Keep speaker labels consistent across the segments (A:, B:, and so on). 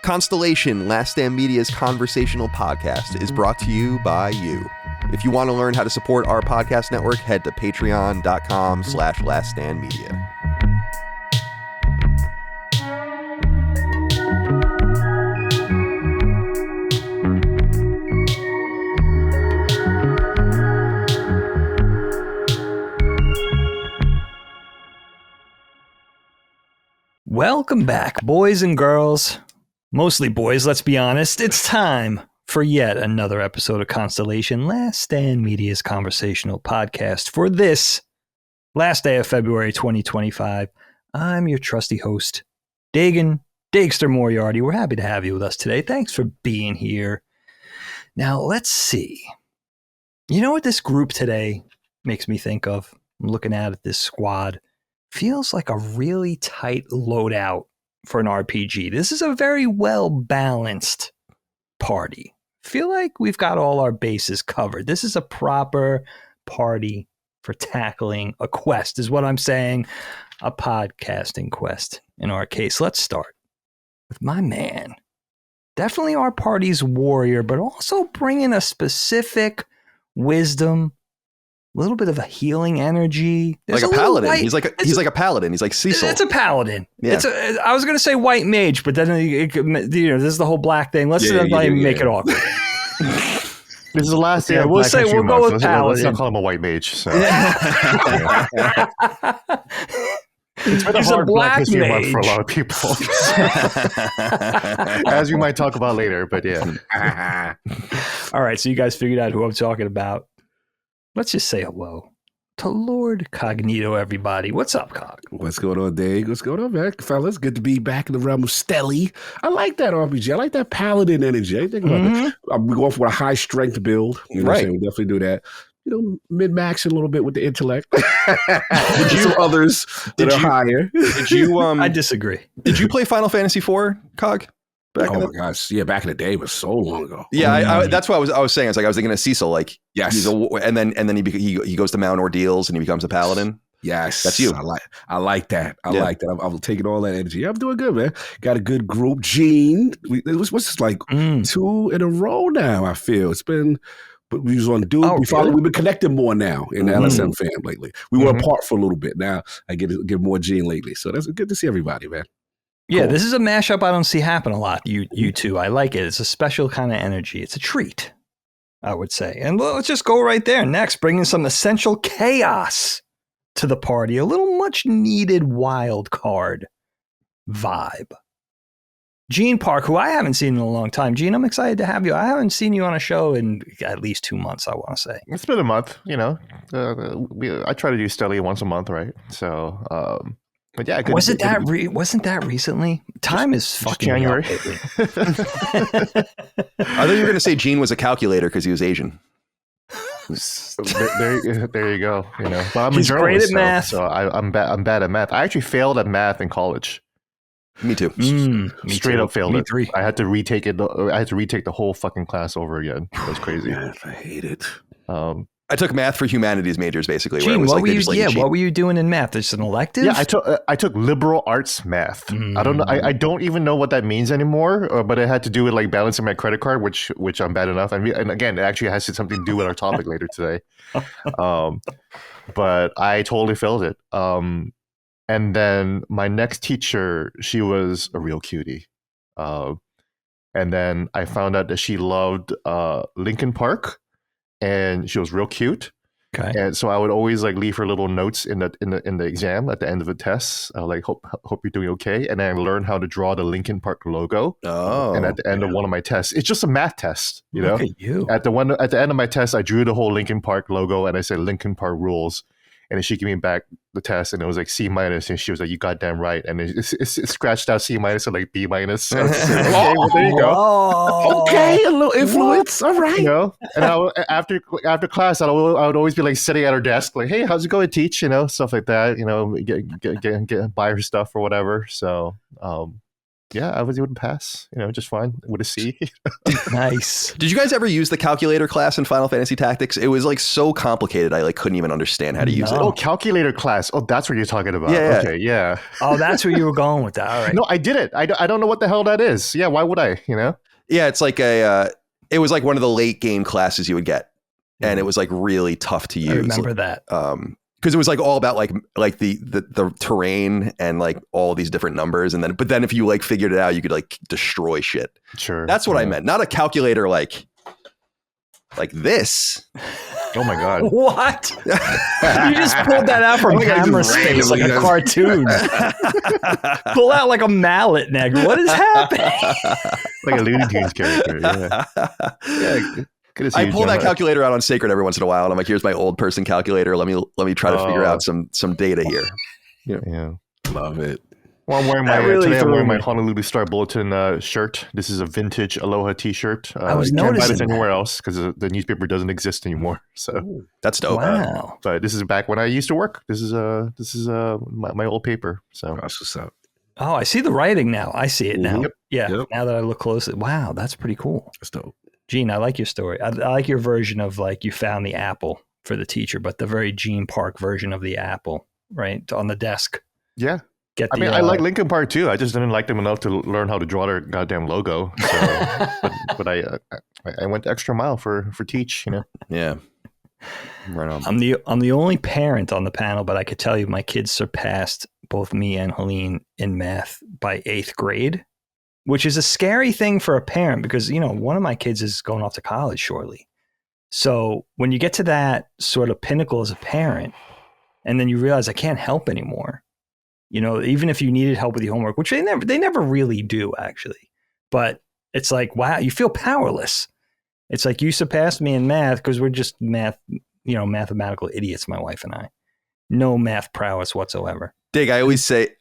A: Constellation, Last Stand Media's conversational podcast, is brought to you by you. If you want to learn how to support our podcast network, head to patreon.com/laststandmedia.
B: Welcome back, boys and girls. Mostly boys, let's be honest. It's time for yet another episode of Constellation, Last Stand Media's conversational podcast. For this last day of February 2025, I'm your trusty host, Dagster Moriarty. We're happy to have you with us today. Thanks for being here. Now, let's see. You know what this group today makes me think of? I'm looking at this squad. Feels like a really tight loadout for an RPG. This is a very well-balanced party. Feel like we've got all our bases covered. This is a proper party for tackling a quest, is what I'm saying. A podcasting quest, in our case. Let's start with my man. Definitely our party's warrior, but also bringing a specific wisdom, a little bit of a healing energy.
A: There's like a paladin. He's like a paladin. He's like Cecil.
B: It's a paladin.
A: Yeah.
B: I was going to say white mage, but then this is the whole black thing. Let's not even make it awkward.
C: This is the last day.
B: We'll go with paladin.
C: Let's not call him a white mage. So. It's been
B: He's
C: a hard
B: a black
C: History
B: mage.
C: Month for a lot of people, as we might talk about later. But yeah.
B: All right, so you guys figured out who I'm talking about. Let's just say hello to Lord Cognito, everybody. What's up, Cog?
D: What's going on, Dave? What's going on, man? Fellas, good to be back in the realm of Stelly. I like that RPG. I like that paladin energy. I think about that. I'm going for a high strength build. You know what I'm saying? We'll definitely do that. You know, mid-max a little bit with the intellect. Did you others that are higher?
A: Did you?
B: I disagree.
A: Did you play Final Fantasy IV, Cog?
D: Oh my gosh! Yeah, back in the day, it was so long ago.
A: Yeah, that's what I was saying. I was thinking of Cecil. Like,
D: yes,
A: and then he goes to Mount Ordeals and he becomes a paladin.
D: Yes,
A: that's you.
D: I like that. I like that. I'm taking all that energy. I'm doing good, man. Got a good group. Gene, what's this like 2 in a row now? I feel it's been. But we was on Duke. We've been connecting more now in the LSM fam lately. We were apart for a little bit. Now I get more Gene lately. So that's good to see everybody, man.
B: Yeah, This is a mashup I don't see happen a lot, you two. I like it. It's a special kind of energy. It's a treat, I would say. And let's just go right there. Next, bringing some essential chaos to the party. A little much needed wild card vibe. Gene Park, who I haven't seen in a long time. Gene, I'm excited to have you. I haven't seen you on a show in at least 2 months, I want to say.
C: It's been a month, you know. I try to do Stelly once a month, right? So, but yeah,
B: wasn't that recently? Time is fucking
C: January.
A: I thought you were going to say Gene was a calculator because he was Asian.
C: there you go. You know, but I'm
B: He's
C: a
B: great
C: journalist,
B: at math.
C: so I'm bad at math. I actually failed at math in college.
A: Me too.
C: Straight up failed it.
B: Three.
C: I had to retake it. I had to retake the whole fucking class over again. It was crazy.
D: Math, I hate it.
A: I took math for humanities majors, basically.
B: Gene, what were you doing in math? There's an elective?
C: Yeah, I took liberal arts math. I don't know. I don't even know what that means anymore. But it had to do with like balancing my credit card, which I'm bad enough. And again, it actually has something to do with our topic later today. But I totally failed it. And then my next teacher, she was a real cutie. And then I found out that she loved Linkin Park. And she was real cute.
B: Okay.
C: And so I would always like leave her little notes in the exam at the end of the test. I like hope you're doing okay. And then I learned how to draw the Linkin Park logo.
A: Oh.
C: And at the end of one of my tests, it's just a math test, you know.
B: Look at you.
C: At the end of my test, I drew the whole Linkin Park logo and I said Linkin Park rules. And then she gave me back the test, and it was like C-, and she was like, "You goddamn right." And it scratched out C- and like B-. So I was like, okay, well, there you go.
D: Okay, a little influence. All right.
C: You know, and after class, I would always be like sitting at her desk, like, "Hey, how's it going, teach?" You know, stuff like that. You know, get buy her stuff or whatever. So, yeah, I was able to pass, just fine with a C.
B: Nice.
A: Did you guys ever use the calculator class in Final Fantasy Tactics? It was like so complicated. I like couldn't even understand how to use it.
C: Oh, calculator class. Oh, that's what you're talking about.
A: Yeah.
C: Okay, yeah.
B: Oh, that's where you were going with that. All right.
C: No, I did it. I don't know what the hell that is. Yeah, why would I,
A: Yeah, it's like it was like one of the late game classes you would get. And it was like really tough to use.
B: I remember that.
A: Because it was like all about like the terrain and like all these different numbers, but then if you like figured it out, you could like destroy shit.
C: Sure,
A: that's what I meant. Not a calculator like this.
C: Oh my god!
B: What? You just pulled that out from camera space like a cartoon. Pull out like a mallet, nigga. What is happening?
C: Like a Looney Tunes character. Yeah.
A: I pull that calculator out on Sacred every once in a while, and I'm like, "Here's my old person calculator. Let me try to figure out some data here."
C: Yeah,
D: love it.
C: Well, I'm wearing my Honolulu Star Bulletin shirt. This is a vintage Aloha T-shirt.
B: I was
C: you can't buy this
B: noticing
C: anywhere else because the newspaper doesn't exist anymore. So
A: that's dope.
B: Wow!
C: But this is back when I used to work. This is my old paper. So
D: that's what's up.
B: Oh, I see the writing now. I see it now.
C: Yep.
B: Yeah.
D: Yep.
B: Now that I look closely, wow, that's pretty cool.
D: That's dope.
B: Gene, I like your story. I like your version of like you found the apple for the teacher, but the very Gene Park version of the apple, right? On the desk.
C: Yeah.
B: I
C: I like Linkin Park too. I just didn't like them enough to learn how to draw their goddamn logo. So, but I went the extra mile for teach,
A: Yeah. Right on.
B: I'm the only parent on the panel, but I could tell you my kids surpassed both me and Helene in math by 8th grade, which is a scary thing for a parent because, one of my kids is going off to college shortly. So when you get to that sort of pinnacle as a parent, and then you realize I can't help anymore, even if you needed help with your homework, which they never really do actually, but it's like, wow, you feel powerless. It's like you surpassed me in math because we're just mathematical idiots, my wife and I. No math prowess whatsoever.
A: Dig, I always say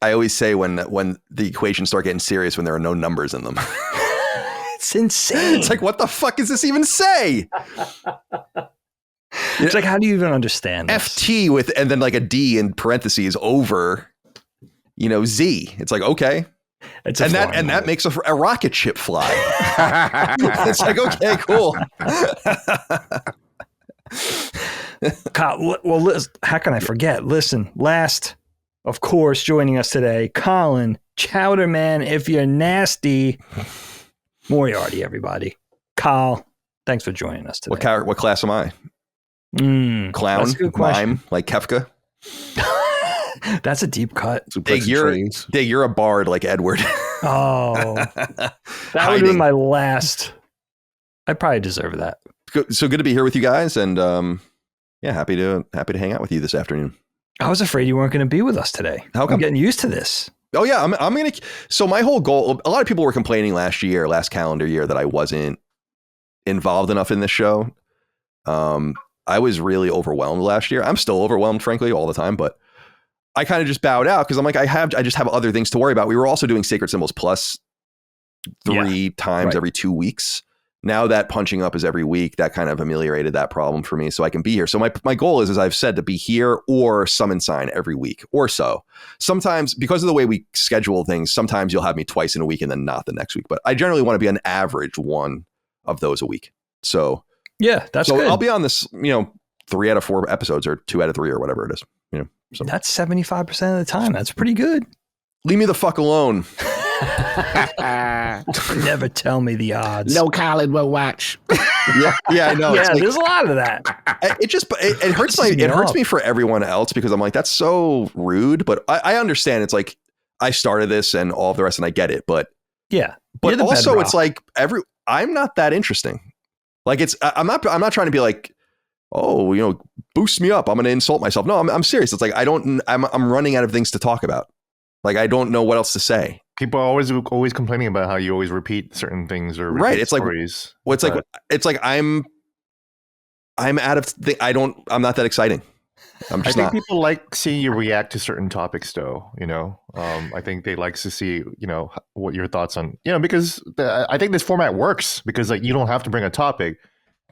A: when the equations start getting serious when there are no numbers in them.
B: It's insane.
A: It's like, what the fuck does this even say?
B: It's like, how do you even understand this?
A: FT and then like a D in parentheses over, Z. It's like, okay. That makes a rocket ship fly. It's like, okay, cool.
B: Kyle, well, how can I forget? Listen, last, of course, joining us today, Colin Chowderman, if you're nasty. Moriarty, everybody. Kyle, thanks for joining us today.
A: What class am I? Clown, mime, like Kefka.
B: That's a deep cut.
A: Dig, you're a bard like Edward.
B: Oh, that would have been my last. I probably deserve that.
A: So good to be here with you guys, and happy to hang out with you this afternoon.
B: I was afraid you weren't going to be with us today.
A: How come?
B: I'm getting used to this.
A: Oh yeah, I'm gonna. So my whole goal. A lot of people were complaining last calendar year, that I wasn't involved enough in this show. I was really overwhelmed last year. I'm still overwhelmed, frankly, all the time, but I kind of just bowed out because I'm like, I just have other things to worry about. We were also doing Sacred Symbols Plus 3 times every 2 weeks. Now that punching up is every week, that kind of ameliorated that problem for me, so I can be here. So my goal is, as I've said, to be here or summon sign every week or so. Sometimes, because of the way we schedule things, sometimes you'll have me twice in a week and then not the next week. But I generally want to be an average one of those a week. So
B: yeah, that's good.
A: I'll be on this, 3 out of 4 episodes or 2 out of 3 or whatever it is. So
B: that's 75% of the time. That's pretty good.
A: Leave me the fuck alone.
B: Never tell me the odds.
D: No, Colin will watch.
A: Yeah, I know.
B: Yeah, there's a lot of that.
A: It hurts hurts me for everyone else because I'm like, that's so rude. But I understand. It's like I started this and all of the rest, and I get it. But
B: yeah,
A: but also it's like I'm not that interesting. Like I'm not trying to be like, oh, boost me up. I'm going to insult myself. No, I'm serious. It's like I'm running out of things to talk about. Like I don't know what else to say.
C: People are always complaining about how you always repeat certain things or repeat
A: it's
C: stories.
A: It's like I'm out of I'm not that exciting. I think
C: people like seeing you react to certain topics though, I think they like to see, what your thoughts on, because I think this format works because like you don't have to bring a topic,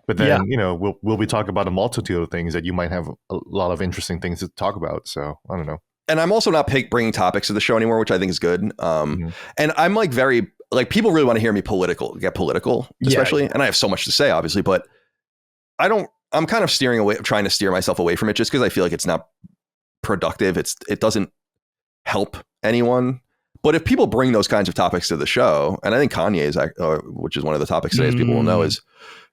C: but then, we'll be talking about a multitude of things that you might have a lot of interesting things to talk about. So I don't know.
A: and I'm also not bringing topics to the show anymore, which I think is good. And I'm like people really want to hear me get political, especially. And I have so much to say, obviously, but I'm kind of trying to steer myself away from it just because I feel like it's not productive. It doesn't help anyone. But if people bring those kinds of topics to the show, and I think Kanye which is one of the topics today, as people will know, is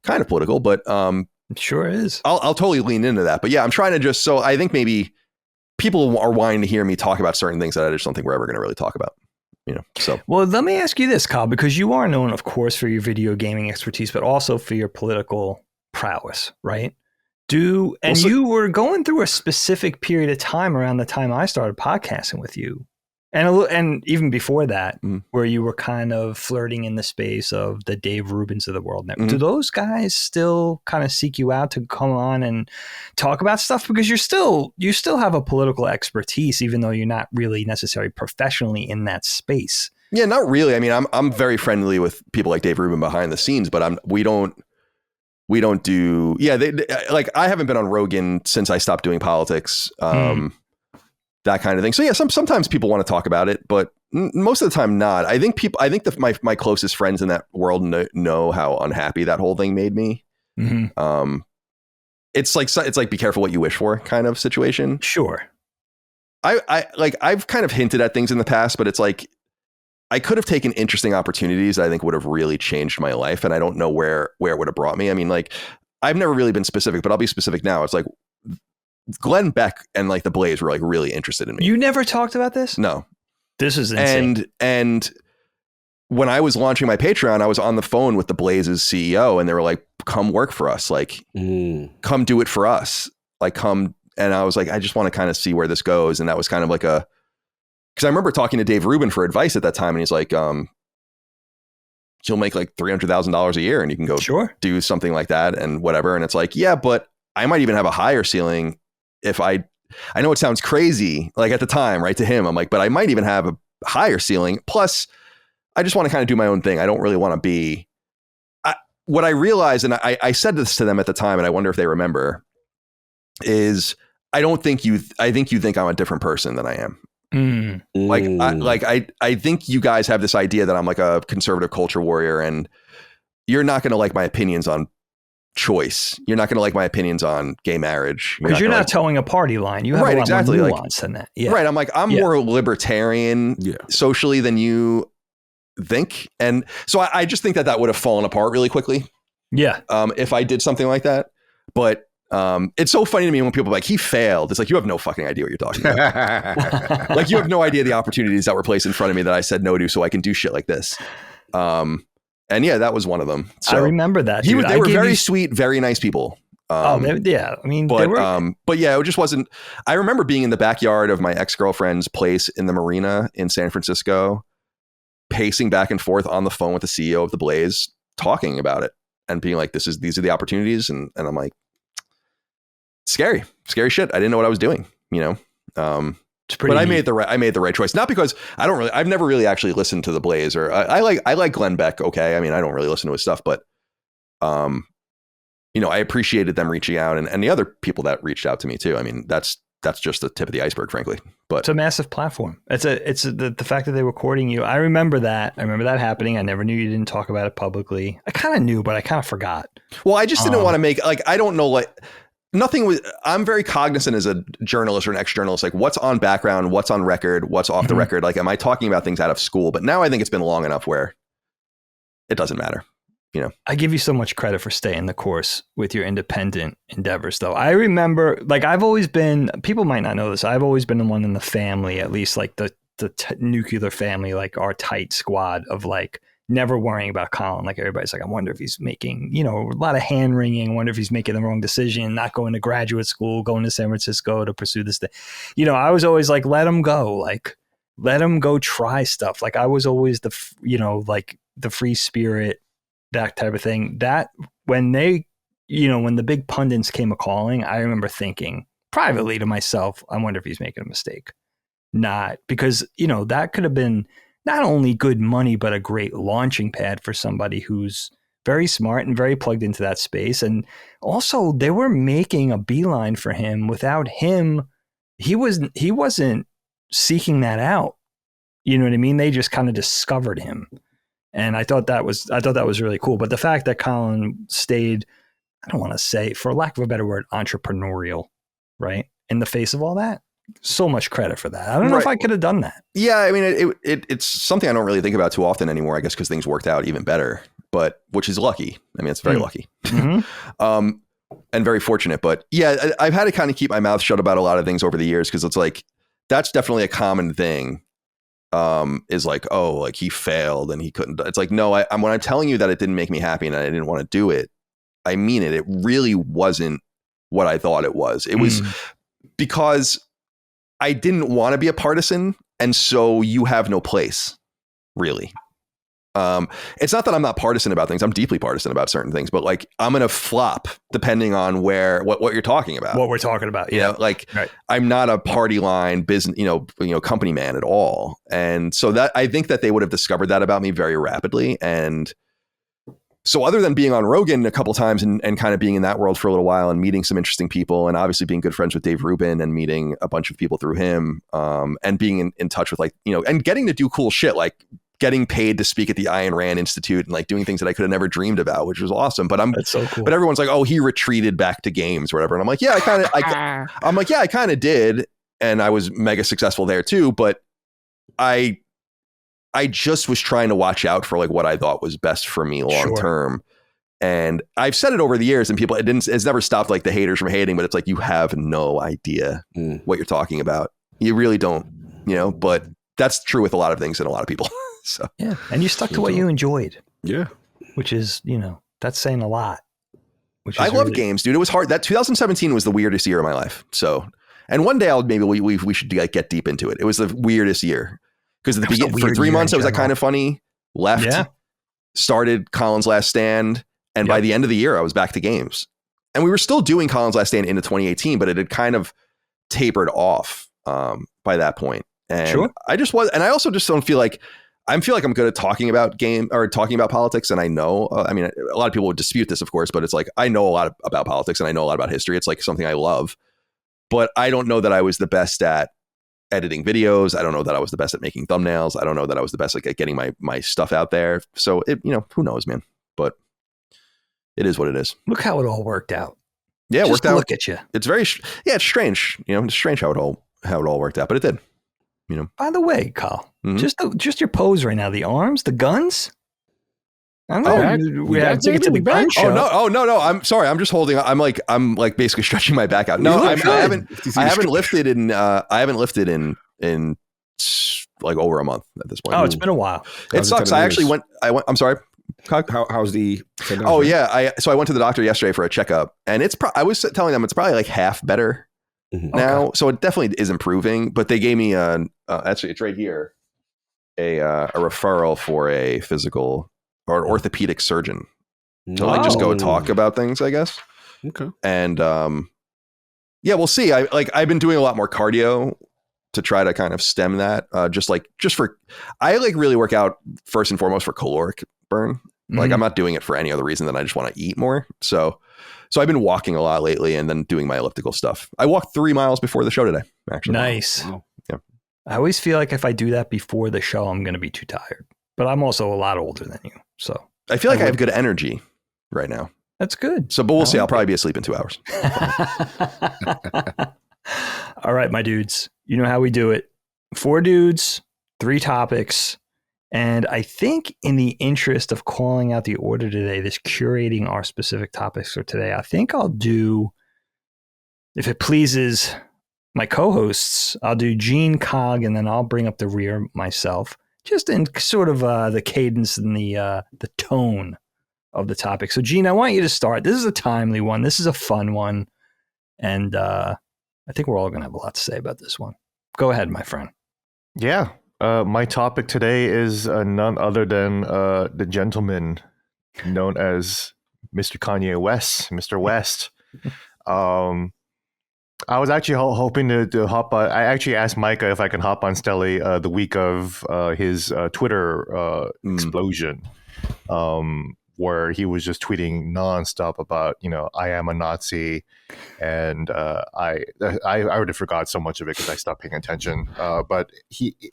A: kind of political, but
B: it sure is.
A: I'll totally lean into that. But yeah, I'm trying to so I think maybe people are wanting to hear me talk about certain things that I just don't think we're ever going to really talk about. So. Well,
B: let me ask you this, Kyle, because you are known, of course, for your video gaming expertise, but also for your political prowess, right? You were going through a specific period of time around the time I started podcasting with you. And even before that, where you were kind of flirting in the space of the Dave Rubins of the world. Now, do those guys still kind of seek you out to come on and talk about stuff? Because you still have a political expertise, even though you're not really necessarily professionally in that space.
A: Yeah, not really. I mean, I'm very friendly with people like Dave Rubin behind the scenes, but we don't do. Yeah, like I haven't been on Rogan since I stopped doing politics. That kind of thing. So yeah, sometimes people want to talk about it, but most of the time not. I think my closest friends in that world know how unhappy that whole thing made me. It's like be careful what you wish for kind of situation.
B: Sure.
A: I've kind of hinted at things in the past, but it's like I could have taken interesting opportunities that I think would have really changed my life, and I don't know where it would have brought me. I mean, like I've never really been specific, but I'll be specific now. It's like Glenn Beck and like the Blaze were like really interested in me.
B: You never talked about this?
A: No.
B: This is insane.
A: And when I was launching my Patreon, I was on the phone with the Blaze's CEO and they were like, come work for us. Like, come do it for us. Like, come. And I was like, I just want to kind of see where this goes. And that was kind of like because I remember talking to Dave Rubin for advice at that time. And he's like, you'll make like $300,000 a year and you can go do something like that and whatever. And it's like, yeah, but I might even have a higher ceiling if I know it sounds crazy, like at the time, right, to him, I'm like, but I might even have a higher ceiling. Plus, I just want to kind of do my own thing. I don't really want to be what I realized. And I said this to them at the time, and I wonder if they remember, is I think you think I'm a different person than I am. I think you guys have this idea that I'm like a conservative culture warrior, and you're not going to like my opinions on choice. You're not going to like my opinions on gay marriage.
B: Because you're not towing a party line. You have a lot more nuance than that. Yeah.
A: Right. I'm like, I'm more libertarian socially than you think. And so I just think that would have fallen apart really quickly.
B: Yeah.
A: If I did something like that. But it's so funny to me when people are like, he failed. It's like, you have no fucking idea what you're talking about. Like, you have no idea the opportunities that were placed in front of me that I said no to so I can do shit like this. And yeah, that was one of them. So
B: I remember that.
A: They were very sweet, very nice people.
B: I mean,
A: but yeah, it just wasn't. I remember being in the backyard of my ex-girlfriend's place in the marina in San Francisco, pacing back and forth on the phone with the CEO of the Blaze, talking about it and being like, these are the opportunities. And I'm like, scary shit. I didn't know what I was doing, but I made the right choice. Not because I've never really actually listened to the Blaze, or I like Glenn Beck. Okay. I mean, I don't really listen to his stuff, but, I appreciated them reaching out and the other people that reached out to me too. I mean, that's just the tip of the iceberg, frankly, but
B: it's a massive platform. It's the fact that they were courting you. I remember that happening. I never knew you didn't talk about it publicly. I kind of knew, but I kind of forgot.
A: Well, I just didn't want to make, like, I don't know, like, nothing was, I'm very cognizant as a journalist or an ex-journalist, like what's on background, what's on record, what's off the record. Like, am I talking about things out of school? But now I think it's been long enough where it doesn't matter.
B: I give you so much credit for staying the course with your independent endeavors, though. I remember, like, I've always been, people might not know this, I've always been the one in the family, at least like the nuclear family, like our tight squad of like, never worrying about Colin. Like, everybody's like, I wonder if he's making, a lot of hand wringing. I wonder if he's making the wrong decision, not going to graduate school, going to San Francisco to pursue this thing. I was always like, let him go. Like, let him go try stuff. Like, I was always like the free spirit, that type of thing. That when they, when the big pundits came a calling, I remember thinking privately to myself, I wonder if he's making a mistake. Not because, that could have been not only good money, but a great launching pad for somebody who's very smart and very plugged into that space. And also they were making a beeline for him. Without him, he wasn't seeking that out. You know what I mean? They just kind of discovered him. And I thought that was really cool. But the fact that Colin stayed, I don't want to say, for lack of a better word, entrepreneurial, right? In the face of all that, so much credit for that. I don't know if I could have done that.
A: Yeah, I mean, it's something I don't really think about too often anymore, I guess, because things worked out even better, but which is lucky. I mean, it's very lucky. Mm-hmm. And very fortunate. But yeah, I've had to kind of keep my mouth shut about a lot of things over the years, because it's like, that's definitely a common thing. Is like, oh, like he failed and he couldn't. It's like, no, when I'm telling you that it didn't make me happy and I didn't want to do it, I mean it. It really wasn't what I thought it was. It was because I didn't want to be a partisan. And so you have no place, really. It's not that I'm not partisan about things. I'm deeply partisan about certain things, but like I'm going to flop depending on what you're talking about.
B: What we're talking about.
A: Yeah. Like I'm not a party line business, company man at all. And so that I think that they would have discovered that about me very rapidly. And so other than being on Rogan a couple times and kind of being in that world for a little while and meeting some interesting people, and obviously being good friends with Dave Rubin and meeting a bunch of people through him, and being in touch with and getting to do cool shit, like getting paid to speak at the Ayn Rand Institute and like doing things that I could have never dreamed about, which was awesome. But that's so cool. But everyone's like, oh, he retreated back to games or whatever. And I'm like, yeah, I kind of did. And I was mega successful there too. But I just was trying to watch out for like what I thought was best for me long term. And I've said it over the years, and people, it's never stopped like the haters from hating, but it's like, you have no idea what you're talking about. You really don't, but that's true with a lot of things and a lot of people. So
B: yeah, and you stuck to what you enjoyed.
D: Yeah, which
B: is that's saying a lot.
A: I love games, dude. It was hard. That 2017 was the weirdest year of my life. So, and one day we should like get deep into it. It was the weirdest year because at the beginning for 3 months it was like kind of funny. Left, started Colin's Last Stand, and by the end of the year I was back to games, and we were still doing Colin's Last Stand into 2018, but it had kind of tapered off by that point. And I just was, and I also just don't feel like. I feel like I'm good at talking about talking about politics. And I know, I mean, a lot of people would dispute this, of course, but it's like, I know a lot about politics and I know a lot about history. It's like something I love, but I don't know that I was the best at editing videos. I don't know that I was the best at making thumbnails. I don't know that I was the best at getting my stuff out there. So who knows, man, but it is what it is.
B: Look how it all worked out.
A: Yeah. It worked out.
B: Look at you.
A: It's very, it's strange. It's strange how it all worked out, but it did.
B: By the way, Kyle, just your pose right now, the arms, the guns. I don't know. We have to get to the gun show.
A: Oh no! I'm sorry. I'm just holding. I'm like basically stretching my back out. No, I haven't lifted in like over a month at this point.
B: Oh, it's been a while.
A: It sucks. I went. I'm sorry.
D: How's the?
A: Oh yeah. I went to the doctor yesterday for a checkup, and I was telling them it's probably like half better. Now, so it definitely is improving, but they gave me actually it's right here, a referral for a physical or an orthopedic surgeon to like just go talk about things, I guess.
D: Okay.
A: And yeah, we'll see. I've been doing a lot more cardio to try to kind of stem that. I really work out first and foremost for caloric burn. Like I'm not doing it for any other reason than I just want to eat more. So I've been walking a lot lately and then doing my elliptical stuff. I walked 3 miles before the show today, actually.
B: Nice.
A: Wow. Yeah.
B: I always feel like if I do that before the show, I'm going to be too tired. But I'm also a lot older than you. So
A: I feel like I have good energy right now.
B: That's good.
A: So, but we'll see. I'll probably be asleep in 2 hours.
B: All right, my dudes. You know how we do it. 4 dudes, 3 topics. And I think in the interest of calling out the order today, this curating our specific topics for today, I think I'll do, if it pleases my co-hosts, I'll do Gene, Cog, and then I'll bring up the rear myself, just in sort of the cadence and the tone of the topic. So Gene, I want you to start. This is a timely one. This is a fun one. And I think we're all going to have a lot to say about this one. Go ahead, my friend.
C: Yeah. My topic today is none other than the gentleman known as Mr. Kanye West, Mr. West. I was actually hoping to hop on. I actually asked Micah if I can hop on Stelly the week of his Twitter explosion. where he was just tweeting nonstop about, I am a Nazi, and I already forgot so much of it because I stopped paying attention. But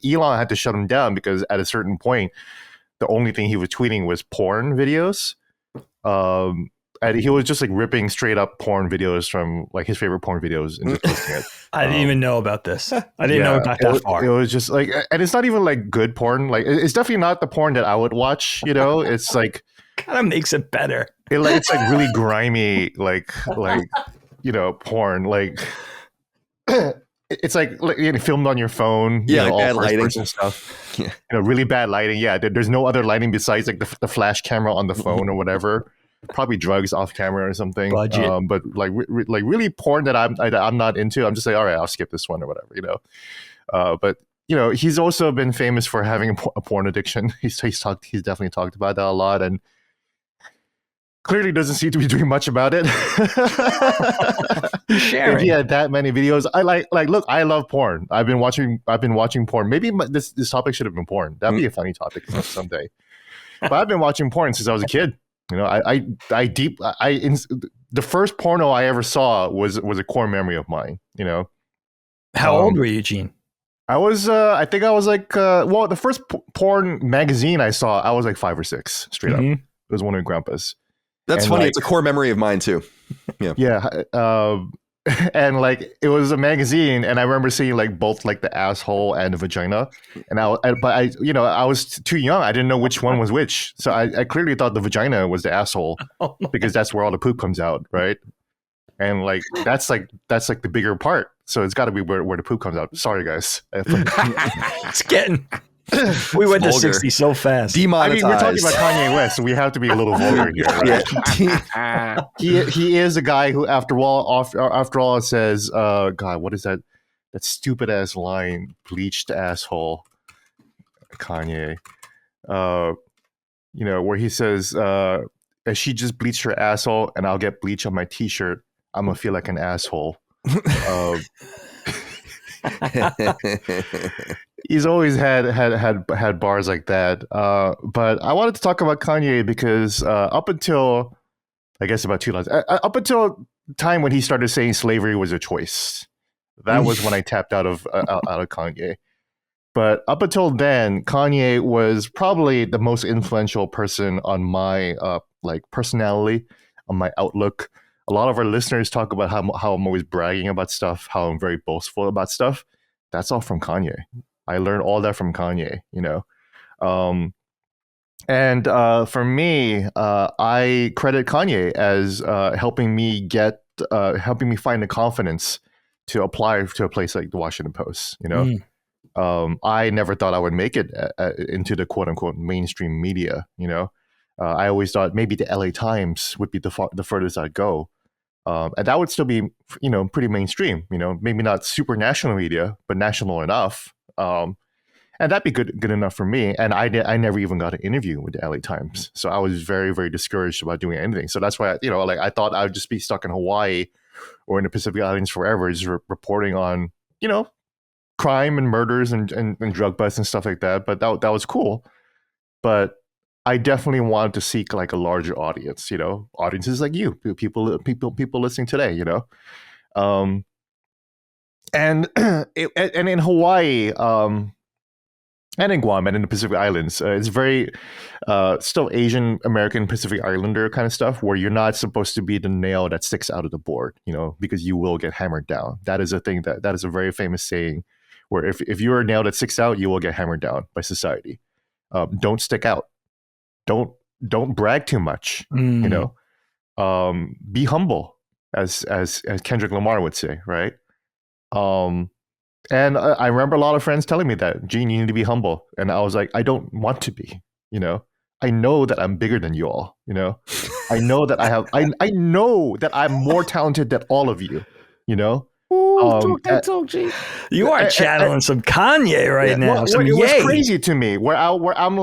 C: Elon had to shut him down because at a certain point, the only thing he was tweeting was porn videos. And he was just like ripping straight up porn videos from like his favorite porn videos and just posting it.
B: I didn't even know about this. I didn't know it got that far.
C: It was just like, and it's not even like good porn. Like it's definitely not the porn that I would watch. It's like
B: kind of makes it better.
C: It's like really grimy, like porn. Like it's like filmed on your phone.
A: Like bad lighting
C: and stuff. Yeah. Really bad lighting. Yeah, there's no other lighting besides like the flash camera on the phone or whatever. Probably drugs off camera or something.
B: Budget.
C: But like really porn that I'm not into. I'm just like, all right, I'll skip this one or whatever. But he's also been famous for having a porn addiction. He's definitely talked about that a lot, and clearly doesn't seem to be doing much about it.
B: Sharing.
C: He had that many videos. I look, I love porn. I've been watching porn. Maybe this topic should have been porn. That'd be a funny topic someday. But I've been watching porn since I was a kid. The first porno I ever saw was a core memory of mine.
B: How old were you, Gene?
C: I was, I think I was like, the first porn magazine I saw, I was like 5 or 6, straight up. It was one of Grandpa's.
A: That's funny. It's a core memory of mine too.
C: Yeah. And like it was a magazine, and I remember seeing like both like the asshole and the vagina, and I was too young. I didn't know which one was which, so I clearly thought the vagina was the asshole because that's where all the poop comes out, right? And like that's like the bigger part, so it's got to be where the poop comes out. Sorry, guys.
B: It's getting. We went to 60 so fast.
A: Demonetized.
C: I mean, we're talking about Kanye West, so we have to be a little vulgar here. Right? He is a guy who, after all, says, "God, what is that stupid ass line? Bleached asshole." Kanye, where he says, "She just bleached her asshole, and I'll get bleach on my t-shirt. I'm gonna feel like an asshole." He's always had bars like that. But I wanted to talk about Kanye because up until, I guess, about 2 months, up until time when he started saying slavery was a choice, that was when I tapped out of Kanye. But up until then, Kanye was probably the most influential person on my personality, on my outlook. A lot of our listeners talk about how I'm always bragging about stuff, how I'm very boastful about stuff. That's all from Kanye. I learned all that from Kanye, and for me, I credit Kanye as helping me find the confidence to apply to a place like the Washington Post. I never thought I would make it into the quote unquote mainstream media. I always thought maybe the LA Times would be the furthest I'd go. And that would still be, pretty mainstream, maybe not super national media, but national enough. And that'd be good enough for me. And I never even got an interview with the LA Times. So I was very, very discouraged about doing anything. So that's why, I thought I would just be stuck in Hawaii or in the Pacific Islands forever, just reporting on, crime and murders and drug busts and stuff like that. But that was cool. But I definitely wanted to seek like a larger audience, audiences like you, people listening today, and in Hawaii, and in Guam and in the Pacific Islands, it's very still Asian American Pacific Islander kind of stuff, where you're not supposed to be the nail that sticks out of the board, because you will get hammered down. That is a thing that is a very famous saying, where if you're a nail that sticks out, you will get hammered down by society. Don't stick out. Don't brag too much. Be humble, as Kendrick Lamar would say, right? And I remember a lot of friends telling me that, Gene, you need to be humble, and I was like, I don't want to be. I know that I'm bigger than you all. I know that I know that I'm more talented than all of you.
D: Talk, Gene.
B: You are channeling some Kanye right now.
C: It was crazy to me. Where I'm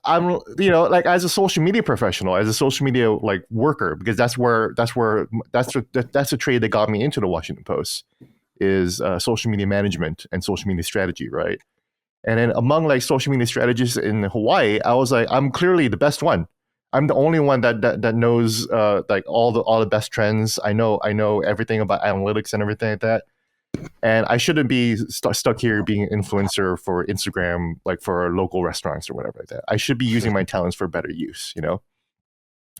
C: as a social media professional, as a social media worker, because that's the trade that got me into the Washington Post, is social media management and social media strategy, right? And then among social media strategists in Hawaii, I was like, I'm clearly the best one. I'm the only one that knows like all the best trends. I know everything about analytics and everything like that. And I shouldn't be stuck here being an influencer for Instagram, like for local restaurants or whatever like that. I should be using my talents for better use, you know?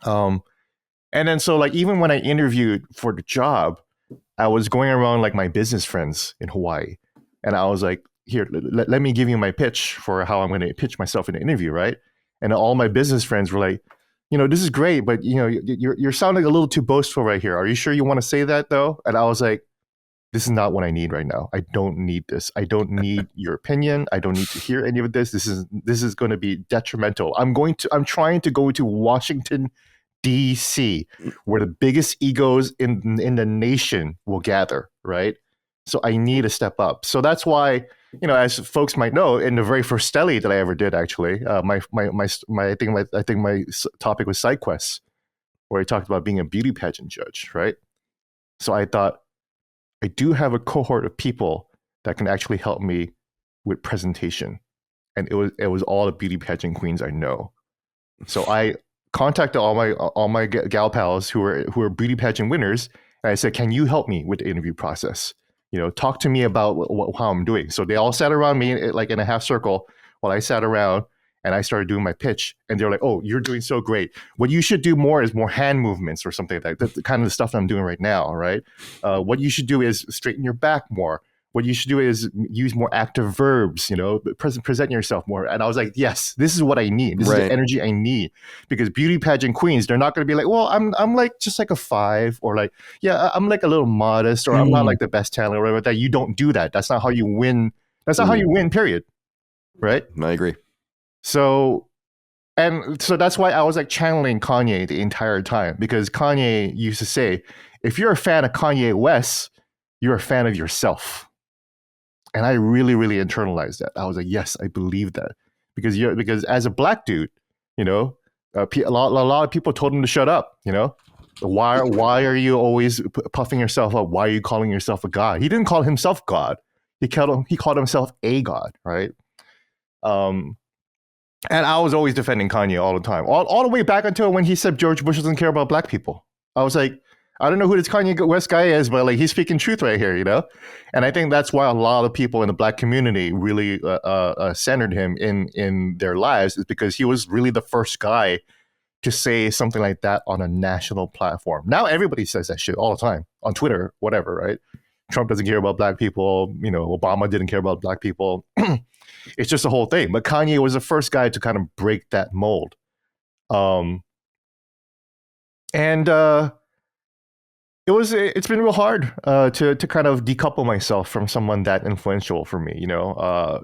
C: And then so like even when I interviewed for the job, I was going around like my business friends in Hawaii. And I was like, here, let me give you my pitch for how I'm going to pitch myself in an interview, right? And all my business friends were like, you know, this is great, but you know, you're sounding a little too boastful right here. Are you sure you want to say that though? And I was like, this is not what I need right now. I don't need this. I don't need your opinion. I don't need to hear any of this. This is going to be detrimental. I'm trying to go to Washington, D.C., where the biggest egos in the nation will gather, right? So I need to step up. So that's why, you know, as folks might know, in the very first Stelly that I ever did, actually, I think my topic was side quests, where I talked about being a beauty pageant judge, right? So I thought, I do have a cohort of people that can actually help me with presentation, and it was all the beauty pageant queens I know. So I contacted all my gal pals who are beauty pageant winners, and I said, "Can you help me with the interview process? You know, talk to me about how I'm doing." So they all sat around me like in a half circle while I sat around. And I started doing my pitch, and they're like, "Oh, you're doing so great. What you should do more is more hand movements or something like that. That's the kind of the stuff that I'm doing right now, right? What you should do is straighten your back more. What you should do is use more active verbs, you know, present yourself more." And I was like, yes, this is what I need. This is the energy I need. Because beauty pageant queens, they're not going to be like, well, I'm like just like a 5, or like, yeah, I'm like a little modest, or I'm not like the best talent or whatever. That you don't do that. That's not how you win. That's not how you win, period. Right?
A: I agree.
C: So that's why I was like channeling Kanye the entire time, because Kanye used to say, if you're a fan of Kanye West, you're a fan of yourself. And I really, really internalized that. I was like, yes, I believe that. Because as a black dude, you know, a lot of people told him to shut up, you know. Why are you always puffing yourself up? Why are you calling yourself a god? He didn't call himself God. He called himself a god, right? And I was always defending Kanye all the time, all the way back until when he said George Bush doesn't care about black people. I was like, I don't know who this Kanye West guy is, but like he's speaking truth right here, you know? And I think that's why a lot of people in the black community really centered him in their lives, is because he was really the first guy to say something like that on a national platform. Now everybody says that shit all the time on Twitter, whatever, right? Trump doesn't care about black people. You know, Obama didn't care about black people. It's just a whole thing. But Kanye was the first guy to kind of break that mold. It's been real hard to kind of decouple myself from someone that influential for me. You know,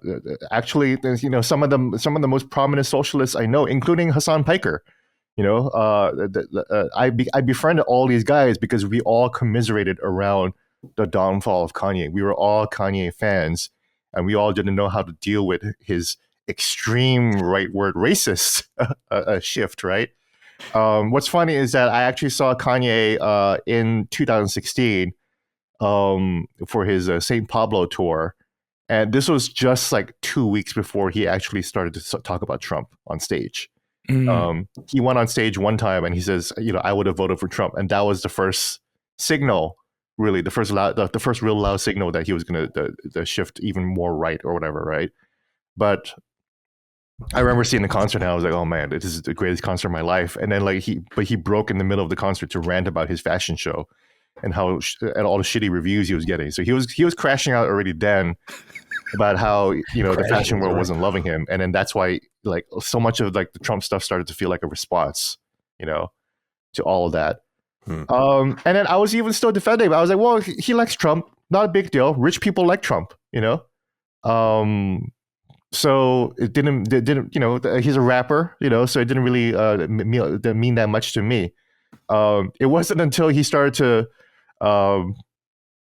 C: actually, you know, some of the most prominent socialists I know, including Hassan Piker. You know, I befriended all these guys because we all commiserated around the downfall of Kanye. We were all Kanye fans, and we all didn't know how to deal with his extreme rightward racist shift, right? What's funny is that I actually saw Kanye in 2016 for his St. Pablo tour. And this was just like 2 weeks before he actually started to talk about Trump on stage. He went on stage one time and he says, you know, I would have voted for Trump. And that was the first signal, really, the first real loud signal that he was going to shift even more right or whatever, right? But I remember seeing the concert and I was like, oh man, this is the greatest concert of my life. And then like he broke in the middle of the concert to rant about his fashion show and how and all the shitty reviews he was getting. So he was crashing out already then about how, you know, the fashion world wasn't loving him. And then that's why like so much of like the Trump stuff started to feel like a response, you know, to all of that. And then I was even still defending him. I was like, well, he likes Trump, not a big deal. Rich people like Trump, you know. So it didn't, you know, he's a rapper, you know, so it didn't really mean that much to me. It wasn't until he started to,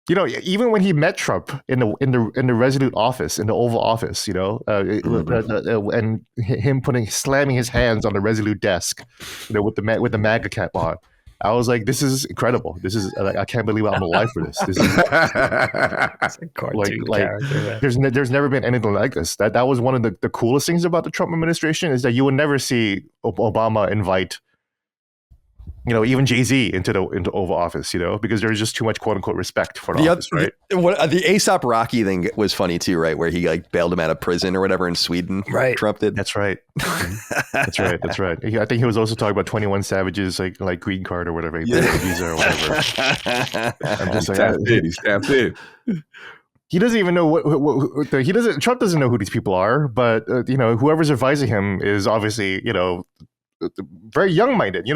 C: you know, even when he met Trump in the Resolute office, in the Oval Office, you know, and him slamming his hands on the Resolute desk, you know, with the MAGA cap on. I was like, this is incredible. This is like, I can't believe I'm alive for this. This is
B: it's a cartoon character.
C: There's never been anything like this. That was one of the coolest things about the Trump administration, is that you would never see Obama invite even Jay-Z into Oval Office, because there's just too much quote unquote respect for the office, right?
A: The Aesop Rocky thing was funny too, right? Where he like bailed him out of prison or whatever in Sweden.
B: Right.
A: Trump did.
C: That's right. That's right. I think he was also talking about 21 Savage's like green card or whatever, visa or whatever. I'm just like,
D: He stepped in.
C: he doesn't even know what he doesn't. Trump doesn't know who these people are, but whoever's advising him is obviously very young-minded.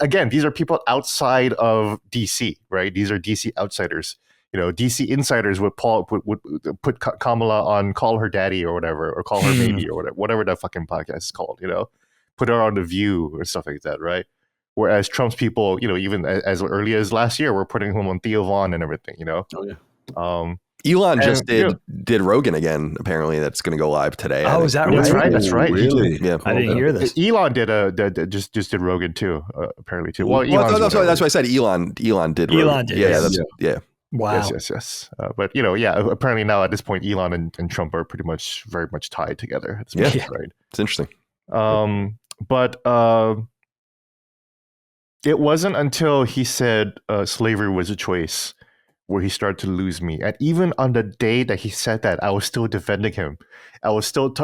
C: Again, these are people outside of DC, right? These are DC outsiders. DC insiders would put Kamala on Call Her Daddy or whatever, or Call Her Baby or whatever that fucking podcast is called. Put her on The View or stuff like that, right? Whereas Trump's people, even as early as last year, were putting him on Theo Vaughn and everything.
D: Oh yeah.
A: Elon just did Rogan again. Apparently, that's going to go live today.
B: Oh, is that right?
C: That's right.
D: Really?
A: Yeah,
B: I didn't hear this.
C: Elon just did Rogan too. Apparently too.
A: Well, that's why I said Elon did.
B: Elon
A: Rogan.
B: did.
A: Yeah.
B: Wow.
C: Yes. But apparently now at this point, Elon and Trump are pretty much very much tied together. At this point, right?
A: It's interesting.
C: But it wasn't until he said slavery was a choice where he started to lose me. And even on the day that he said that, I was still defending him. I was still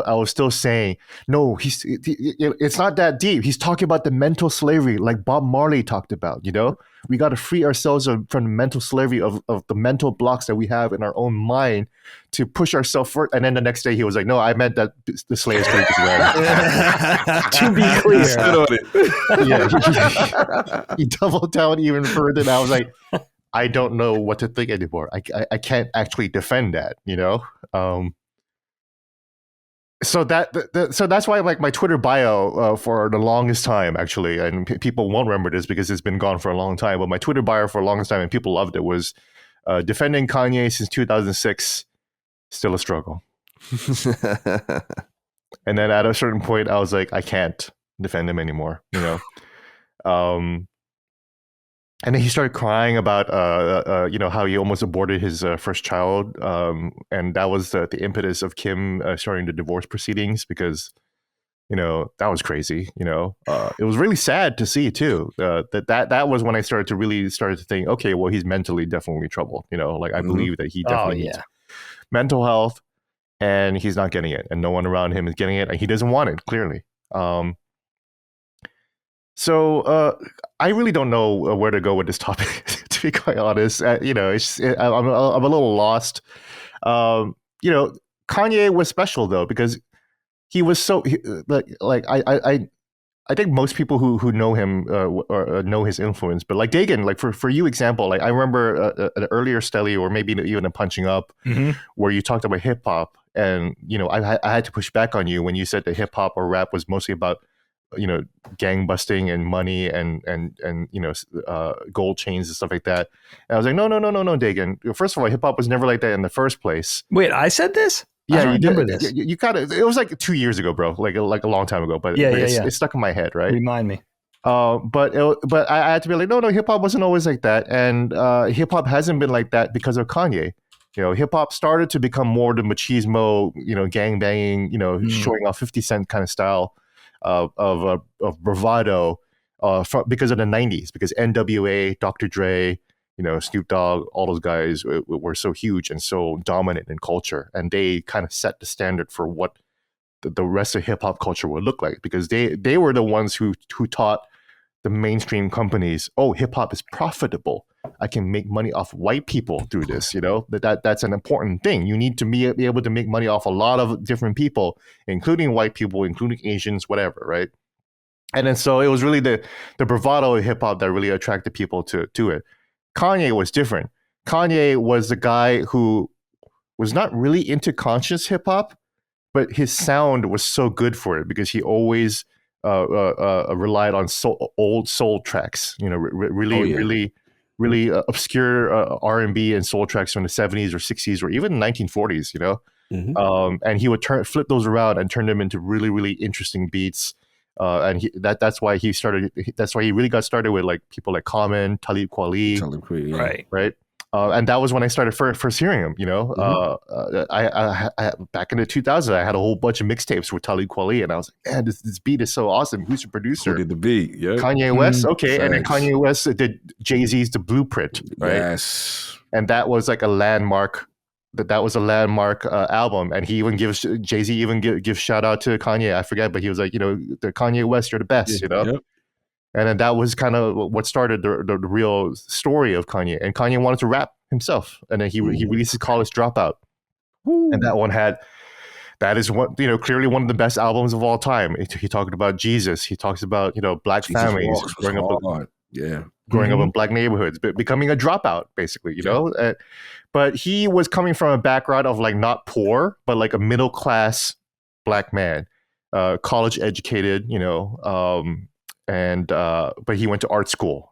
C: saying, no, it's not that deep. He's talking about the mental slavery, like Bob Marley talked about. We got to free ourselves from the mental slavery of the mental blocks that we have in our own mind to push ourselves forward. And then the next day he was like, no, I meant that the slave trade is wrong. To be clear, he doubled down even further. And I was like, I don't know what to think anymore. I can't actually defend that, So that's why like my Twitter bio for the longest time, actually, and people won't remember this because it's been gone for a long time, but my Twitter bio for the longest time, and people loved it, was defending Kanye since 2006, still a struggle. And then at a certain point, I was like, I can't defend him anymore, And then he started crying about, how he almost aborted his first child, and that was the impetus of Kim starting the divorce proceedings because, that was crazy. It was really sad to see too. That was when I started to think, okay, well, he's mentally definitely troubled. I believe that he definitely needs mental health, and he's not getting it, and no one around him is getting it, and he doesn't want it clearly. So I really don't know where to go with this topic, to be quite honest. I'm a little lost. Kanye was special though because he was so I think most people who know him or know his influence, but like Dagan, like for you example, like I remember an earlier Stelly or maybe even a Punching Up where you talked about hip hop, and I had to push back on you when you said that hip hop or rap was mostly about gang busting and money and gold chains and stuff like that. And I was like, no, Dagan. First of all, hip hop was never like that in the first place.
B: Wait, I said this?
C: Yeah,
B: you remember this.
C: You kind of. It was like 2 years ago, bro. Like a long time ago. But it's stuck in my head, right?
B: Remind me.
C: But I had to be like, no, hip hop wasn't always like that, and hip hop hasn't been like that because of Kanye. Hip hop started to become more the machismo, gang banging, showing off 50 Cent kind of style of bravado because of the 90s, because NWA, Dr. Dre, Snoop Dogg, all those guys were so huge and so dominant in culture, and they kind of set the standard for what the rest of hip hop culture would look like, because they were the ones who taught the mainstream companies, oh, hip hop is profitable. I can make money off white people through this. That's an important thing. You need to be able to make money off a lot of different people, including white people, including Asians, whatever, right? And then so it was really the bravado of hip hop that really attracted people to it. Kanye was different. Kanye was the guy who was not really into conscious hip hop, but his sound was so good for it because he always relied on old soul tracks. Really obscure R&B and soul tracks from the 70s or 60s or even 1940s. And he would flip those around and turn them into really, really interesting beats. And that's why he really got started with like people like Common, Talib Kweli,
D: right?
C: And that was when I started first hearing him. I back in the 2000s, I had a whole bunch of mixtapes with Talib Kweli, and I was like, man, this beat is so awesome. Who's the producer?
D: Who did the beat? Yeah,
C: Kanye West. Okay, and then
D: Thanks.
C: Kanye West did Jay-Z's The Blueprint, right?
D: Yes,
C: And that was like a landmark. That was a landmark album, and he even gives Jay-Z even gives shout out to Kanye. I forget, but he was like, the Kanye West, you're the best,
D: Yep.
C: And then that was kind of what started the real story of Kanye. And Kanye wanted to rap himself, and then he released his College Dropout, and that is what clearly one of the best albums of all time. He talked about Jesus. He talks about black
D: Jesus
C: families
D: Walks was hard.
C: growing up in black neighborhoods, but becoming a dropout, basically, but he was coming from a background of like not poor, but like a middle class black man, college educated, but he went to art school,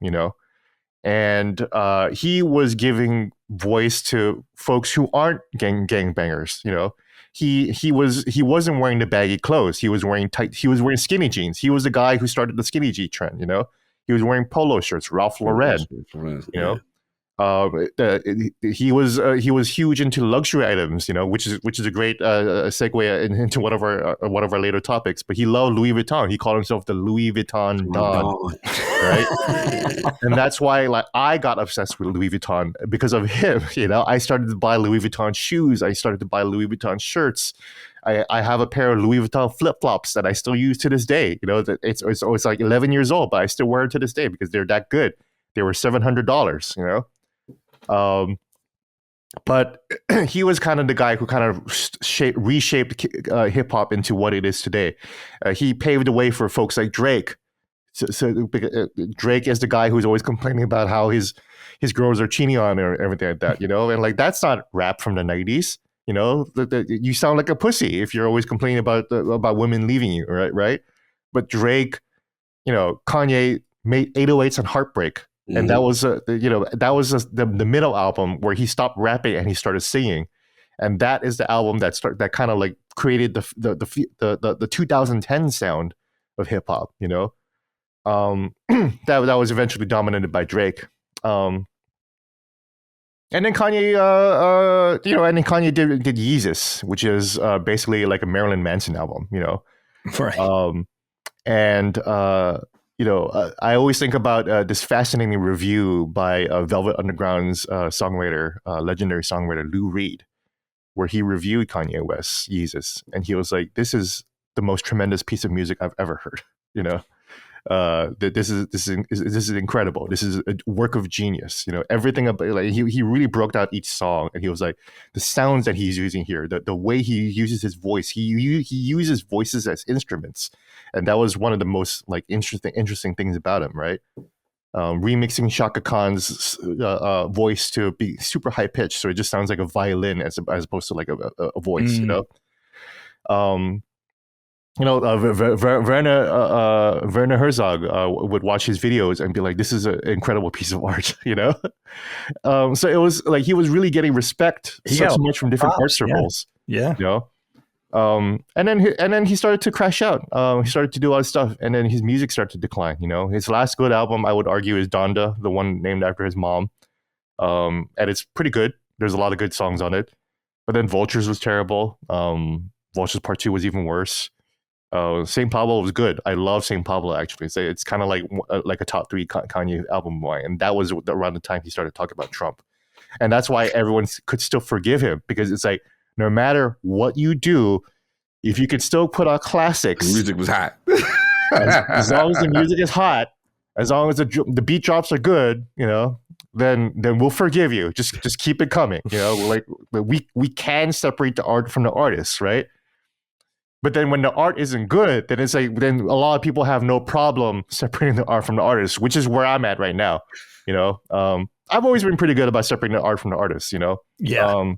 C: and he was giving voice to folks who aren't gangbangers. He wasn't wearing the baggy clothes. He was wearing skinny jeans. He was the guy who started the skinny jean trend. He was wearing polo shirts, Ralph Lauren. He was huge into luxury items, which is a great segue into one of our later topics. But he loved Louis Vuitton. He called himself the Louis Vuitton Don, right? And that's why, like, I got obsessed with Louis Vuitton because of him. I started to buy Louis Vuitton shoes. I started to buy Louis Vuitton shirts. I have a pair of Louis Vuitton flip flops that I still use to this day. It's like 11 years old, but I still wear it to this day because they're that good. They were $700. But he was kind of the guy who kind of reshaped hip hop into what it is today. He paved the way for folks like Drake. So Drake is the guy who's always complaining about how his girls are cheating on or everything like that, and like that's not rap from the 90s. You sound like a pussy if you're always complaining about women leaving you, right? But Drake, Kanye made 808s and Heartbreak. And that was the middle album where he stopped rapping and he started singing, and that is the album that kind of like created the 2010 sound of hip hop. That was eventually dominated by Drake. And then Kanye, did Yeezus, which is basically like a Marilyn Manson album.
B: Right.
C: I always think about this fascinating review by Velvet Underground's legendary songwriter Lou Reed, where he reviewed Kanye West's Yeezus, and he was like, "This is the most tremendous piece of music I've ever heard." This is incredible. This is a work of genius. Everything about, like, he really broke out each song, and he was like, the sounds that he's using here, the way he uses his voice, he uses voices as instruments, and that was one of the most like interesting things about him, right? Remixing Shaka Khan's voice to be super high pitched, so it just sounds like a violin as opposed to like a voice, Werner Herzog would watch his videos and be like, "This is an incredible piece of art," So it was like he was really getting respect so much from different art circles.
B: Yeah.
C: And then he started to crash out. He started to do other stuff, and then his music started to decline. His last good album, I would argue, is Donda, the one named after his mom. And it's pretty good. There's a lot of good songs on it. But then Vultures was terrible. Vultures Part 2 was even worse. Saint Pablo was good. I love Saint Pablo, actually. It's kind of like a top 3 Kanye album of mine. And that was around the time he started talking about Trump. And that's why everyone could still forgive him, because it's like, no matter what you do, if you could still put out classics,
D: the music was hot.
C: as long as the music is hot, as long as the beat drops are good, then we'll forgive you. Just keep it coming. Like we can separate the art from the artist, right? But then when the art isn't good, then it's like, then a lot of people have no problem separating the art from the artist, which is where I'm at right now. I've always been pretty good about separating the art from the artist.
B: Yeah.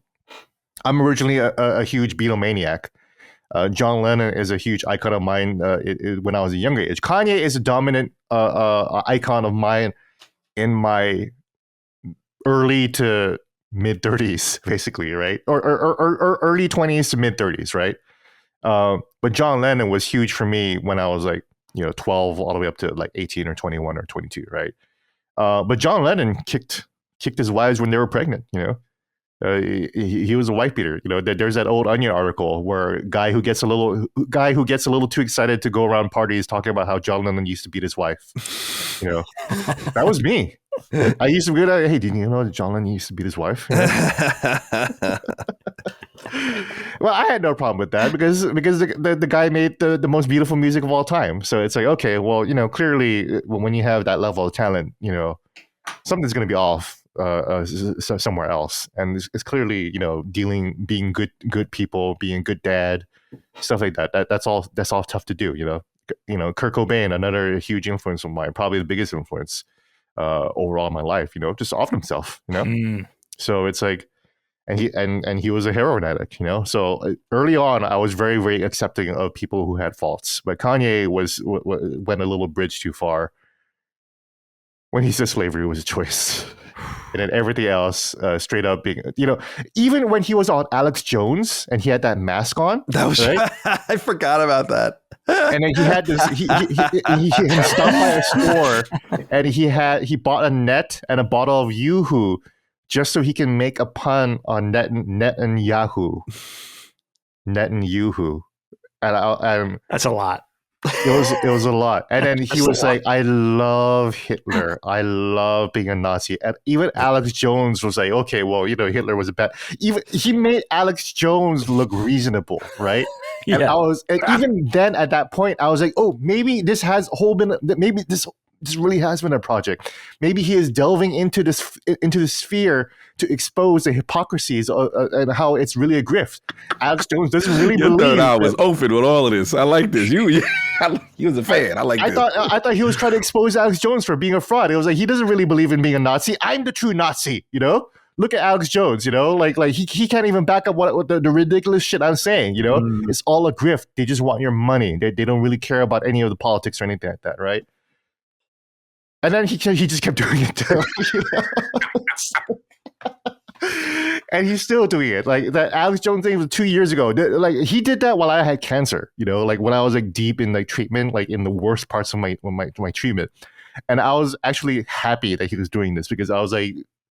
C: I'm originally a huge Beatlemaniac. John Lennon is a huge icon of mine when I was a younger age. Kanye is a dominant icon of mine in my early to mid 30s, basically, right? Or early 20s to mid 30s, right? But John Lennon was huge for me when I was like, 12 all the way up to like 18 or 21 or 22, right? But John Lennon kicked kicked his wives when they were pregnant. He was a wife beater. There's that old Onion article where a guy who gets a little too excited to go around parties talking about how John Lennon used to beat his wife. That was me. I used to be like, hey, did you know that John Lennon used to beat his wife? Well, I had no problem with that because the guy made the most beautiful music of all time. So it's like, okay, well, clearly when you have that level of talent, something's going to be off somewhere else. And it's clearly, being good people, being a good dad, stuff like that. That's all tough to do. Kurt Cobain, another huge influence of mine, probably the biggest influence overall in my life. Just off himself. So it's like. And he was a heroin addict, So early on, I was very, very accepting of people who had faults. But Kanye went a little bridge too far when he said slavery was a choice, and then everything else straight up being, even when he was on Alex Jones and he had that mask on.
A: That was right? I forgot about that.
C: And then he had this. He stopped by a store, and he bought a net and a bottle of Yoo-hoo. Just so he can make a pun on Netanyahu. And
B: that's a lot.
C: It was a lot. And then he was like, I love Hitler. I love being a Nazi. And even Alex Jones was like, okay, well, Hitler was a bad. Even he made Alex Jones look reasonable, right?
B: Yeah.
C: And even then at that point, I was like, oh, maybe this really has been a project. Maybe he is delving into the sphere to expose the hypocrisies and how it's really a grift. Alex Jones doesn't really believe.
D: Your third eye was open with all of this. I like this. You was a fan. I like this.
C: I thought he was trying to expose Alex Jones for being a fraud. It was like he doesn't really believe in being a Nazi. I'm the true Nazi. Look at Alex Jones. Like he can't even back up what the ridiculous shit I'm saying. It's all a grift. They just want your money. They don't really care about any of the politics or anything like that, right? And then he just kept doing it too, and he's still doing it. Like that Alex Jones thing was 2 years ago. Like he did that while I had cancer, like when I was like deep in like treatment, like in the worst parts of my treatment. And I was actually happy that he was doing this because I was like,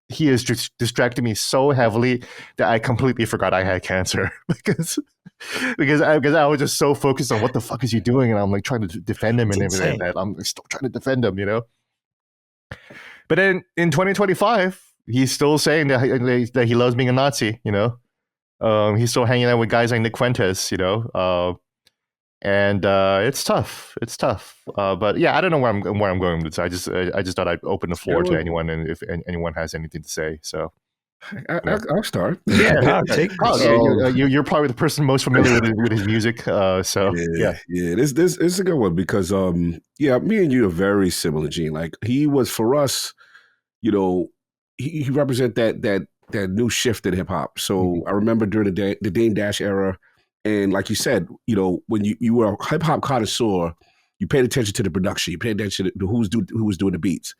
C: he is just distracting me so heavily that I completely forgot I had cancer because I was just so focused on what the fuck is he doing, and I'm like trying to defend him and everything like that. I'm still trying to defend him, But then in 2025, he's still saying that he loves being a Nazi, He's still hanging out with guys like Nick Fuentes, and it's tough. It's tough. But yeah, I don't know where I'm going with this. I just thought I'd open the floor to anyone, and if anyone has anything to say. So
D: I'll start.
B: Yeah,
C: you're probably the person most familiar with his music. So yeah.
D: This is a good one because me and you are very similar, Gene. Like he was for us, he represent that new shift in hip hop. So I remember during the Dame Dash era. And like you said, when you were a hip hop connoisseur, you paid attention to the production. You paid attention to who was doing the beats.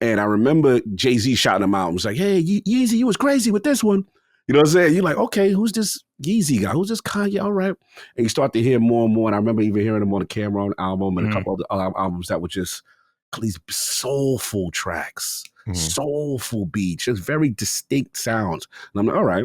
D: And I remember Jay-Z shouting him out and was like, hey, Yeezy, you was crazy with this one. You know what I'm saying? You're like, okay, who's this Yeezy guy? Who's this Kanye? All right. And you start to hear more and more. And I remember even hearing him on the Cameron album and a couple of other albums that were just these soulful tracks, soulful beats, just very distinct sounds. And I'm like, all right.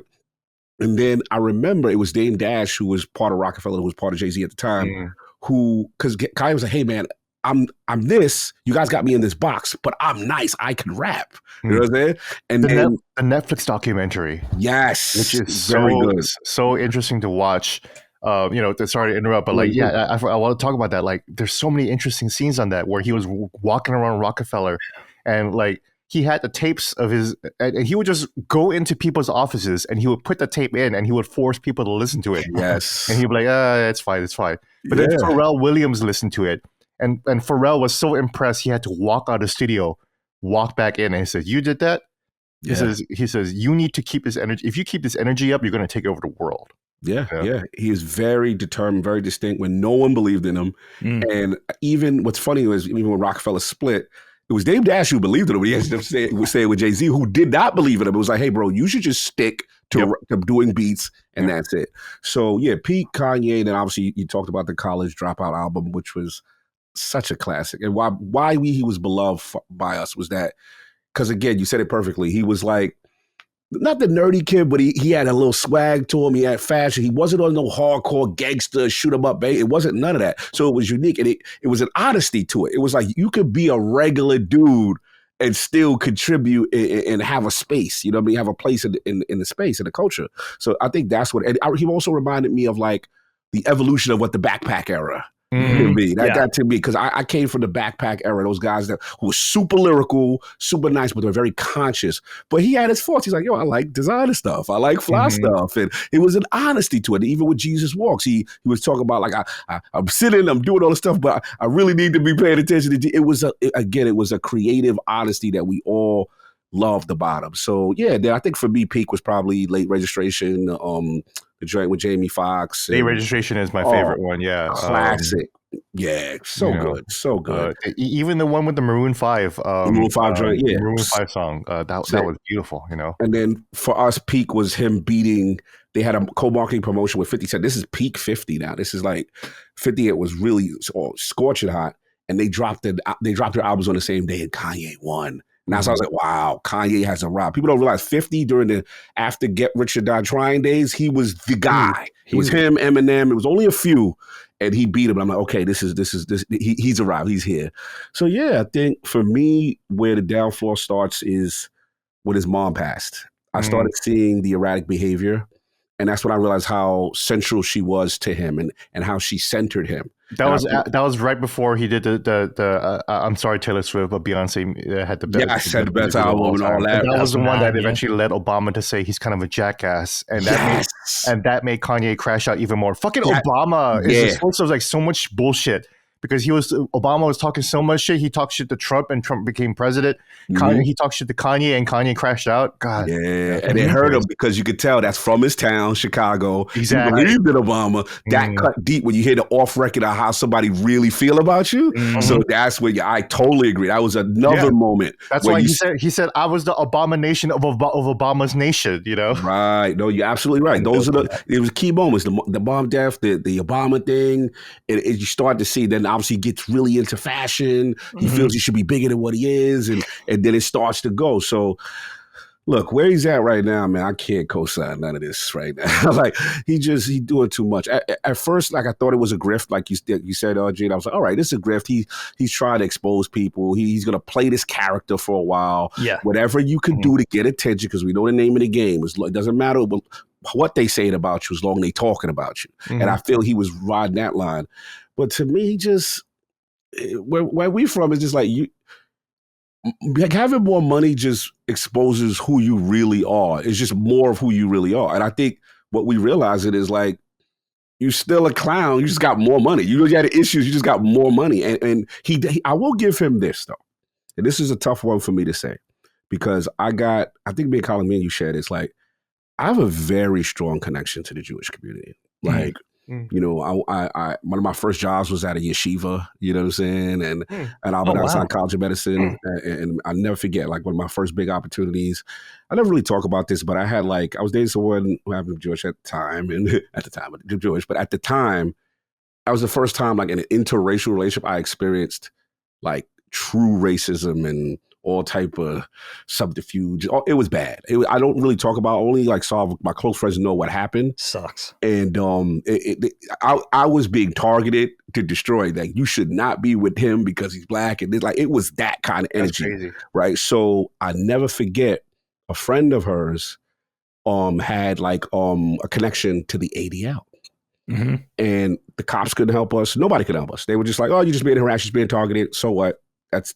D: And then I remember it was Dame Dash, who was part of Rockefeller, who was part of Jay-Z at the time, because Kanye was like, hey, man, I'm this. You guys got me in this box, but I'm nice. I can rap. You know what I'm saying? And then
C: the Netflix documentary,
D: yes,
C: which is
D: very good,
C: so interesting to watch. Sorry to interrupt, but like, I want to talk about that. Like, there's so many interesting scenes on that where he was walking around Rockefeller, and like he had the tapes of his, and he would just go into people's offices and he would put the tape in and he would force people to listen to it.
D: Yes,
C: and he'd be like, it's fine. But then Pharrell Williams listened to it. And Pharrell was so impressed he had to walk out of the studio, walk back in, and he said, "You did that?"
D: Yeah.
C: He says, "You need to keep this energy. If you keep this energy up, you're going to take over the world."
D: Yeah. He is very determined, very distinct. When no one believed in him, and even what's funny was even when Rockefeller split, it was Dame Dash who believed in him. He ended up saying with Jay-Z, who did not believe in him. It was like, "Hey, bro, you should just stick to doing beats, and that's it." So yeah, Pete, Kanye, and then obviously you talked about the College Dropout album, which was such a classic, and why he was beloved by us was that because again, you said it perfectly. He was like, not the nerdy kid, but he had a little swag to him. He had fashion. He wasn't on no hardcore gangster, shoot 'em up, baby. It wasn't none of that. So it was unique. And it was an honesty to it. It was like you could be a regular dude and still contribute and have a space, you know what I mean? Have a place in the space, in the culture. So I think that's what, and he also reminded me of like the evolution of what the backpack era to me. That got to me, because I came from the backpack era, those guys who were super lyrical, super nice, but they were very conscious. But he had his faults. He's like, yo, I like designer stuff. I like fly stuff. And it was an honesty to it. Even with Jesus Walks, he was talking about like, I'm sitting, I'm doing all this stuff, but I really need to be paying attention. It was a creative honesty that we all loved about him. So yeah, I think for me, peak was probably Late Registration, the joint with Jamie Foxx.
C: Late Registration is my favorite one. Yeah,
D: classic. So good, so good.
C: Even the one with the Maroon 5,
D: Maroon 5 joint, yeah,
C: Maroon 5 song. That was beautiful. You know. And
D: then for us, peak was him beating. They had a co-marketing promotion with 50 Cent. This is peak 50 now. This is like 50. It was really scorching hot, and they dropped their albums on the same day, and Kanye won. And that's how I was like, wow, Kanye has arrived. People don't realize 50 during the after Get Rich or Die Trying days, he was the guy. It was him, Eminem. It was only a few, and he beat him. I'm like, okay, this. He's arrived. He's here. So yeah, I think for me, where the downfall starts is when his mom passed. I started seeing the erratic behavior, and that's when I realized how central she was to him and how she centered him.
C: That was right before he did the I'm sorry, Taylor Swift, but Beyonce had the best.
D: Yeah, I said the best album and all that.
C: That was the one that eventually led Obama to say he's kind of a jackass, and that made Kanye crash out even more. Fucking Obama is the source of like so much bullshit. Because Obama was talking so much shit. He talked shit to Trump, and Trump became president. He talked shit to Kanye, and Kanye crashed out. God,
D: yeah, and they heard him because you could tell that's from his town, Chicago.
C: Exactly,
D: he believed in Obama. That cut deep when you hear the off record of how somebody really feel about you. So that's where I totally agree. That was another moment.
C: That's why he said I was the abomination of Obama's nation. You know,
D: right? No, you're absolutely right. Those are it was key moments. The bomb death, the Obama thing, and you start to see then. Obviously gets really into fashion. He feels he should be bigger than what he is. And then it starts to go. So look, where he's at right now, man, I can't co-sign none of this right now. Like he doing too much. At first, like I thought it was a grift, like you said, Gene. I was like, all right, this is a grift. He's trying to expose people. He's going to play this character for a while.
B: Yeah.
D: Whatever you can do to get attention, because we know the name of the game. It doesn't matter what they saying about you as long as they talking about you. And I feel he was riding that line. But to me, just where we from is just like having more money just exposes who you really are. It's just more of who you really are. And I think what we realize it is like you're still a clown. You just got more money. You had issues. You just got more money. And I will give him this though. And this is a tough one for me to say because I think me and Colin, me and you shared it's like I have a very strong connection to the Jewish community. Like. You know, I one of my first jobs was at a yeshiva, you know what I'm saying? And Albert Einstein College of Medicine. And I'll never forget, like one of my first big opportunities. I never really talk about this, but I was dating someone who happened to be Jewish at the time, but at the time, that was the first time like in an interracial relationship I experienced like true racism and all type of subterfuge. It was bad. I don't really talk about. Only like saw my close friends know what happened.
B: Sucks.
D: And I was being targeted to destroy. Like you should not be with him because he's black. And it was that kind of energy,
C: that's crazy.
D: Right? So I never forget a friend of hers had like a connection to the ADL. And the cops couldn't help us. Nobody could help us. They were just like, oh, you're just being harassed, just being targeted. So what? That's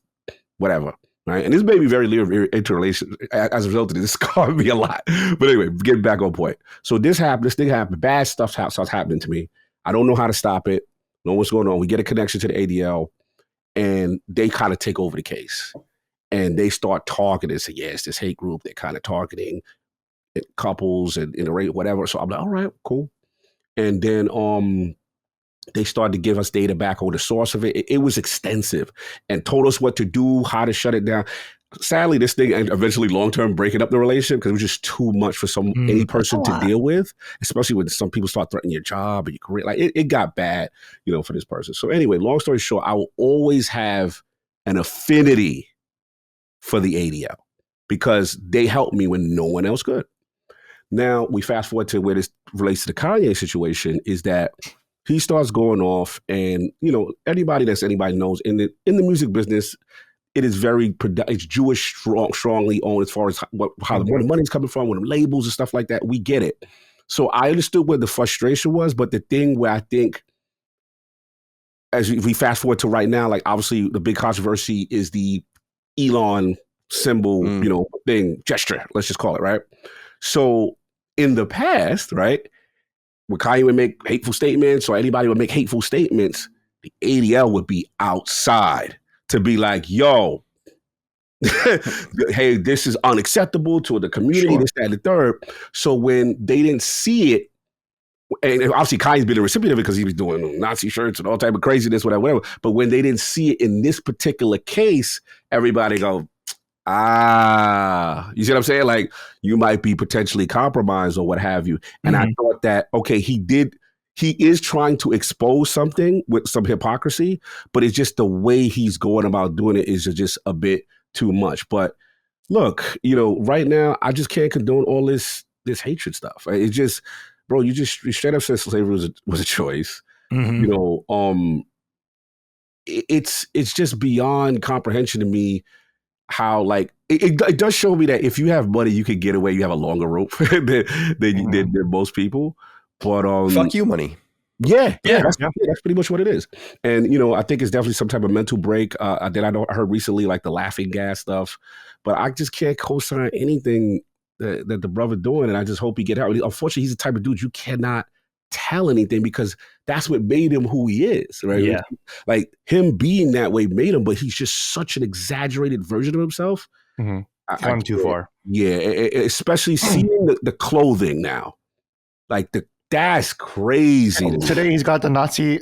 D: whatever. Right. And this made me very interrelation as a result of this. This scarred me a lot. But anyway, getting back on point. So this thing happened. Bad stuff starts happening to me. I don't know how to stop it. Know what's going on. We get a connection to the ADL and they kind of take over the case. And they start targeting. So yeah, it's this hate group. They're kind of targeting couples and whatever. So I'm like, all right, cool. And then they started to give us data back on the source of it. It was extensive and told us what to do, how to shut it down. Sadly, this thing and eventually long-term breaking up the relationship because it was just too much for any person to deal with, especially when some people start threatening your job or your career. Like it got bad, for this person. So anyway, long story short, I will always have an affinity for the ADL. because they helped me when no one else could. Now we fast forward to where this relates to the Kanye situation is that he starts going off, and anybody knows in the music business, it is it's Jewish strongly owned as far as how the money's coming from, with the labels and stuff like that. We get it. So I understood where the frustration was, but the thing where I think, as we fast forward to right now, like obviously the big controversy is the Elon symbol, gesture, let's just call it, right? So in the past, right, when Kanye would make hateful statements or anybody would make hateful statements, the ADL would be outside to be like, yo, hey, this is unacceptable to the community, this, that, and the third. So when they didn't see it, and obviously Kanye's been a recipient of it because he was doing Nazi shirts and all type of craziness, whatever. But when they didn't see it in this particular case, everybody go, you see what I'm saying? Like, you might be potentially compromised or what have you. And I thought that, okay, he is trying to expose something with some hypocrisy, but it's just the way he's going about doing it is just a bit too much. But look, right now, I just can't condone all this hatred stuff. It's just, bro, you straight up said slavery was a choice. It's just beyond comprehension to me how, like, it does show me that if you have money, you can get away. You have a longer rope than most people. But
A: fuck you, money.
D: Yeah, that's pretty much what it is. And I think it's definitely some type of mental break. I heard recently, like the laughing gas stuff, but I just can't co-sign anything that the brother doing, and I just hope he get out. Unfortunately, he's the type of dude you cannot tell anything because that's what made him who he is, right?
B: Yeah.
D: Like him being that way made him, but he's just such an exaggerated version of himself.
C: Gone too far.
D: Yeah, especially seeing the clothing now, like that's crazy.
C: Today he's got the Nazi.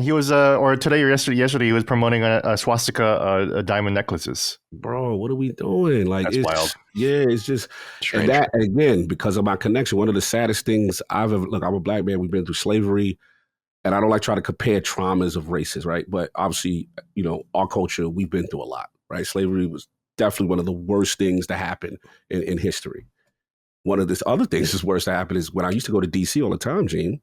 C: He was, or today or yesterday he was promoting a swastika diamond necklaces.
D: Bro, what are we doing? Like,
C: that's wild.
D: Yeah, it's just strange. And that again, because of my connection, one of the saddest things I've ever look. I'm a black man. We've been through slavery, and I don't like try to compare traumas of races, right? But obviously, our culture, we've been through a lot, right? Slavery was definitely one of the worst things to happen in history. One of the other things that's worse to happen is when I used to go to DC all the time, Gene.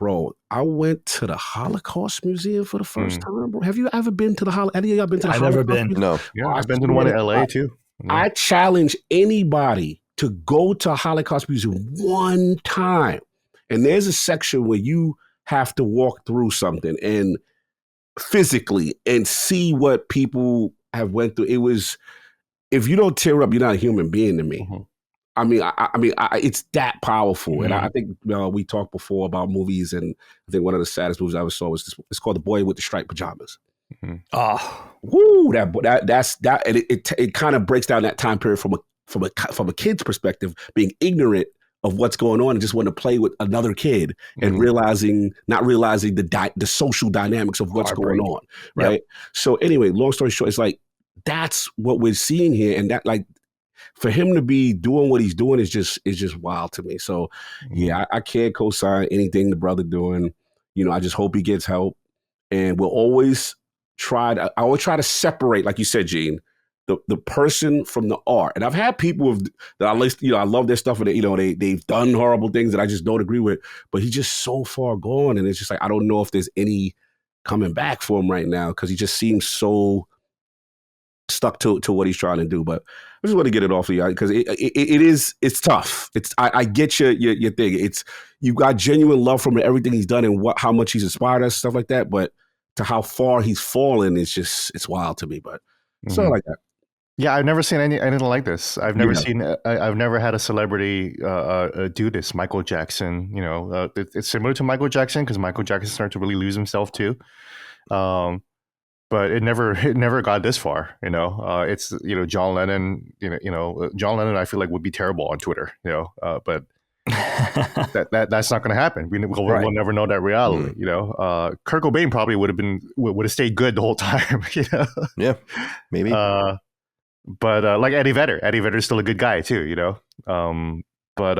D: Bro, I went to the Holocaust Museum for the first time, bro. Have you ever been to the Holocaust? Any of y'all been to the Holocaust?
B: I've never been.
A: No.
C: Yeah, I've been to the one in LA too. Yeah.
D: I challenge anybody to go to a Holocaust Museum one time. And there's a section where you have to walk through something and physically and see what people have went through. It was, if you don't tear up, you're not a human being to me. I mean, it's that powerful. And I think we talked before about movies, and I think one of the saddest movies I ever saw was it's called The Boy with the Striped Pajamas.
B: Oh,
D: woo! That's and it kind of breaks down that time period from a kid's perspective, being ignorant of what's going on and just wanting to play with another kid and not realizing the social dynamics of what's going on, right? Yep. So anyway, long story short, it's like that's what we're seeing here, and that like. For him to be doing what he's doing is just wild to me. So, yeah, I can't co-sign anything the brother doing. I just hope he gets help. And we'll always try to separate, like you said, Gene, the person from the art. And I've had people that I love their stuff, and they've done horrible things that I just don't agree with. But he's just so far gone, and it's just like I don't know if there's any coming back for him right now because he just seems so stuck to what he's trying to do. But I just want to get it off of you because it's tough. I get your thing. It's you got genuine love from everything he's done and how much he's inspired us, stuff like that. But to how far he's fallen, it's wild to me. But something like that.
C: Yeah, I've never seen anything like this. I've never I've never had a celebrity do this. Michael Jackson, it's similar to Michael Jackson because Michael Jackson started to really lose himself too. But it never got this far, It's John Lennon, John Lennon. I feel like would be terrible on Twitter, but that's not going to happen. We'll never know that reality, Kurt Cobain probably would have stayed good the whole time,
A: Yeah, maybe.
C: But like Eddie Vedder is still a good guy too, But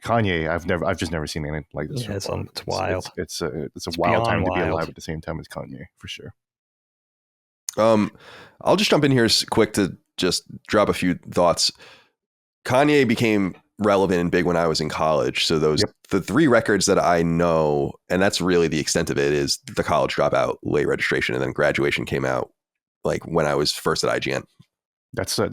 C: Kanye, I've just never seen anything like this.
B: Yeah, it's wild.
C: It's a wild time to be alive at the same time as Kanye, for sure.
A: I'll just jump in here quick to just drop a few thoughts. Kanye became relevant and big when I was in college. So the 3 records that I know, and that's really the extent of it, is the College Dropout, Late Registration, and then Graduation came out like when I was first at IGN.
C: That's a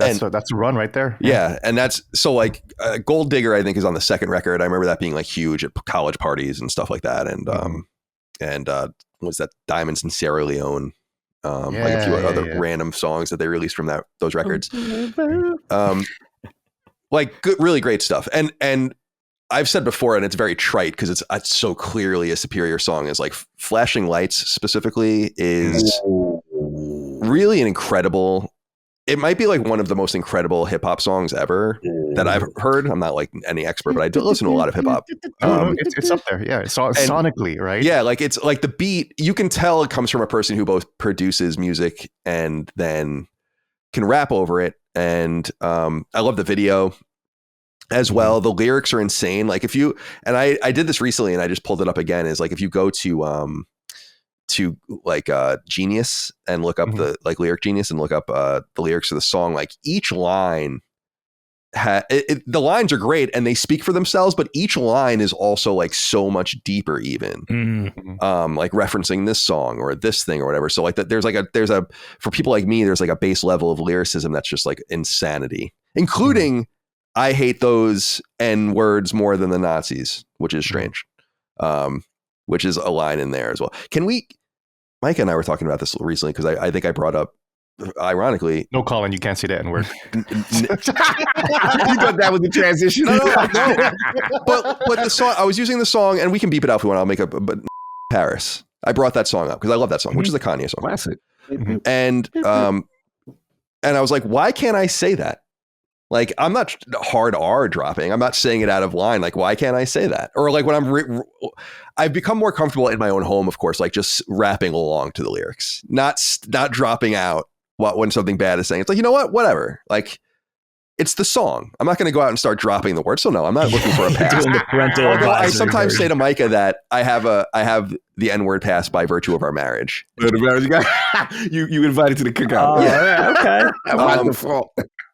C: run right there.
A: Yeah. And that's so like Gold Digger, I think, is on the 2nd record. I remember that being like huge at college parties and stuff like that. And was that Diamonds and Sierra Leone? Like a few other random songs that they released from those records. Like good, really great stuff. And I've said before, and it's very trite because it's so clearly a superior song, is like Flashing Lights specifically is really an incredible, it might be like one of the most incredible hip hop songs ever that I've heard. I'm not like any expert, but I do listen to a lot of hip hop.
C: It's up there. Yeah. Sonically, right?
A: Yeah. Like it's like the beat, you can tell it comes from a person who both produces music and then can rap over it. And I love the video as well. The lyrics are insane. Like if you, and I did this recently and I just pulled it up again, is like if you go to like Genius and look up the like Lyric Genius and look up the lyrics of the song, like each line the lines are great and they speak for themselves, but each line is also like so much deeper even. Like referencing this song or this thing or whatever. So like that there's a for people like me, there's like a base level of lyricism that's just like insanity, including I hate those N words more than the Nazis, which is strange. Which is a line in there as well. Can we, Mike and I were talking about this recently because I think I brought up, ironically.
C: No, Colin, you can't say that N-word.
D: You thought that was the transition?
A: No. But the song, I was using the song, and we can beep it out if we want. I'll make up, but Paris. I brought that song up because I love that song, which is a Kanye song.
D: Classic.
A: And I was like, why can't I say that? Like, I'm not hard R dropping. I'm not saying it out of line. Like, why can't I say that? Or like when I've become more comfortable in my own home, of course, like just rapping along to the lyrics, not dropping out when something bad is saying. It's like, you know what? Whatever. Like, it's the song. I'm not going to go out and start dropping the words. So no, I'm not looking for a pass.
B: Doing the parental
A: I sometimes say to Micah that I have the N-word pass by virtue of our marriage.
D: You invited to the cookout.
B: Okay.
D: By default.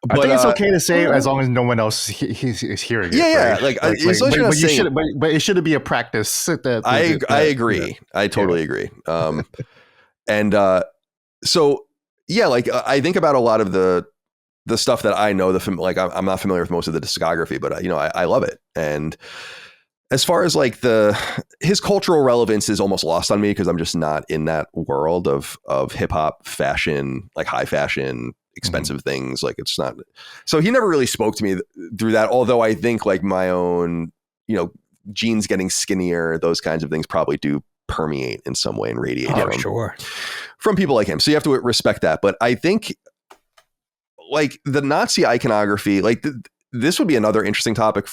C: I think it's okay to say as long as no one else is hearing it.
A: Yeah,
C: right?
A: Like but
C: it shouldn't be a practice.
A: I agree. Yeah. I totally agree. So yeah, like I think about a lot of the stuff that I know. Like I'm not familiar with most of the discography, but I love it. And as far as like his cultural relevance is almost lost on me because I'm just not in that world of hip hop fashion, like high fashion, expensive things. Like it's not, so he never really spoke to me through that. Although I think like my own, jeans getting skinnier, those kinds of things probably do permeate in some way and radiate from people like him. So you have to respect that. But I think like the Nazi iconography, like this would be another interesting topic.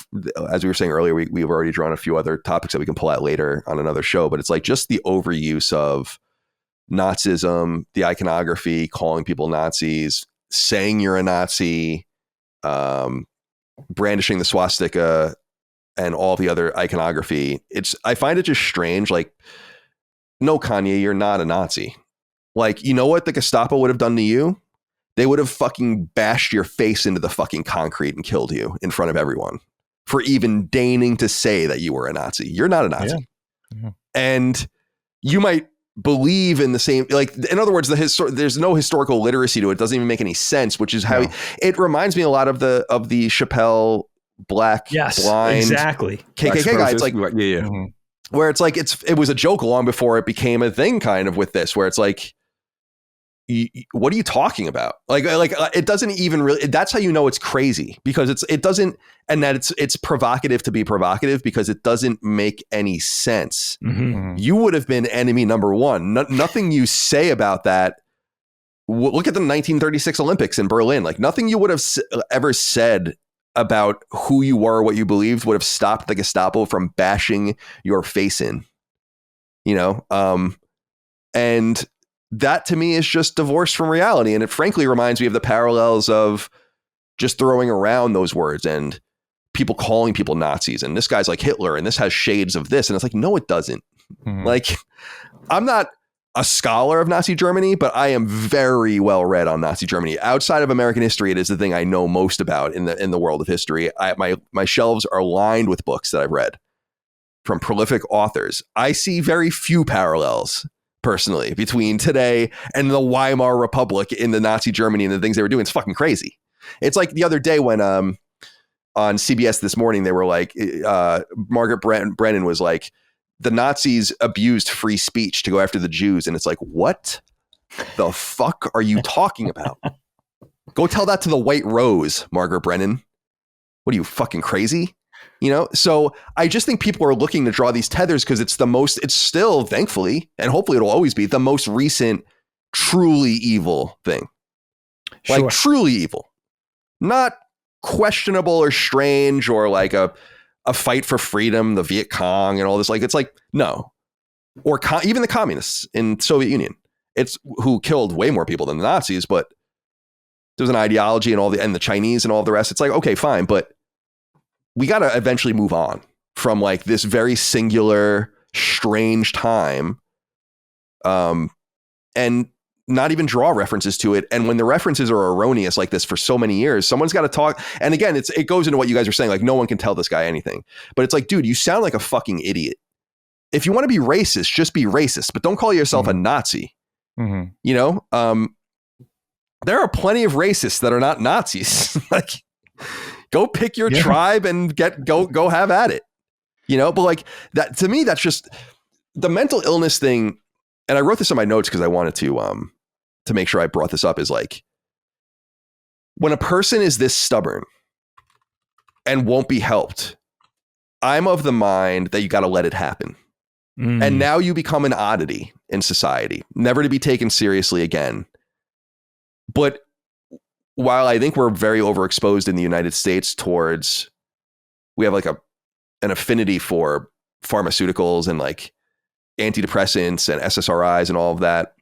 A: As we were saying earlier, we've already drawn a few other topics that we can pull out later on another show, but it's like just the overuse of Nazism, the iconography, calling people Nazis, saying you're a Nazi, brandishing the swastika and all the other iconography. I find it just strange. Like, no, Kanye, you're not a Nazi. Like, you know what the Gestapo would have done to you? They would have fucking bashed your face into the fucking concrete and killed you in front of everyone for even deigning to say that you were a Nazi. You're not a Nazi. Yeah. And you might believe in the same, like, in other words, there's no historical literacy to it. It doesn't even make any sense, which is how it reminds me a lot of the Chappelle black, blind,
B: exactly
A: KKK guy. It's like, where it's like, it was a joke long before it became a thing kind of with this, where it's like, what are you talking about? Like it doesn't even really, that's how you know it's crazy, because it doesn't, and that it's provocative to be provocative because it doesn't make any sense. You would have been enemy number one. Nothing you say about that. Look at the 1936 Olympics in Berlin. Like nothing you would have ever said about who you were, what you believed, would have stopped the Gestapo from bashing your face in, and that to me is just divorced from reality. And it frankly reminds me of the parallels of just throwing around those words and people calling people Nazis. And this guy's like Hitler and this has shades of this. And it's like, no, it doesn't. Like, I'm not a scholar of Nazi Germany, but I am very well read on Nazi Germany. Outside of American history, it is the thing I know most about in the world of history. My shelves are lined with books that I've read from prolific authors. I see very few parallels personally between today and the Weimar Republic in the Nazi Germany and the things they were doing. It's fucking crazy. It's like the other day when on CBS This Morning, they were like, Margaret Brennan was like, the Nazis abused free speech to go after the Jews. And it's like, what the fuck are you talking about? Go tell that to the White Rose, Margaret Brennan. What are you, fucking crazy? You know? So I just think people are looking to draw these tethers because it's still, thankfully, and hopefully it'll always be the most recent truly evil thing.
B: Sure.
A: Like truly evil. Not questionable or strange or like a fight for freedom, the Viet Cong and all this. Like, it's like, no. Or even the communists in Soviet Union. It's who killed way more people than the Nazis, but there's an ideology and the Chinese and all the rest. It's like, okay, fine. But we got to eventually move on from like this very singular, strange time. And not even draw references to it. And when the references are erroneous like this for so many years, someone's got to talk. And again, it goes into what you guys are saying. Like, no one can tell this guy anything. But it's like, dude, you sound like a fucking idiot. If you want to be racist, just be racist. But don't call yourself a Nazi. Mm-hmm. You know? There are plenty of racists that are not Nazis. Like, go pick your tribe and go have at it. You know? But like, that to me, that's just the mental illness thing. And I wrote this in my notes because I wanted to make sure I brought this up, is like, when a person is this stubborn and won't be helped, I'm of the mind that you got to let it happen. And now you become an oddity in society, never to be taken seriously again. But while I think we're very overexposed in the United States towards, we have like an affinity for pharmaceuticals and like antidepressants and SSRIs and all of that.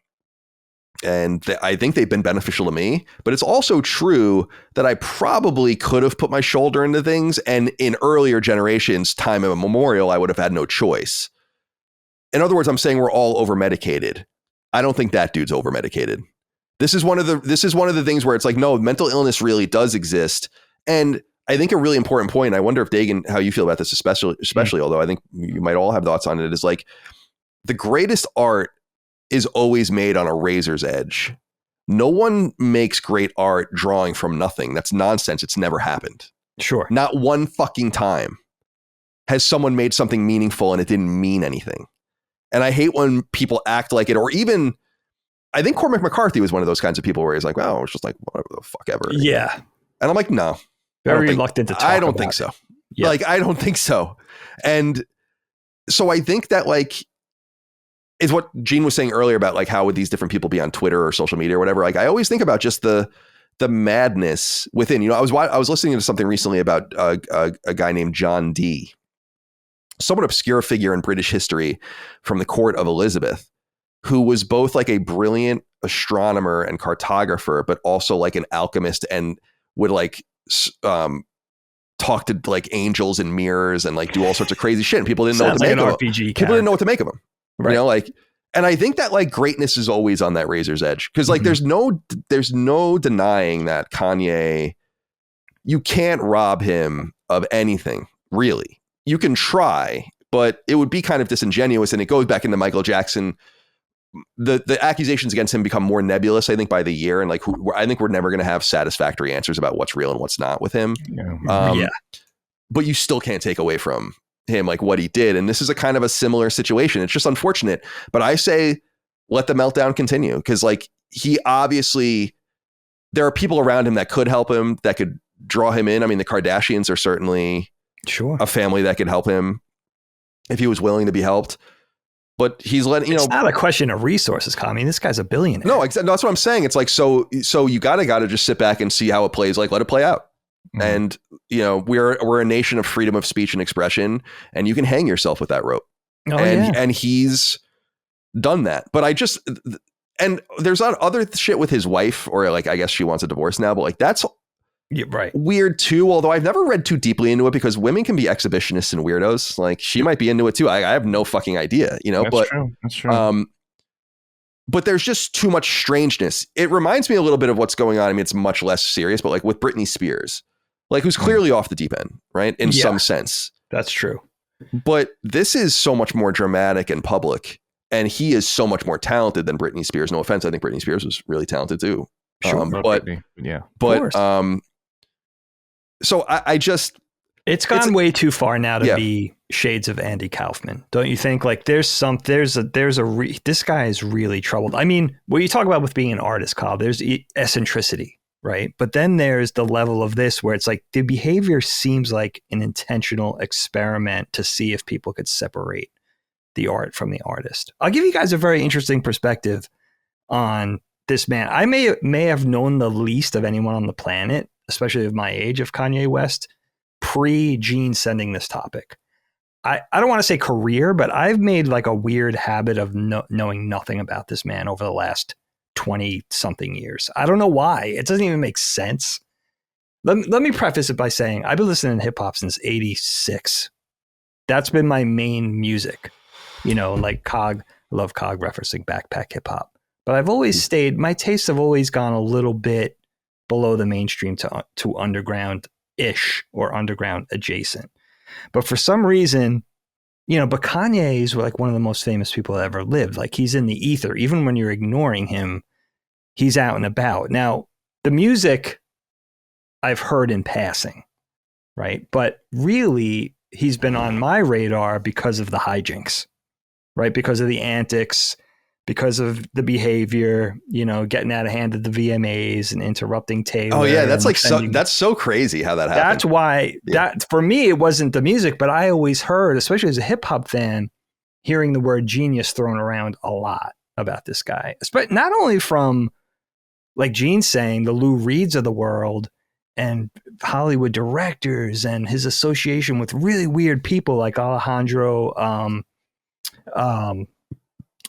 A: And I think they've been beneficial to me, but it's also true that I probably could have put my shoulder into things. And in earlier generations, time immemorial, I would have had no choice. In other words, I'm saying we're all over medicated. I don't think that dude's over medicated. This is one of the things where it's like, no, mental illness really does exist. And I think a really important point, I wonder if Dagan, how you feel about this, especially although I think you might all have thoughts on it, is like, the greatest art is always made on a razor's edge. No one makes great art drawing from nothing. That's nonsense. It's never happened.
B: Sure.
A: Not one fucking time has someone made something meaningful and it didn't mean anything. And I hate when people act like it, or even, I think Cormac McCarthy was one of those kinds of people where he's like, well, it's just like, whatever the fuck ever.
B: Yeah.
A: And I'm like, no.
B: Very reluctant to talk about it.
A: I don't think so. Yeah. Like, I don't think so. And so I think that like, is what Gene was saying earlier about like, how would these different people be on Twitter or social media or whatever? Like, I always think about just the madness within, you know, I was listening to something recently about a guy named John Dee, somewhat obscure figure in British history from the court of Elizabeth, who was both like a brilliant astronomer and cartographer, but also like an alchemist, and would like, talk to like angels and mirrors and like do all sorts of crazy shit. And people didn't know what to make of him. People didn't know what to make of him. Right. You know, like, and I think that like greatness is always on that razor's edge, because like there's no denying that Kanye, you can't rob him of anything, really. You can try, but it would be kind of disingenuous. And it goes back into Michael Jackson. The accusations against him become more nebulous, I think, by the year. And like, I think we're never going to have satisfactory answers about what's real and what's not with him. Yeah. But you still can't take away from him like what he did. And this is a kind of a similar situation. It's just unfortunate, but I say let the meltdown continue, because like, he obviously, there are people around him that could help him, that could draw him in. I mean, the Kardashians are certainly a family that could help him if he was willing to be helped. But he's letting, you know,
B: it's not a question of resources, I mean, this guy's a billionaire.
A: No, exactly. That's what I'm saying. It's like, so you gotta just sit back and see how it plays. Like, let it play out. And, you know, we're a nation of freedom of speech and expression, and you can hang yourself with that rope. And he's done that. But and there's other shit with his wife, or like, I guess she wants a divorce now, but like, that's weird too. Although I've never read too deeply into it, because women can be exhibitionists and weirdos. Like, she might be into it too. I have no fucking idea, you know, That's true. but there's just too much strangeness. It reminds me a little bit of what's going on. I mean, it's much less serious, but like with Britney Spears, like who's clearly off the deep end, right? In some sense.
B: That's true.
A: But this is so much more dramatic and public, and he is so much more talented than Britney Spears. No offense. I think Britney Spears was really talented too.
B: Sure.
A: So I just,
B: it's gone way too far now to be shades of Andy Kaufman. Don't you think? Like this guy is really troubled. I mean, what you talk about with being an artist, Kyle, there's eccentricity, right? But then there's the level of this where it's like the behavior seems like an intentional experiment to see if people could separate the art from the artist. I'll give you guys a very interesting perspective on this man. I may have known the least of anyone on the planet, especially of my age, of Kanye West, pre-Gene sending this topic. I don't want to say career, but I've made like a weird habit of knowing nothing about this man over the last 20-something years. I don't know why. It doesn't even make sense. Let me preface it by saying I've been listening to hip-hop since 86. That's been my main music. Like Cog, I love Cog referencing backpack hip-hop. But I've always stayed, my tastes have always gone a little bit below the mainstream to underground-ish or underground adjacent. But for some reason, but Kanye is like one of the most famous people that ever lived. Like he's in the ether. Even when you're ignoring him, he's out and about. Now, the music I've heard in passing, right? But really, he's been on my radar because of the hijinks, right? Because of the antics, because of the behavior, getting out of hand at the VMAs and interrupting Taylor.
A: Oh yeah, that's like that's so crazy how that happened.
B: That's why that for me it wasn't the music, but I always heard, especially as a hip hop fan, hearing the word genius thrown around a lot about this guy. But not only from like Gene saying the Lou Reeds of the world and Hollywood directors and his association with really weird people like Alejandro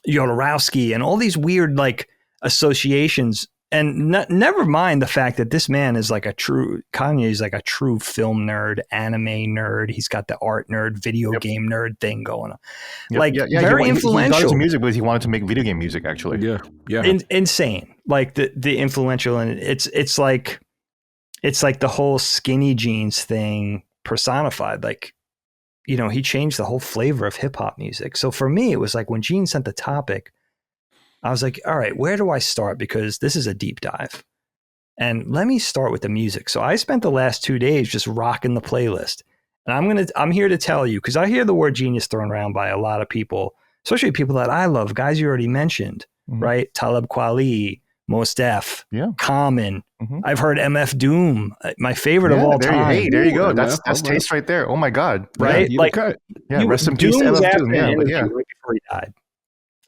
B: Jodorowsky and all these weird like associations, and never mind the fact that this man is like Kanye is like a true film nerd, anime nerd. He's got the art nerd, video game nerd thing going on. Very influential.
C: He got into music because he wanted to make video game music. Actually,
B: insane. Like the influential, and it's like the whole skinny jeans thing personified. Like, he changed the whole flavor of hip hop music. So for me, it was like when Gene sent the topic, I was like, all right, where do I start? Because this is a deep dive. And let me start with the music. So I spent the last 2 days just rocking the playlist. And I'm here to tell you, because I hear the word genius thrown around by a lot of people, especially people that I love, guys you already mentioned, right? Talib Kweli, Mos Def, Common. I've heard MF Doom, my favorite of all time.
C: Hey, there you go. That's taste right there. Oh my God.
B: Right?
C: Rest in peace to MF Doom. Right
B: before he died.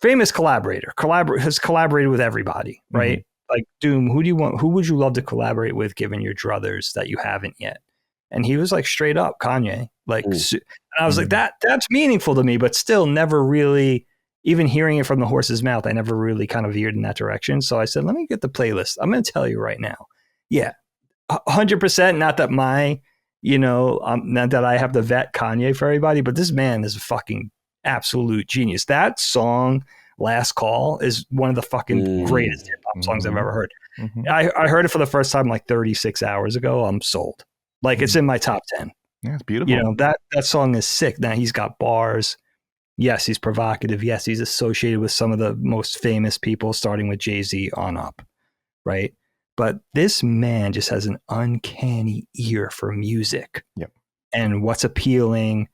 B: Famous collaborator. Has collaborated with everybody, right? Like Doom, who would you love to collaborate with given your druthers that you haven't yet? And he was like straight up Kanye. And I was like, that's meaningful to me, but still never really, even hearing it from the horse's mouth, I never really kind of veered in that direction. So I said, let me get the playlist. I'm going to tell you right now. Yeah, 100%. Not that not that I have to vet Kanye for everybody, but this man is a fucking absolute genius. That song, Last Call, is one of the fucking greatest hip hop songs I've ever heard. I heard it for the first time like 36 hours ago. I'm sold. Like it's in my top 10.
C: Yeah, it's beautiful.
B: That song is sick. Now he's got bars. Yes, he's provocative. Yes, he's associated with some of the most famous people, starting with Jay-Z on up, right? But this man just has an uncanny ear for music and what's appealing.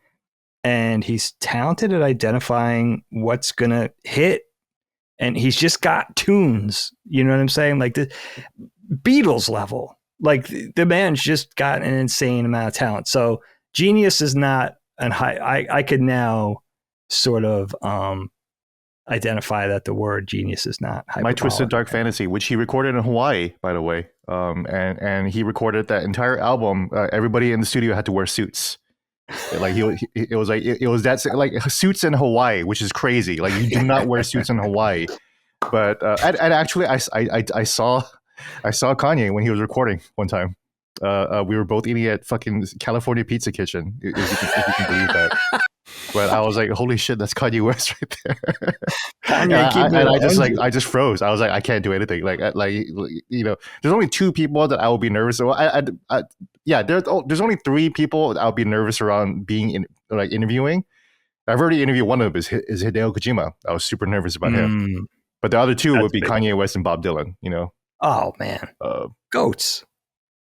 B: And he's talented at identifying what's going to hit. And he's just got tunes. You know what I'm saying? Like the Beatles level. Like the man's just got an insane amount of talent. So genius is not an high. I could now sort of identify that the word genius is not hyperbolic.
C: My Twisted Dark Fantasy, which he recorded in Hawaii, by the way, and he recorded that entire album. Everybody in the studio had to wear suits. Like it was that like suits in Hawaii, which is crazy. Like you do not wear suits in Hawaii. But and actually, I saw Kanye when he was recording one time. We were both eating at fucking California Pizza Kitchen, if you can believe that. But I was like, holy shit, that's Kanye West right there.
B: Kanye, keep me
C: I just froze. I was like, I can't do anything. There's only 2 people that I would be nervous. So there's only 3 people that I'll be nervous around being interviewing. I've already interviewed one of them is Hideo Kojima. I was super nervous about him. But the other 2 would be Kanye West and Bob Dylan.
B: Oh man, goats.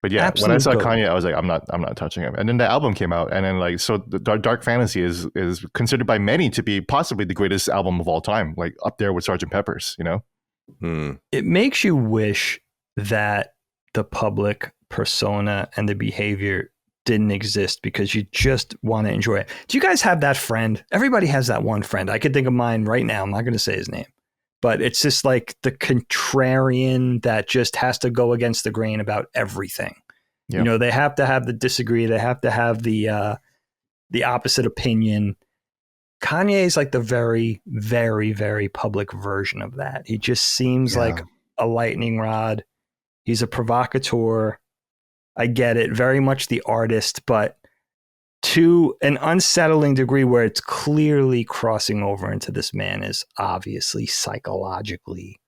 C: But yeah,
B: Absolute
C: when I saw
B: goat.
C: Kanye, I was like, I'm not touching him. And then the album came out, and then so the Dark Fantasy is considered by many to be possibly the greatest album of all time, like up there with Sgt. Pepper's.
B: It makes you wish that the public persona and the behavior didn't exist because you just want to enjoy it. Do you guys have that friend? Everybody has that one friend. I could think of mine right now. I'm not going to say his name, but it's just like the contrarian that just has to go against the grain about everything. Yeah. They have to have the disagree. They have to have the opposite opinion. Kanye is like the very, very, very public version of that. He just seems like a lightning rod. He's a provocateur. I get it. Very much the artist, but to an unsettling degree where it's clearly crossing over into this man is obviously psychologically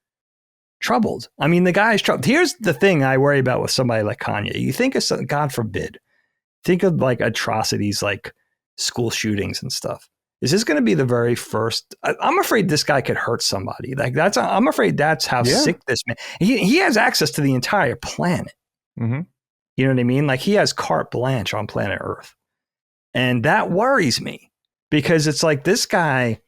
B: troubled. I mean, the guy is troubled. Here's the thing I worry about with somebody like Kanye. You think of something, God forbid, think of like atrocities like school shootings and stuff. Is this going to be the very first? I'm afraid this guy could hurt somebody. I'm afraid that's how sick this man. He has access to the entire planet.
C: Mm-hmm.
B: You know what I mean? Like he has carte blanche on planet Earth. And that worries me because it's like this guy,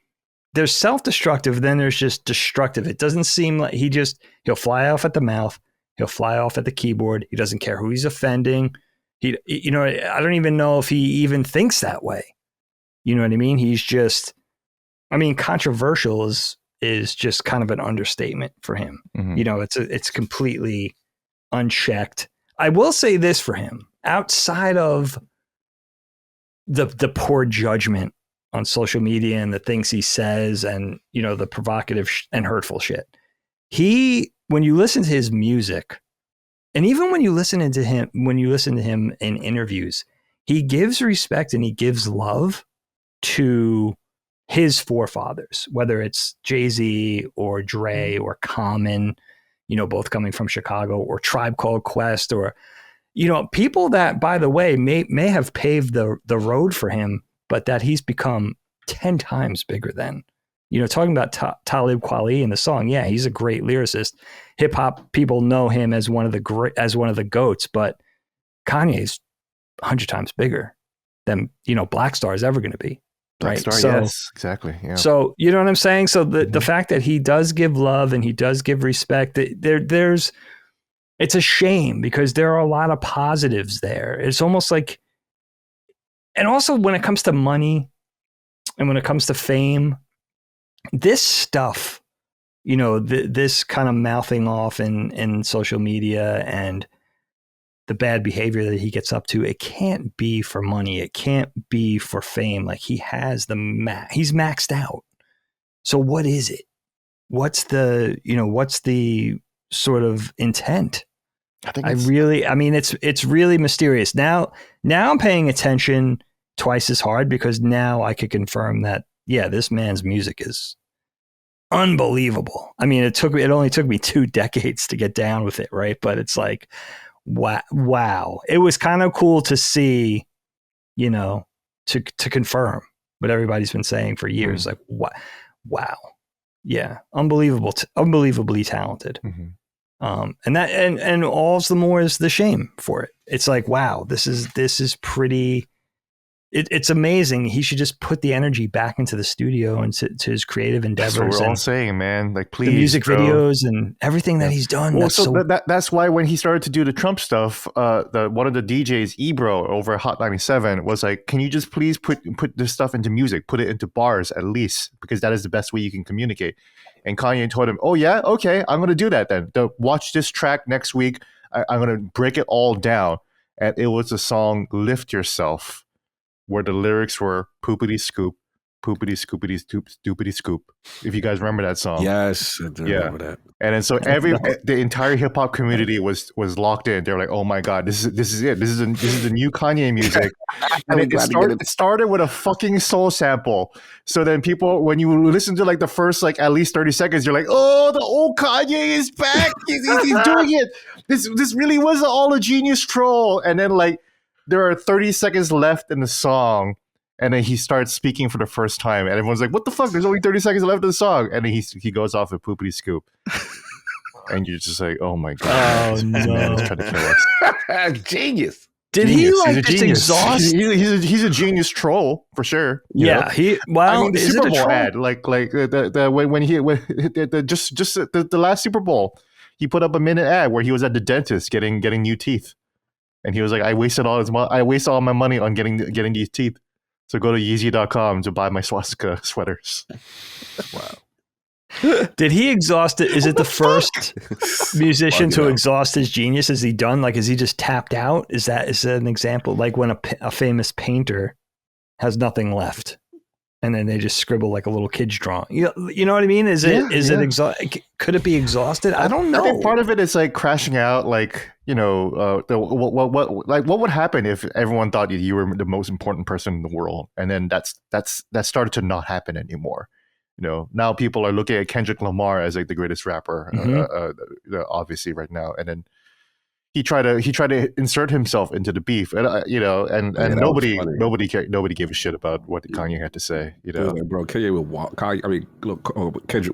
B: there's self-destructive, then there's just destructive. It doesn't seem like he'll fly off at the mouth. He'll fly off at the keyboard. He doesn't care who he's offending. I don't even know if he even thinks that way. You know what I mean? He's just, controversial is just kind of an understatement for him. Mm-hmm. It's completely unchecked. I will say this for him, outside of the poor judgment on social media and the things he says and, the provocative and hurtful shit. When you listen to his music, and even when you listen to him in interviews, he gives respect and he gives love to his forefathers, whether it's Jay-Z or Dre or Common, both coming from Chicago, or Tribe Called Quest, or, people that, by the way, may have paved the road for him, but that he's become 10 times bigger than. Talking about Talib Kweli in the song, yeah, he's a great lyricist. Hip hop people know him as one of the goats, but Kanye's 100 times bigger than Black Star is ever going to be.
C: Black
B: right?
C: Star, yes, exactly. Yeah.
B: So you know what I'm saying? So the fact that he does give love and he does give respect, it's a shame because there are a lot of positives there. It's almost like, and also when it comes to money and when it comes to fame, this stuff, this kind of mouthing off in social media and the bad behavior that he gets up to, it can't be for money. It can't be for fame. Like he has he's maxed out. So what is it? What's the sort of intent? It's really mysterious. Now I'm paying attention twice as hard because now I could confirm that, yeah, this man's music is unbelievable. I mean, it only took me 2 decades to get down with it. Right. But it's like, wow. It was kind of cool to see, to confirm what everybody's been saying for years. Like, wow. Yeah. Unbelievably talented. And all the more is the shame for it. It's like, wow, this is pretty, it's amazing. He should just put the energy back into the studio and to his creative endeavors.
C: That's what we're all saying, man. Like, please,
B: the music videos and everything that he's done.
C: Well, that's why when he started to do the Trump stuff, one of the DJs, Ebro, over Hot 97, was like, "Can you just please put this stuff into music? Put it into bars at least, because that is the best way you can communicate." And Kanye told him, "Oh yeah, okay, I'm going to do that then. Watch this track next week. I'm going to break it all down." And it was the song "Lift Yourself," where the lyrics were "poopity scoop, poopity scoopity stoop stoopity scoop. If you guys remember that song.
D: Yes, I do remember that.
C: And then so the entire hip hop community was locked in. They're like, "Oh my god, this is it. This is the new Kanye music." And it started with a fucking soul sample. So then people, when you listen to like the first like at least 30 seconds, you're like, "Oh, the old Kanye is back. He's doing it. This really was all a genius troll." And then like there are 30 seconds left in the song. And then he starts speaking for the first time, and everyone's like, "What the fuck? There's only 30 seconds left of the song." And then he goes off a poopity scoop, and you're just like, "Oh my god, this man is trying to kill us."
D: Genius.
B: Did
C: Genius.
B: he like
C: He's a
B: just
C: genius.
B: exhaust?
C: He's a genius troll for sure. you
B: Yeah,
C: know?
B: he. Well,
C: I mean, the
B: is
C: Super
B: it a
C: Bowl
B: troll?
C: ad, like the last Super Bowl, he put up a minute ad where he was at the dentist getting new teeth, and he was like, "I wasted all my money on getting these teeth. So go to Yeezy.com to buy my swastika sweaters."
A: Wow.
B: Did he exhaust it? Is it the first musician to exhaust his genius? Is he done? Like, is he just tapped out? Is that an example? Like when a famous painter has nothing left, and then they just scribble like a little kid's drawing. You know what I mean? Is it could it be exhausted? I don't know.
C: I think part of it is like crashing out, like, you know, what would happen if everyone thought you were the most important person in the world, and then that started to not happen anymore. You know, now people are looking at Kendrick Lamar as like the greatest rapper, obviously right now, and then he tried to insert himself into the beef, and you know, and nobody gave a shit about what Kanye had to say. You know,
D: like, bro, Kendrick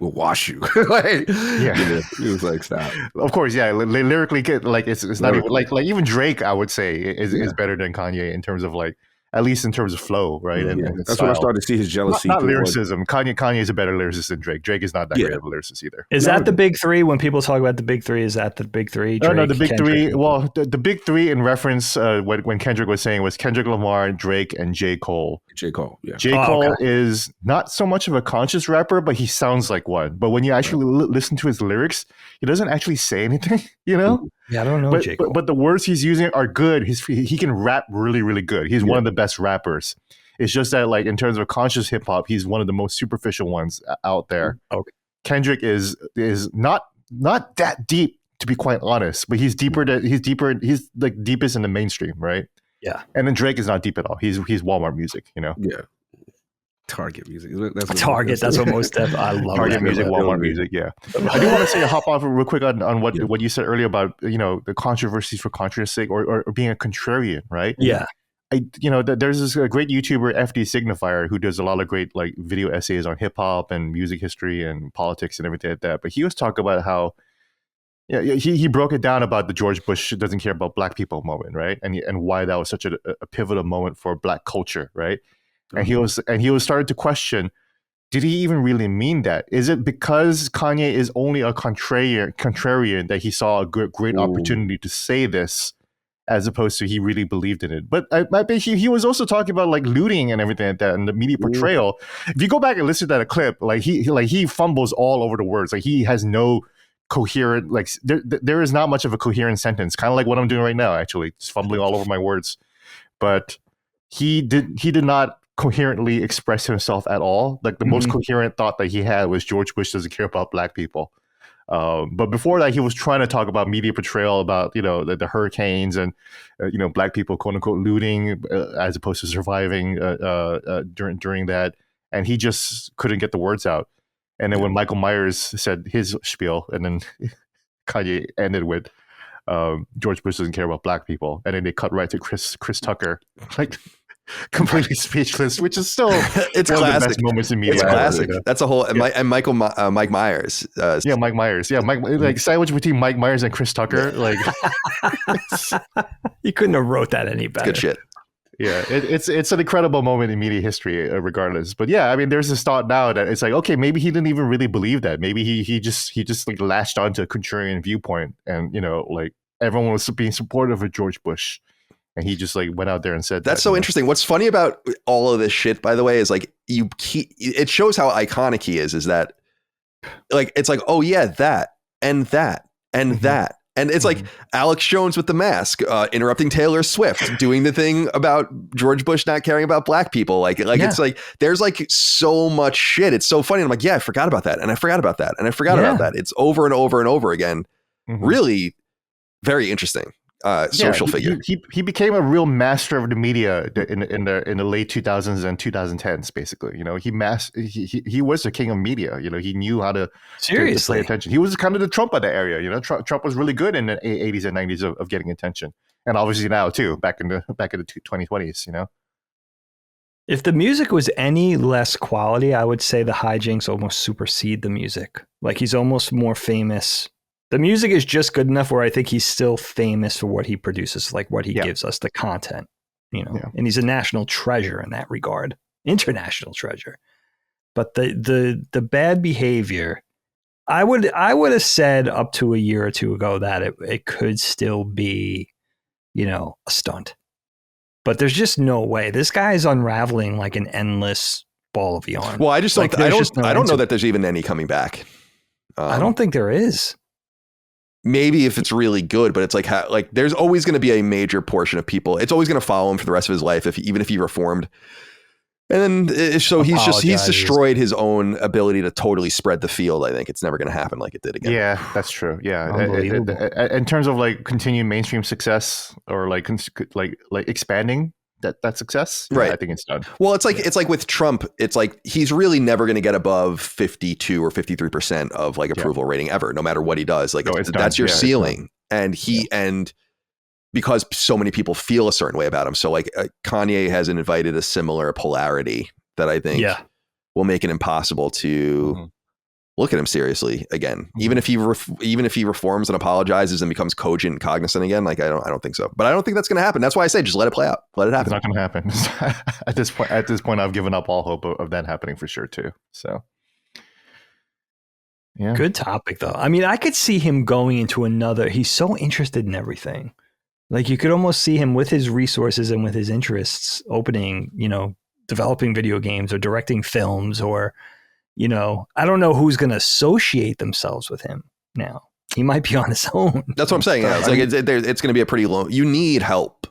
D: will wash you. Like, he was like, stop.
C: Of course, yeah. Lyrically, like it's not even like even Drake, I would say, is better than Kanye in terms of like, at least in terms of flow, right? And
D: that's
C: style.
D: when I started to see his jealousy.
C: Not lyricism. Kanye is a better lyricist than Drake. Drake is not that great of a lyricist either.
B: Is that the big three? When people talk about the big three, is that the big three? Drake,
C: no, the big
B: Kendrick?
C: three. Well, the big three in reference when Kendrick was saying was Kendrick Lamar, Drake, and J. Cole.
D: J. Cole, yeah.
C: J. Cole is not so much of a conscious rapper, but he sounds like one. But when you actually listen to his lyrics, he doesn't actually say anything, you know?
B: Yeah, I don't know J. Cole.
C: But the words he's using are good. He can rap really, really good. He's one of the best rappers. It's just that, like, in terms of conscious hip hop, he's one of the most superficial ones out there.
B: Okay.
C: Kendrick is not that deep, to be quite honest, but he's deeper. He's like deepest in the mainstream, right?
B: Yeah.
C: And then Drake is not deep at all. He's Walmart music, you know.
D: Yeah. Target music.
B: That's what most of I love.
C: Target music, Walmart music. Yeah. I do want to say hop off real quick on what you said earlier about, you know, the controversies for conscious sake or being a contrarian, right?
B: Yeah.
C: There's this great YouTuber, FD Signifier, who does a lot of great like video essays on hip hop and music history and politics and everything like that. But he was talking about how, he broke it down about the George Bush doesn't care about black people moment, right? And why that was such a pivotal moment for black culture, right? And he was starting to question, did he even really mean that? Is it because Kanye is only a contrarian that he saw a great opportunity to say this, as opposed to he really believed in it? But I bet he was also talking about like looting and everything like that and the media portrayal. If you go back and listen to that clip, like he fumbles all over the words. Like he has no coherent, like there is not much of a coherent sentence, kind of like what I'm doing right now, actually, just fumbling all over my words. But he did not coherently express himself at all. Like the most coherent thought that he had was George Bush doesn't care about black people. But before that, he was trying to talk about media portrayal about, you know, the hurricanes and, you know, black people, quote unquote, looting as opposed to surviving during that. And he just couldn't get the words out. And then when Michael Myers said his spiel, and then Kanye ended with George Bush doesn't care about black people. And then they cut right to Chris Tucker, like completely speechless, which is still
A: it's
C: one
A: classic.
C: of the best moments in media.
A: It's classic.
C: You know?
A: That's a whole and Mike Myers.
C: Mike Myers. Yeah, Mike, like sandwich between Mike Myers and Chris Tucker. Like
B: you couldn't have wrote that any better.
A: Good shit.
C: Yeah, it's an incredible moment in media history, regardless. But yeah, I mean, there's this thought now that it's like, okay, maybe he didn't even really believe that. Maybe he just like latched onto a contrarian viewpoint, and you know, like everyone was being supportive of George Bush. And he just like went out there and said
A: that's so interesting. What's funny about all of this shit, by the way, is like it shows how iconic he is that like it's like, oh yeah, that and that and that And it's like Alex Jones with the mask, interrupting Taylor Swift, doing the thing about George Bush not caring about black people. It's like, there's like so much shit. It's so funny. I'm like, yeah, I forgot about that. And I forgot about that. And I forgot about that. It's over and over and over again. Really very interesting. Social figure.
C: He became a real master of the media in the late 2000s and 2010s. Basically, he was the king of media. He knew how to pay attention. He was kind of the Trump of the area. Trump was really good in the 80s and 90s of getting attention, and obviously now too, back in the 2020s.
B: If the music was any less quality, I would say the hijinks almost supersede the music. Like he's almost more famous. The music is just good enough where I think he's still famous for what he produces, like what he gives us, the content, and he's a national treasure in that regard, international treasure. But the bad behavior, I would have said up to a year or two ago that it could still be, a stunt. But there's just no way. This guy is unraveling like an endless ball of yarn.
A: Well, I just don't. I don't know that there's even any coming back.
B: I don't think there is.
A: Maybe if it's really good, but it's like there's always going to be a major portion of people. It's always going to follow him for the rest of his life, even if he reformed. And then so he's destroyed his own ability to totally spread the field. I think it's never going to happen like it did again.
C: Yeah, that's true. Yeah, in terms of like continued mainstream success or like expanding that success, right? I think it's done.
A: Well, it's like with Trump, it's like he's really never going to get above 52 or 53% of like approval rating ever, no matter what he does. Like that's your ceiling, and and because so many people feel a certain way about him. So like Kanye hasn't invited a similar polarity that I think will make it impossible to look at him seriously again. Even if he reforms and apologizes and becomes cogent and cognizant again, like I don't think so. But I don't think that's going to happen. That's why I say just let it play out. Let it happen.
C: It's not going to happen. At this point, I've given up all hope of that happening for sure too. So yeah.
B: Good topic though. I mean, I could see him going into another. He's so interested in everything. Like you could almost see him with his resources and with his interests opening, developing video games or directing films or, I don't know who's going to associate themselves with him now. He might be on his own.
A: That's what I'm saying. Yeah. It's going to be a pretty low. You need help.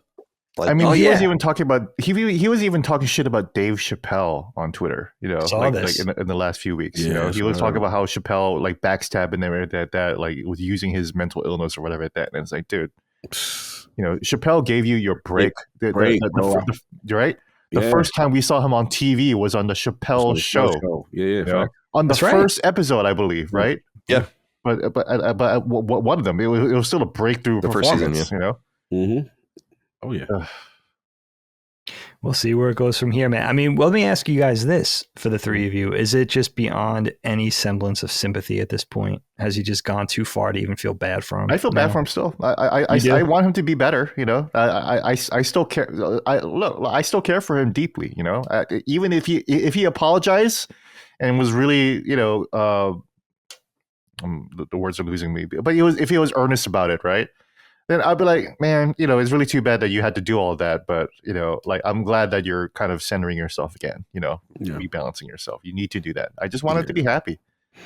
C: Like, he was even talking about he was even talking shit about Dave Chappelle on Twitter. Like in the last few weeks.
D: Yeah,
C: he was talking about how Chappelle like backstabbed and everything that like was using his mental illness or whatever like that. And it's like, dude, Chappelle gave you your break. Right? The first time we saw him on TV was on the Chappelle show.
D: Yeah.
C: On the first episode, I believe, right?
A: Yeah.
C: But one of them, it was still a breakthrough performance,
A: first season,
D: Mm-hmm. Oh, yeah.
B: We'll see where it goes from here, man. I mean, let me ask you guys this for the three of you. Is it just beyond any semblance of sympathy at this point? Has he just gone too far to even feel bad for him?
C: I feel bad for him still. I want him to be better, I still care. I still care for him deeply, even if he apologized and was really, the words are losing me, but if he was earnest about it, right? Then I'd be like, man, it's really too bad that you had to do all of that. But, like, I'm glad that you're kind of centering yourself again, rebalancing yourself. You need to do that. I just want him to be happy.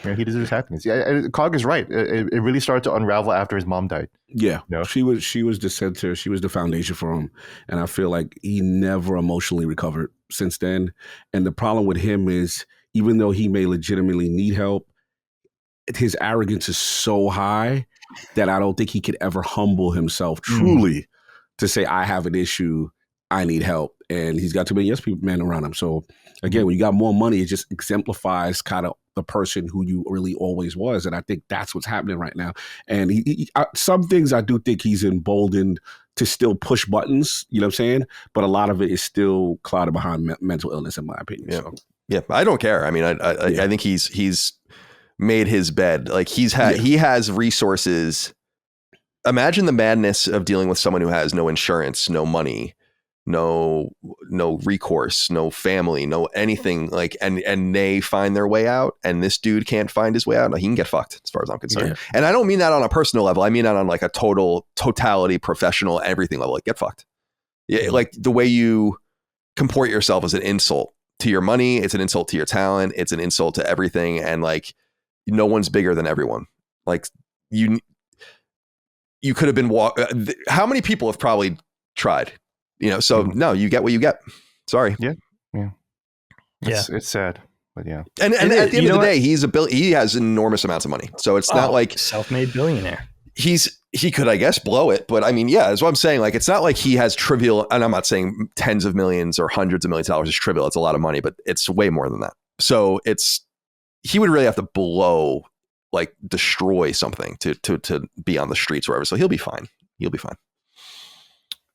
C: He deserves happiness. Yeah, Cog is right. It really started to unravel after his mom died.
D: Yeah. She was the center. She was the foundation for him. And I feel like he never emotionally recovered since then. And the problem with him is, even though he may legitimately need help, his arrogance is so high that I don't think he could ever humble himself truly to say, I have an issue, I need help. And he's got too many yes people men around him. So again, when you got more money, it just exemplifies kind of the person who you really always was. And I think that's what's happening right now. And some things I do think he's emboldened to still push buttons, you know what I'm saying? But a lot of it is still clouded behind mental illness, in my opinion.
A: Yeah.
D: So.
A: Yeah, I don't care. I mean, I think he's made his bed. Like he has resources. Imagine the madness of dealing with someone who has no insurance, no money, no recourse, no family, no anything, like, and they find their way out, and this dude can't find his way out. No, he can get fucked as far as I'm concerned. Yeah. And I don't mean that on a personal level. I mean that on like a totality, professional, everything level. Like, get fucked. Yeah, like the way you comport yourself is an insult to your money. It's an insult to your talent. It's an insult to everything. And like, no one's bigger than everyone. Like you could have been how many people have probably tried, so no, you get what you get. Sorry.
C: Yeah. It's sad, but yeah.
A: And at the end of the day, he has enormous amounts of money. So it's not like
B: self-made billionaire.
A: He could, I guess, blow it. But I mean, yeah, that's what I'm saying. Like, it's not like he has trivial, and I'm not saying tens of millions or hundreds of millions of dollars is trivial. It's a lot of money, but it's way more than that. So he would really have to destroy something to be on the streets or whatever. So he'll be fine.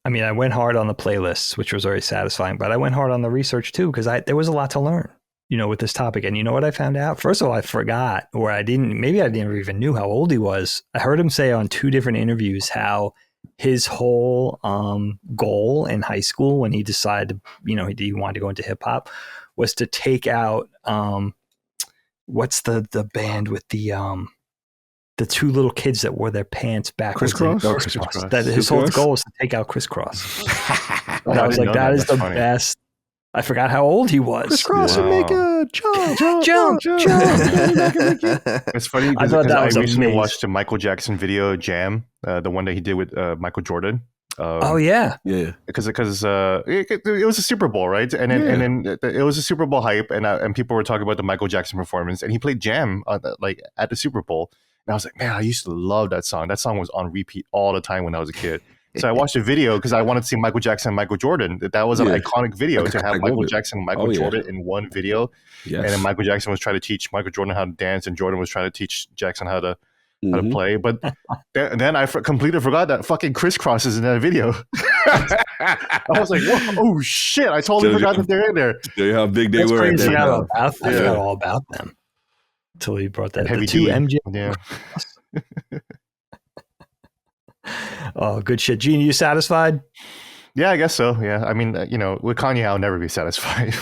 B: I mean, I went hard on the playlists, which was very satisfying, but I went hard on the research too, because there was a lot to learn, with this topic. And you know what I found out? First of all, I forgot, or maybe I never even knew how old he was. I heard him say on 2 different interviews how his whole goal in high school, when he decided, he wanted to go into hip hop, was to take out what's the band with the 2 little kids that wore their pants backwards.
D: Crisscross.
B: That his whole goal was to take out Crisscross. And I was like, that is the best. I forgot how old he was.
A: Crisscross and make a jump.
C: It's funny because I recently watched a Michael Jackson video, Jam, the one that he did with Michael Jordan.
B: Yeah.
C: Because it was a Super Bowl, right? And then it was a Super Bowl hype, and people were talking about the Michael Jackson performance, and he played Jam at the Super Bowl. And I was like, man, I used to love that song. That song was on repeat all the time when I was a kid. So I watched a video because I wanted to see Michael Jackson and Michael Jordan. That was an iconic video to have Michael Jackson and Michael Jordan in one video. Yes. And then Michael Jackson was trying to teach Michael Jordan how to dance, and Jordan was trying to teach Jackson how to play. But then I completely forgot that fucking Crisscross is in that video. I was like, oh shit, I totally forgot that they're in there.
D: Tell you how big they were.
B: I forgot all about them until you brought that.
C: Heavy
B: the 2
C: D.
B: MJ.
C: Yeah.
B: Oh, good shit. Gene, you satisfied?
C: Yeah, I guess so. Yeah. I mean, with Kanye, I'll never be satisfied.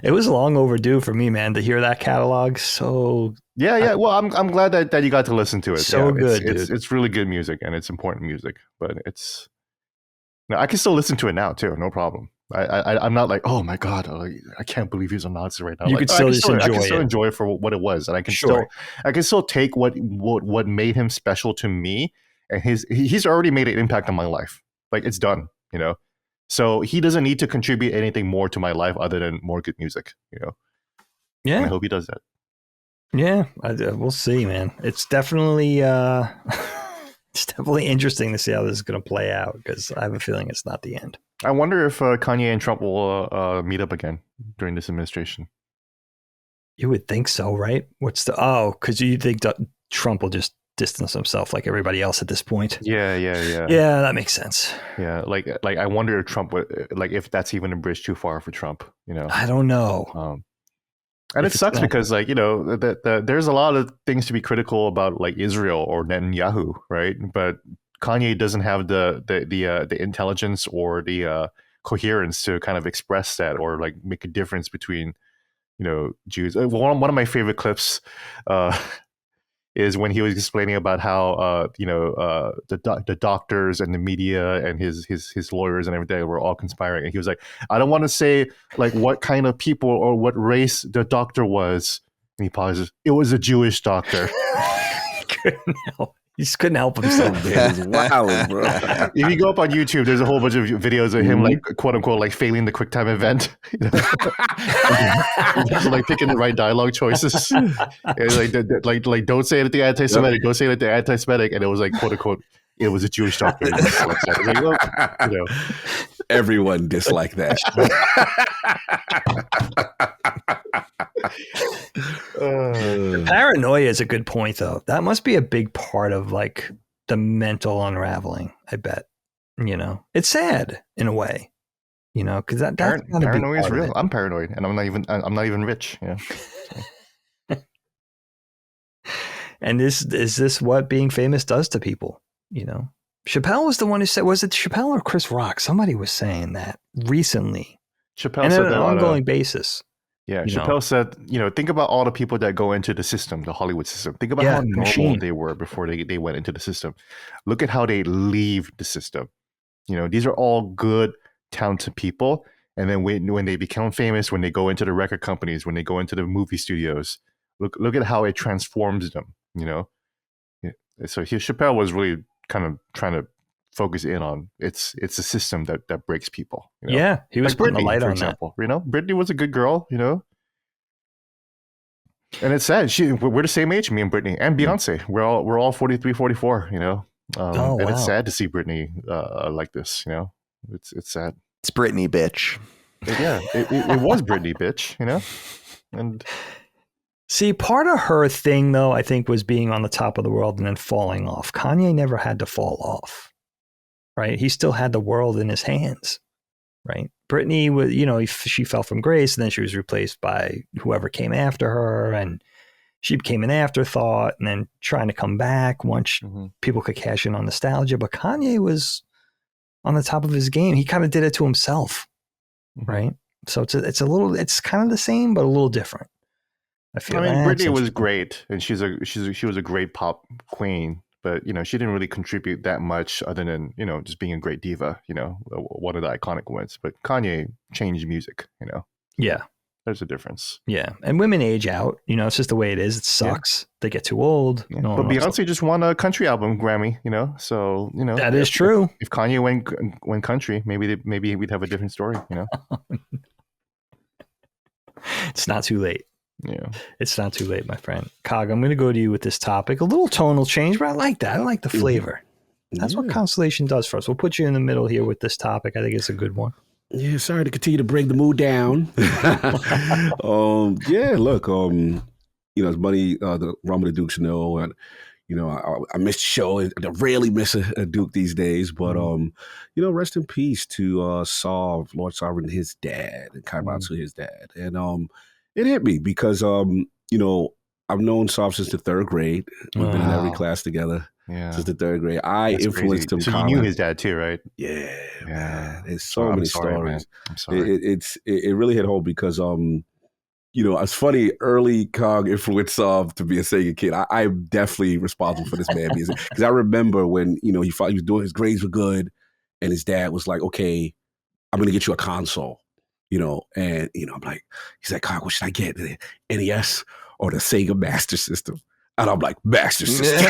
B: It was long overdue for me, man, to hear that catalog. So
C: yeah. Well, I'm glad that you got to listen to it.
B: So good, dude.
C: It's really good music, and it's important music. But I can still listen to it now too, no problem. I'm not like, oh my god, I can't believe he's a Nazi right now.
B: You could still enjoy it.
C: I can still enjoy it for what it was, and I can still take what made him special to me, and he's already made an impact on my life. Like, it's done, So he doesn't need to contribute anything more to my life other than more good music,
B: Yeah,
C: and I hope he does that.
B: Yeah, we'll see, man. It's definitely it's definitely interesting to see how this is going to play out, because I have a feeling it's not the end.
C: I wonder if Kanye and Trump will meet up again during this administration.
B: You would think so, right? Because you think Trump will just distance himself like everybody else at this point.
C: Yeah.
B: Yeah, that makes sense.
C: Yeah, like I wonder if Trump would, if that's even a bridge too far for Trump.
B: I don't know.
C: And it sucks because there's a lot of things to be critical about, like Israel or Netanyahu, right? But Kanye doesn't have the intelligence or the coherence to kind of express that or like make a difference between Jews. One of my favorite clips is when he was explaining about how the doctors and the media and his lawyers and everything were all conspiring, and he was like, I don't want to say like what kind of people or what race the doctor was, and he pauses. It was a Jewish doctor.
B: He just couldn't help himself.
D: Wow, bro.
C: If you go up on YouTube, there's a whole bunch of videos of him, like, quote unquote, like failing the QuickTime event. Like picking the right dialogue choices. Like don't say anything anti-Semitic. Don't say anything anti-Semitic. And it was like, quote unquote, it was a Jewish doctor.
D: Everyone disliked that.
B: Paranoia is a good point, though. That must be a big part of like the mental unraveling. I bet. It's sad in a way. Because that's
C: paranoia is real. I'm paranoid, and I'm not even rich. Yeah.
B: And is this what being famous does to people? Chappelle was the one who said, was it Chappelle or Chris Rock? Somebody was saying that recently.
C: Chappelle
B: and
C: said
B: on an ongoing basis.
C: Yeah, Chappelle said, think about all the people that go into the system, the Hollywood system. Think about how normal they were before they went into the system. Look at how they leave the system. These are all good, talented people. And then when they become famous, when they go into the record companies, when they go into the movie studios, look at how it transforms them. So Chappelle was really kind of trying to focus in on it's a system that breaks people.
B: Yeah, he was
C: like
B: putting the
C: Britney,
B: light
C: for
B: on
C: example. Britney was a good girl. And it's sad. We're the same age, me and Britney and Beyonce. We're all 43, 44,
B: Oh,
C: and it's
B: wow.
C: sad to see Britney like this. It's sad.
A: It's Britney, bitch.
C: It was Britney, bitch. And
B: See, part of her thing, though, I think, was being on the top of the world and then falling off. Kanye never had to fall off, right? He still had the world in his hands, right? Britney was, she fell from grace, and then she was replaced by whoever came after her, and she became an afterthought, and then trying to come back once people could cash in on nostalgia. But Kanye was on the top of his game. He kind of did it to himself, right? So it's kind of the same, but a little different. I mean,
C: Britney was great, and she was a great pop queen, but she didn't really contribute that much other than just being a great diva. One of the iconic ones. But Kanye changed music.
B: Yeah,
C: there's a difference.
B: Yeah, and women age out. It's just the way it is. It sucks. Yeah. They get too old.
C: Yeah. But Beyonce just won a country album Grammy. So
B: that is true.
C: If Kanye went country, maybe we'd have a different story.
B: It's not too late.
C: Yeah,
B: it's not too late, my friend. Cog, I'm going to go to you with this topic. A little tonal change, but I like that. I like the flavor. That's what Constellation does for us. We'll put you in the middle here with this topic. I think it's a good one.
D: Yeah, sorry to continue to bring the mood down. Look, as Buddy, the Rum of the Dukes know, and I missed the show. I rarely miss a Duke these days, but rest in peace to Lord Sovereign, his dad, and Kaibatsu, his dad, and it hit me because I've known Sov since the third grade. We've been in every class together since the third grade. That's influenced him.
C: So you knew his dad too, right?
D: Yeah. There's so many stories.
C: Man. I'm sorry.
D: It really hit home because it's funny. Early Cog influenced Sov to be a Sega kid. I'm definitely responsible for this man because I remember when he was doing his grades were good, and his dad was like, "Okay, I'm going to get you a console." And I'm like, he's like, "Cog, what should I get? The NES or the Sega Master System?" And I'm like, Master System.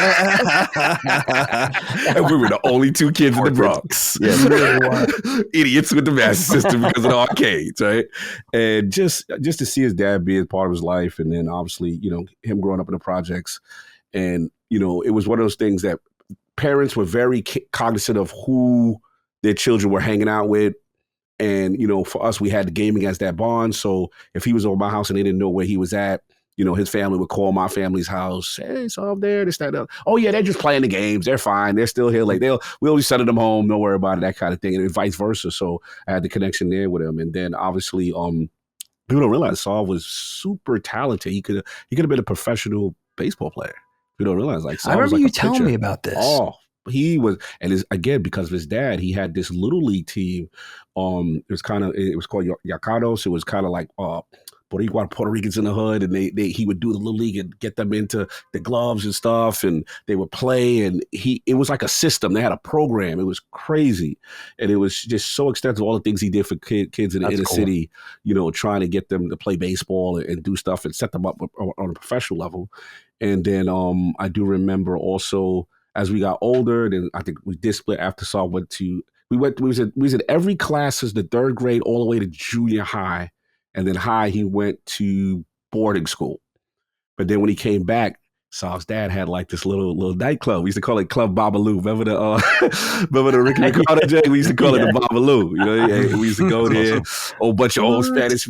D: And we were the only two kids in the Bronx. Idiots with the Master System because of the arcades, right? And just to see his dad be a part of his life, and then obviously, him growing up in the projects. And, it was one of those things that parents were very cognizant of who their children were hanging out with. And, for us, we had the gaming as that bond. So if he was over my house and they didn't know where he was at, his family would call my family's house. "Hey, so I'm there, this, that, that." "Oh, yeah, they're just playing the games. They're fine. They're still here. Like, we always send them home. Don't worry about it," that kind of thing. And vice versa. So I had the connection there with him. And then obviously, people don't realize Saul was super talented. He could have been a professional baseball player. You don't realize, like, Saul
B: I remember
D: was like
B: you telling me about this.
D: Oh, he was, and again, because of his dad, he had this little league team. It was called Yacados. It was kind of like Puerto Ricans in the hood, and he would do the little league and get them into the gloves and stuff, and they would play, and it was like a system. They had a program. It was crazy, and it was just so extensive. All the things he did for kids in the inner city, trying to get them to play baseball and do stuff and set them up on a professional level. And then I do remember also, as we got older, then I think we did split after Saul we was in every class since the third grade all the way to junior high. And then high, he went to boarding school. But then when he came back, Saul's dad had like this little nightclub. We used to call it Club Babalu. Remember the Ricky Ricardo J? We used to call it the Babalu. We used to go there, a bunch of old Spanish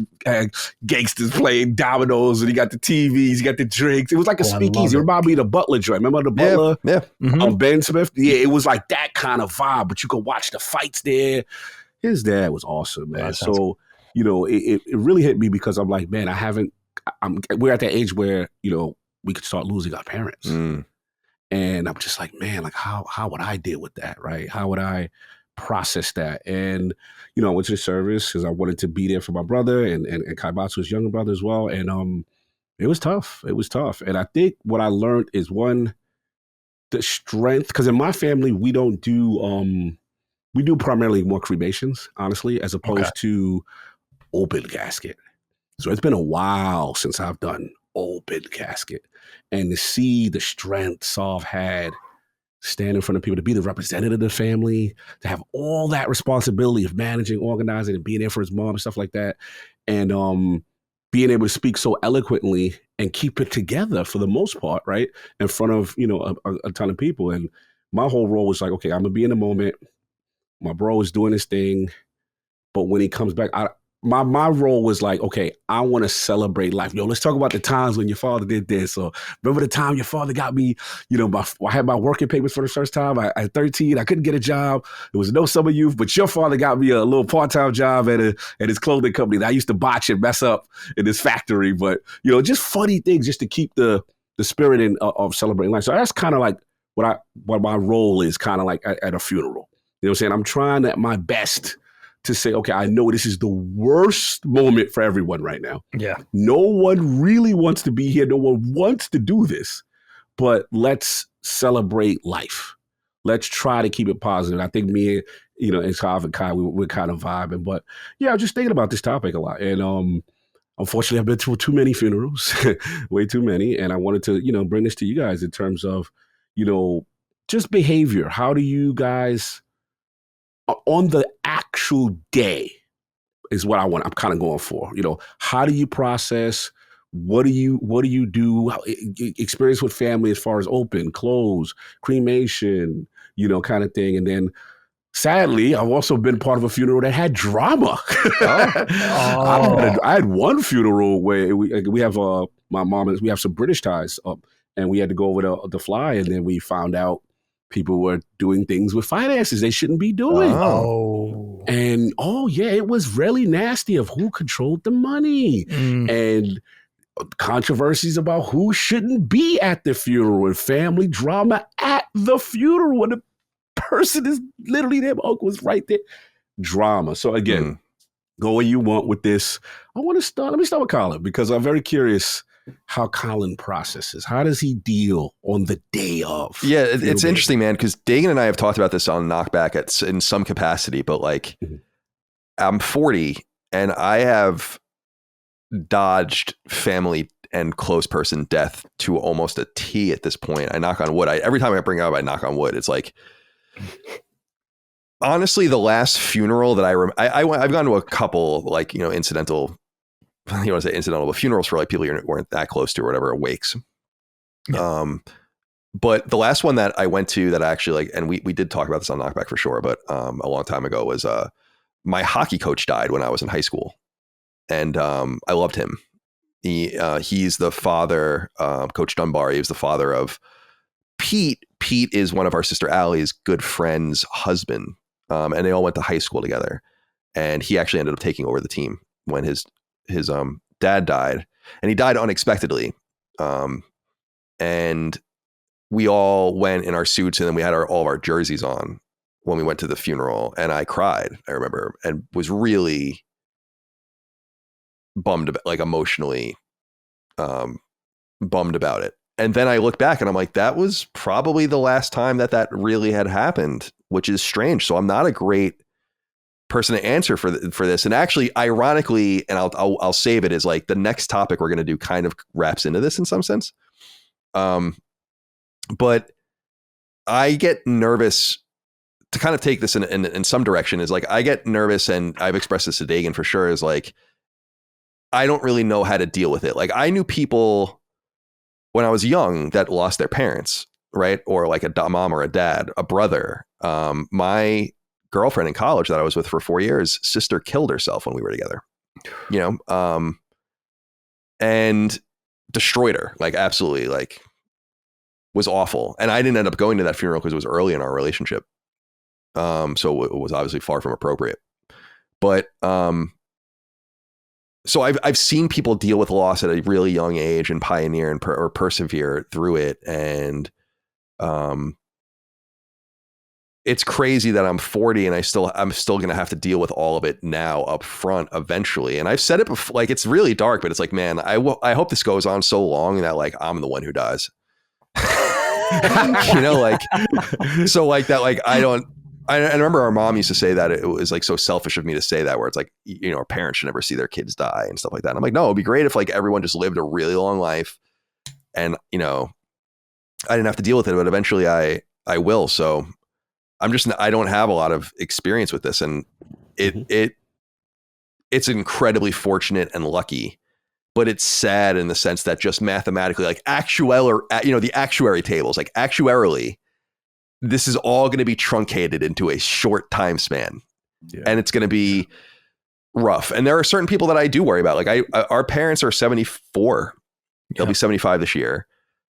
D: gangsters playing dominoes, and you got the TVs, you got the drinks. It was like a speakeasy. It reminded me of the Butler joint. Remember the Butler?
A: Yeah.
D: Ben Smith? Yeah, it was like that kind of vibe, but you could watch the fights there. His dad was awesome, man. So, it really hit me because I'm like, man, we're at that age where, we could start losing our parents. And I'm just like, man, like how would I deal with that, right? How would I process that? And, I went to the service because I wanted to be there for my brother and Kaibatsu's younger brother as well. And it was tough. It was tough. And I think what I learned is, one, the strength, because in my family, we don't do, we do primarily more cremations, honestly, as opposed to open casket. So it's been a while since I've done open casket, and to see the strength Sov had stand in front of people, to be the representative of the family, to have all that responsibility of managing, organizing, and being there for his mom and stuff like that. And being able to speak so eloquently and keep it together for the most part, right? In front of, a ton of people. And my whole role was like, okay, I'm gonna be in the moment. My bro is doing his thing. But when he comes back, my role was like, okay, I want to celebrate life. Let's talk about the times when your father did this. Or remember the time your father got me, I had my working papers for the first time. At 13, I couldn't get a job. There was no summer youth, but your father got me a little part-time job at his clothing company that I used to botch and mess up in this factory. But, just funny things just to keep the spirit of celebrating life. So that's kind of like what my role is, kind of like at a funeral. You know what I'm saying? I'm trying at my best to say, okay, I know this is the worst moment for everyone right now.
B: Yeah.
D: No one really wants to be here. No one wants to do this, but let's celebrate life. Let's try to keep it positive. I think me, and Kav and Kai, we're kind of vibing, but yeah, I'm just thinking about this topic a lot. And unfortunately, I've been to too many funerals, way too many. And I wanted to, bring this to you guys in terms of, just behavior. How do you guys, on the actual day, is what I'm kind of going for. How do you process? What do you do? Experience with family as far as open, close, cremation, kind of thing. And then sadly, I've also been part of a funeral that had drama. I had one funeral where we have my mom, we have some British ties, and we had to go over to fly, and then we found out people were doing things with finances they shouldn't be doing. And it was really nasty of who controlled the money and controversies about who shouldn't be at the funeral and family drama at the funeral when the person is literally their uncle was right there. Drama. So again, go where you want with this. Let me start with Colin, because I'm very curious how Colin processes. How does he deal on the day of?
A: Yeah, it's interesting, man, because Dagan and I have talked about this on Knockback in some capacity, but like I'm 40 and I have dodged family and close person death to almost a T at this point. I knock on wood. Every time I bring it up, I knock on wood. It's like, honestly, the last funeral that I've gone to a couple, like, incidental, you want to say incidental, but funerals for like people you weren't that close to or whatever, wakes. Yeah. But the last one that I went to that I actually and we did talk about this on Knockback for sure, but a long time ago was my hockey coach died when I was in high school. And I loved him. He's the father, Coach Dunbar. He was the father of Pete. Pete is one of our sister Allie's good friend's husband. And they all went to high school together. And he actually ended up taking over the team when his dad died, and he died unexpectedly. And we all went in our suits, and then we had all of our jerseys on when we went to the funeral. And I cried, I remember, and was really bummed about, like emotionally bummed about it. And then I look back and I'm like, that was probably the last time that really had happened, which is strange. So I'm not a great person to answer for this. And actually, ironically, and I'll save it, is like the next topic we're going to do kind of wraps into this in some sense. But I get nervous to kind of take this in some direction. Is like, I get nervous, and I've expressed this to Dagan for sure, is like, I don't really know how to deal with it. Like, I knew people when I was young that lost their parents, right? Or like a mom or a dad, a brother. My girlfriend in college that I was with for 4 years, sister killed herself when we were together, and destroyed her, like absolutely, like was awful. And I didn't end up going to that funeral because it was early in our relationship. So it was obviously far from appropriate, but, so I've seen people deal with loss at a really young age and pioneer and or persevere through it. And, it's crazy that I'm 40 and I'm still going to have to deal with all of it now up front eventually. And I've said it before, like, it's really dark, but it's like, man, I hope this goes on so long that like, I'm the one who dies, like, so like that, like, I remember our mom used to say that it was like so selfish of me to say that, where it's like, our parents should never see their kids die and stuff like that. And I'm like, no, it'd be great if like everyone just lived a really long life and, I didn't have to deal with it. But eventually I I will. So I don't have a lot of experience with this, and it's incredibly fortunate and lucky, but it's sad in the sense that just mathematically, like the actuary tables, like actuarially, this is all going to be truncated into a short time span, and it's going to be rough. And there are certain people that I do worry about. Like our parents are 74. They'll be 75 this year.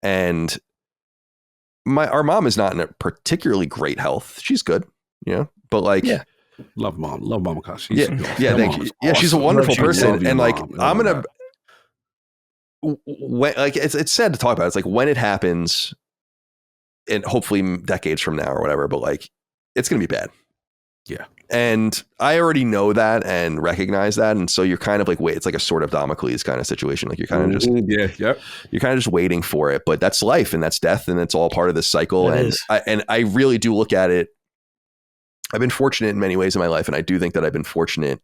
A: And our mom is not in a particularly great health. She's good, but like,
D: love mom. Cause
A: she's thank you. Yeah. She's a wonderful person. And like, I'm going to, like, it's sad to talk about. It's like when it happens, and hopefully decades from now or whatever, but like, it's going to be bad.
D: Yeah.
A: And I already know that and recognize that. And so you're kind of like, wait, it's like a sword of Damocles kind of situation. Like you're kind of just, you're kind of just waiting for it, but that's life and that's death. And it's all part of this cycle. And I really do look at it. I've been fortunate in many ways in my life. And I do think that I've been fortunate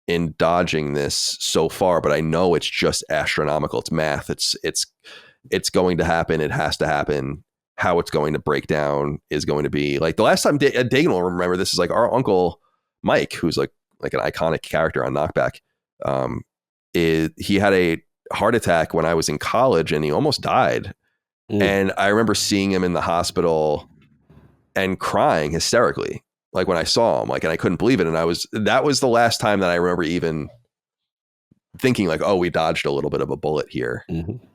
A: in dodging this so far, but I know it's just astronomical. It's math. It's going to happen. It has to happen. How it's going to break down is going to be like the last time Dagan will remember this is like our uncle Mike, who's like an iconic character on Knockback. He had a heart attack when I was in college and he almost died. And I remember seeing him in the hospital and crying hysterically. Like when I saw him, like, and I couldn't believe it. And that was the last time that I remember even thinking like, oh, we dodged a little bit of a bullet here.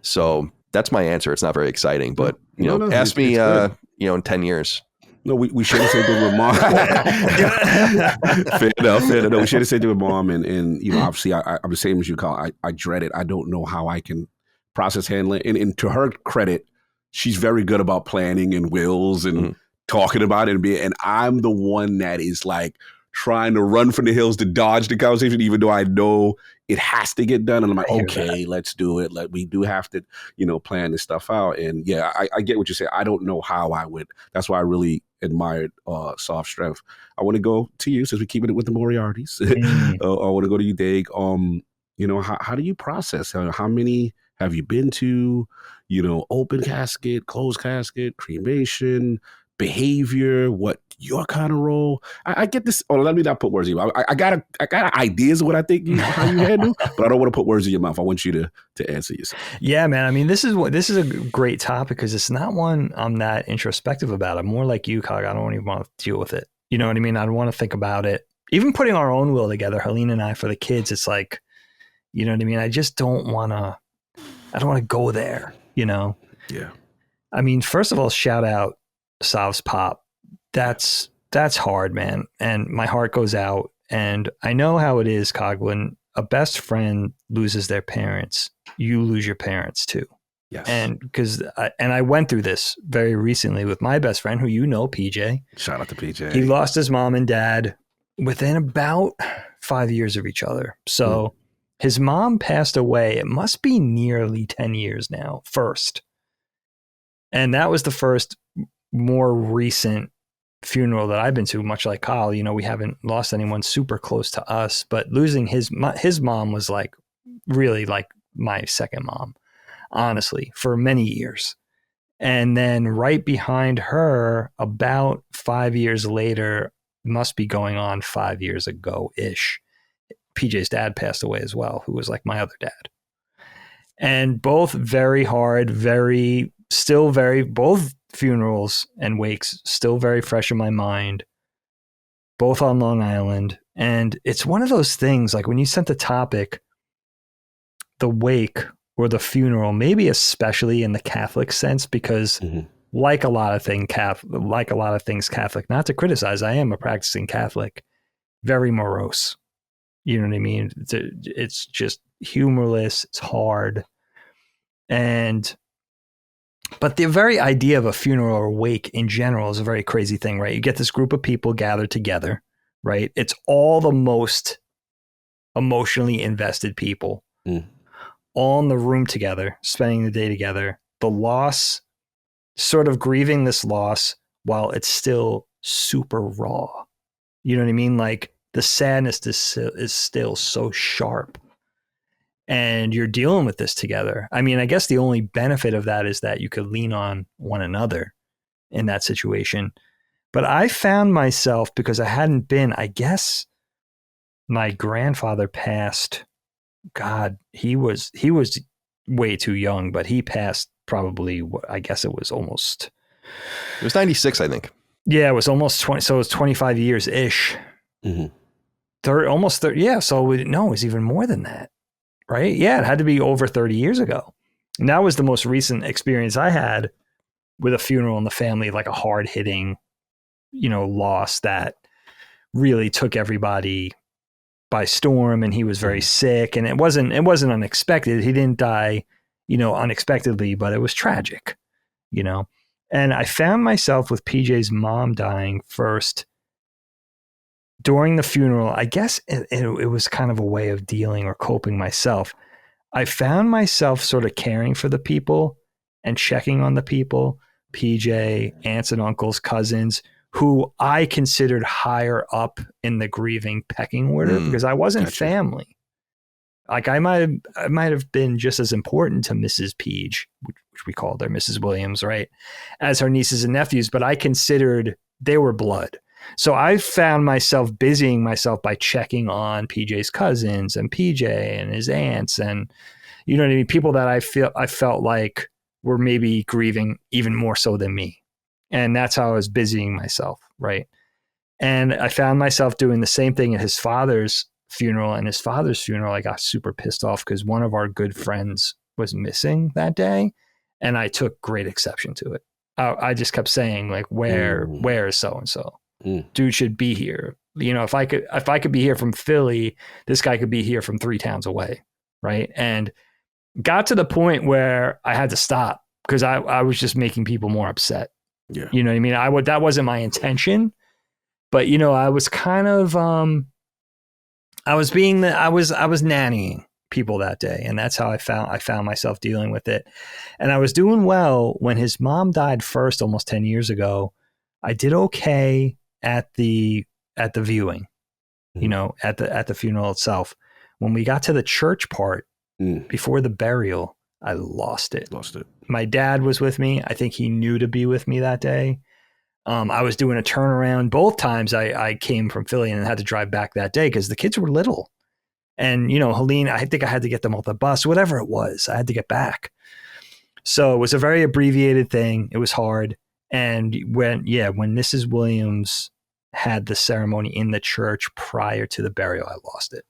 A: So that's my answer. It's not very exciting, but ask me, in 10 years.
D: No, we share the same thing with mom. Fair enough. No, we share the same thing with mom, and obviously I'm the same as you, Carl. I dread it. I don't know how I can process handling. And to her credit, she's very good about planning and wills and talking about it and I'm the one that is like trying to run from the hills to dodge the conversation, even though I know it has to get done. And I'm like, okay, let's do it. We do have to, plan this stuff out. And yeah, I get what you say. I don't know how I would. That's why I really admired Soft Strength. I want to go to you since we're keeping it with the Moriartys. I want to go to you, Dag. How do you process? How many have you been to? Open casket, closed casket, cremation, behavior, what your kind of role. I get this. Oh, let me not put words in your mouth. I got ideas of what I think how you handle, but I don't want to put words in your mouth. I want you to answer yourself.
B: Yeah, man. I mean, this is a great topic because it's not one I'm that introspective about. I'm more like you, Cog. I don't even want to deal with it. You know what I mean? I don't want to think about it. Even putting our own will together, Helene and I, for the kids, it's like, you know what I mean? I just don't want to go there, Yeah. I mean, first of all, shout out Sav's Pop. That's hard, man. And my heart goes out. And I know how it is, Cog, when a best friend loses their parents, you lose your parents too.
D: Yes.
B: And because I went through this very recently with my best friend, who PJ.
D: Shout out to PJ.
B: He lost his mom and dad within about 5 years of each other. So his mom passed away. It must be nearly 10 years now, first. And that was the first more recent funeral that I've been to, much like Kyle. We haven't lost anyone super close to us, but losing his mom was like really like my second mom, honestly, for many years. And then right behind her, about 5 years later, must be going on 5 years ago-ish, PJ's dad passed away as well, who was like my other dad. And both very hard, both funerals and wakes still very fresh in my mind, both on Long Island. And it's one of those things, like when you sent the topic, the wake or the funeral, maybe especially in the Catholic sense, because like a lot of things Catholic, not to criticize, I am a practicing Catholic, very morose. You know what I mean? It's just humorless. It's hard. But the very idea of a funeral or wake in general is a very crazy thing, right? You get this group of people gathered together, right? It's all the most emotionally invested people all in the room together, spending the day together. The loss, sort of grieving this loss while it's still super raw. You know what I mean? Like the sadness is still so sharp. And you're dealing with this together. I mean, I guess the only benefit of that is that you could lean on one another in that situation. But I found myself, because I hadn't been, I guess my grandfather passed. God, he was way too young, but he passed probably, I guess it was
A: 96, I think.
B: Yeah, it was almost 20. So it was 25 years ish. Almost 30. Yeah. So it was even more than that. Right. Yeah. It had to be over 30 years ago. And that was the most recent experience I had with a funeral in the family, like a hard hitting, loss that really took everybody by storm. And he was very sick, and it wasn't unexpected. He didn't die, unexpectedly, but it was tragic, and I found myself with PJ's mom dying first during the funeral. I guess it was kind of a way of dealing or coping myself. I found myself sort of caring for the people and checking on the people, PJ, aunts and uncles, cousins, who I considered higher up in the grieving pecking order, because I wasn't family. Like I might have been just as important to Mrs. Peach, which we called her Mrs. Williams, right, as her nieces and nephews, but I considered they were blood. So I found myself busying myself by checking on PJ's cousins and PJ and his aunts, and you know what I mean, people that I felt like were maybe grieving even more so than me. And that's how I was busying myself, right? And I found myself doing the same thing at his father's funeral. And his father's funeral, I got super pissed off because one of our good friends was missing that day, and I took great exception to it. I just kept saying, like, where is so and so? Dude should be here. If I could be here from Philly, this guy could be here from 3 towns away, right? And got to the point where I had to stop because I was just making people more upset.
D: Yeah.
B: You know what I mean? That wasn't my intention, but I was kind of I was nannying people that day, and that's how I found myself dealing with it. And I was doing well when his mom died first, almost 10 years ago. I did okay at the viewing, at the funeral itself. When we got to the church part before the burial, I lost it. My dad was with me. I think he knew to be with me that day. I was doing a turnaround. Both times I came from Philly and had to drive back that day because the kids were little. And, Helene, I think I had to get them off the bus, whatever it was. I had to get back. So it was a very abbreviated thing. It was hard. And when Mrs. Williams had the ceremony in the church prior to the burial, I lost it.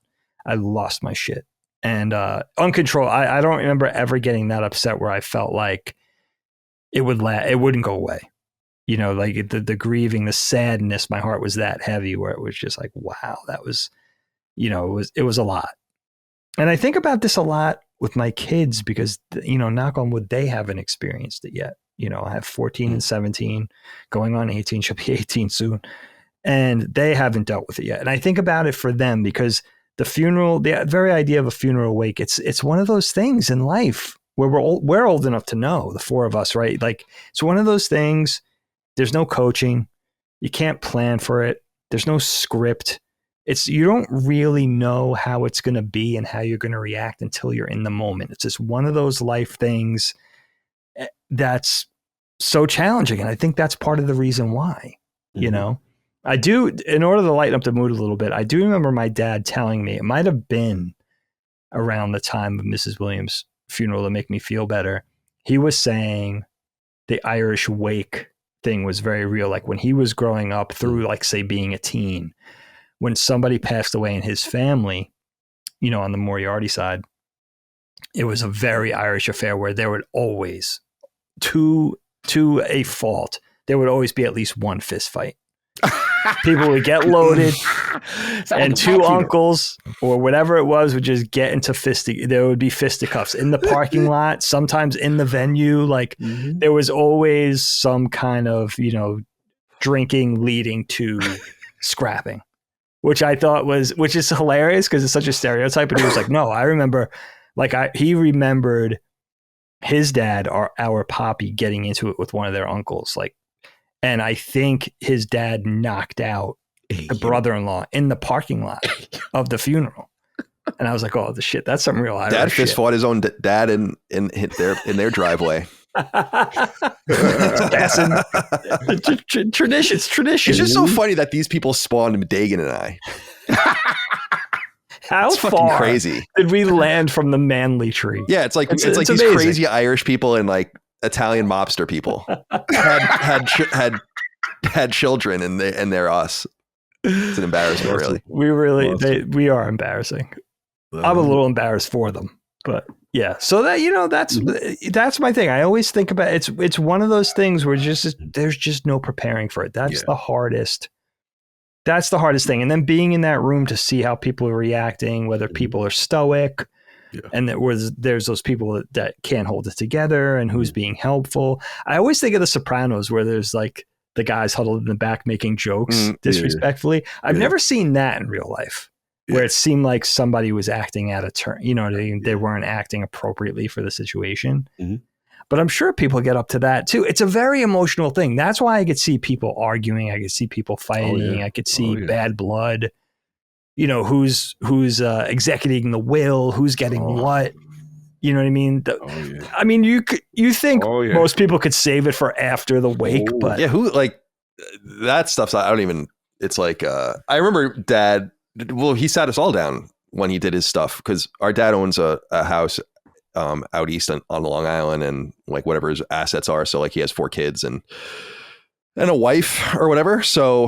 B: I lost my shit. And uncontrolled. I don't remember ever getting that upset where I felt like it wouldn't go away. Like the grieving, the sadness, my heart was that heavy where it was just like, wow, that was, it was a lot. And I think about this a lot with my kids because, knock on wood, they haven't experienced it yet. I have 14 and 17 going on 18. She'll be 18 soon. And they haven't dealt with it yet. And I think about it for them because the funeral, the very idea of a funeral wake, it's one of those things in life where we're old enough to know, the 4 of us, right? Like it's one of those things. There's no coaching. You can't plan for it. There's no script. You don't really know how it's going to be and how you're going to react until you're in the moment. It's just one of those life things that's so challenging. And I think that's part of the reason why, I do, in order to lighten up the mood a little bit, I do remember my dad telling me, it might have been around the time of Mrs. Williams' funeral to make me feel better. He was saying the Irish wake thing was very real. Like when he was growing up through, like, say, being a teen, when somebody passed away in his family, on the Moriarty side, it was a very Irish affair where there would always, to a fault, there would always be at least one fist fight. People would get loaded and 2 uncles or whatever it was would just get into there would be fisticuffs in the parking lot, sometimes in the venue. Like there was always some kind of, drinking leading to scrapping, which I thought which is hilarious because it's such a stereotype. But he was like, no, I remember, he remembered his dad, our poppy, getting into it with one of their uncles. And I think his dad knocked out the brother-in-law in the parking lot of the funeral. And I was like, oh, the shit, that's some real Irish
A: Dad fist
B: shit.
A: fought his own dad in their driveway.
B: Tradition. It's tradition.
A: It's just so funny that these people spawned Dagan and I.
B: How
A: It's fucking
B: far
A: crazy.
B: did we land from the manly tree?
A: Yeah, it's like these
B: amazing.
A: crazy Irish people and like Italian mobster people had children, and they're us. It's an embarrassment, really.
B: We are embarrassing. I'm a little embarrassed for them, but yeah. So that's my thing. I always think about it's one of those things where there's just no preparing for it. That's the hardest. That's the hardest thing. And then being in that room to see how people are reacting, whether people are stoic, and there's those people that can't hold it together, and who's being helpful. I always think of The Sopranos, where there's like the guys huddled in the back making jokes disrespectfully. I've never seen that in real life, where it seemed like somebody was acting out of turn. You know, they weren't acting appropriately for the situation. Mm-hmm. But I'm sure people get up to that too. It's a very emotional thing. That's why I could see people arguing. I could see people fighting. I could see bad blood. You know, who's executing the will, who's getting what. You know what I mean? I mean, you think most people could save it for after the wake, but
A: who like that stuff's I don't even. It's like I remember Dad. Well, he sat us all down when he did his stuff, because our dad owns a house out east on Long Island, and like whatever his assets are. So like he has 4 kids and a wife or whatever. So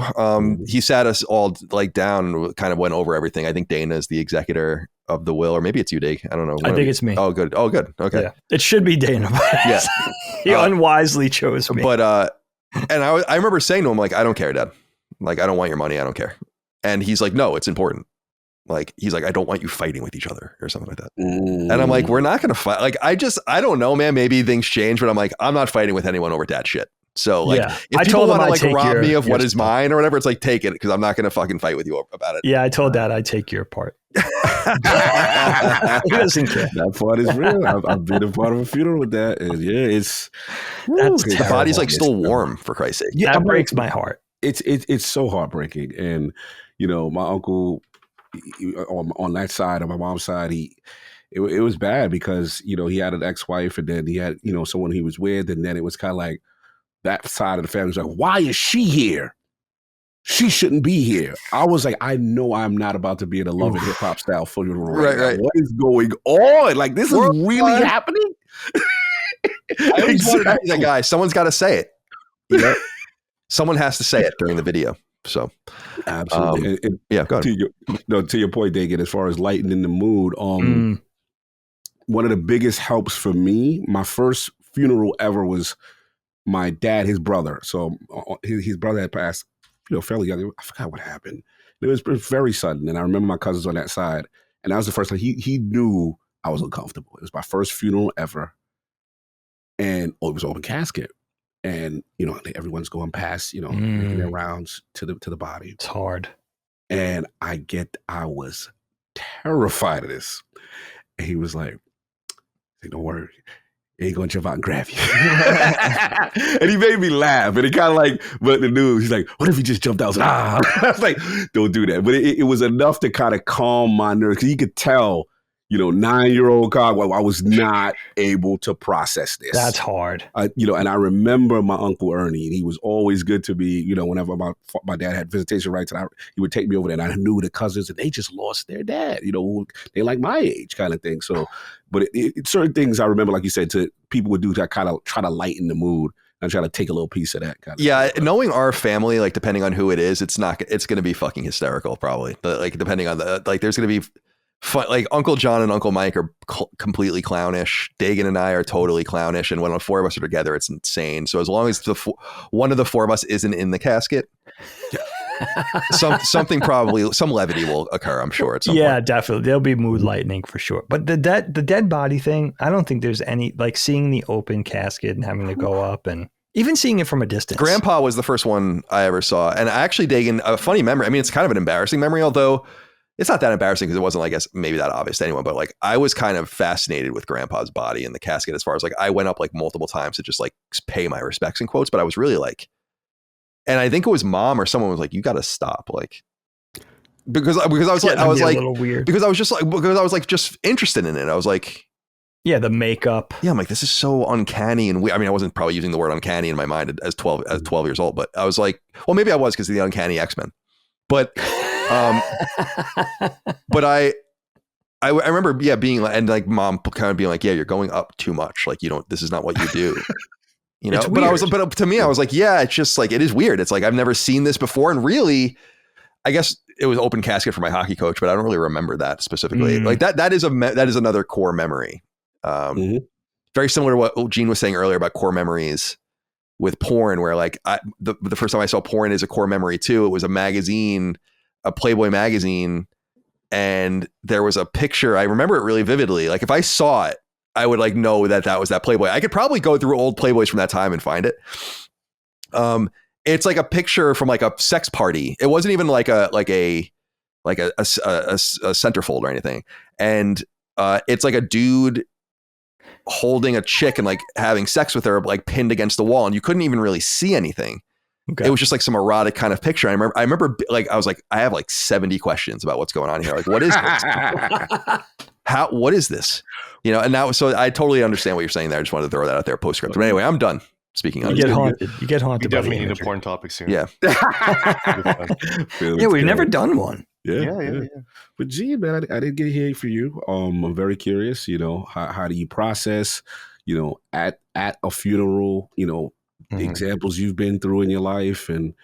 A: he sat us all like down and kind of went over everything. I think Dana is the executor of the will, or maybe it's you, Dig. I don't know.
B: I think it's me.
A: Oh, good. Okay.
B: Yeah. It should be Dana. But he unwisely chose me.
A: But and I remember saying to him, like, I don't care, Dad. Like, I don't want your money. I don't care. And he's like, no, it's important. Like, he's like, I don't want you fighting with each other or something like that. And I'm like, we're not going to fight. Like, I don't know, man. Maybe things change, but I'm like, I'm not fighting with anyone over dad shit. So like, if people want to like rob me of what is mine or whatever, it's like, take it, because I'm not going to fucking fight with you about it.
B: Yeah, I told Dad I'd take your part. He doesn't care.
D: That part is real. I've been a part of a funeral with that, and
A: the body's like still warm, for Christ's sake.
B: Yeah, that breaks my heart.
D: It's so heartbreaking, and you know, my uncle on that side, on my mom's side, it was bad, because you know, he had an ex-wife, and then he had, you know, someone he was with, and then it was kind of like that side of the family was like, why is she here? She shouldn't be here. I was like, I know I'm not about to be in a Love and Hip Hop style funeral right. What is going on? Like, this is really happening?
A: I always wanted to be that guy. Someone's got to say it. You know? Someone has to say it during the video. So
D: absolutely.
A: Go ahead.
D: To your point, Dagan, as far as lightening the mood, one of the biggest helps for me, my first funeral ever was my dad, his brother. So his brother had passed, you know, fairly young. I forgot what happened. It was very sudden. And I remember my cousins on that side. And that was the first time he knew I was uncomfortable. It was my first funeral ever. And it was open casket. And, you know, everyone's going past, you know, making their rounds to the body.
B: It's hard.
D: And I was terrified of this. And he was like, don't worry. He ain't gonna jump out and grab you. And he made me laugh. And it kind of like, but the news, he's like, what if he just jumped out? I was like, don't do that. But it was enough to kind of calm my nerves, because you could tell, you know, 9-year-old God, I was not able to process this.
B: That's hard.
D: You know, and I remember my Uncle Ernie, and he was always good to me. You know, whenever my dad had visitation rights, and he would take me over there, and I knew the cousins, and they just lost their dad. You know, they like my age kind of thing. So, but certain things I remember, like you said, people would do to kind of try to lighten the mood and try to take a little piece of that kind of
A: thing. Knowing our family, like depending on who it is, it's going to be fucking hysterical probably. But like depending on there's going to be fun, like Uncle John and Uncle Mike are completely clownish. Dagan and I are totally clownish. And when the 4 of us are together, it's insane. So as long as one of the 4 of us isn't in the casket, something probably, some levity will occur, I'm sure. At some point.
B: Definitely. There'll be mood lightening for sure. But the dead body thing, I don't think there's any, like seeing the open casket and having to go up and even seeing it from a distance.
A: Grandpa was the first one I ever saw. And actually, Dagan, a funny memory. I mean, it's kind of an embarrassing memory, although it's not that embarrassing because it wasn't, I guess, maybe that obvious to anyone, but like I was kind of fascinated with Grandpa's body in the casket, as far as like I went up like multiple times to just like pay my respects in quotes, but I was really like, and I think it was Mom or someone was like, you got to stop, like, because I was like, I was like, a little weird, because I was just interested in it. I was like,
B: Yeah, the makeup.
A: Yeah, I'm like, this is so uncanny and I mean, I wasn't probably using the word uncanny in my mind as 12 years old, but I was like, well, maybe I was because of the uncanny X-Men. But but I remember being like, and like mom kind of being like, yeah, you're going up too much. Like, this is not what you do.
B: It's
A: but
B: weird.
A: but to me, I was like, yeah, it's just like, it is weird. It's like, I've never seen this before. And really, I guess it was open casket for my hockey coach, but I don't really remember that specifically. Like that is another core memory. Very similar to what Gene was saying earlier about core memories with porn, where like the first time I saw porn is a core memory too. It was a magazine, a Playboy magazine, and there was a picture. I remember it really vividly. Like if I saw it, I would like know that was that Playboy. I could probably go through old Playboys from that time and find it. It's like a picture from like a sex party. It wasn't even like a centerfold or anything. And it's like a dude holding a chick and like having sex with her, like pinned against the wall, and you couldn't even really see anything. Okay. It was just like some erotic kind of picture. I remember like, I was like, I have like 70 questions about what's going on here. Like, what is this? What is this? And now, so I totally understand what you're saying there. I just wanted to throw that out there, postscript. But anyway, I'm done speaking on
B: it. You get haunted.
C: We definitely need a porn topic soon.
A: Yeah.
B: Yeah, we've never done one.
D: Yeah. But gee, man, I didn't get here for you. I'm very curious, how do you process, at a funeral, the examples you've been through in your life. And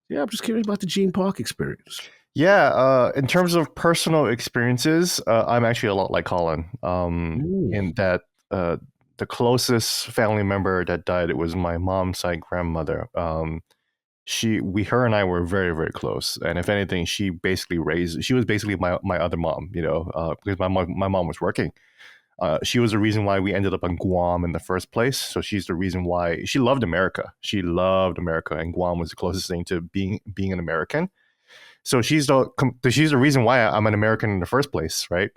D: yeah, I'm just curious about the Gene Park experience.
C: Yeah, in terms of personal experiences, I'm actually a lot like Colin, in that the closest family member that died, it was my mom's side grandmother. Her and I were very, very close. And if anything, she was basically my other mom, because my mom was working. She was the reason why we ended up on Guam in the first place. So she's the reason why she loved America. She loved America, and Guam was the closest thing to being an American. So she's the reason why I'm an American in the first place, right?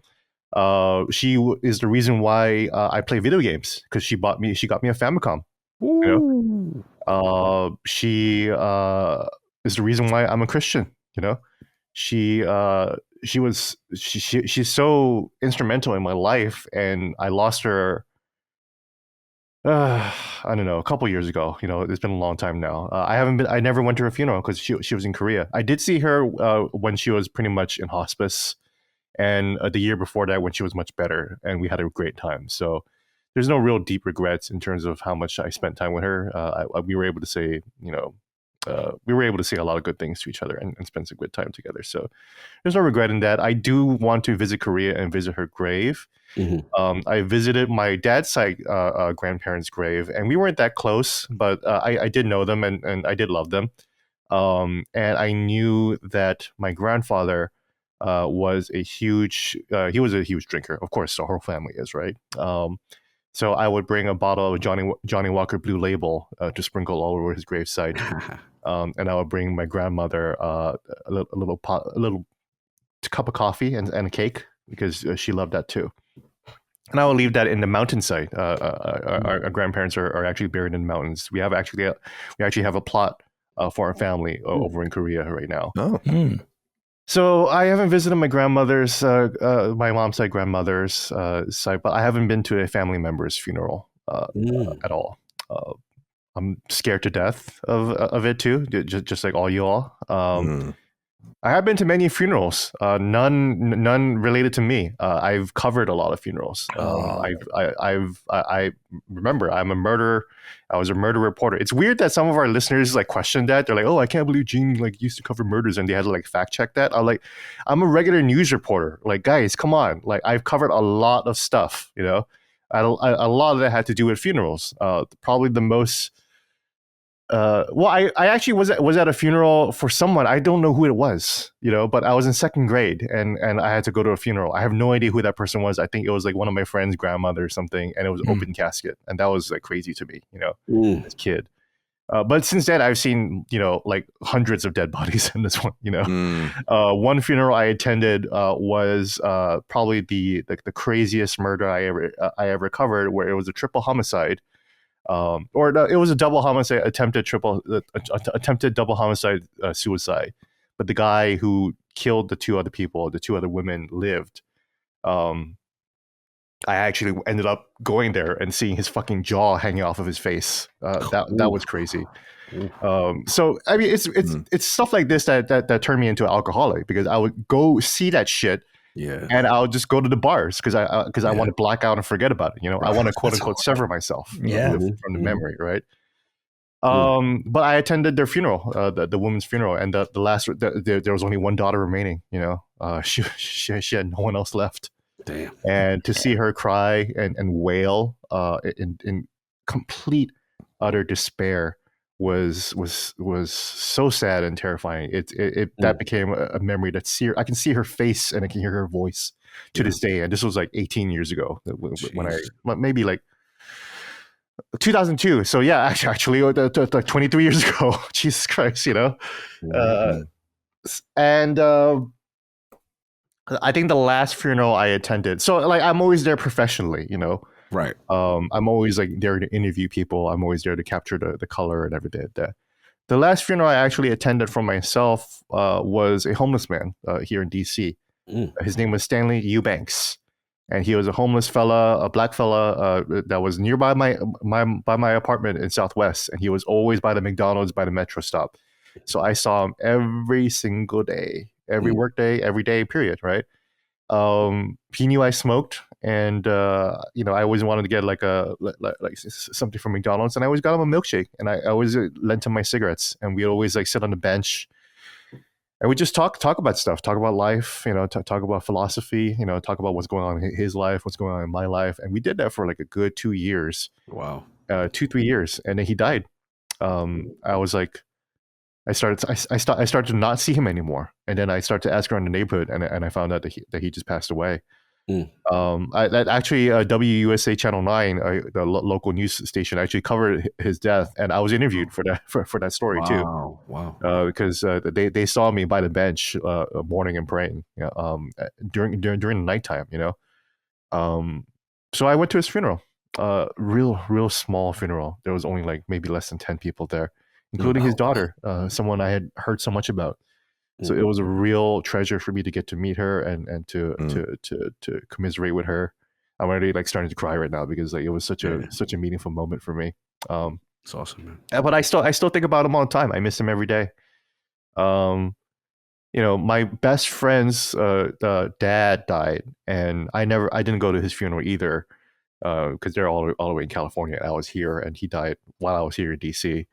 C: She is the reason why I play video games, because she got me a Famicom. She is the reason why I'm a Christian. She's so instrumental in my life, and I lost her. I don't know, a couple years ago. It's been a long time now. I never went to her funeral because she was in Korea. I did see her when she was pretty much in hospice, and the year before that when she was much better, and we had a great time. So there's no real deep regrets in terms of how much I spent time with her. We were able to say, a lot of good things to each other and spend some good time together. So there's no regret in that. I do want to visit Korea and visit her grave. I visited my dad's side grandparents' grave, and we weren't that close, but I did know them, and I did love them. And I knew that my grandfather was a huge drinker. Of course, the whole family is, right? So I would bring a bottle of Johnny Walker Blue Label to sprinkle all over his gravesite, and I would bring my grandmother a little cup of coffee and a cake, because she loved that too. And I will leave that in the mountainside. Our grandparents are actually buried in the mountains. We actually have a plot for our family over in Korea right now.
A: Oh.
C: So I haven't visited my grandmother's, my mom's side grandmother's side, but I haven't been to a family member's funeral at all. I'm scared to death of it too, just like all you all. I have been to many funerals, none related to me. I've covered a lot of funerals. I remember I was a murder reporter. It's weird that some of our listeners like question that. They're like, "Oh, I can't believe Gene like used to cover murders," and they had to like fact check that. I'm a regular news reporter. Like, guys, come on! Like, I've covered a lot of stuff. A lot of that had to do with funerals. Probably the most. I actually was at a funeral for someone. I don't know who it was, but I was in second grade and I had to go to a funeral. I have no idea who that person was. I think it was like one of my friend's grandmother or something, and it was open casket, and that was like crazy to me, as a kid. But since then, I've seen like hundreds of dead bodies in this one. One funeral I attended was probably the craziest murder I ever covered, where it was a triple homicide. It was a double homicide, attempted double homicide, suicide. But the guy who killed the two other women lived. I actually ended up going there and seeing his fucking jaw hanging off of his face. That was crazy. So I mean, it's stuff like this that turned me into an alcoholic, because I would go see that shit.
D: Yeah.
C: And I'll just go to the bars because I want to black out and forget about it. You know, I want to quote unquote sever myself from the memory, right? But I attended their funeral, the woman's funeral, and the last there was only one daughter remaining. You know, she had no one else left.
D: Damn.
C: And to see her cry and wail in complete utter despair was so sad and terrifying. That became a memory that's I can see her face and I can hear her voice to this day. And this was like 18 years ago when maybe like 2002. So yeah, actually 23 years ago. Jesus Christ, you know. And I think the last funeral I attended. So like I'm always there professionally, you know.
D: Right.
C: I'm always like there to interview people. I'm always there to capture the color and everything. The last funeral I actually attended for myself was a homeless man here in DC. His name was Stanley Eubanks, and he was a homeless fella, a black fella that was nearby my apartment in Southwest, and he was always by the McDonald's by the metro stop. So I saw him every single day, every work day, every day, period. Right. He knew I smoked, and you know, I always wanted to get like something from McDonald's, and I always got him a milkshake, and I always lent him my cigarettes, and we'd always like sit on the bench, and we just talk about stuff, talk about life, you know, talk about philosophy, you know, talk about what's going on in his life, what's going on in my life, and we did that for like a good 2 years.
D: Wow.
C: 2-3 years, and then he died. I was like, I started to not see him anymore, and then I started to ask around the neighborhood, and I found out that he just passed away. Actually, WUSA Channel 9, the local news station, actually covered his death, and I was interviewed for that story too.
D: Wow!
C: Because they saw me by the bench mourning and praying, during the nighttime, you know. So I went to his funeral, real small funeral. There was only like maybe less than 10 people there, including his daughter, someone I had heard so much about. So it was a real treasure for me to get to meet her and to commiserate with her. I'm already like starting to cry right now because like it was such a meaningful moment for me.
D: It's awesome, man.
C: But I still think about him all the time. I miss him every day. You know, my best friend's dad died, and I didn't go to his funeral either, because they're all the way in California. I was here, and he died while I was here in DC.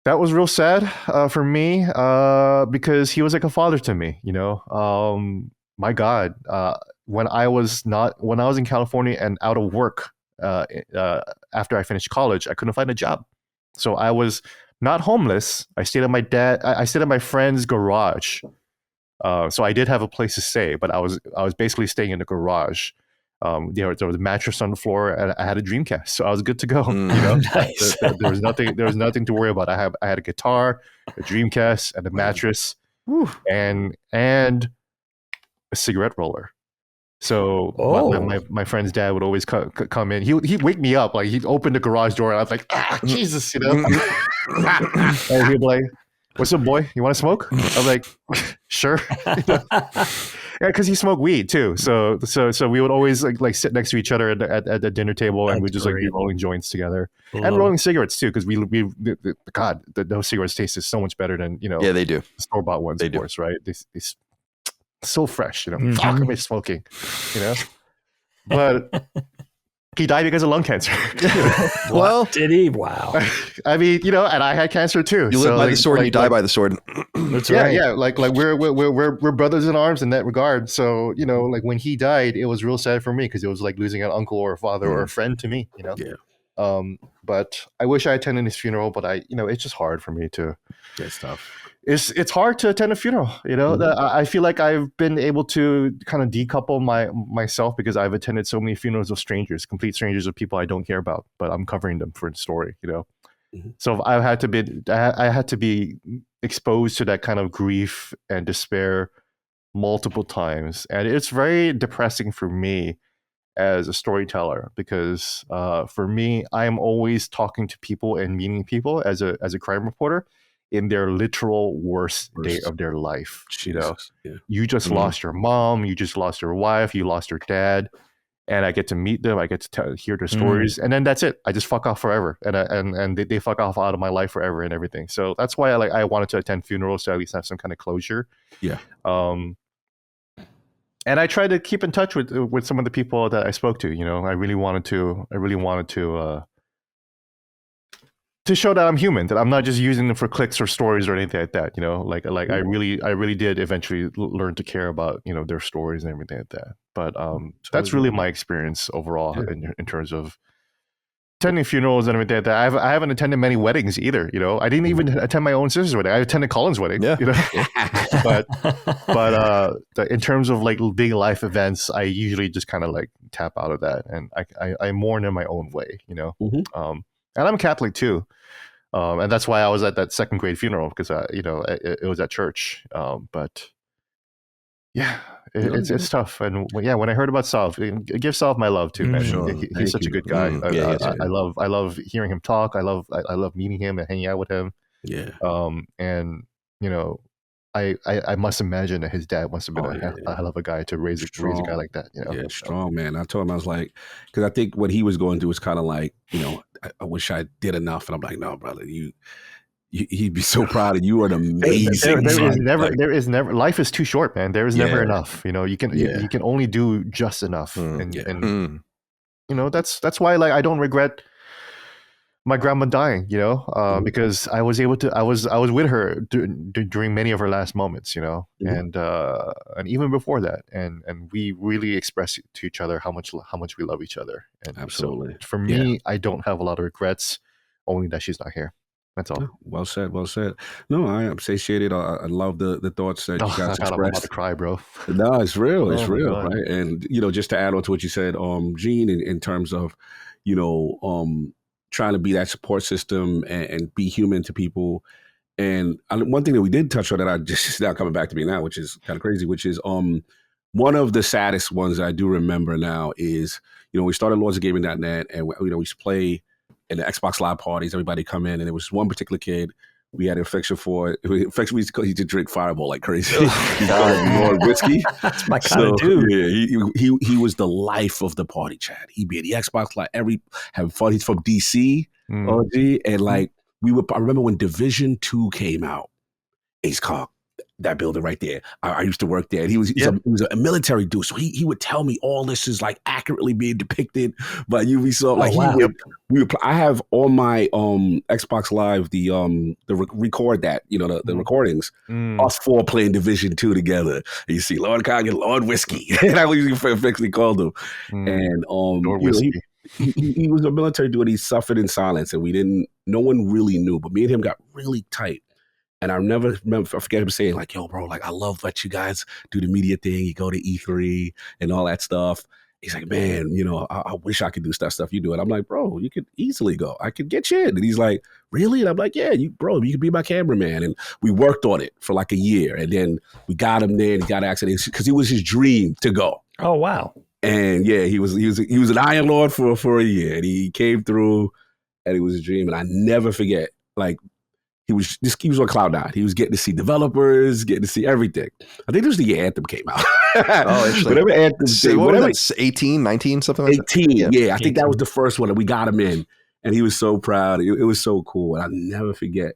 C: That was real sad for me because he was like a father to me, you know. My God, when I was in California and out of work after I finished college, I couldn't find a job, so I was not homeless. I stayed at my friend's garage, so I did have a place to stay, but I was basically staying in the garage. There was a mattress on the floor, and I had a Dreamcast, so I was good to go. You know,
B: Nice.
C: there was nothing to worry about. I had a guitar, a Dreamcast, and a mattress, and a cigarette roller. So my friend's dad would always come in. He'd wake me up, like he'd open the garage door, and I was like, Jesus, you know. And he'd be like, "What's up, boy? You want to smoke?" I was like, "Sure." Yeah, because he smoked weed too. So we would always like sit next to each other at the dinner table, and we'd just like be rolling joints together and rolling cigarettes too. Because God, those cigarettes tasted so much better than, you know.
A: Yeah, they do.
C: Store-bought ones, of course, right? They so fresh, you know. Fuck, am I smoking, you know? But he died because of lung cancer.
B: Well, did he? Wow.
C: I mean, you know, and I had cancer too.
A: You live by the sword, you die by the sword.
B: That's
C: yeah,
B: right.
C: yeah. Like we're brothers in arms in that regard. So, you know, like when he died, it was real sad for me because it was like losing an uncle or a father or a friend to me, you know.
D: Yeah.
C: But I wish I attended his funeral, but it's just hard for me to.
D: It's tough.
C: It's hard to attend a funeral, you know. I feel like I've been able to kind of decouple myself because I've attended so many funerals of strangers, complete strangers, of people I don't care about, but I'm covering them for the story, you know. So I had to be exposed to that kind of grief and despair multiple times, and it's very depressing for me as a storyteller because for me, I am always talking to people and meeting people as a crime reporter in their literal worst day of their life. Jesus. You know, you just lost your mom, you just lost your wife, you lost your dad, and I get to meet them. I get to hear their stories, and then that's it. I just fuck off forever, and they fuck off out of my life forever and everything. So that's why I wanted to attend funerals to at least have some kind of closure.
D: Yeah.
C: And I tried to keep in touch with some of the people that I spoke to. You know, I really wanted to show that I'm human, that I'm not just using them for clicks or stories or anything like that. You know, like I really did eventually learn to care about, you know, their stories and everything like that. But that's really my experience overall in terms of attending funerals and everything like that. I haven't attended many weddings either. You know, I didn't even attend my own sister's wedding. I attended Colin's wedding.
A: Yeah.
C: You know, but in terms of like big life events, I usually just kind of like tap out of that, and I mourn in my own way. You know. And I'm Catholic too, and that's why I was at that second grade funeral, because you know, it was at church. But yeah, it's tough. And when I heard about Salv, give Salv my love too, man.
D: Sure.
C: He's such a good guy.
A: I
C: love hearing him talk. I love meeting him and hanging out with him.
D: Yeah.
C: And you know, I must imagine that his dad must have been a hell of a guy to raise a guy like that. You know?
D: Yeah, strong, man. I told him, I was like, because I think what he was going through was kind of like, you know, I wish I did enough. And I'm like, no, brother, he'd be so proud of you. Are an amazing.
C: There is never. Life is too short, man. There is never enough. You know, you can only do just enough, and you know, that's why, like, I don't regret my grandma dying, you know, because I was able to, I was with her during many of her last moments, you know, and even before that, and we really expressed to each other how much we love each other. And
D: absolutely.
C: So for me, I don't have a lot of regrets, only that she's not here. That's all.
D: Well said. Well said. No, I appreciate it. I love the thoughts that you guys expressed.
C: I'm about to cry, bro.
D: No, it's real. It's real, right? And you know, just to add on to what you said, Gene, in terms of, you know, trying to be that support system and be human to people. And one thing that we did touch on that I just now coming back to me now, which is kind of crazy, which is one of the saddest ones that I do remember now is, you know, we started lordsofgaming.net, and you know, we used to play in the Xbox Live parties. Everybody come in, and there was one particular kid we had an affection for. Affection, he used to drink Fireball like crazy. He called Lord Whiskey.
B: That's my kind of dude.
D: Yeah, he was the life of the party, Chad. He'd be at the Xbox Live having fun. He's from DC, OG, and like I remember when Division 2 came out. Ace Cock, that building right there. I used to work there. And he was a military dude, so he would tell me all this is like accurately being depicted by Ubisoft. I have on my Xbox Live the record that, you know, the recordings, us four playing Division 2 together. And you see Lord Kanye, Lord Whiskey, and I usually affectionately called him. And
C: Lord Whiskey.
D: He was a military dude. He suffered in silence, and no one really knew. But me and him got really tight. And I forget him saying like, yo, bro, like, I love what you guys do the media thing. You go to E3 and all that stuff. He's like, man, you know, I wish I could do stuff you do. And I'm like, bro, you could easily go. I could get you in. And he's like, really? And I'm like, yeah, you could be my cameraman. And we worked on it for like a year. And then we got him there, and he got accident because it was his dream to go.
B: Oh, wow.
D: And yeah, he was an Iron Lord for a year, and he came through, and it was his dream. And I never forget, like, he was on cloud nine. He was getting to see developers, getting to see everything. I think it was the year Anthem came out.
A: Oh, interesting.
D: Whatever Anthem,
A: whatever, 18, 19, something like
D: 18,
A: that.
D: 18, yeah. I think that was the first one, and we got him in, and he was so proud. It was so cool, and I'll never forget.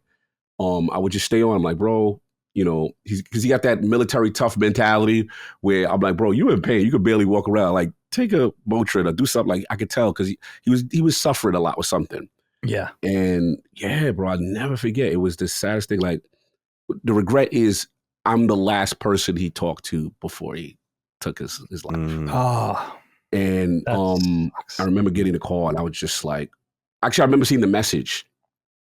D: I would just stay on. I'm like, bro, you know, because he got that military tough mentality where I'm like, bro, you in pain. You could barely walk around. Like, take a Motrin or do something. Like, I could tell because he was suffering a lot with something.
B: Yeah.
D: And yeah, bro, I'll never forget. It was the saddest thing. Like, the regret is I'm the last person he talked to before he took his life.
B: Oh.
D: And I remember getting the call, and I was just like, actually, I remember seeing the message.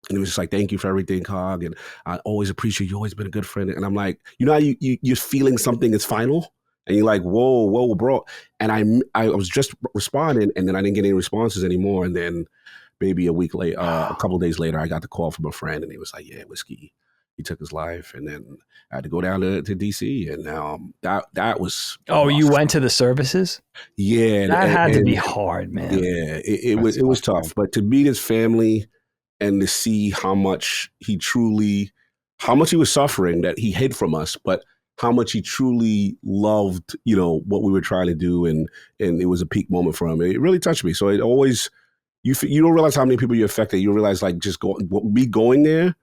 D: And it was just like, thank you for everything, Cog. And I always appreciate you. Always been a good friend. And I'm like, you know how you're feeling something is final? And you're like, whoa, bro. And I was just responding, and then I didn't get any responses anymore. And then maybe a week later, a couple of days later, I got the call from a friend, and he was like, yeah, Whiskey, he took his life. And then I had to go down to DC. And that was
B: rough. You went to the services?
D: Yeah.
B: That had to be hard, man.
D: Yeah, it was tough. But to meet his family and to see how much he was suffering that he hid from us, but how much he truly loved, what we were trying to do, and it was a peak moment for him. It really touched me. So it always, you don't realize how many people you affected. You realize like just me going there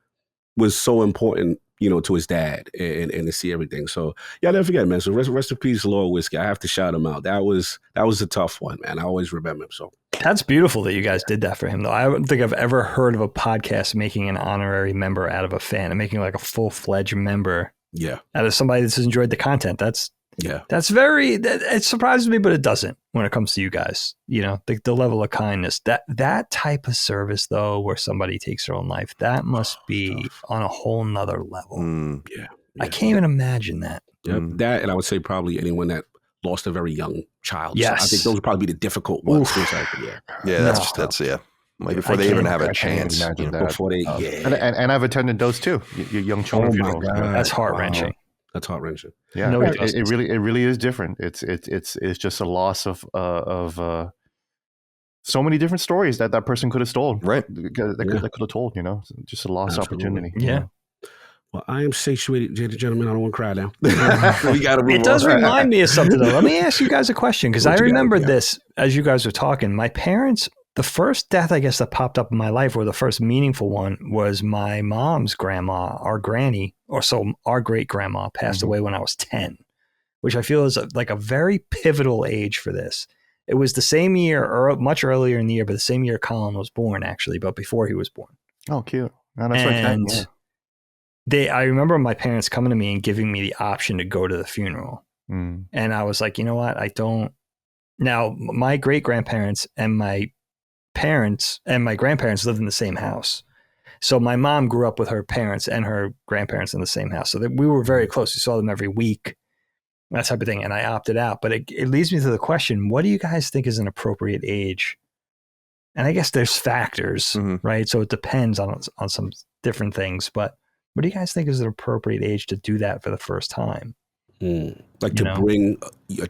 D: was so important, to his dad and to see everything. So yeah, I never forget, man. So rest in peace, Lord Whiskey. I have to shout him out. That was a tough one, man. I always remember him. So
B: that's beautiful that you guys did that for him, though. I don't think I've ever heard of a podcast making an honorary member out of a fan and making like a full-fledged member out of somebody that's enjoyed the content. That's very, it surprises me, but it doesn't when it comes to you guys. The level of kindness, that type of service, though, where somebody takes their own life, that must be on a whole nother level. I can't even imagine that.
D: That, and I would say probably anyone that lost a very young child.
B: Yes.
D: So I think those would probably be the difficult ones.
A: That's like before they even have a chance.
D: Before they,
C: and I've attended those too. Your young children funerals.
B: That's heart-wrenching.
D: Wow. That's heart-wrenching.
C: Yeah,
B: No,
C: it really is different. It's just a loss of so many different stories that person could have told.
A: Right.
C: That could have told. Just a lost opportunity.
B: Yeah.
D: Well, I am satiated, gentlemen. I don't want to cry now. We got to move on.
B: It does remind me of something, though. Let me ask you guys a question, because I remember this as you guys were talking. My parents, the first death, I guess, that popped up in my life, or the first meaningful one, was my mom's grandma, our granny, our great-grandma passed away when I was 10, which I feel is like a very pivotal age for this. It was the same year, or much earlier in the year, but the same year Colin was born, actually, but before he was born.
C: Oh, cute. Oh, that's right.
B: I remember my parents coming to me and giving me the option to go to the funeral. And I was like, you know what? I don't. Now, my great-grandparents and my parents and my grandparents lived in the same house. So my mom grew up with her parents and her grandparents in the same house. So we were very close. We saw them every week, that type of thing. And I opted out. But it leads me to the question, what do you guys think is an appropriate age? And I guess there's factors, right? So it depends on some different things. But what do you guys think is an appropriate age to do that for the first time?
D: Like to bring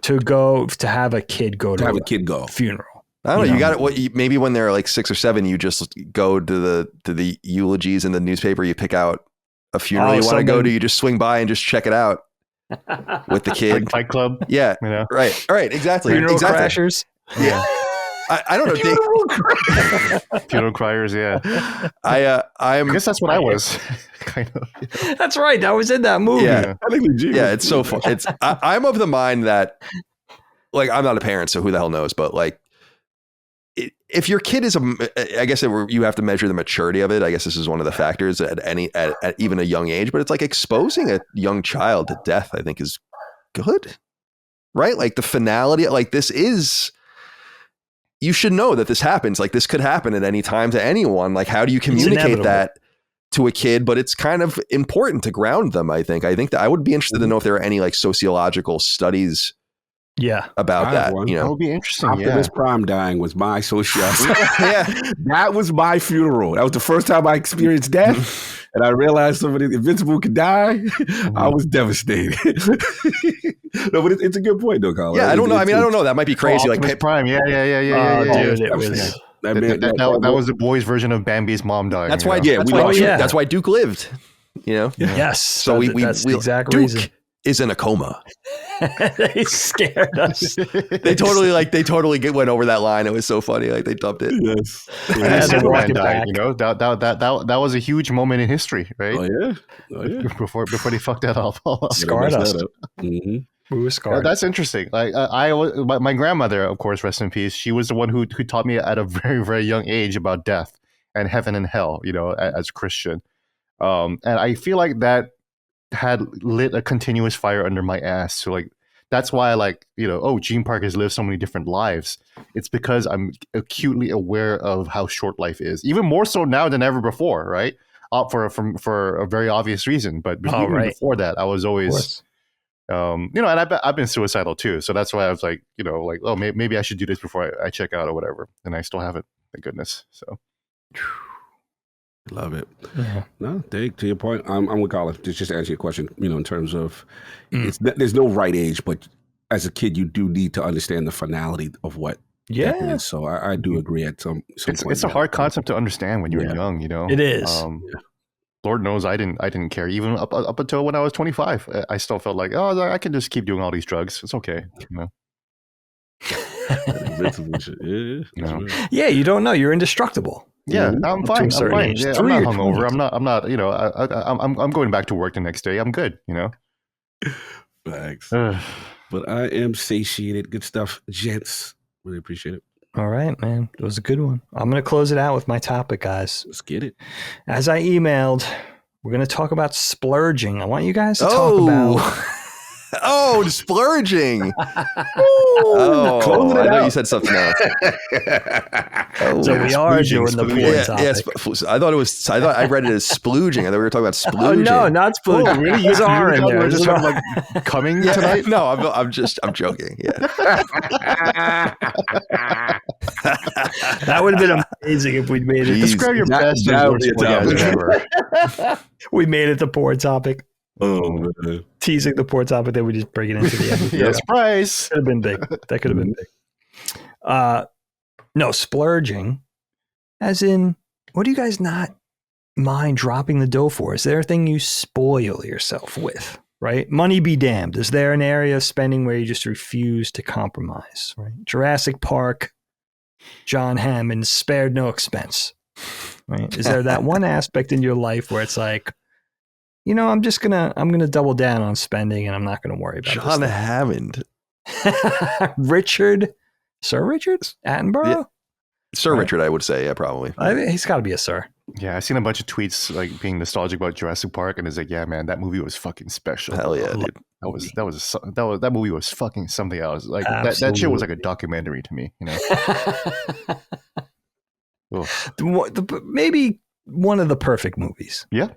B: to have a kid go to
D: a
B: funeral.
A: I don't know. You got it. Maybe when they're like 6 or 7, you just go to the eulogies in the newspaper. You pick out a funeral you want to go to. You just swing by and just check it out with the kid.
C: Like Fight Club.
A: Yeah. Right. All right. Exactly.
B: Funeral crashers.
A: Yeah. I don't know.
C: Funeral criers. Yeah.
A: I
C: guess that's what I was. Kind of.
B: That's right. I was in that movie.
A: Yeah. It's so fun. I'm of the mind that, like, I'm not a parent, so who the hell knows? But like, if your kid is I guess you have to measure the maturity of it. I guess this is one of the factors at even a young age. But it's like exposing a young child to death, I think, is good, right? Like the finality, like this is. You should know that this happens. Like this could happen at any time to anyone. Like, how do you communicate that to a kid? But it's kind of important to ground them. I think that I would be interested to know if there are any like sociological studies. About that.
C: That would be interesting.
D: Optimus Prime dying was my sociology. That was my funeral. That was the first time I experienced death. And I realized somebody invincible could die. I was devastated. No, but it's a good point, though, Colin.
A: Yeah, I don't know. I don't know. That might be crazy.
C: Optimus Prime. Yeah.
B: Dude, it was.
C: That was the boy's version of Bambi's mom dying.
A: That's why. That's why Duke lived.
B: Yes.
A: So that's the exact
B: Duke
A: reason. Is in a coma.
B: They scared us.
A: They totally went over that line. It was so funny. Like they dubbed it.
D: Yes.
C: Superman died. That was a huge moment in history, right?
D: Oh yeah.
C: Before they fucked that all up.
B: Scarred us.
D: Mm-hmm.
B: We were scarred.
C: That's interesting. Like my grandmother, of course, rest in peace. She was the one who taught me at a very, very young age about death and heaven and hell. As a Christian, and I feel like that had lit a continuous fire under my ass. So like that's why Gene Park has lived so many different lives. It's because I'm acutely aware of how short life is, even more so now than ever before, right? For a very obvious reason. But before that, I was always and I've been suicidal too. So that's why I was like, oh, maybe I should do this before I check out or whatever. And I still haven't, thank goodness. So
D: love it.
B: Yeah.
D: No, Dave, to your point, I'm with Colin. Just to answer your question, in terms of there's no right age, but as a kid, you do need to understand the finality of what death is. So I do agree at some point.
C: It's a hard concept to understand when you're young,
B: It is.
C: Lord knows I didn't care. Even up until when I was 25, I still felt like, oh, I can just keep doing all these drugs. It's okay.
D: Invincible shit. Yeah, that's right.
B: Yeah, you don't know. You're indestructible.
C: Yeah, I'm fine. I'm
B: certain
C: fine.
B: age.
C: Yeah, I'm
B: Through
C: not
B: your
C: hungover.
B: 20s.
C: I'm not. I'm going back to work the next day. I'm good.
D: Facts.
C: Ugh.
D: But I am satiated. Good stuff, gents. Really appreciate it.
B: All right, man. It was a good one. I'm going to close it out with my topic, guys.
D: Let's get it.
B: As I emailed, we're going to talk about splurging. I want you guys to talk about...
A: Oh, splurging.
D: Closing it
A: I know
D: out.
A: you said something else.
B: So we are doing the porn topic.
A: I thought I read it as splooging. I thought we were talking about splooging.
B: Oh, no, not splurging.
C: Oh, really?
B: There's R in there.
C: We're just
B: There's
C: talking
B: an R.
C: like coming
A: Yeah,
C: tonight.
A: no, I'm joking. Yeah.
B: That would have been amazing if we'd made it.
A: Jeez.
C: Describe your best
D: that
C: and
D: would be
C: worst
D: a
C: orgasm
D: topic.
C: ever.
B: We made it the porn topic.
D: Oh, man.
B: Teasing the porn topic, then we just bring it into the end.
C: Yes, price.
B: Could have been big. That could have been big. No, splurging, as in, what do you guys not mind dropping the dough for? Is there a thing you spoil yourself with, right? Money be damned. Is there an area of spending where you just refuse to compromise, right? Jurassic Park, John Hammond spared no expense, right? Is there that one aspect in your life where it's like, I'm gonna double down on spending and I'm not gonna worry about
A: John Hammond.
B: Sir Richard Attenborough?
A: Yeah. Sir
B: Right.
A: Richard, I would say, yeah, probably.
B: He's got to be a sir.
C: Yeah, I've seen a bunch of tweets like being nostalgic about Jurassic Park, and it's like, yeah, man, that movie was fucking special.
A: Hell yeah, dude.
C: That movie was fucking something else. Like that shit was like a documentary to me.
B: Maybe one of the perfect movies.
C: Yeah.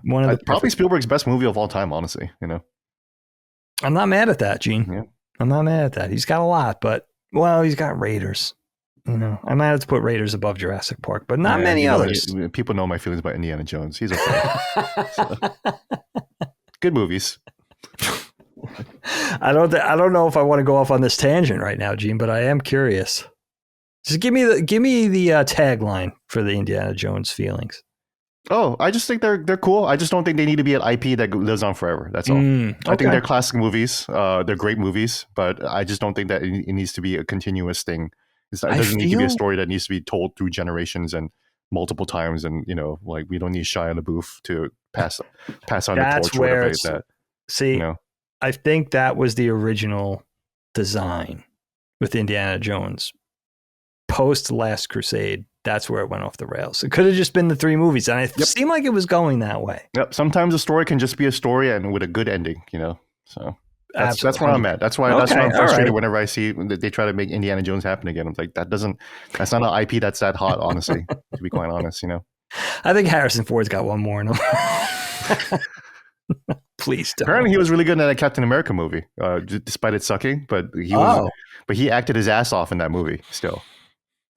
B: One of the
C: probably Spielberg's best movie of all time, honestly.
B: I'm not mad at that, Gene.
C: Yeah.
B: I'm not mad at that. He's got a lot, but he's got Raiders. I might have to put Raiders above Jurassic Park, but not many others.
C: People know my feelings about Indiana Jones. He's okay. Good movies.
B: I don't know if I want to go off on this tangent right now, Gene, but I am curious. Just give me the tagline for the Indiana Jones feelings.
C: Oh, I just think they're cool. I just don't think they need to be an IP that lives on forever. That's all. I think they're classic movies. They're great movies, but I just don't think that it needs to be a continuous thing. It doesn't need to be a story that needs to be told through generations and multiple times. And like we don't need Shia LaBeouf to pass on the torch. Where
B: I think that was the original design with Indiana Jones. Post Last Crusade, that's where it went off the rails. It could have just been the 3 movies, and it seemed like it was going that way.
C: Yep. Sometimes a story can just be a story and with a good ending, So that's where I'm at. That's why I'm frustrated whenever I see that they try to make Indiana Jones happen again. I'm like, that's not an IP that's that hot, honestly, to be quite honest,
B: I think Harrison Ford's got one more in him. Please don't.
C: Apparently he was really good in that Captain America movie, despite it sucking, but he acted his ass off in that movie still.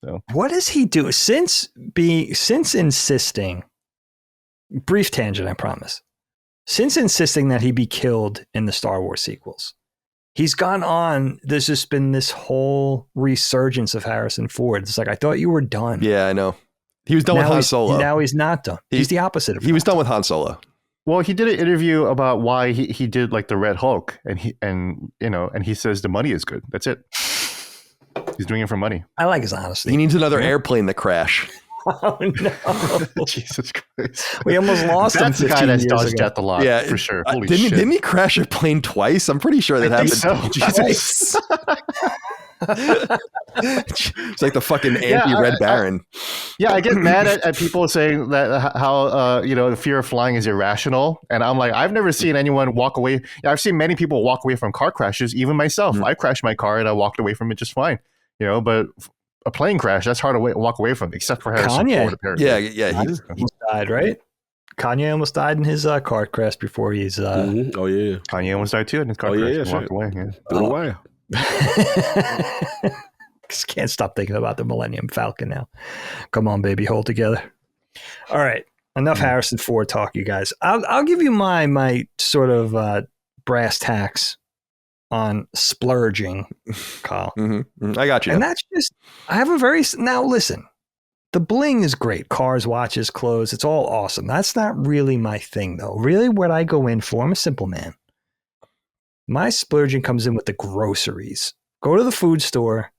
C: So
B: what does he do since insisting? Brief tangent, I promise. Since insisting that he be killed in the Star Wars sequels, he's gone on. There's just been this whole resurgence of Harrison Ford. It's like, I thought you were done.
A: Yeah, I know. He was done with Han Solo.
B: Now he's not done. He's the opposite of.
A: He was done with Han Solo.
C: Well, he did an interview about why he did like the Red Hulk, and he says the money is good. That's it. He's doing it for money.
B: I like his honesty.
A: He needs another airplane to crash.
B: Oh no!
C: Jesus Christ!
B: We almost lost him.
C: That's the guy that's dodged death a lot,
A: yeah,
C: for sure. Holy shit!
A: Didn't he crash a plane twice? I'm pretty sure that happened.
C: So. Jesus.
A: It's like the fucking anti-Red Baron.
C: I get mad at people saying that how the fear of flying is irrational, and I'm like, I've never seen anyone walk away. I've seen many people walk away from car crashes, even myself. I crashed my car and I walked away from it just fine. But a plane crash, that's hard to walk away from, except for Harrison Ford, apparently.
A: Yeah,
B: he died, right? Kanye almost died in his car crash before he's.
D: Oh yeah,
C: Kanye almost died too in his car crash. He walked away. Yeah.
D: Been a while.
B: Just can't stop thinking about the Millennium Falcon now. Come on, baby, hold together. All right, enough Harrison Ford talk, you guys. I'll give you my sort of brass tacks on splurging, Kyle.
A: Mm-hmm. I got you.
B: And that's just, I have a very, now listen, the bling is great. Cars, watches, clothes. It's all awesome. That's not really my thing, though. Really, what I go in for, I'm a simple man. My splurging comes in with the groceries. Go to the food store.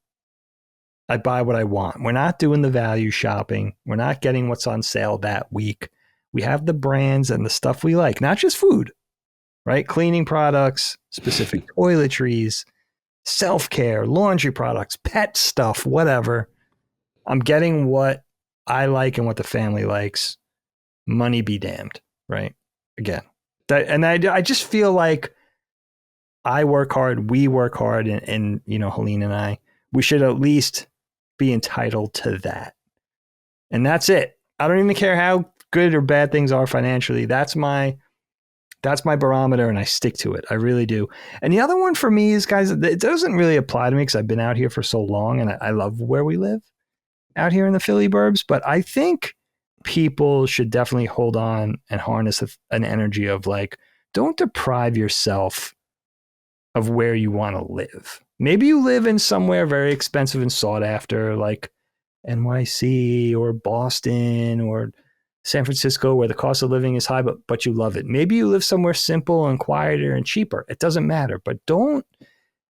B: I buy what I want. We're not doing the value shopping. We're not getting what's on sale that week. We have the brands and the stuff we like, not just food, right? Cleaning products, specific toiletries, self-care, laundry products, pet stuff, whatever. I'm getting what I like and what the family likes. Money be damned, right? Again, I just feel like I work hard, we work hard, and Helene and I, we should at least be entitled to that. And that's it. I don't even care how good or bad things are financially. That's my barometer, and I stick to it. I really do. And the other one for me is, guys, it doesn't really apply to me because I've been out here for so long, and I love where we live out here in the Philly burbs. But I think people should definitely hold on and harness an energy of like, don't deprive yourself of where you want to live. Maybe you live in somewhere very expensive and sought after, like NYC or Boston or San Francisco, where the cost of living is high, but you love it. Maybe you live somewhere simple and quieter and cheaper. It doesn't matter. But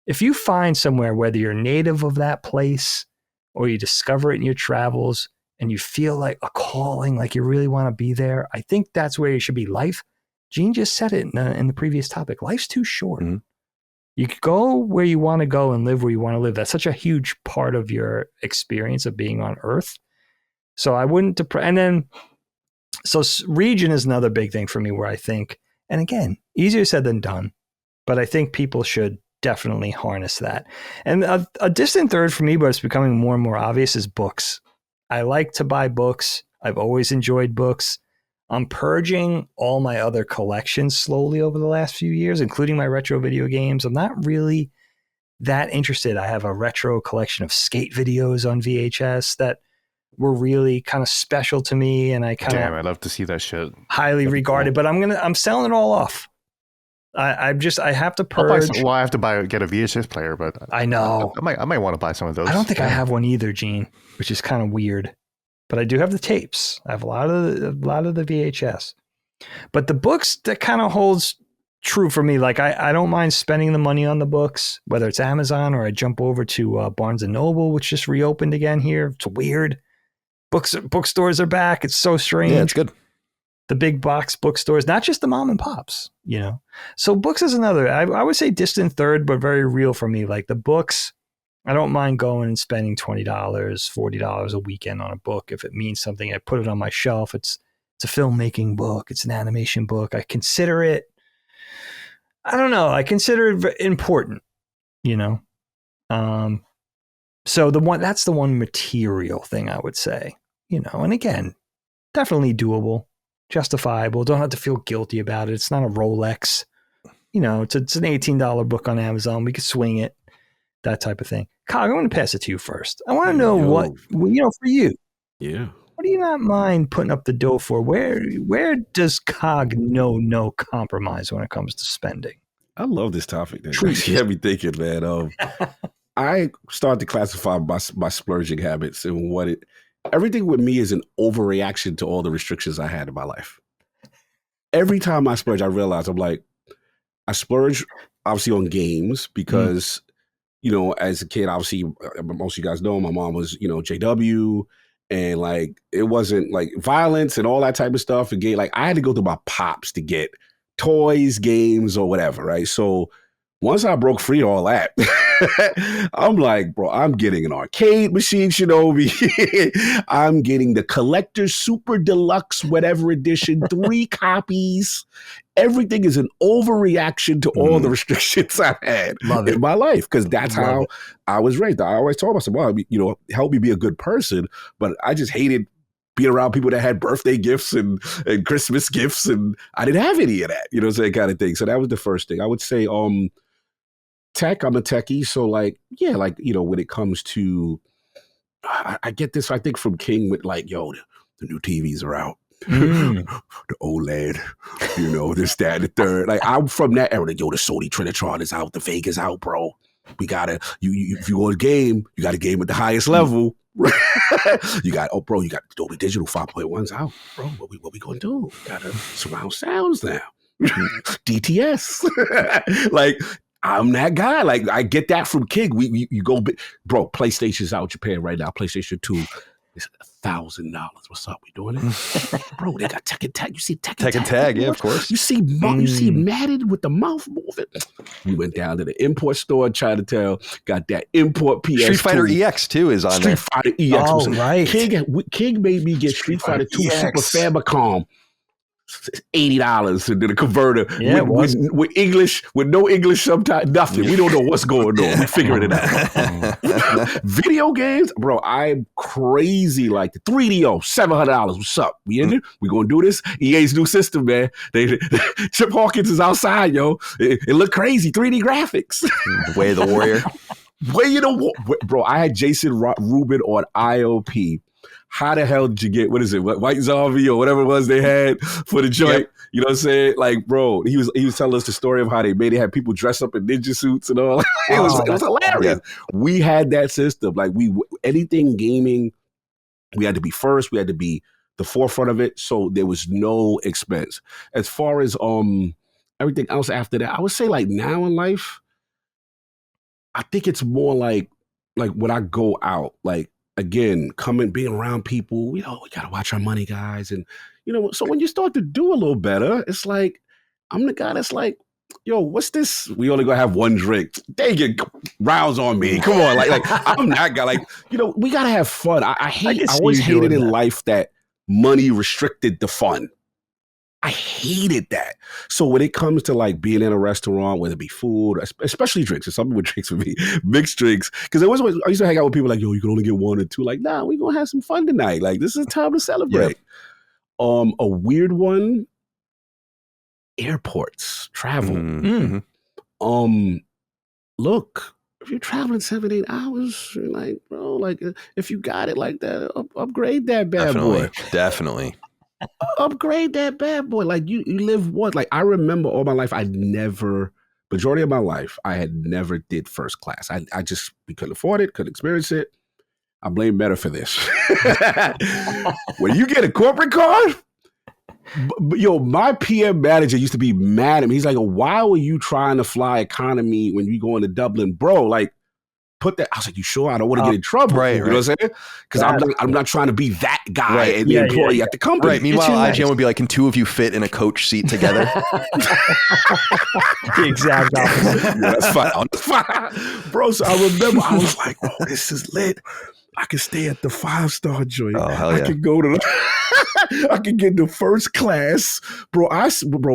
B: if you find somewhere, whether you're native of that place or you discover it in your travels and you feel like a calling, like you really want to be there, I think that's where you should be. Gene just said it in the previous topic. Life's too short. Mm-hmm. You could go where you want to go and live where you want to live. That's such a huge part of your experience of being on Earth. So I wouldn't so region is another big thing for me where I think, and again, easier said than done, but I think people should definitely harness that. And a distant third for me, but it's becoming more and more obvious, is books. I like to buy books. I've always enjoyed books. I'm purging all my other collections slowly over the last few years, including my retro video games. I'm not really that interested. I have a retro collection of skate videos on VHS that were really kind of special to me, and I'd
C: love to see that shit.
B: Highly regarded, but I'm selling it all off. I have to purge.
C: I have to get a VHS player, but
B: I know
C: I might want to buy some of those.
B: I don't think I have one either, Gene, which is kind of weird. But I do have the tapes. I have a lot of the VHS. But the books, that kind of holds true for me. Like I don't mind spending the money on the books, whether it's Amazon or I jump over to Barnes & Noble, which just reopened again here. It's weird. Bookstores are back. It's so strange.
A: Yeah, it's good.
B: The big box bookstores, not just the mom and pops, So books is another, I would say distant third, but very real for me. Like the books, I don't mind going and spending $20, $40 a weekend on a book if it means something. I put it on my shelf. It's a filmmaking book. It's an animation book. I consider it, I don't know. I consider it important, So that's the one material thing I would say, and again, definitely doable, justifiable. Don't have to feel guilty about it. It's not a Rolex, it's an $18 book on Amazon. We could swing it. That type of thing. Cog, I want to pass it to you first. I want to know what, for you.
D: Yeah.
B: What do you not mind putting up the dough for? Where does Cog know no compromise when it comes to spending?
D: I love this topic. You have me thinking, man. I started to classify my splurging habits and everything with me is an overreaction to all the restrictions I had in my life. Every time I splurge, I realize I splurge obviously on games because as a kid, obviously, most of you guys know my mom was, JW, and it wasn't violence and all that type of stuff. And I had to go to my pops to get toys, games, or whatever, right? So once I broke free of all that, I'm like, bro, I'm getting an arcade machine, Shinobi. I'm getting the collector's super deluxe, whatever edition, 3 copies. Everything is an overreaction to all the restrictions I've had in my life, because that's how I was raised. I always told myself, well, help me be a good person, but I just hated being around people that had birthday gifts and Christmas gifts, and I didn't have any of that, that kind of thing. So that was the first thing. I would say tech, I'm a techie, so when it comes to, I get this, I think, from King with the new TVs are out. The OLED, this, that, and the third. I'm from that era. The Sony Trinitron is out. The Vega's out, bro. We gotta, if you go to game, you got to game at the highest level. You got bro, you got Dolby Digital 5.1s out, bro. What we gonna do? We gotta surround sounds now. DTS. Like, I'm that guy. Like, I get that from King. You go, bro. PlayStation's out in Japan right now. PlayStation 2 is $1,000. What's up? We doing it, bro? They got Tekken Tag. You see Tekken
A: Tag, yeah, of course.
D: You see Madden with the mouth moving. We went down to the import store in Chinatown. Got that import PS2.
A: Street Fighter EX too is on
D: Street Fighter EX.
B: Oh, right.
D: King made me get Street Fighter 2 Super Famicom. $80 and then a converter with English, with no English subtitles, nothing. We don't know what's going on. We figuring it out. Video games, bro. I'm crazy like the 3DO, $700. What's up? We in there? We gonna do this? EA's new system, man. Chip Hawkins is outside, yo. It looked crazy. 3D graphics.
A: Way of the Warrior.
D: Bro. I had Jason Rubin on IOP. How the hell did you get, what is it, White Zombie or whatever it was they had for the joint? Yep. You know what I'm saying? Like, bro, he was telling us the story of how they had people dress up in ninja suits and all. It was hilarious. Yeah. We had that system. Like, anything gaming, we had to be first. We had to be the forefront of it. So there was no expense. As far as everything else after that, I would say like now in life, I think it's more like when I go out, like, again, being around people, we got to watch our money, guys. And, so when you start to do a little better, it's like, I'm the guy that's like, yo, what's this? We only going to have one drink. They get rounds on me. Come on. Like I'm that guy. Like, we got to have fun. I always hated in life that money restricted the fun. I hated that. So when it comes to like being in a restaurant, whether it be food, especially drinks, it's something with drinks for me, mixed drinks. Because I used to hang out with people like, yo, you can only get one or two. Like, nah, we gonna have some fun tonight. Like, this is time to celebrate. Yep. A weird one, airports, travel. Mm-hmm. Look, if you're traveling 7-8 hours, you're like, bro, like if you got it like that, upgrade that bad boy.
A: Definitely.
D: Upgrade that bad boy. Like you live what? Like I remember all my life, majority of my life, I had never did first class. We couldn't afford it, couldn't experience it. I blame Meta for this. When you get a corporate card, my PM manager used to be mad at me. He's like, why were you trying to fly economy when you going to Dublin? Bro, like, put that. I was like, you sure? I don't want to get in trouble. Right, you know what I'm saying? Because I'm not trying to be that guy and the employee at the company.
A: Right. Meanwhile, IGN would be like, can two of you fit in a coach seat together?
B: The exact opposite.
D: Yeah, that's fine. Bro, so I remember I was like, oh, this is lit. I can stay at the 5-star joint.
A: Oh, hell yeah.
D: I can go to I can get the first class. Bro,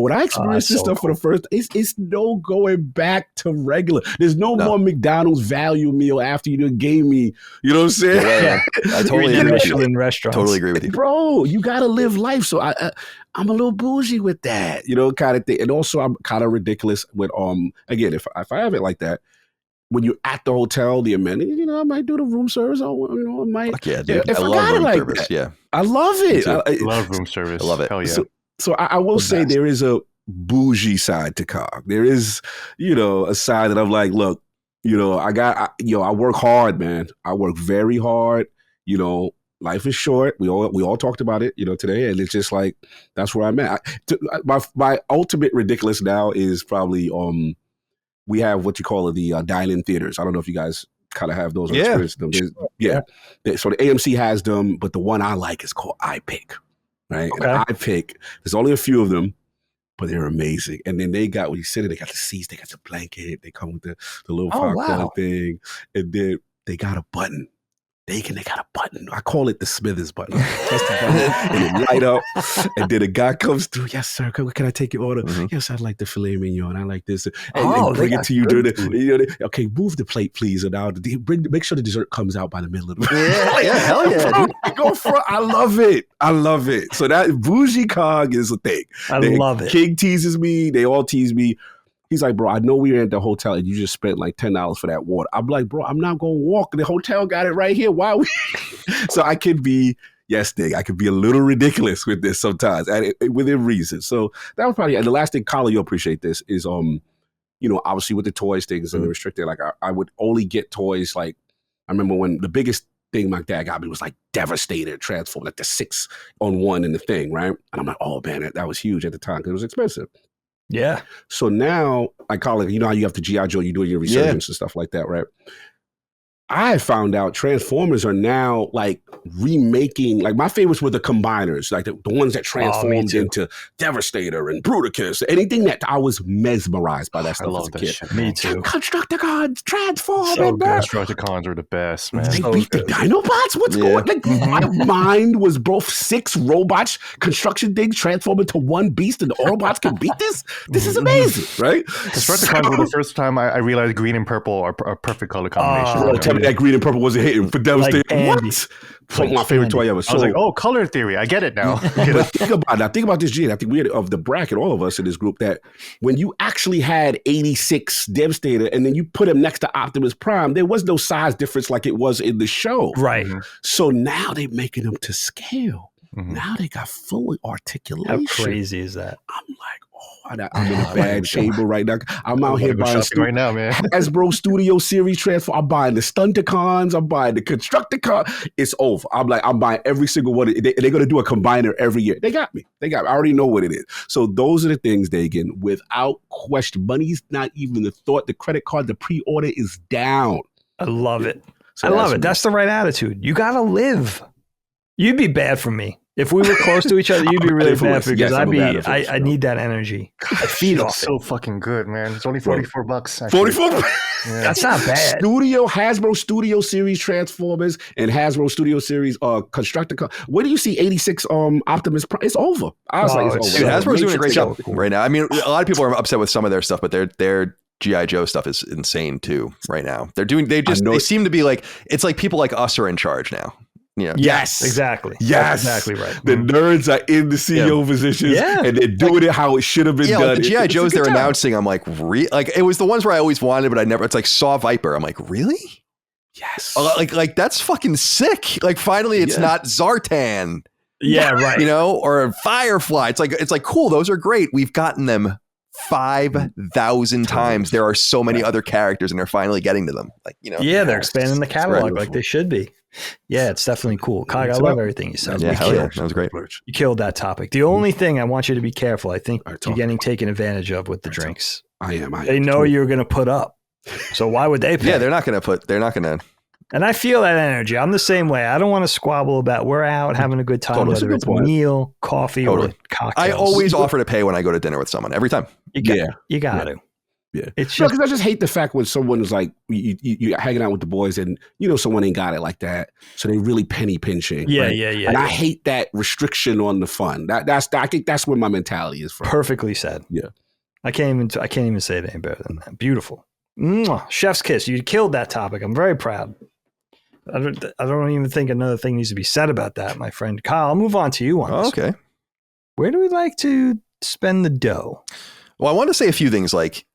D: when I experienced this stuff for the first, it's no going back to regular. There's no more McDonald's value meal after you done gave me, you know what I'm saying?
A: Yeah, I totally agree with you.
B: Restaurants.
A: Totally agree with you.
D: Bro, you got to live life. So I'm a little bougie with that, kind of thing. And also I'm kind of ridiculous with, again, if I have it like that, when you're at the hotel, the amenities, I might do the room service. I might.
A: Fuck yeah, dude.
D: If
A: I love room
D: like
A: service.
D: That,
A: yeah.
D: I love it.
C: I love room service.
A: I love it.
C: Hell yeah.
D: So I will say there is a bougie side to COG. There is, a side that I'm like, look, I work hard, man. I work very hard. Life is short. We all talked about it, today, and it's just like that's where I'm at. My ultimate ridiculous now is probably we have what you call the dine-in theaters. I don't know if you guys kind of have those or experience them. So the AMC has them, but the one I like is called iPick, right? Okay. And iPick, there's only a few of them, but they're amazing. And then they got, when you sit in, they got the seats, they got the blanket, they come with the little popcorn thing, and then they got a button. They got a button. I call it the Smithers button. Press the button and it light up. And then a guy comes through. Yes, sir. Can I take your order? Mm-hmm. Yes, I'd like the filet mignon. I like this. And bring it to you during okay, move the plate, please. And I'll make sure the dessert comes out by the middle of the
A: hell yeah.
D: Go for it. I love it. So that bougie cog is a thing.
B: I love it.
D: King teases me. They all tease me. He's like, bro, I know we were at the hotel and you just spent like $10 for that water. I'm like, bro, I'm not going to walk. The hotel got it right here. Why we? So I could be, I could be a little ridiculous with this sometimes and within reason. So that was probably, and the last thing, Colin, you'll appreciate this, is, obviously with the toys things and the restricted, like I would only get toys. Like I remember when the biggest thing my dad got me was like Devastator Transform, like the 6-on-1 in the thing, right? And I'm like, oh man, that was huge at the time because it was expensive.
B: Yeah.
D: So now I call it, you know how you have the G.I. Joe, you doing your resurgence and stuff like that, right? I found out Transformers are now like remaking, like my favorites were the combiners, like the ones that transformed into Devastator and Bruticus, anything that I was mesmerized by that stuff as a kid.
C: Shit,
B: Me too.
D: Constructicons, transform.
B: So good.
C: Constructicons were the best, man.
D: They
B: So
D: beat
B: good.
D: the Dinobots? What's going on? Like, my mind was both 6 robots, construction things transform into one beast, and the Autobots can beat this? This is amazing, right?
C: Constructicons were the first time I realized green and purple are a perfect color combination.
D: Tell me that green and purple wasn't hitting for Devastator.
B: Like
D: what? Like my favorite toy ever.
C: I was like, oh, color theory. I get it now.
D: But think about this, Gene. I think we had of the bracket, all of us in this group, that when you actually had 86 Devastator and then you put him next to Optimus Prime, there was no size difference like it was in the show.
B: Right.
D: So now they're making them to scale. Now they got full articulation.
B: How crazy is that?
D: I'm like, oh, I'm in a bad chamber right now. I'm out here buying
C: right now, man.
D: Hasbro Studio Series transfer. I'm buying the Stunticons. I'm buying the Constructicon. It's over. I'm buying every single one. They're going to do a combiner every year. They got me. I already know what it is. So those are the things, Dagan, without question. Money's not even the thought. The credit card, the pre-order is down.
B: I love it.
D: So
B: I love it. That's the right attitude. You got to live. You'd be bad for me. If we were close to each other, you'd be really bad for me because I need that energy. I feed off
C: so fucking good, man. It's only $44. Actually.
D: 44.
C: Yeah.
B: That's not bad.
D: Hasbro Studio Series Transformers and Hasbro Studio Series Constructicon. Where do you see 86 Optimus Prime? It's over. I was like, it's over.
A: Dude, Hasbro's doing a great job right now. I mean, a lot of people are upset with some of their stuff, but their G.I. Joe stuff is insane too right now. They seem to be like, it's like people like us are in charge now. Yeah.
B: Yes, exactly.
D: Yes,
B: that's exactly right.
D: The nerds are in the CEO positions, and they're doing it how it should have been done.
A: Like the GI Joes they're announcing, I'm like, like it was the ones where I always wanted, but I never. It's like Saw Viper. I'm like, really?
D: Yes.
A: Like that's fucking sick. Like finally, it's not Zartan.
B: Yeah, right.
A: You know, or Firefly. It's like cool. Those are great. We've gotten them 5,000 times. There are so many other characters, and they're finally getting to them. Like
B: they're expanding the catalog like they should be. Yeah, it's definitely cool. Kyle, I love everything you said.
A: Yeah, that was great.
B: You killed that topic. The only thing I want you to be careful, I think you're getting taken advantage of with the drinks.
D: I am.
B: They know you're going to put up. So why would they pay?
A: Yeah, they're not going to.
B: And I feel that energy. I'm the same way. I don't want to squabble about we're out having a good time, whether it's meal, coffee, or cocktails.
A: I always offer to pay when I go to dinner with someone every time.
B: You got to.
D: Yeah, it's just because I just hate the fact when someone is like you hanging out with the boys and someone ain't got it like that, so they really penny pinching.
B: Yeah,
D: right?
B: yeah.
D: And I hate that restriction on the fun. I think that's where my mentality is from.
B: Perfectly said.
D: Yeah,
B: I can't even say it any better than that. Beautiful. Mwah. Chef's kiss. You killed that topic. I'm very proud. I don't even think another thing needs to be said about that, my friend Kyle. I'll move on to you on this.
A: Okay.
B: Where do we like to spend the dough?
A: Well, I want to say a few things like.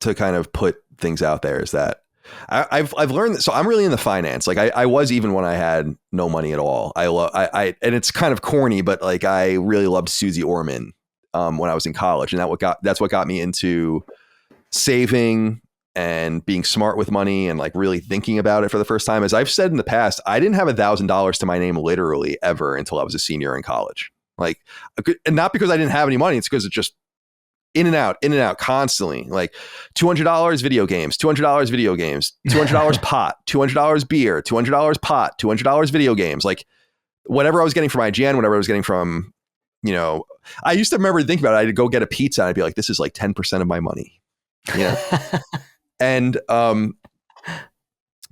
A: To kind of put things out there is that I've learned that. So I'm really in the finance. Like I was even when I had no money at all. I and it's kind of corny, but like I really loved Susie Orman when I was in college, and that's what got me into saving and being smart with money and like really thinking about it for the first time. As I've said in the past, I didn't have $1,000 to my name literally ever until I was a senior in college. Like, and not because I didn't have any money. It's because it just in and out constantly. Like $200 video games, $200 pot, $200 beer, $200 pot, $200 video games. Like whatever I was getting from IGN, whatever I was getting from, I used to remember thinking about it. I'd go get a pizza and I'd be like, this is like 10% of my money. And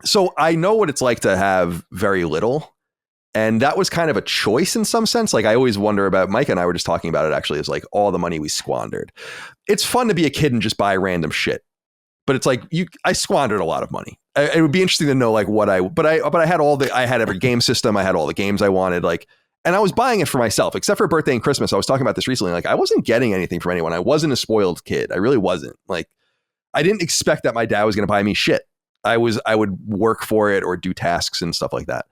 A: so I know what it's like to have very little. And that was kind of a choice in some sense. Like I always wonder about, Mike and I were just talking about it actually, is like all the money we squandered. It's fun to be a kid and just buy random shit, but it's like I squandered a lot of money. It would be interesting to know like but I had every game system. I had all the games I wanted, like, and I was buying it for myself, except for birthday and Christmas. I was talking about this recently. Like I wasn't getting anything from anyone. I wasn't a spoiled kid. I really wasn't. Like I didn't expect that my dad was going to buy me shit. I would work for it or do tasks and stuff like that.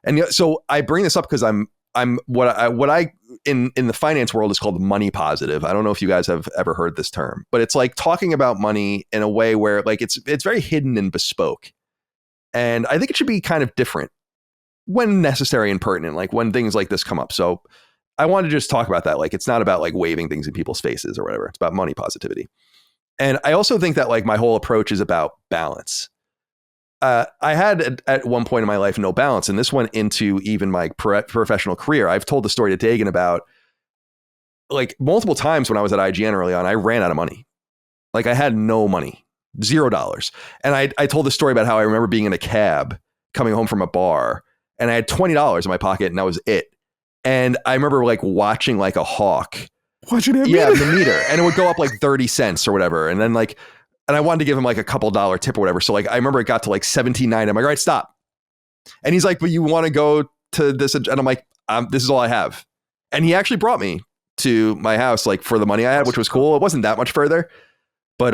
A: And so I bring this up because I'm what I in the finance world is called money positive. I don't know if you guys have ever heard this term, but it's like talking about money in a way where like it's very hidden and bespoke. And I think it should be kind of different. when necessary and pertinent, like when things like this come up. So I wanted to just talk about that. Like, it's not about like waving things in people's faces or whatever. It's about money positivity. And I also think that like my whole approach is about balance. I had at one point in my life no balance, and this went into even my professional career. I've told the story to Dagan about like multiple times when I was at IGN early on, I ran out of money. Like I had no money, $0. And I told the story about how I remember being in a cab coming home from a bar, and I had $20 in my pocket, and that was it. And I remember like watching like a hawk.
D: Watching that
A: meter?
D: meter?
A: The meter. And it would go up like 30 cents or whatever. And then like, and I wanted to give him like a couple dollar tip or whatever. So like, I remember it got to like $17.90. I'm like, all right, stop. And he's like, but you want to go to this? And I'm like, this is all I have. And he actually brought me to my house, like for the money I had, which was cool. It wasn't that much further. But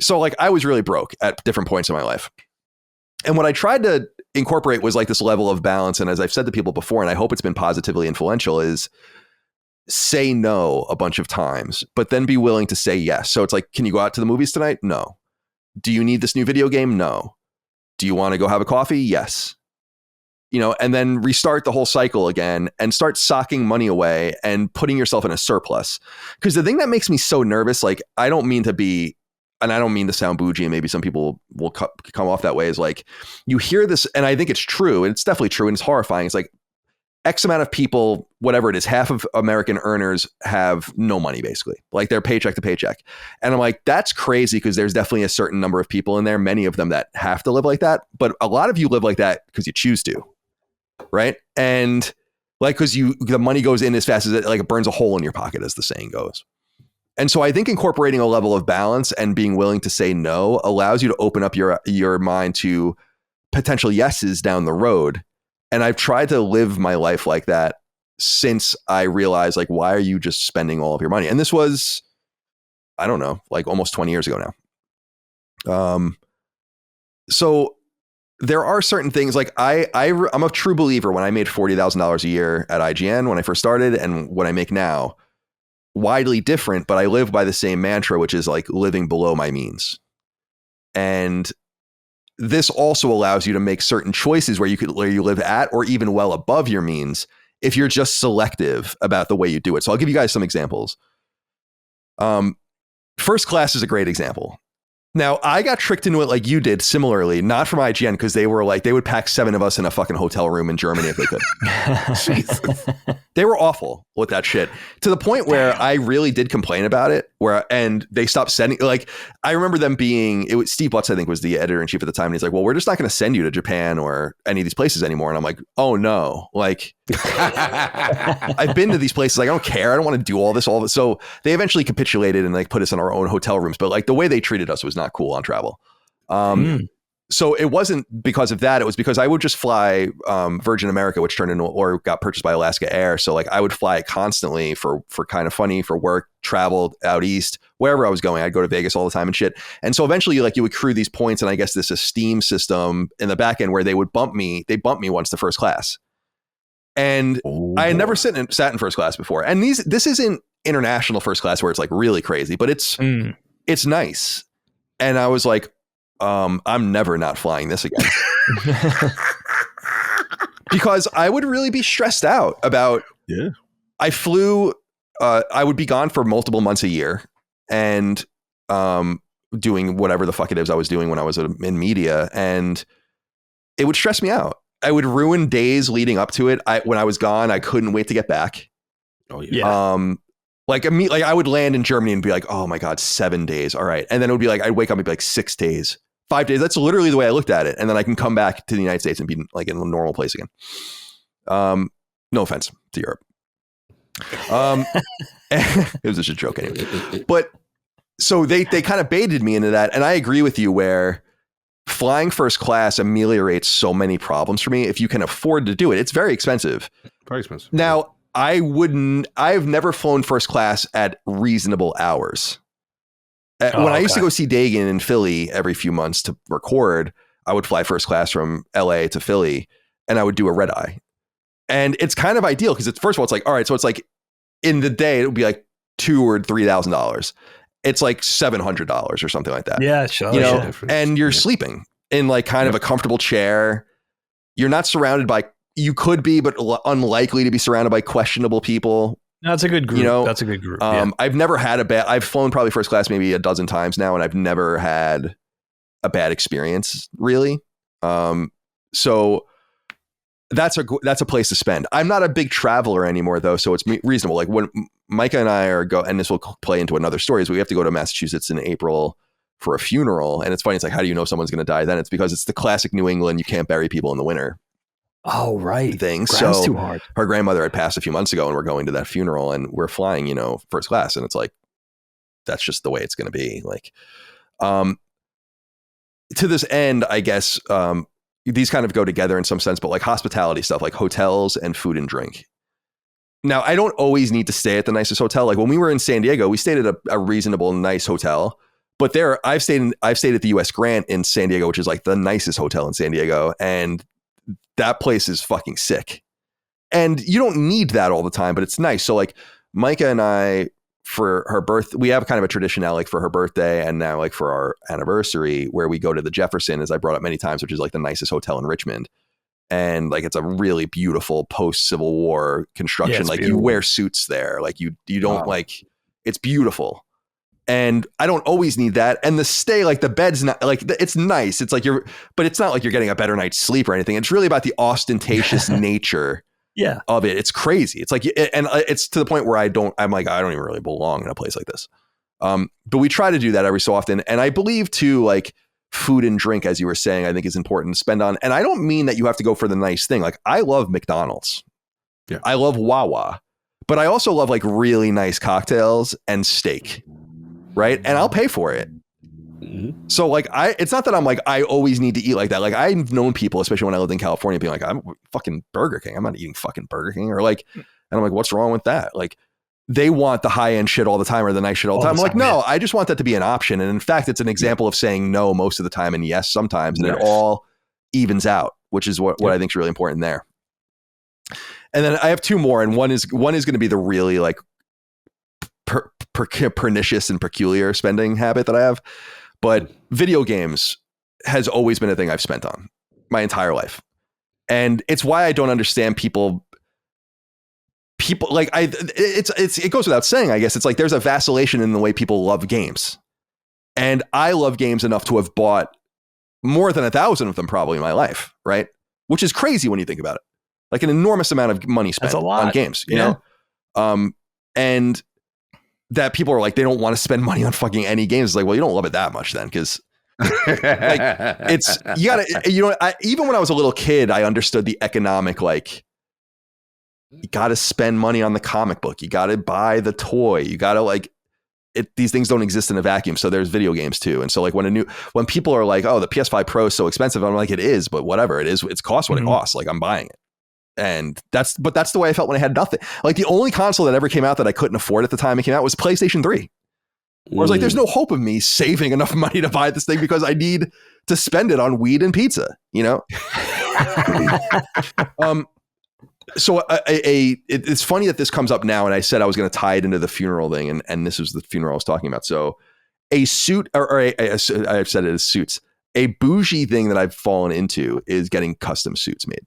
A: so like I was really broke at different points in my life. And what I tried to incorporate was like this level of balance. And as I've said to people before, and I hope it's been positively influential, is say no a bunch of times, but then be willing to say yes. So it's like, can you go out to the movies tonight? No. Do you need this new video game? No. Do you want to go have a coffee? Yes. You know, and then restart the whole cycle again and start socking money away and putting yourself in a surplus. Because the thing that makes me so nervous, like I don't mean to be, and I don't mean to sound bougie, and maybe some people will come off that way, is like you hear this, and I think it's true, and it's definitely true, and it's horrifying. It's like X amount of people, whatever it is, half of American earners have no money, basically, like they're paycheck to paycheck. And I'm like, that's crazy, because there's definitely a certain number of people in there, many of them that have to live like that. But a lot of you live like that because you choose to, right? And like, because the money goes in as fast as it burns a hole in your pocket, as the saying goes. And so I think incorporating a level of balance and being willing to say no allows you to open up your mind to potential yeses down the road. And I've tried to live my life like that since I realized, like, why are you just spending all of your money? And this was, I don't know, like almost 20 years ago now. So there are certain things, like I'm a true believer when I made $40,000 a year at IGN when I first started and what I make now, widely different, but I live by the same mantra, which is like living below my means. And this also allows you to make certain choices where you live at or even well above your means if you're just selective about the way you do it. So I'll give you guys some examples. First class is a great example. Now, I got tricked into it like you did, similarly, not from IGN, because they were like, they would pack 7 of us in a fucking hotel room in Germany if they could. Jesus. They were awful with that shit, to the point where I really did complain about it, and they stopped sending, like, I remember them being, it was Steve Butts, I think, was the editor in chief at the time. And he's like, well, we're just not going to send you to Japan or any of these places anymore. And I'm like, oh no, like, I've been to these places. Like, I don't care. I don't want to do all this. So they eventually capitulated and like put us in our own hotel rooms. But like the way they treated us was not cool on travel. So it wasn't because of that. It was because I would just fly Virgin America, which turned into or got purchased by Alaska Air. So like I would fly it constantly for kind of funny, for work, traveled out east, wherever I was going. I'd go to Vegas all the time and shit. And so eventually like you would accrue these points, and I guess this esteem system in the back end where they would bump me once to first class. And I had never sat in first class before. And this isn't international first class where it's like really crazy, but it's nice. And I was like, I'm never not flying this again. Because I would really be stressed out about, I flew, I would be gone for multiple months a year and doing whatever the fuck it is I was doing when I was in media. And it would stress me out. I would ruin days leading up to it. When I was gone, I couldn't wait to get back.
D: Oh yeah.
A: Like I would land in Germany and be like, oh my God, 7 days. All right. And then it would be like, I'd wake up and be like 6 days, 5 days. That's literally the way I looked at it. And then I can come back to the United States and be like in a normal place again. No offense to Europe. It was just a joke anyway. But so they kind of baited me into that. And I agree with you where flying first class ameliorates so many problems for me. If you can afford to do it, it's very expensive.
D: Very expensive.
A: Now, I've never flown first class at reasonable hours. When I used to go see Dagan in Philly every few months to record, I would fly first class from LA to Philly and I would do a red eye. And it's kind of ideal because it's, first of all, it's like, all right, so it's like in the day, it would be like $2,000 or $3,000. It's like $700 or something like that.
B: Yeah, sure.
A: You know, and you're sleeping in like kind of a comfortable chair. You're not surrounded by you could be, but unlikely to be surrounded by questionable people.
B: That's a good group.
A: You know,
B: that's a good group. Yeah.
A: I've never had I've flown probably first class maybe a dozen times now, and I've never had a bad experience really. So that's a place to spend. I'm not a big traveler anymore though, so it's reasonable. Like when Micah and I and this will play into another story, is we have to go to Massachusetts in April for a funeral. And it's funny. It's like, how do you know someone's going to die then? It's because it's the classic New England, you can't bury people in the winter.
B: Oh, right.
A: Thing.
B: Ground's
A: so
B: too hard.
A: Her grandmother had passed a few months ago and we're going to that funeral and we're flying, first class. And it's like, that's just the way it's going to be. Like, to this end, I guess, these kind of go together in some sense, but like hospitality stuff, like hotels and food and drink. Now, I don't always need to stay at the nicest hotel. Like when we were in San Diego, we stayed at a reasonable, nice hotel. But I've stayed at the US Grant in San Diego, which is like the nicest hotel in San Diego. And that place is fucking sick. And you don't need that all the time, but it's nice. So like Micah and I, for her birth, we have kind of a tradition now, like for her birthday and now like for our anniversary, where we go to the Jefferson, as I brought up many times, which is like the nicest hotel in Richmond. And like, it's a really beautiful post Civil War construction.
B: Yeah,
A: like
B: beautiful.
A: You wear suits there. Like you don't like, it's beautiful. And I don't always need that. And the stay, like the bed's not like, it's nice. It's like but it's not like you're getting a better night's sleep or anything. It's really about the ostentatious nature of it. It's crazy. It's like, and it's to the point where I don't even really belong in a place like this. But we try to do that every so often. And I believe too, like food and drink, as you were saying, I think is important to spend on. And I don't mean that you have to go for the nice thing. Like I love McDonald's.
D: Yeah.
A: I love Wawa, but I also love like really nice cocktails and steak. Right. And I'll pay for it. Mm-hmm. So like, it's not that I'm like, I always need to eat like that. Like I've known people, especially when I lived in California, being like, I'm fucking Burger King. I'm not eating fucking Burger King or like, and I'm like, what's wrong with that? Like they want the high end shit all the time or the nice shit all the time. I'm like, no, I just want that to be an option. And in fact, it's an example of saying no most of the time and yes sometimes. And it all evens out, which is what I think is really important there. And then I have two more. And one is going to be the really like pernicious and peculiar spending habit that I have, but video games has always been a thing I've spent on my entire life. And it's why I don't understand people like it goes without saying, I guess. It's like there's a vacillation in the way people love games. And I love games enough to have bought more than 1,000 of them probably in my life. Right. Which is crazy when you think about it, like an enormous amount of money spent on games, you know? And that people are like, they don't want to spend money on fucking any games. It's like, well, you don't love it that much then. Cause like it's, you gotta, even when I was a little kid, I understood the economic, like you got to spend money on the comic book. You got to buy the toy. You got to like these things don't exist in a vacuum. So there's video games too. And so like when people are like, oh, the PS5 Pro is so expensive. I'm like, it is, but whatever it is, it's cost what it costs. Like I'm buying it. And that's the way I felt when I had nothing. Like the only console that ever came out that I couldn't afford at the time it came out was PlayStation 3. Where I was like, there's no hope of me saving enough money to buy this thing because I need to spend it on weed and pizza, you know? So it's funny that this comes up now. And I said I was going to tie it into the funeral thing. And this was the funeral I was talking about. So a suit I've said it as suits. A bougie thing that I've fallen into is getting custom suits made.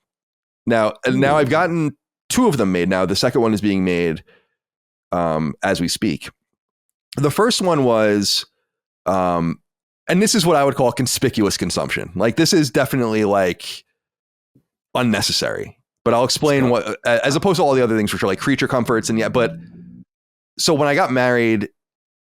A: Now I've gotten 2 of them made now. The second one is being made as we speak. The first one was, and this is what I would call conspicuous consumption. Like this is definitely like unnecessary, but I'll explain what, as opposed to all the other things, which are like creature comforts and but so when I got married,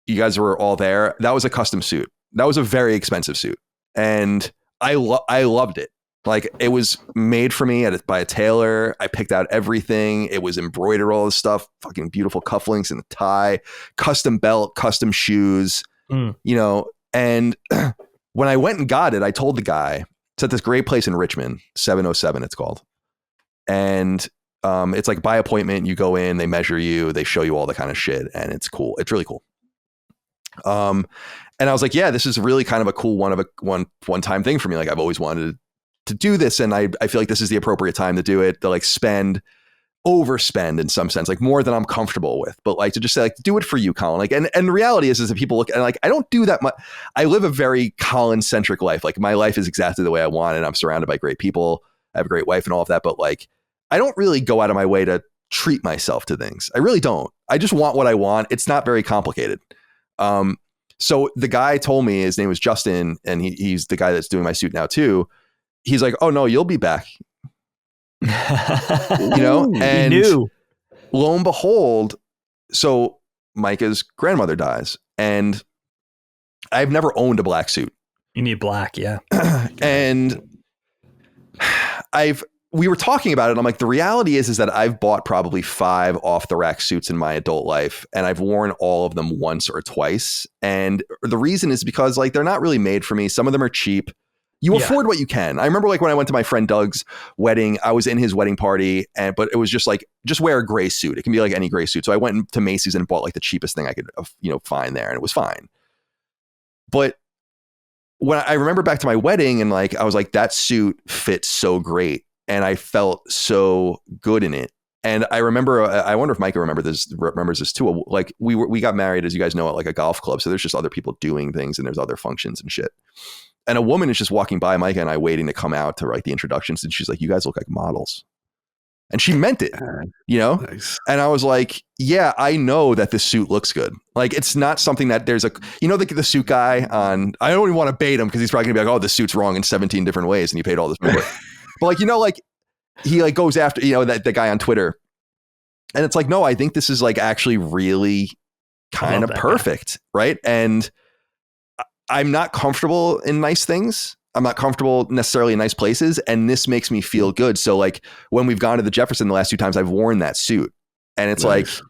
A: you guys were all there. That was a custom suit. That was a very expensive suit. And I loved it. Like it was made for me by a tailor. I picked out everything. It was embroidered, all this stuff, fucking beautiful cufflinks and a tie, custom belt, custom shoes, you know. And when I went and got it, I told the guy, it's at this great place in Richmond, 707 it's called. And it's like by appointment, you go in, they measure you, they show you all the kind of shit, and it's cool. It's really cool. And I was like, yeah, this is really kind of a cool one time thing for me. Like I've always wanted to do this. And I feel like this is the appropriate time to do it, to like overspend in some sense, like more than I'm comfortable with, but like to just say like, do it for you, Colin. Like, and the reality is that people look and like, I don't do that much. I live a very Colin centric life. Like my life is exactly the way I want. And I'm surrounded by great people. I have a great wife and all of that. But like, I don't really go out of my way to treat myself to things. I really don't. I just want what I want. It's not very complicated. So the guy told me, his name was Justin, and he's the guy that's doing my suit now too. He's like, oh no, you'll be back. And
B: he knew.
A: Lo and behold, so Micah's grandmother dies, and I've never owned a black suit.
B: You need black, yeah.
A: And we were talking about it, and I'm like, the reality is that I've bought probably 5 off the rack suits in my adult life, and I've worn all of them once or twice. And the reason is because like they're not really made for me. Some of them are cheap. You afford what you can. I remember like when I went to my friend Doug's wedding, I was in his wedding party, but it was just like, just wear a gray suit. It can be like any gray suit. So I went to Macy's and bought like the cheapest thing I could, find there, and it was fine. But when I remember back to my wedding, and like, I was like, that suit fits so great. And I felt so good in it. And I remember, I wonder if Micah remembers this too. Like we got married, as you guys know, at like a golf club. So there's just other people doing things, and there's other functions and shit. And a woman is just walking by Micah and I, waiting to come out to like the introductions. And she's like, you guys look like models. And she meant it, Nice. And I was like, yeah, I know that this suit looks good. Like, it's not something that there's the suit guy on, I don't even want to bait him because he's probably gonna be like, oh, the suit's wrong in 17 different ways and you paid all this money. But like, like he like goes after, that the guy on Twitter. And it's like, no, I think this is like actually really kind of perfect. Guy. Right. And I'm not comfortable in nice things. I'm not comfortable necessarily in nice places. And this makes me feel good. So like when we've gone to the Jefferson the last 2 times, I've worn that suit, and it's nice. Like,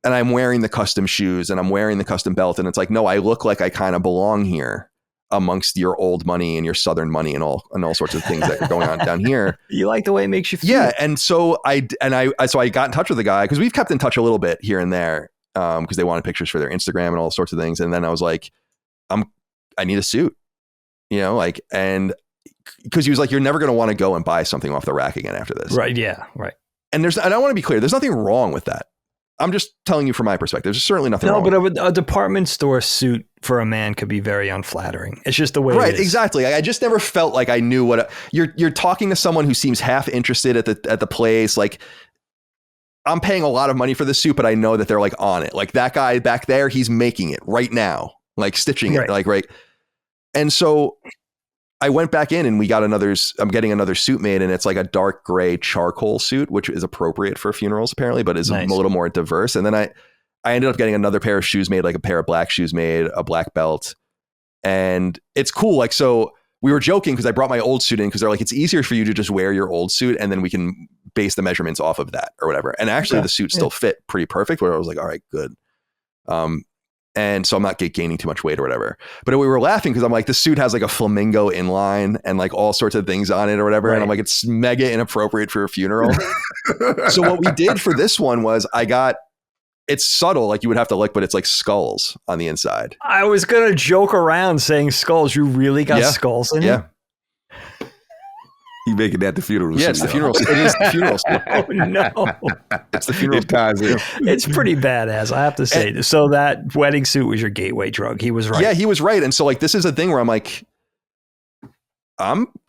A: and I'm wearing the custom shoes and I'm wearing the custom belt. And it's like, no, I look like I kind of belong here amongst your old money and your Southern money and all sorts of things that are going on down here.
B: You like the way it makes you feel.
A: Yeah. And so I got in touch with the guy, because we've kept in touch a little bit here and there, because they wanted pictures for their Instagram and all sorts of things. And then I was like, I need a suit, and because he was like, you're never going to want to go and buy something off the rack again after this.
B: Right. Yeah. Right.
A: And I want to be clear. There's nothing wrong with that. I'm just telling you from my perspective. There's certainly nothing wrong.
B: No, but a department store suit for a man could be very unflattering. It's just the way
A: it is.
B: Exactly.
A: I just never felt like I knew what you're talking to someone who seems half interested at the place. Like, I'm paying a lot of money for this suit, but I know that they're like on it. Like that guy back there, he's making it right now, like stitching it, like right. And so I went back in and I'm getting another suit made, and it's like a dark gray charcoal suit, which is appropriate for funerals apparently, but is nice. A little more diverse. And then I ended up getting another pair of shoes made, like a pair of black shoes made, a black belt. And it's cool. Like, so we were joking because I brought my old suit in because they're like, it's easier for you to just wear your old suit and then we can base the measurements off of that or whatever. And actually the suit still fit pretty perfect, where I was like, all right, good. And so I'm not gaining too much weight or whatever. But we were laughing because I'm like, this suit has like a flamingo inline and like all sorts of things on it or whatever. Right. And I'm like, it's mega inappropriate for a funeral. So what we did for this one was it's subtle, like you would have to look, but it's like skulls on the inside.
B: I was going to joke around saying skulls. You really got skulls in it?
D: You making that the funeral?
A: Yeah, it's the funeral. It is the funeral.
B: Oh no,
A: it's the funeral.
B: It's pretty badass, I have to say. So that wedding suit was your gateway drug. He was right.
A: Yeah, he was right. And so like, this is a thing where I'm like,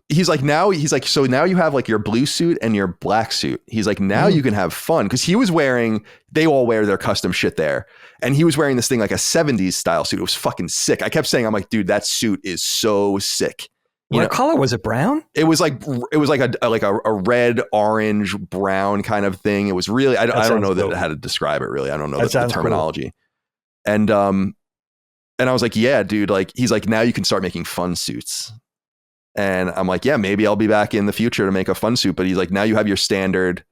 A: he's like, so now you have like your blue suit and your black suit. He's like, now you can have fun. Cause they all wear their custom shit there. And he was wearing this thing like a 70s style suit. It was fucking sick. I kept saying, I'm like, dude, that suit is so sick.
B: What color was it? Brown?
A: It was like a red, orange, brown kind of thing. It was really, I don't know how to describe it really. I don't know the terminology. Cool. And I was like, yeah, dude, like, he's like, now you can start making fun suits. And I'm like, yeah, maybe I'll be back in the future to make a fun suit. But he's like, now you have your standard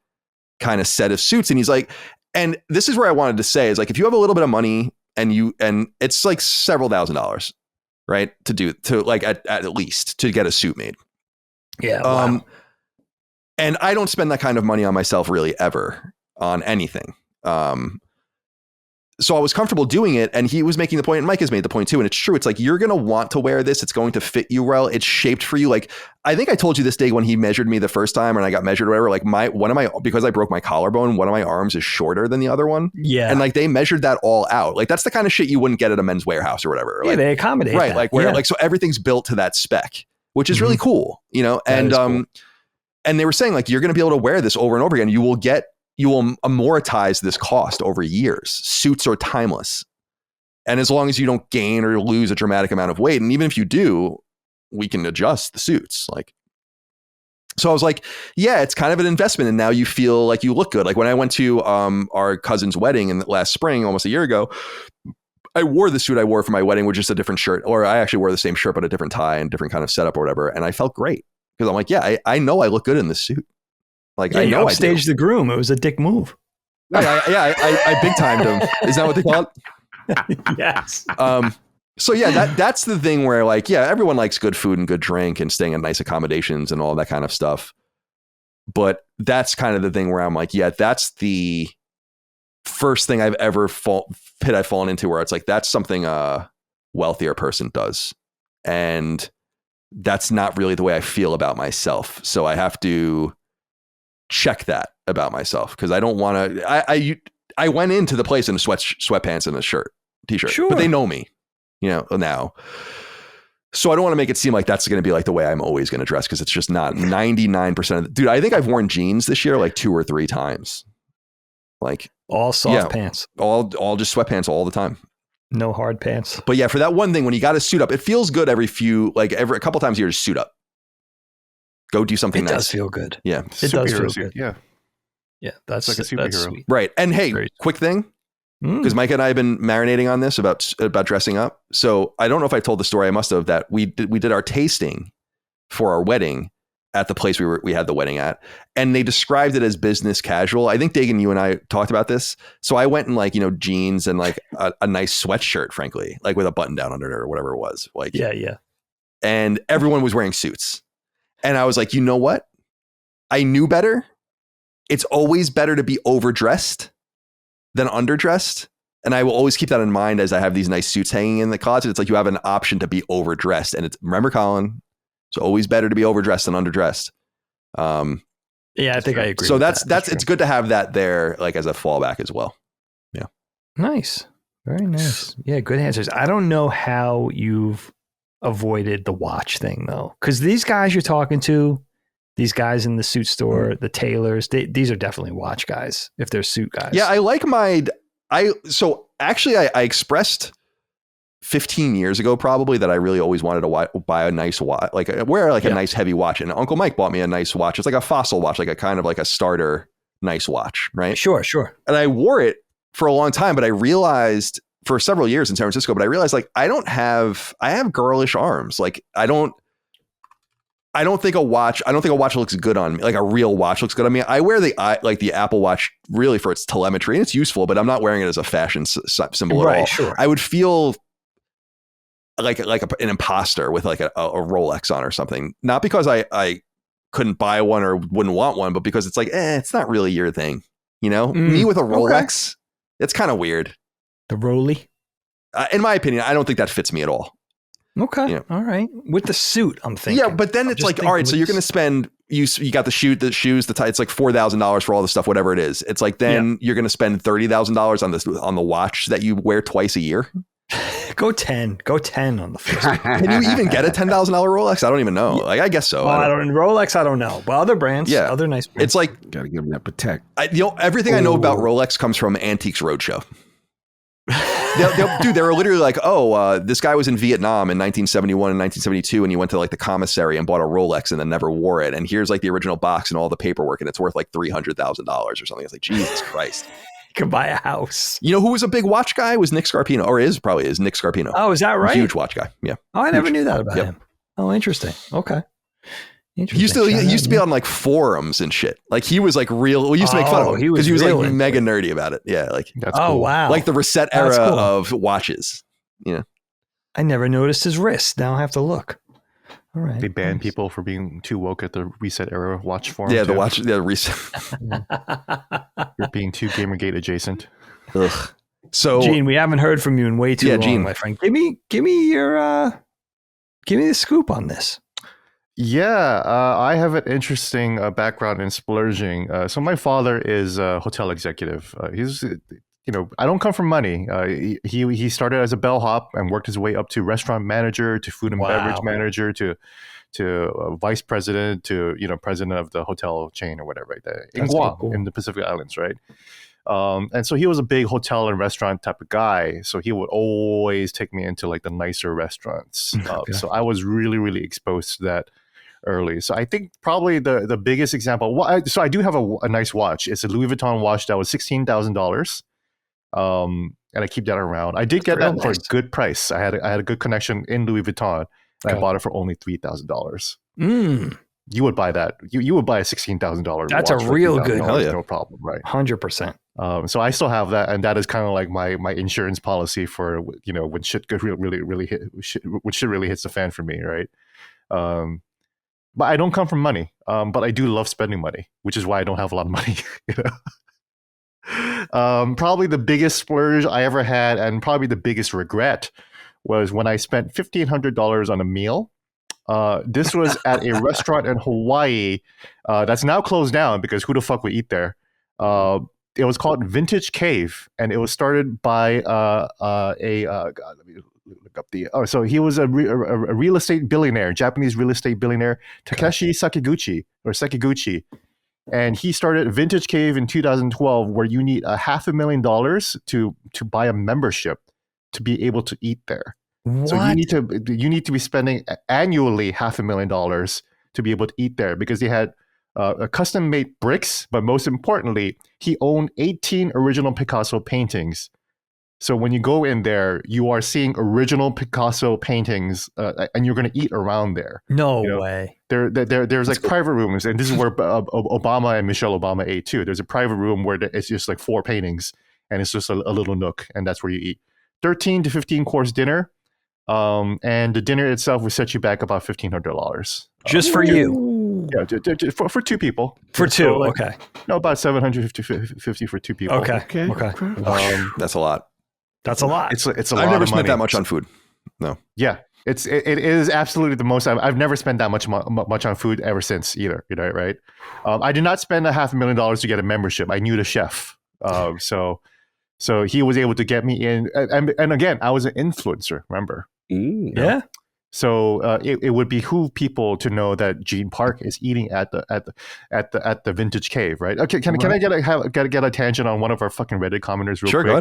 A: kind of set of suits. And he's like, and this is where I wanted to say is like, if you have a little bit of money and it's like several $1,000s. Right. To like at least to get a suit made.
B: Yeah. Wow.
A: And I don't spend that kind of money on myself really ever on anything. So I was comfortable doing it, and he was making the point, and Mike has made the point too. And it's true. It's like, you're going to want to wear this. It's going to fit you well. It's shaped for you. Like, I think I told you this day when he measured me the first time and I got measured or whatever, like because I broke my collarbone, one of my arms is shorter than the other one.
B: Yeah.
A: And like, they measured that all out. Like, that's the kind of shit you wouldn't get at a Men's Warehouse or whatever.
B: Yeah.
A: Like,
B: they accommodate.
A: Right.
B: That.
A: Like where, like, so everything's built to that spec, which is really cool, and,
B: cool.
A: And they were saying like, you're going to be able to wear this over and over again. You will amortize this cost over years. Suits are timeless. And as long as you don't gain or lose a dramatic amount of weight, and even if you do, we can adjust the suits. Like, so I was like, yeah, it's kind of an investment. And now you feel like you look good. Like when I went to our cousin's wedding in last spring, almost a year ago, I wore the suit I wore for my wedding with just a different shirt, or I actually wore the same shirt, but a different tie and different kind of setup or whatever. And I felt great because I'm like, yeah, I know I look good in this suit. Like,
B: yeah,
A: I know I
B: staged the groom. It was a dick move.
A: I big timed him. Is that what they call it?
B: Yes.
A: So yeah, that's the thing where like, yeah, everyone likes good food and good drink and staying in nice accommodations and all that kind of stuff. But that's kind of the thing where I'm like, yeah, that's the first thing I've ever I've fallen into where it's like, that's something a wealthier person does. And that's not really the way I feel about myself. So I have to check that about myself because I don't want to, I went into the place in sweatpants and a t-shirt,
B: sure.
A: But they know me, now. So I don't want to make it seem like that's going to be like the way I'm always going to dress because it's just not 99% of dude. I think I've worn jeans this year like 2 or 3 times. Like
B: all soft pants,
A: all just sweatpants all the time.
B: No hard pants.
A: But yeah, for that one thing, when you got to suit up, it feels good every a couple times a year to suit up. Go do something nice.
B: It does feel good.
A: Yeah.
B: It does feel good.
C: Yeah.
B: Yeah. That's
C: like a superhero.
B: That's sweet.
A: Right. And hey, quick thing. Because Mike and I have been marinating on this about dressing up. So I don't know if I told the story. I must have that we did our tasting for our wedding at the place we had the wedding at, and they described it as business casual. I think Dagan, you and I talked about this. So I went in like jeans and like a nice sweatshirt, frankly, like with a button down under it or whatever it was. Like
B: yeah.
A: And everyone was wearing suits, and I was like, you know what? I knew better. It's always better to be overdressed than underdressed. And I will always keep that in mind as I have these nice suits hanging in the closet. It's like you have an option to be overdressed. And remember, Colin, it's always better to be overdressed than underdressed.
B: Yeah, I think I agree.
A: So that's it's good to have that there like as a fallback as well. Yeah.
B: Nice. Very nice. Yeah, good answers. I don't know how you've avoided the watch thing though. Because these guys you're talking to, these guys in the suit store, the tailors, these are definitely watch guys if they're suit guys.
A: Yeah, I like so actually I expressed 15 years ago probably that I really always wanted to buy a nice watch, like wear like a nice heavy watch. And Uncle Mike bought me a nice watch. It's like a Fossil watch, like a kind of like a starter nice watch, right?
B: Sure.
A: And I wore it for a long time, but I realized for several years in San Francisco, but I realized like I have girlish arms. Like I don't think a watch looks good on me. Like a real watch looks good on me. I wear the Apple Watch really for its telemetry and it's useful, but I'm not wearing it as a fashion symbol at all.
B: Sure.
A: I would feel like an imposter with like a Rolex on or something. Not because I couldn't buy one or wouldn't want one, but because it's like, it's not really your thing. Me with a Rolex, it's kind of weird.
B: The Roly?
A: In my opinion, I don't think that fits me at all.
B: Okay. All right. With the suit, I'm thinking.
A: Yeah, but then it's like, all right, so you're going to spend, you got the shoes, the tie, it's like $4,000 for all the stuff, whatever it is. It's like, then you're going to spend $30,000 on the watch that you wear twice a year.
B: Go 10 on the first one.
A: Can you even get a $10,000 Rolex? I don't even know. Like, I guess so.
B: Rolex, I don't know. But other brands, other nice brands.
A: It's like,
D: got to give them that Protect.
A: Everything I know about Rolex comes from Antiques Roadshow. They were literally like, this guy was in Vietnam in 1971 and 1972 and he went to like the commissary and bought a Rolex and then never wore it, and here's like the original box and all the paperwork and it's worth like $300,000 or something. It's like, Jesus Christ.
B: You can buy a house.
A: You know who was a big watch guy? Was Nick Scarpino, or probably is Nick Scarpino.
B: Oh, is that right?
A: Huge watch guy. Yeah.
B: Oh, I never knew that about him. Oh, interesting. Okay.
A: He used to be on like forums and shit. Like he was like real. We used to make fun of him because he was like mega nerdy about it. Yeah, like
C: that's cool.
B: Wow,
A: like the reset era of watches.
B: I never noticed his wrist. Now I have to look. All right.
C: They banned people for being too woke at the reset era watch forum.
A: Yeah, the watch. Yeah, reset.
C: You're being too Gamergate adjacent.
A: Ugh. So,
B: Gene, we haven't heard from you in way too long, Gene, my friend. Give me the scoop on this.
C: Yeah, I have an interesting background in splurging. So my father is a hotel executive. He's I don't come from money. He started as a bellhop and worked his way up to restaurant manager, to food and beverage manager, to vice president, to president of the hotel chain or whatever, right there in Guam, in the Pacific Islands, right? And so he was a big hotel and restaurant type of guy. So he would always take me into like the nicer restaurants. So I was really, really exposed to that early. So I think probably the biggest example. So I do have a nice watch. It's a Louis Vuitton watch that was $16,000. And I keep that around. I did get that for a good price. I had a good connection in Louis Vuitton. And I bought it for only $3,000. You would buy that. You would buy a $16,000.
B: That's a real good.
C: No problem, right?
B: 100%.
C: So I still have that, and that is kind of like my insurance policy for when shit really hit, when shit really hits the fan for me, right? But I don't come from money, but I do love spending money, which is why I don't have a lot of money. Probably the biggest splurge I ever had, and probably the biggest regret, was when I spent $1,500 on a meal. This was at a restaurant in Hawaii that's now closed down because who the fuck would eat there? It was called Vintage Cave, and it was started by God, let me look up the. So he was a real estate billionaire, Japanese real estate billionaire, Takeshi Sekiguchi. And he started Vintage Cave in 2012, where you need $500,000 to buy a membership to be able to eat there. What? So you need to be spending annually $500,000 to be able to eat there, because they had custom made bricks, but most importantly, he owned 18 original Picasso paintings. So when you go in there, you are seeing original Picasso paintings, and you're going to eat around there.
B: No way.
C: There's like private rooms, and this is where Obama and Michelle Obama ate too. There's a private room where it's just like 4 paintings, and it's just a little nook, and that's where you eat. 13 to 15 course dinner, and the dinner itself will set you back about $1,500.
B: Just for you?
C: Yeah, for 2 people.
B: For 2, so like, okay.
C: No, about $750 for 2 people.
B: Okay.
A: That's a lot.
B: That's a lot.
C: It's a lot.
A: I've never spent that much on food. No.
C: Yeah, it is absolutely the most. I've never spent that much on food ever since either. Right? I did not spend $500,000 to get a membership. I knew the chef, so he was able to get me in. And again, I was an influencer. Remember?
B: Yeah.
C: So it would behoove people to know that Gene Park is eating at the Vintage Cave, right? Okay, can I get a tangent on one of our fucking Reddit commenters real quick?
A: Sure, go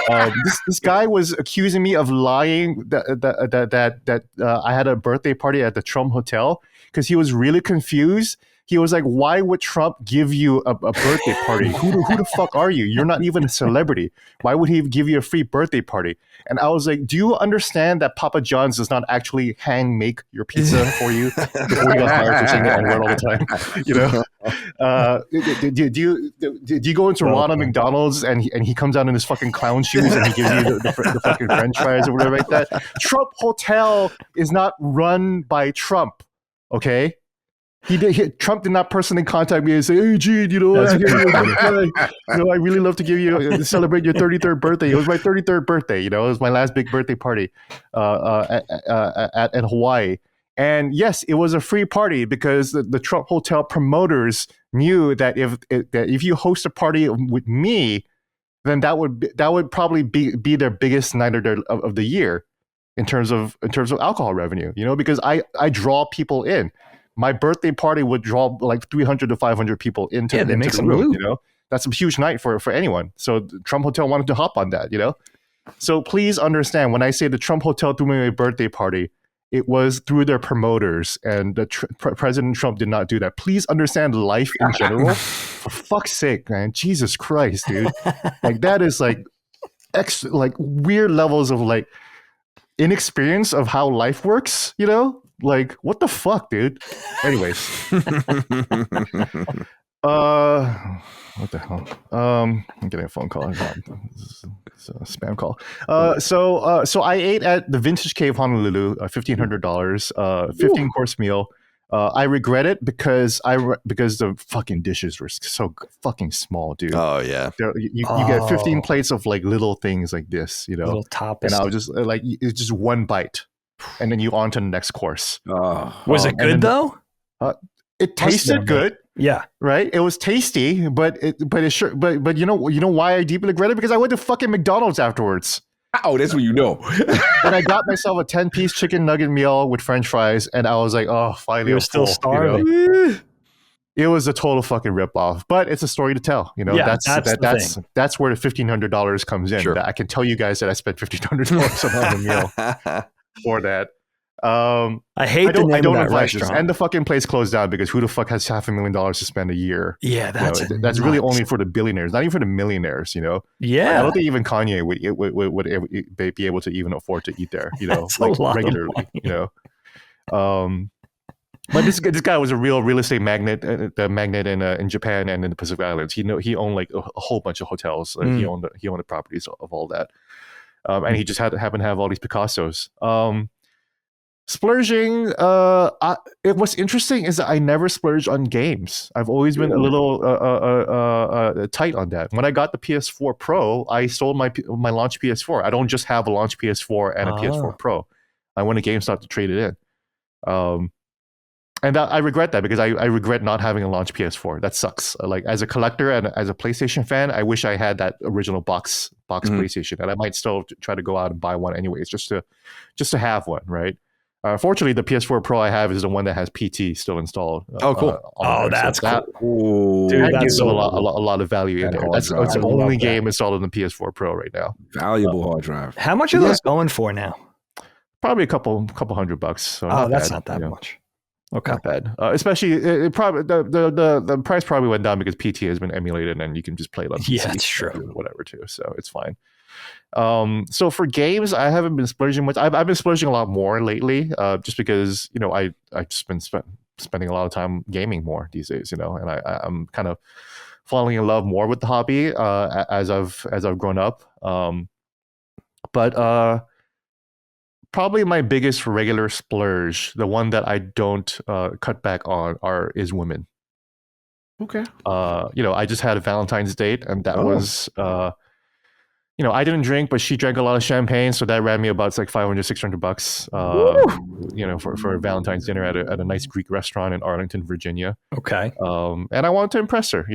A: ahead.
C: This guy was accusing me of lying that I had a birthday party at the Trump Hotel, because he was really confused. He was like, "Why would Trump give you a birthday party? Who the fuck are you? You're not even a celebrity. Why would he give you a free birthday party?" And I was like, "Do you understand that Papa John's does not actually hand make your pizza for you before you got hired for saying it on all the time? Do you go into Ronald McDonald's and he comes out in his fuking clown shoes and he gives you the fucking French fries or whatever like that? Trump Hotel is not run by Trump, okay?" Trump did not personally contact me and say, "Hey, Gene, I really love to give you to celebrate your 33rd birthday." It was my 33rd birthday. It was my last big birthday party at Hawaii. And yes, it was a free party because the Trump Hotel promoters knew that if you host a party with me, then that would probably be their biggest night of the year in terms of alcohol revenue. Because I draw people in. My birthday party would draw like 300 to 500 people into the room. That's a huge night for anyone. So the Trump Hotel wanted to hop on that. So please understand, when I say the Trump Hotel threw me a birthday party, it was through their promoters, and President Trump did not do that. Please understand life in general. For fuck's sake, man, Jesus Christ, dude! Like that is like weird levels of like inexperience of how life works. Like, what the fuck, dude? Anyways. What the hell? I'm getting a phone call. It's a spam call. So I ate at the Vintage Cave Honolulu, $1,500, 15-course meal. I regret it because the fucking dishes were so fucking small, dude.
A: Oh yeah,
C: you get 15 plates of like little things like this,
B: little tapas,
C: and I was just like, it's just one bite. And then you on to the next course.
B: Was it good though?
C: It tasted good.
B: Yeah.
C: Right? It was tasty, but you know why I deeply regret it? Because I went to fucking McDonald's afterwards.
D: Oh, that's when you know.
C: And I got myself a 10-piece chicken nugget meal with French fries, and I was like, oh, finally,
B: You're
C: I'm
B: still
C: full,
B: starving.
C: It was a total fucking ripoff, but it's a story to tell.
B: Yeah,
C: that's where the $1,500 comes in.
A: Sure.
C: That I can tell you guys that I spent $1,500 on a meal for that.
B: I hate the name of that
C: advise this.
B: restaurant.
C: And the fucking place closed down because who the fuck has $500,000 to spend a year?
B: Yeah,
C: that's really only for the billionaires, not even for the millionaires.
B: Yeah,
C: I don't think even Kanye would be able to even afford to eat there. Like regularly. But this guy was a real estate magnate, the magnate in Japan and in the Pacific Islands. He owned like a whole bunch of hotels. He owned the properties of all that, and he just happened to have all these Picassos. Splurging, what's interesting is that I never splurge on games. I've always been a little tight on that. When I got the PS4 Pro, I sold my launch PS4. I don't just have a launch PS4 and a PS4 Pro. I went to GameStop to trade it in. And I regret that because I regret not having a launch PS4. That sucks. Like as a collector and as a PlayStation fan, I wish I had that original box PlayStation, and I might still try to go out and buy one anyways, just to have one, right? Fortunately, the PS4 Pro I have is the one that has PT still installed.
A: Cool.
B: That's cool.
C: Dude, that gives a lot of value in there. It's the only game installed on the PS4 Pro right now.
D: Valuable hard drive.
B: How much are those going for now?
C: Probably a couple $100. So
B: that's not that much. Okay,
C: not bad. Especially, it probably the price probably went down because PT has been emulated and you can just play it on PC.
B: Yeah, that's true.
C: Whatever too, so it's fine. So for games, I haven't been splurging much. I've been splurging a lot more lately, just because I've just been spending a lot of time gaming more these days, and I'm kind of falling in love more with the hobby as I've grown up. But probably my biggest regular splurge, the one that I don't cut back on, is women.
D: Okay.
C: I just had a Valentine's date, and that was. I didn't drink, but she drank a lot of champagne, so that ran me about like $500-$600. For a Valentine's dinner at a nice Greek restaurant in Arlington, Virginia.
B: Okay.
C: And I wanted to impress her,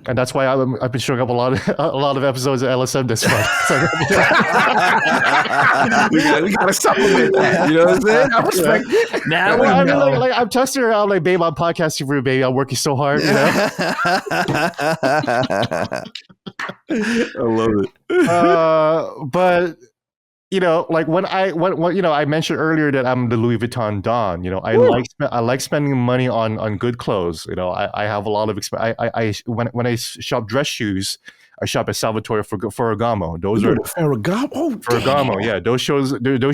C: and that's why I've been showing up a lot of episodes of LSM this month.
D: we gotta supplement that. You know what I'm saying? I respect it.
B: Now
C: I mean, like I'm testing her out, like, babe, I'm podcasting for you, baby. I'm working so hard,
D: I love it.
C: But like when I mentioned earlier that I'm the Louis Vuitton Don. I like spending money on good clothes. I have a lot of when I shop dress shoes, I shop at Salvatore Ferragamo. Those are Ferragamo. Yeah, those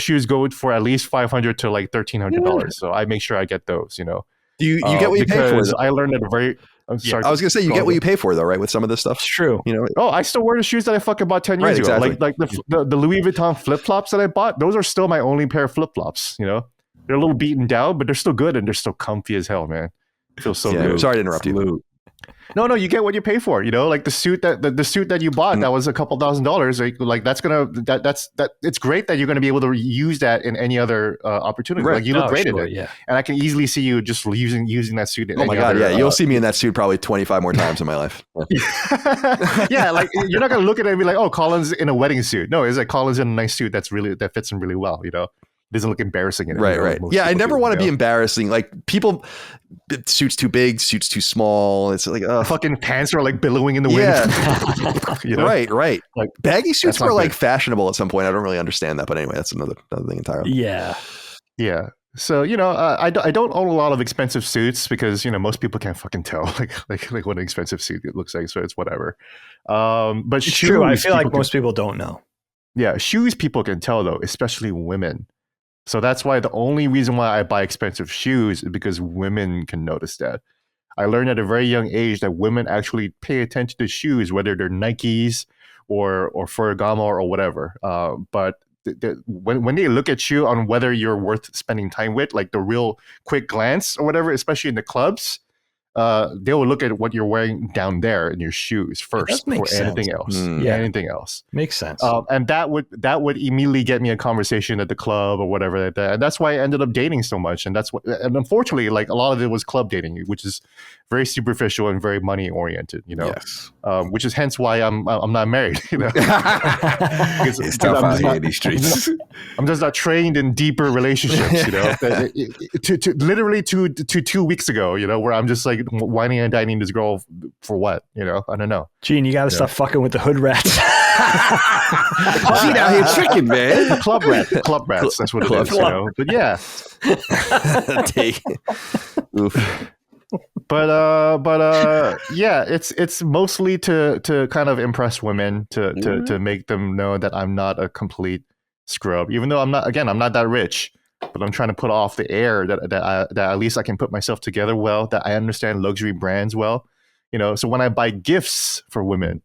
C: shoes go for at least $500 to like $1,300. So I make sure I get those.
A: Do you get what you pay for?
C: I learned at a very. I'm sorry.
A: I was gonna say you get what you pay for though, right? With some of this stuff,
B: it's true.
C: I still wear the shoes that I fucking bought 10 years ago.
A: Exactly.
C: Like the Louis Vuitton flip flops that I bought. Those are still my only pair of flip flops. They're a little beaten down, but they're still good and they're still comfy as hell, man. It feels so good.
A: Sorry to interrupt you.
C: No, you get what you pay for. Like the suit that you bought that was a couple $1,000s. Like that's it's great that you're gonna be able to use that in any other opportunity. Right. Like you look great in it. Yeah. And I can easily see you just using that suit.
A: Oh my god, yeah, you'll see me in that suit probably 25 more times in my life.
C: Yeah, like you're not gonna look at it and be like, oh, Colin's in a wedding suit. No, it's like Colin's in a nice suit that fits him really well. It doesn't look embarrassing in it.
A: Right. Yeah, I never want to be embarrassing. Like people, suits too big, suits too small. It's like
C: fucking pants are like billowing in the wind.
A: Yeah. Right.
C: Like
A: baggy suits were like fashionable at some point. I don't really understand that, but anyway, that's another thing entirely.
C: Yeah. So I don't own a lot of expensive suits because most people can't fucking tell like what an expensive suit looks like. So it's whatever. But it's shoes,
B: true. I feel like most people don't know.
C: Yeah, shoes people can tell though, especially women. So that's why the only reason why I buy expensive shoes is because women can notice that. I learned at a very young age that women actually pay attention to shoes, whether they're Nikes or Ferragamo or whatever. But when they look at you on whether you're worth spending time with, like the real quick glance or whatever, especially in the clubs, they will look at what you're wearing down there in your shoes first before anything else. Anything else
B: makes sense.
C: And that would immediately get me a conversation at the club or whatever like that. And that's why I ended up dating so much. And unfortunately, like a lot of it was club dating, which is very superficial and very money oriented.
A: Yes.
C: Which is hence why I'm not married.
A: It's tough out here in these streets.
C: I'm just not trained in deeper relationships. Literally to 2 weeks ago, where I'm just like whining and dining this girl for what? I don't know.
B: Gene, you got to stop fucking with the hood rats.
A: Gene out here tricking, man.
C: Club rats. That's what it is. But yeah.
A: Oof.
C: But yeah, it's mostly to kind of impress women, to make them know that I'm not a complete scrub, even though I'm not that rich. But I'm trying to put off the air that at least I can put myself together well, that I understand luxury brands well, So when I buy gifts for women,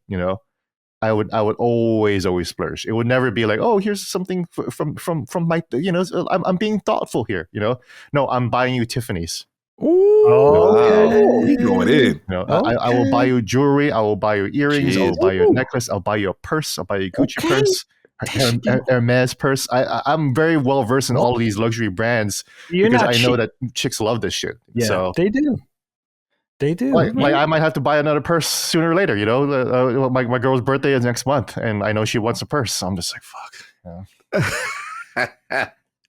C: I would always splurge. It would never be like, oh, here's something from my, I'm being thoughtful here, No, I'm buying you Tiffany's.
A: Oh, you going in?
C: I will buy you jewelry. I will buy you earrings. I will buy you a necklace. I'll buy you a purse. I'll buy you a Gucci purse. Hermes purse. I'm very well versed in all of these luxury brands because I know that chicks love this shit.
B: Yeah, so they do.
C: Like I might have to buy another purse sooner or later. My girl's birthday is next month, and I know she wants a purse. So I'm just like, fuck.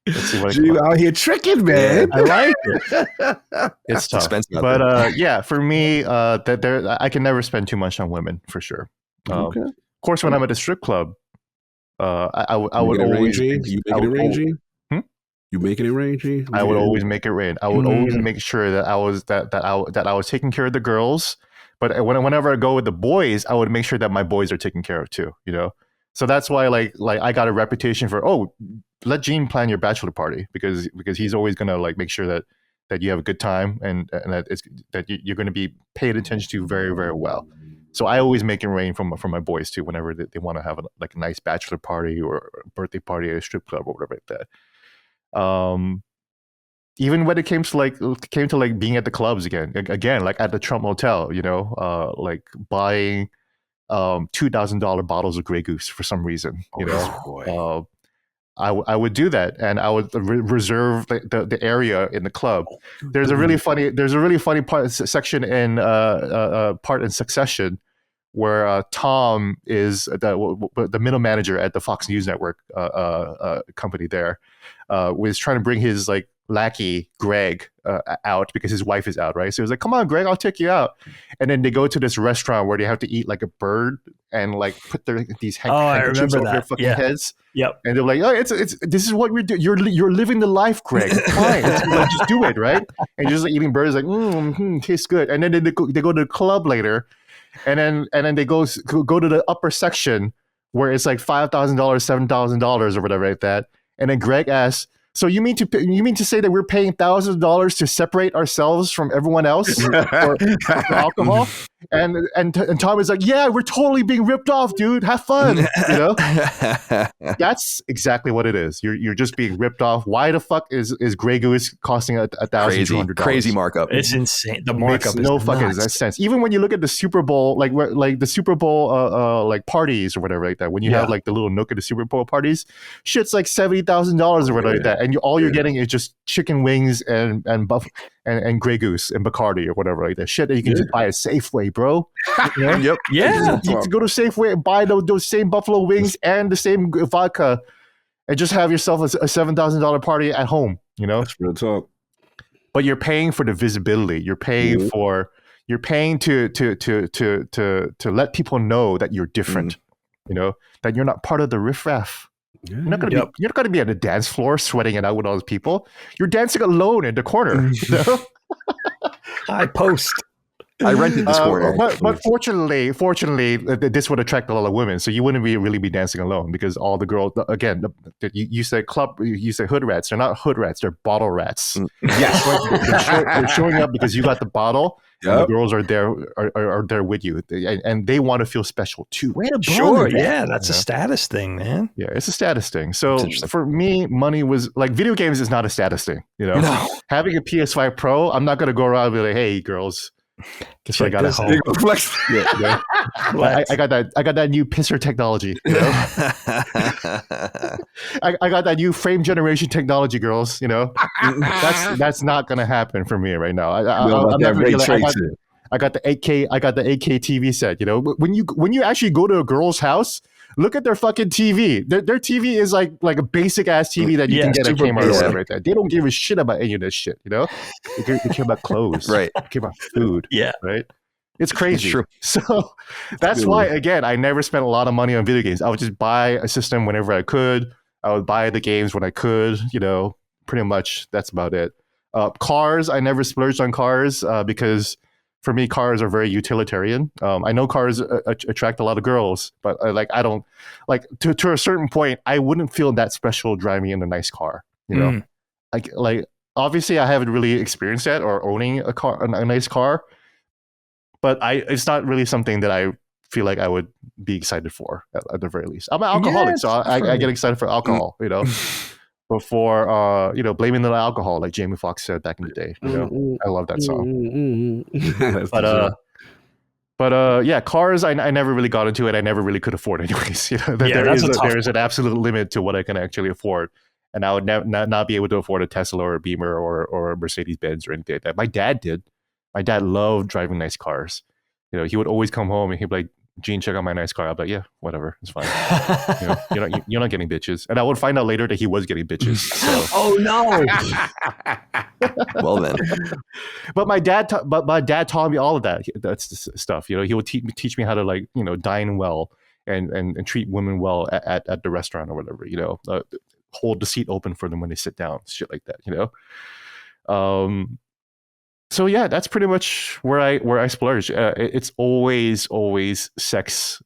C: Let's see what
D: you out here tricking, man.
B: I like it.
C: It's tough, but yeah, for me, I can never spend too much on women for sure. Of course, when I'm at a strip club. I would always.
D: You making it rangy? You making it rangy?
C: I would always make it rain. I would always make sure that I was taking care of the girls. But whenever I go with the boys, I would make sure that my boys are taken care of too. So that's why like I got a reputation for let Gene plan your bachelor party because he's always gonna like make sure that you have a good time and that you're going to be paid attention to very, very well. So I always make it rain from my boys too, whenever they want to have a nice bachelor party or a birthday party at a strip club or whatever like that. Even when it came to being at the clubs again, like at the Trump Hotel, like buying $2,000 bottles of Grey Goose for some reason, I would do that, and I would reserve the area in the club. There's a really funny section in part in Succession where Tom is the middle manager at the Fox News Network company there, was trying to bring his lackey Greg out because his wife is out, right? So he was like, "Come on, Greg, I'll take you out." And then they go to this restaurant where they have to eat like a bird and put these handkerchiefs over their fucking heads.
B: Yep.
C: And they're like, "Oh, it's this is what we're doing. You're living the life, Greg. It's fine. Just do it, right?" And you're just eating birds, tastes good. And then they go to the club later, and then they go to the upper section where it's like $5,000, $7,000 or whatever like that. And then Greg asks, "So you mean to say that we're paying $1,000 to separate ourselves from everyone else for alcohol?" And Tom is like, "Yeah, we're totally being ripped off, dude. Have fun." That's exactly what it is. You're just being ripped off. Why the fuck is Grey Goose costing $1,200?
A: Crazy markup.
B: It's insane. The markup
C: makes no fucking sense. Even when you look at the Super Bowl, like the Super Bowl parties or whatever like that, when you have the little nook at the Super Bowl parties, shit's like $70,000 or whatever like that, and all you're getting is just chicken wings and Grey Goose and Bacardi or whatever like that. Shit that you can just buy at Safeway, bro.
A: Yep.
B: Yeah.
C: You can go to Safeway and buy those same buffalo wings and the same vodka, and just have yourself a $7,000 party at home.
D: That's real talk.
C: But you're paying for the visibility. You're paying You're paying to let people know that you're different. That you're not part of the riffraff. Yeah. You're not gonna be at a dance floor sweating it out with all those people. You're dancing alone in the corner.
B: I post.
A: I rented this corner.
C: But fortunately, this would attract a lot of women. So you wouldn't really be dancing alone because all the girls, again, you say club, you say hood rats. They're not hood rats. They're bottle rats. Yes, they're showing up because you got the bottle. Yep. And the girls are there with you, and they want to feel special too.
B: Sure, yeah, that's a status thing, man.
C: Yeah, it's a status thing. So for me, money was video games is not a status thing. No. Having a PS5 Pro, I'm not going to go around and be like, "Hey, girls, So I got it home.
D: Flex.
C: Yeah. I got that new pisser technology. You know? I got that new frame generation technology, girls. You know, that's not gonna happen for me right now. I'm not gonna be like, I got the 8K. I got the 8K TV set. You know, when you actually go to a girl's house, look at their fucking TV. Their TV is like a basic ass TV that you can get at Kmart or whatever. Right there. They don't give a shit about any of this shit. You know, they care about clothes.
A: Right.
C: They care about food.
B: Yeah.
C: Right. It's crazy.
A: It's true.
C: So that's why, again, I never spent a lot of money on video games. I would just buy a system whenever I could. I would buy the games when I could. You know, pretty much that's about it. Cars, I never splurged on cars because for me, cars are very utilitarian. I know cars attract a lot of girls, but I don't like to a certain point. I wouldn't feel that special driving in a nice car. You know, like obviously I haven't really experienced that or owning a nice car, but it's not really something that I feel like I would be excited for at the very least. I'm an alcoholic, so I get excited for alcohol. You know. Before blaming the alcohol, like Jamie Foxx said back in the day. You know, I love that song. But yeah, cars. I never really got into it. I never really could afford, anyways. You know, there is an absolute limit to what I can actually afford, and I would not be able to afford a Tesla or a Beamer or a Mercedes Benz or anything like that. My dad did. My dad loved driving nice cars. You know, he would always come home and he'd be like, Gene, check out my nice car. I'll be like, yeah, whatever, it's fine. You know, you're not getting bitches, and I would find out later that he was getting bitches. So.
B: Oh no!
A: Well then,
C: but my dad taught me all of that. That's stuff. You know, he would teach me how to dine well and treat women well at the restaurant or whatever. You know, hold the seat open for them when they sit down, shit like that. You know. So yeah, that's pretty much where I splurge. It's always sex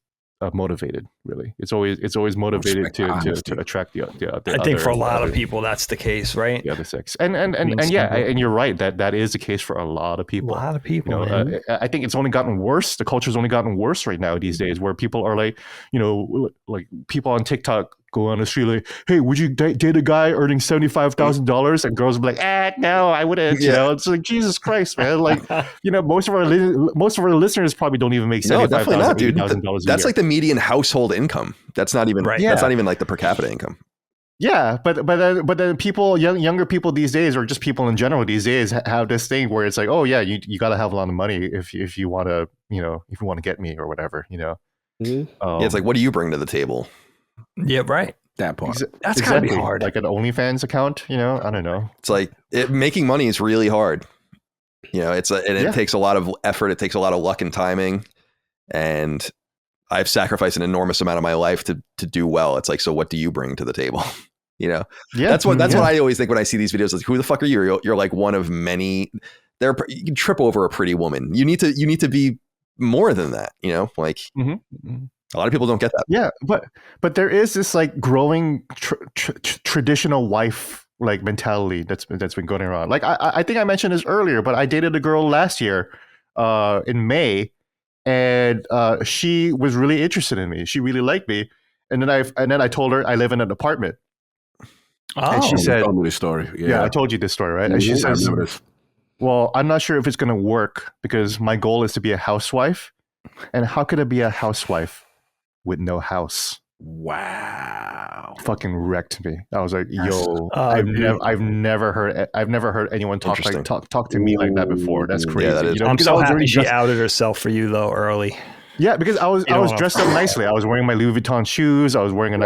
C: motivated. Really, it's always motivated to attract the
B: I think for a lot of people that's the case, right?
C: The other sex, and yeah, and you're right that is the case for a lot of people.
B: A lot of people.
C: You know, I think it's only gotten worse. The culture's only gotten worse right now these days, where people are like, you know, like people on TikTok go on the street like, hey, would you date a guy earning $75,000? And girls will be like, no, I wouldn't. You know, it's like, Jesus Christ, man. Like, you know, most of our listeners probably don't even make $75,000.
A: That's like the median household income. That's not even right. That's not even like the per capita income.
C: Yeah, but then people, younger people these days, or just people in general these days, have this thing where it's like, oh yeah, you got to have a lot of money if you want to, you know, if you want to get me or whatever, you know.
A: Yeah, it's like, what do you bring to the table?
B: Yeah, right.
D: That part.
B: That's gotta be hard.
C: Like an OnlyFans account, you know. I don't know.
A: It's like making money is really hard. You know, it takes a lot of effort. It takes a lot of luck and timing, and I've sacrificed an enormous amount of my life to do well. It's like, so what do you bring to the table? You know, that's what I always think when I see these videos. Like, who the fuck are you? You're like one of many. You can trip over a pretty woman. You need to be more than that. You know, like a lot of people don't get that.
C: Yeah, but there is this like growing traditional wife like mentality that's been going around. Like I think I mentioned this earlier, but I dated a girl last year in May. And she was really interested in me. She really liked me. And then I told her I live in an apartment.
B: Oh,
C: and she said,
D: told me this story.
C: Yeah, I told you this story, right? And she says, well, I'm not sure if it's going to work because my goal is to be a housewife. And how could I be a housewife with no house?
D: Wow.
C: Fucking wrecked me. I was like, yo, I've never heard anyone talk to me like that before. That's crazy.
A: Yeah,
B: you know, I'm so happy she outed herself for you though early.
C: Yeah, because I was dressed up nicely. I was wearing my Louis Vuitton shoes. I was wearing a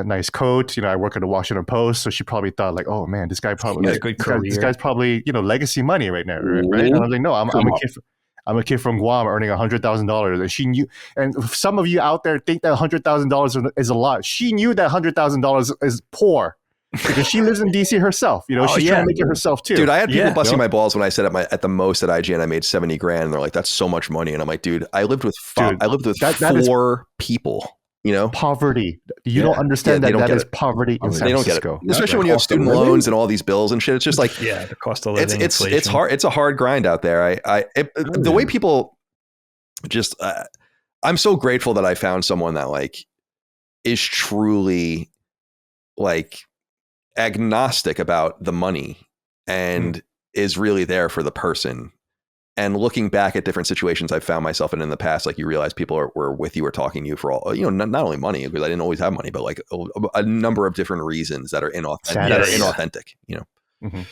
C: nice coat. You know, I work at the Washington Post, so she probably thought like, oh man, this guy's probably legacy money right now, right? And I was like, no, I'm a kid from Guam earning $100,000, and she knew. And some of you out there think that $100,000 is a lot. She knew that $100,000 is poor because she lives in DC herself. You know, she's trying to make it herself too.
A: Dude, I had people busting my balls when I said at the most at IGN I made $70,000, and they're like, "That's so much money." And I'm like, "Dude, I lived with four people." You know,
C: poverty. You don't understand that is poverty in San Francisco.
A: Get it. Especially when you have student loans and all these bills and shit. It's just like,
B: the cost of living.
A: It's hard. It's a hard grind out there. The way people just, I'm so grateful that I found someone that like is truly like agnostic about the money and is really there for the person. And looking back at different situations I've found myself in the past, like you realize people were with you or talking to you for all, not only money, because I didn't always have money, but like a number of different reasons that are inauthentic,
C: Mm-hmm.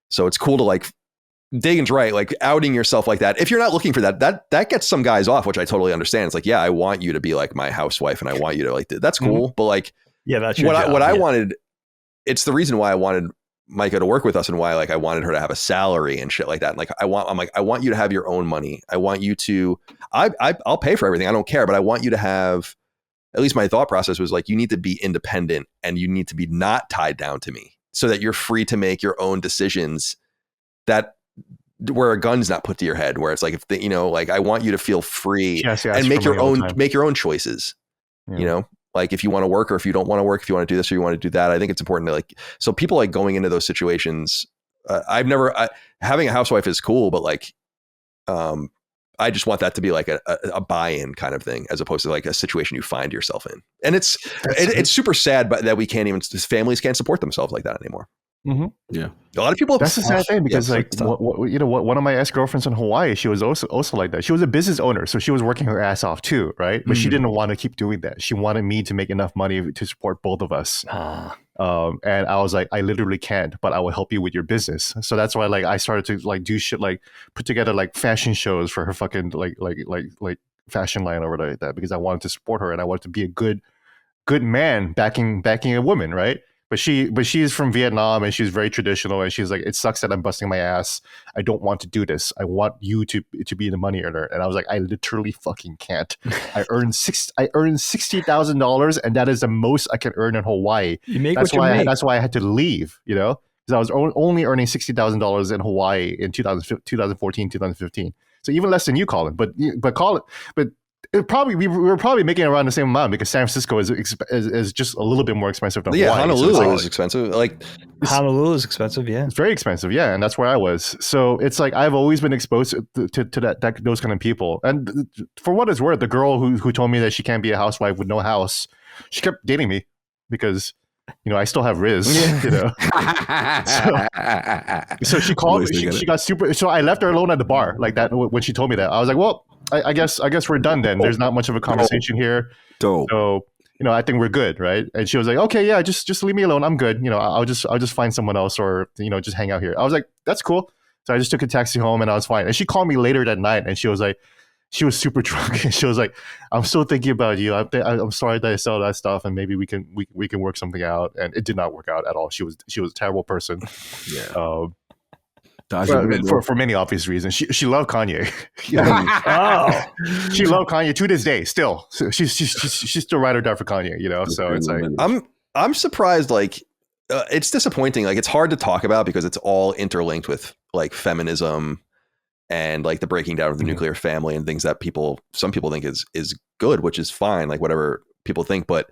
A: So it's cool to like, Dagan's right, like outing yourself like that. If you're not looking for that gets some guys off, which I totally understand. It's like, yeah, I want you to be like my housewife and I want you to like, that's cool.
C: Mm-hmm.
A: But like,
B: that's your job,
A: what I wanted, it's the reason why I wanted Micah to work with us and why like I wanted her to have a salary and shit like that. And like I want you to have your own money. I want you to I'll pay for everything. I don't care, but I want you to have, at least my thought process was like, you need to be independent and you need to be not tied down to me so that you're free to make your own decisions that where a gun's not put to your head, where it's like, if like I want you to feel free and make your own choices, like if you want to work or if you don't want to work, if you want to do this or you want to do that. I think it's important to like, so people like going into those situations, having a housewife is cool, but like, I just want that to be like a buy-in kind of thing, as opposed to like a situation you find yourself in. And it's super sad, but that families can't support themselves like that anymore.
C: Mm-hmm.
A: Yeah, a lot of people.
C: That's the sad thing, because one of my ex-girlfriends in Hawaii, she was also like that. She was a business owner, so she was working her ass off too, right? But she didn't want to keep doing that. She wanted me to make enough money to support both of us. And I was like, I literally can't, but I will help you with your business. So that's why like I started to like do shit like put together like fashion shows for her fucking like fashion line or whatever like that, because I wanted to support her and I wanted to be a good man backing a woman, right? But she's from Vietnam and she's very traditional, and she's like, it sucks that I'm busting my ass. I don't want to do this. I want you to be the money earner. And I was like, I literally fucking can't. I earn $60,000, and that is the most I can earn in Hawaii. That's why I had to leave, because I was only earning $60,000 in Hawaii in 2014, 2015. So even less than you, Colin. But we were probably making around the same amount, because San Francisco is just a little bit more expensive than Hawaii.
A: Honolulu is expensive. Like
B: Honolulu is expensive, yeah.
C: It's very expensive, yeah, and that's where I was. So it's like I've always been exposed to those kind of people. And for what it's worth, the girl who told me that she can't be a housewife with no house, she kept dating me because I still have Riz, So she called me. She got super. So I left her alone at the bar like that when she told me that. I was like, well, I guess we're done then. There's not much of a conversation here.
D: Dope.
C: So I think we're good, right? And she was like, okay, yeah, just leave me alone. I'm good. I'll just find someone else, or just hang out here. I was like, that's cool. So I just took a taxi home and I was fine. And she called me later that night and she was like, she was super drunk and she was like, I'm still thinking about you. I'm sorry that I said all that stuff, and maybe we can work something out. And it did not work out at all. She was a terrible person.
A: Yeah.
C: For many obvious reasons. She loved Kanye. She loved Kanye to this day still. So she's still ride or die for Kanye, So it's like
A: I'm surprised, like it's disappointing. Like it's hard to talk about because it's all interlinked with like feminism and like the breaking down of the nuclear family and things that some people think is good, which is fine, like whatever people think. But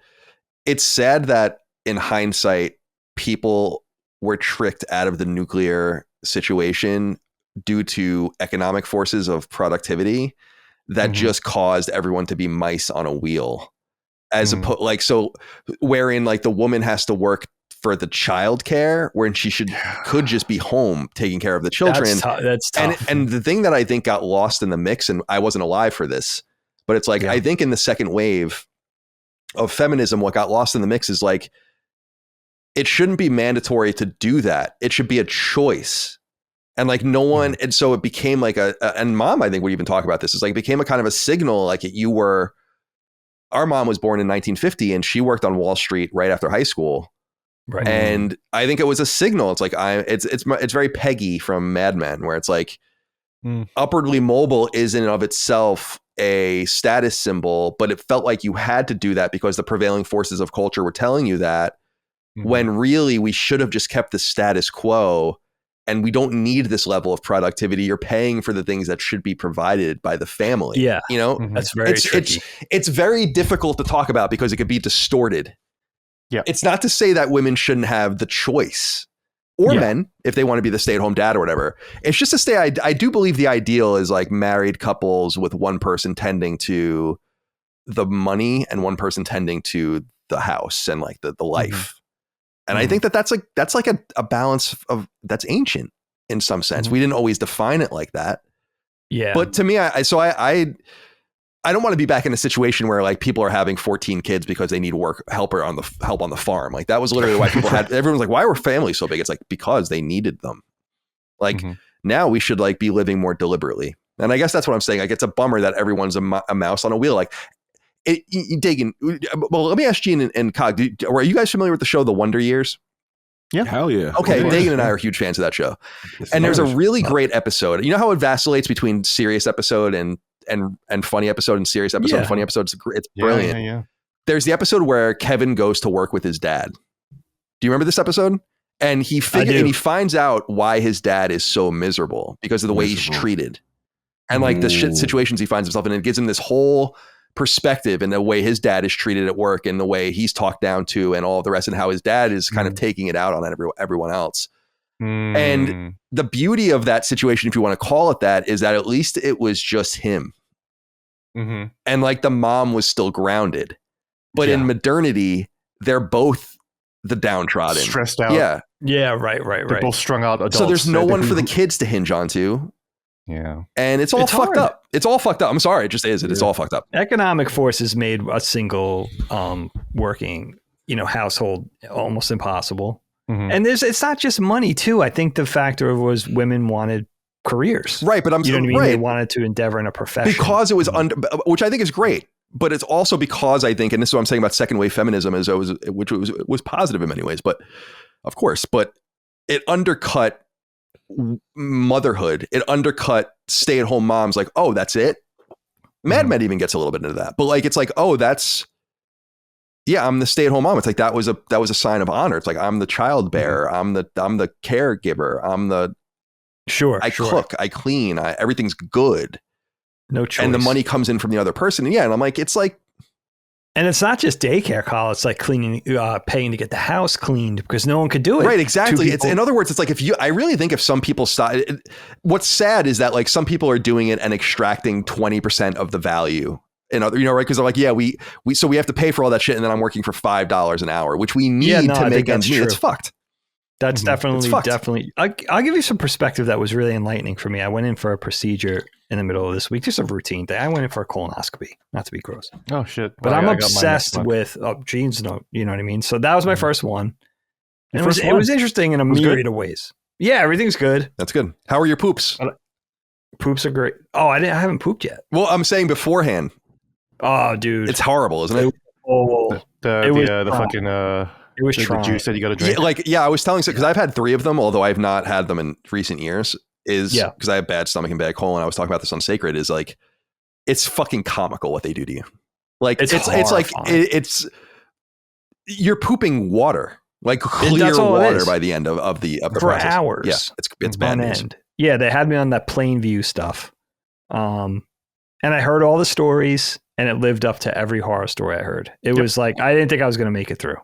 A: it's sad that in hindsight, people were tricked out of the nuclear situation due to economic forces of productivity that just caused everyone to be mice on a wheel, as opposed like, so wherein like the woman has to work for the child care when she could just be home taking care of the children.
B: That's tough.
A: And the thing that I think got lost in the mix, and I wasn't alive for this, but it's like, I think in the second wave of feminism, what got lost in the mix is like, it shouldn't be mandatory to do that. It should be a choice. And like no one, and so it became like and mom, I think we even talk about this, is like, it became a kind of a signal, like our mom was born in 1950 and she worked on Wall Street right after high school.
B: Right.
A: And I think it was a signal. It's like, it's very Peggy from Mad Men, where it's like upwardly mobile is in and of itself a status symbol, but it felt like you had to do that because the prevailing forces of culture were telling you that, when really we should have just kept the status quo, and we don't need this level of productivity. You're paying for the things that should be provided by the family.
B: Yeah.
A: That's very tricky. It's very difficult to talk about because it could be distorted.
C: Yeah.
A: It's not to say that women shouldn't have the choice, or men, if they want to be the stay-at-home dad or whatever. It's just to say, I do believe the ideal is like married couples with one person tending to the money and one person tending to the house and like the life. And I think that's like a balance of that's ancient in some sense. We didn't always define it like that,
B: Yeah.
A: But to me, I don't want to be back in a situation where like people are having 14 kids because they need help on the farm. Like that was literally why people everyone's like, why were families so big? It's like, because they needed them. Like now we should like be living more deliberately. And I guess that's what I'm saying. Like, it's a bummer that everyone's a mouse on a wheel. Like, Dagan, well, let me ask Gene and Cog, are you guys familiar with the show The Wonder Years?
D: Yeah. Hell yeah.
A: Okay, Dagan and I are huge fans of that show. And there's a really great episode. You know how it vacillates between serious episode and funny episode and serious episode and funny episode? It's brilliant.
C: Yeah.
A: There's the episode where Kevin goes to work with his dad. Do you remember this episode? And he finds out why his dad is so miserable because of the way he's treated. And like the shit situations he finds himself in, and it gives him this whole perspective and the way his dad is treated at work and the way he's talked down to and all of the rest, and how his dad is kind of taking it out on everyone else. And the beauty of that situation, if you want to call it that, is that at least it was just him. And like the mom was still grounded. But in modernity, they're both the downtrodden.
C: Stressed out.
A: Yeah,
C: right. They're both strung out adults.
A: So there's no one for the kids to hinge onto.
C: Yeah.
A: And it's all fucked up. It's all fucked up. I'm sorry. It just is. It's all fucked up.
B: Economic forces made a single working, household almost impossible. And it's not just money too. I think the factor was women wanted careers.
A: Right. But
B: you know what I mean? They wanted to endeavor in a profession.
A: Because it was which I think is great. But it's also because I think, and this is what I'm saying about second wave feminism, which was positive in many ways, but of course, but it undercut motherhood. It undercut stay-at-home moms. Like, oh, that's it. Mad Men even gets a little bit into that, but like, it's like, oh, I'm the stay-at-home mom. It's like that was a sign of honor. It's like, I'm the child bearer. I'm the caregiver. I cook. I clean. Everything's good.
B: No choice.
A: And the money comes in from the other person. And I'm like, it's like.
B: And it's not just daycare, Kyle. It's like cleaning, paying to get the house cleaned because no one could do it.
A: Right, exactly. It's in other words, it's like I really think if some people what's sad is that like some people are doing it and extracting 20% of the value. Right? Because they're like, so we have to pay for all that shit, and then I'm working for $5 an hour, which we need to make ends meet. It's fucked.
B: That's definitely. I'll give you some perspective that was really enlightening for me. I went in for a procedure in the middle of this week, just a routine thing. I went in for a colonoscopy, not to be gross.
C: Oh shit!
B: But I'm obsessed with genes. You know what I mean. So that was my first one. And it was interesting in a myriad of ways. Yeah, everything's good.
A: That's good. How are your poops?
B: Poops are great. Oh, I haven't pooped yet.
A: Well, I'm saying beforehand.
B: Oh, dude,
A: it's horrible, isn't it?
C: The fucking.
B: It was
C: the juice that you got to drink.
A: I was telling because I've had 3 of them, although I've not had them in recent years. Because I have bad stomach and bad colon. I was talking about this on Sacred. Is like, it's fucking comical what they do to you. Like it's like you're pooping water, like clear water by the end of the
B: for
A: process.
B: Hours.
A: Yeah, it's bad news.
B: Yeah, they had me on that Plainview stuff, and I heard all the stories, and it lived up to every horror story I heard. It was like I didn't think I was going to make it through.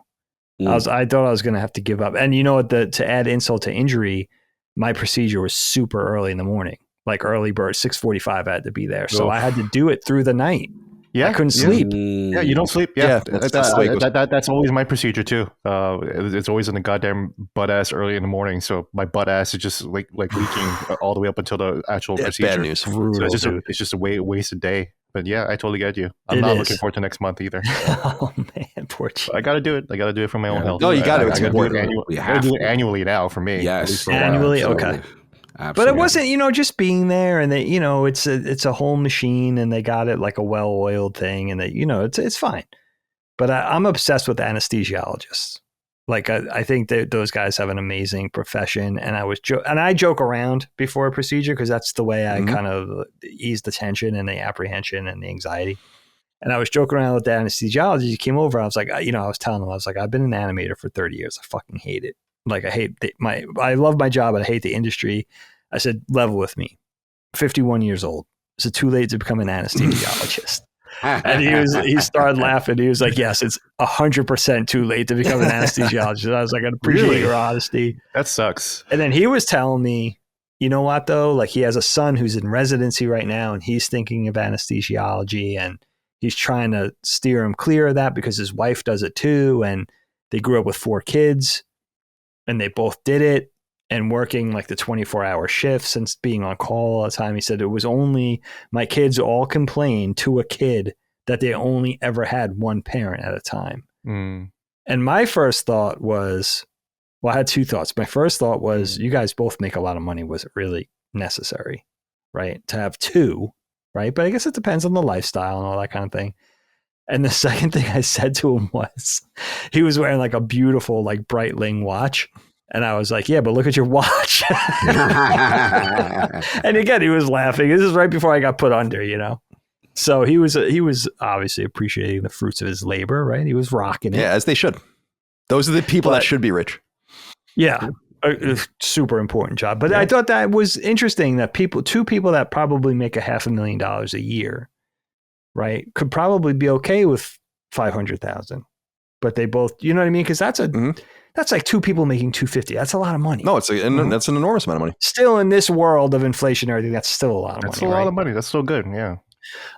B: I thought I was going to have to give up. And you know what? To add insult to injury, my procedure was super early in the morning, like early bird, 6:45. I had to be there, so I had to do it through the night. Yeah, I couldn't sleep.
C: Yeah, you don't sleep. Yeah, that's always my procedure too. It's always in the goddamn butt ass early in the morning. So my butt ass is just like leaking all the way up until the actual procedure.
A: Bad news.
C: Brutal, so it's just a wasted day. But yeah, I totally get you. I'm not looking forward to next month either.
B: Oh man, poor chief.
C: I got to do it. I got to do it for my own health.
A: No, you got to.
C: I got to do it annually now for me.
D: Yes,
B: annually. Okay. Absolutely. But it wasn't, just being there, and they, it's a whole machine, and they got it like a well-oiled thing, and it's fine. But I'm obsessed with anesthesiologists. Like I think that those guys have an amazing profession, and I joke around before a procedure because that's the way I kind of ease the tension and the apprehension and the anxiety. And I was joking around with the anesthesiologist. He came over. I was like, I was telling him, I was like, I've been an animator for 30 years. I fucking hate it. Like I love my job, but I hate the industry. I said, level with me. 51 years old. Is it too late to become an anesthesiologist? And he started laughing. He was like, yes, it's 100% too late to become an anesthesiologist. I was like, I appreciate your honesty.
C: That sucks.
B: And then he was telling me, you know what though? Like he has a son who's in residency right now, and he's thinking of anesthesiology, and he's trying to steer him clear of that because his wife does it too. And they grew up with 4 kids. And they both did it. and working like the 24-hour shifts and being on call all the time. He said it was only my kids all complained to a kid that they only ever had one parent at a time.
C: Mm.
B: And my first thought was, well, I had two thoughts. My first thought was, you guys both make a lot of money. Was it really necessary, right? To have two, right? But I guess it depends on the lifestyle and all that kind of thing. And the second thing I said to him was, he was wearing like a beautiful, like Breitling watch. And I was like, yeah, but look at your watch. And again, he was laughing. This is right before I got put under, you know? So he was obviously appreciating the fruits of his labor, right? He was rocking it.
A: Yeah, as they should. Those are the people that should be rich.
B: Yeah. A super important job. But I thought that was interesting that two people that probably make $500,000 a year, right, could probably be okay with 500,000. But they both, you know what I mean? Because that's like two people making 250. That's a lot of money.
A: No, that's an enormous amount of money.
B: Still, in this world of inflation and everything, that's still a lot of money.
C: That's a lot of money. That's still good. Yeah.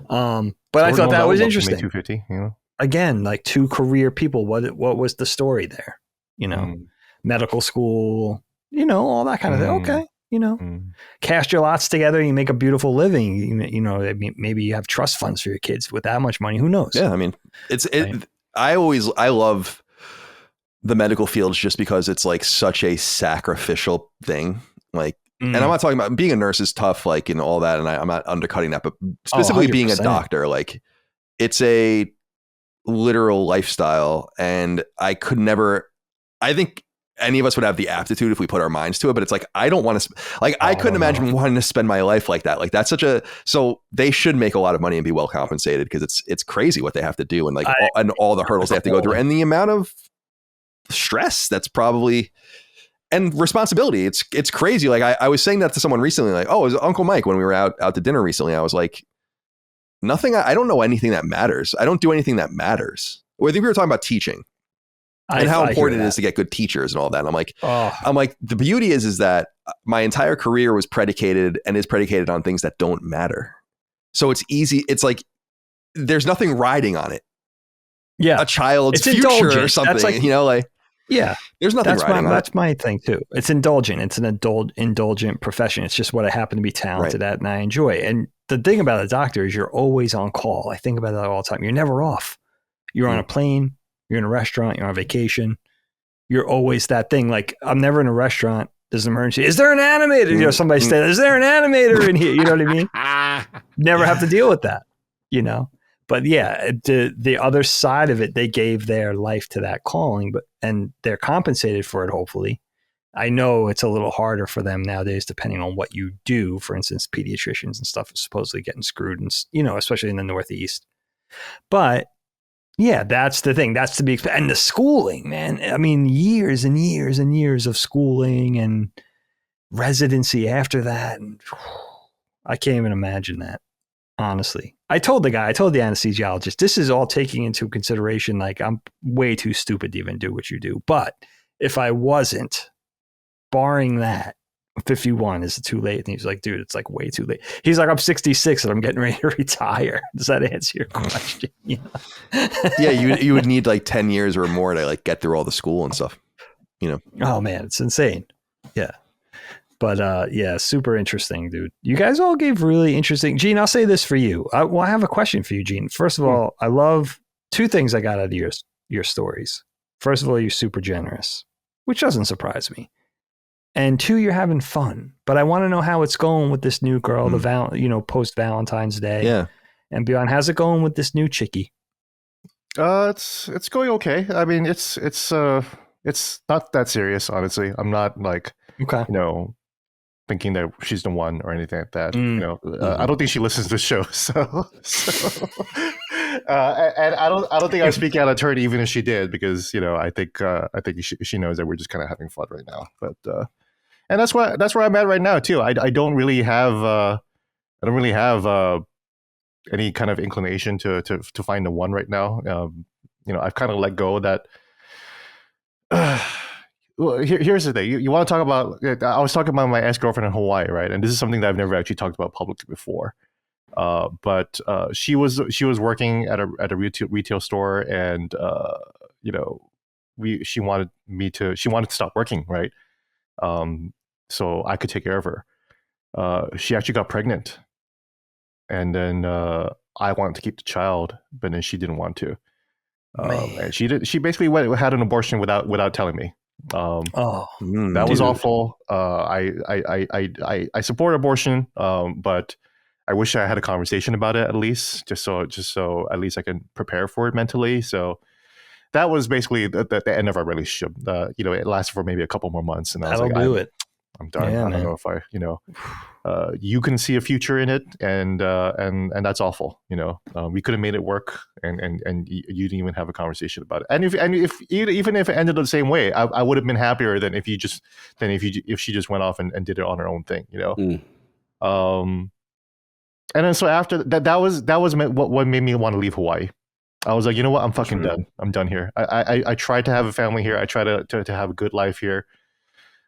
B: But I thought that was interesting.
C: 250. You know.
B: Again, like two career people. What was the story there? You know, medical school. You know, all that kind of thing. Okay. You know, cast your lots together. You make a beautiful living. You know, maybe you have trust funds for your kids with that much money. Who knows?
A: Yeah, I mean, I love the medical fields just because it's like such a sacrificial thing. Like, and I'm not talking about being a nurse is tough, like, and all that. And I'm not undercutting that, but specifically being a doctor, like it's a literal lifestyle. And I think any of us would have the aptitude if we put our minds to it, but it's like, I don't want to, I couldn't imagine wanting to spend my life like that. Like that's so they should make a lot of money and be well compensated because it's crazy what they have to do and like all the hurdles they have to go through and the amount of stress that's probably and responsibility. It's crazy. Like I was saying that to someone recently, like, oh, it was Uncle Mike when we were out to dinner recently. I was like, I don't know anything that matters. I don't do anything that matters. Well, I think we were talking about teaching. And how important it is to get good teachers and all that. And I'm like, the beauty is that my entire career was predicated and is predicated on things that don't matter. So it's easy. It's like, there's nothing riding on it.
B: Yeah.
A: A child's
B: it's
A: future
B: indulgent.
A: or something,
B: like,
A: you know, like,
B: yeah,
A: there's nothing riding on it.
B: That's my thing too. It's indulgent. It's an indulgent profession. It's just what I happen to be talented at and I enjoy. And the thing about a doctor is you're always on call. I think about that all the time. You're never off. You're on a plane. You're in a restaurant, you're on vacation. You're always that thing. Like, I'm never in a restaurant. There's an emergency. Is there an animator? You know, somebody said, is there an animator in here? You know what I mean? Never have to deal with that, you know? But yeah, the other side of it, they gave their life to that calling, and they're compensated for it, hopefully. I know it's a little harder for them nowadays, depending on what you do. For instance, pediatricians and stuff are supposedly getting screwed, and, you know, especially in the Northeast. But yeah, that's the thing. That's to be expected. And the schooling, man. I mean, years and years and years of schooling and residency after that. And I can't even imagine that, honestly. I told the anesthesiologist, this is all taking into consideration, like, I'm way too stupid to even do what you do. But if I wasn't, barring that, 51 is it too late? And he's like, dude, it's like way too late. He's like, I'm 66 and I'm getting ready to retire. Does that answer your question? Yeah.
A: Yeah, you would need like 10 years or more to like get through all the school and stuff, you know?
B: Oh man, it's insane. Yeah. But yeah, super interesting, dude. You guys all gave really interesting. Gene, I'll say this for you. I have a question for you, Gene. First of all, I love two things I got out of your stories. First of all, you're super generous, which doesn't surprise me. And two, you're having fun. But I want to know how it's going with this new girl, post Valentine's Day.
A: Yeah.
B: And beyond, how's it going with this new chickie?
C: It's going okay. I mean, it's not that serious, honestly. I'm not like, thinking that she's the one or anything like that. I don't think she listens to the show. So and I don't think I speak out of turn even if she did, because I think she knows that we're just kind of having fun right now. But and that's where I'm at right now too. I don't really have any kind of inclination to find the one right now. I've kind of let go of that. Well, here's the thing. You want to talk about? I was talking about my ex-girlfriend in Hawaii, right? And this is something that I've never actually talked about publicly before. But she was working at a retail store, and she wanted to stop working, right? so I could take care of her. She actually got pregnant, and then I wanted to keep the child, but then she didn't want to. And she did. She basically had an abortion without telling me. That was awful. I support abortion, but I wish I had a conversation about it at least, just so at least I can prepare for it mentally. So that was basically the end of our relationship. It lasted for maybe a couple more months, and I was I'm done. Yeah, I don't know if you can see a future in it, and that's awful. We could have made it work, and you didn't even have a conversation about it. And if even if it ended the same way, I would have been happier than if she just went off and did it on her own thing. And then so after that was what made me want to leave Hawaii. I was like, you know what? I'm fucking done. I'm done here. I tried to have a family here. I tried to have a good life here.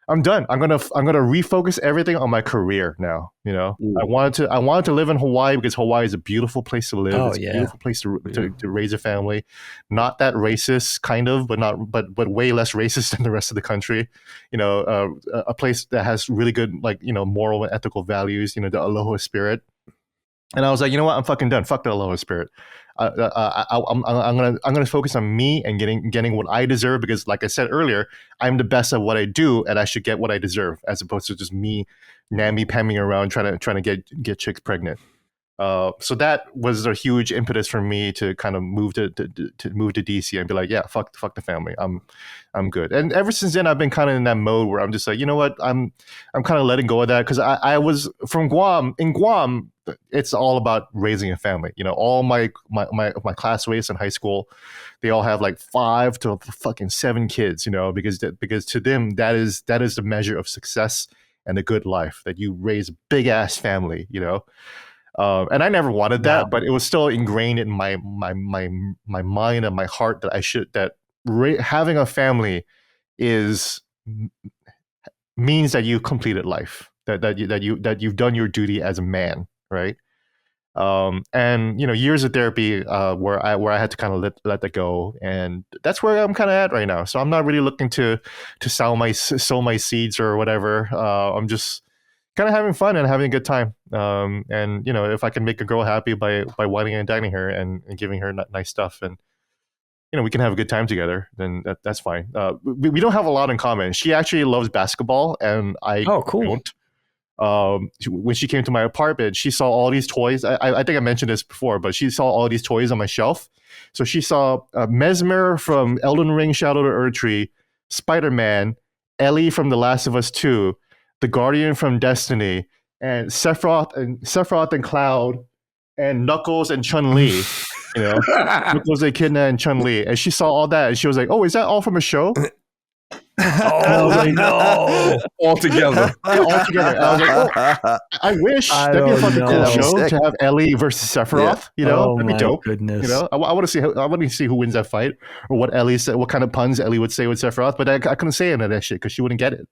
C: I'm done. I'm gonna refocus everything on my career now. I wanted to live in Hawaii because Hawaii is a beautiful place to live. It's a beautiful place to raise a family. Not that racist, kind of, but way less racist than the rest of the country. A place that has really good moral and ethical values. The aloha spirit. And I was like, you know what? I'm fucking done. Fuck the aloha spirit. I'm gonna focus on me and getting what I deserve, because, like I said earlier, I'm the best at what I do, and I should get what I deserve, as opposed to just me namby-pamming around trying to get chicks pregnant. So that was a huge impetus for me to kind of move to DC and be like, yeah, fuck the family. I'm good. And ever since then, I've been kind of in that mode where I'm just like, you know what? I'm kind of letting go of that, because I was from Guam. In Guam, it's all about raising a family. All my classmates in high school, they all have like 5 to fucking 7 kids. Because to them that is the measure of success and a good life, that you raise a big ass family. And I never wanted that, but it was still ingrained in my mind and my heart that having a family means that you completed life, that you've done your duty as a man, right? And years of therapy where I had to kind of let that go, and that's where I'm kind of at right now. So I'm not really looking to sow my seeds or whatever. I'm just kind of having fun and having a good time. And if I can make a girl happy by whining and dining her and giving her nice stuff, and we can have a good time together, then that's fine. We don't have a lot in common. She actually loves basketball, and I don't. When she came to my apartment, she saw all these toys. I think I mentioned this before, but she saw all these toys on my shelf. So she saw Mesmer from Elden Ring, Shadow of the Erdtree, Spider-Man, Ellie from The Last of Us 2, The Guardian from Destiny, and Sephiroth and Cloud, and Knuckles and Chun-Li. Knuckles, Echidna, and Chun-Li. And she saw all that, and she was like, "Oh, is that all from a show?"
B: No!
D: All together.
C: All together. I was like, "Oh, I wish that'd be a fucking cool show to have Ellie versus Sephiroth. That'd be dope.
B: Goodness.
C: I want to see who wins that fight, or what Ellie said, what kind of puns Ellie would say with Sephiroth. But I couldn't say any of that shit because she wouldn't get it.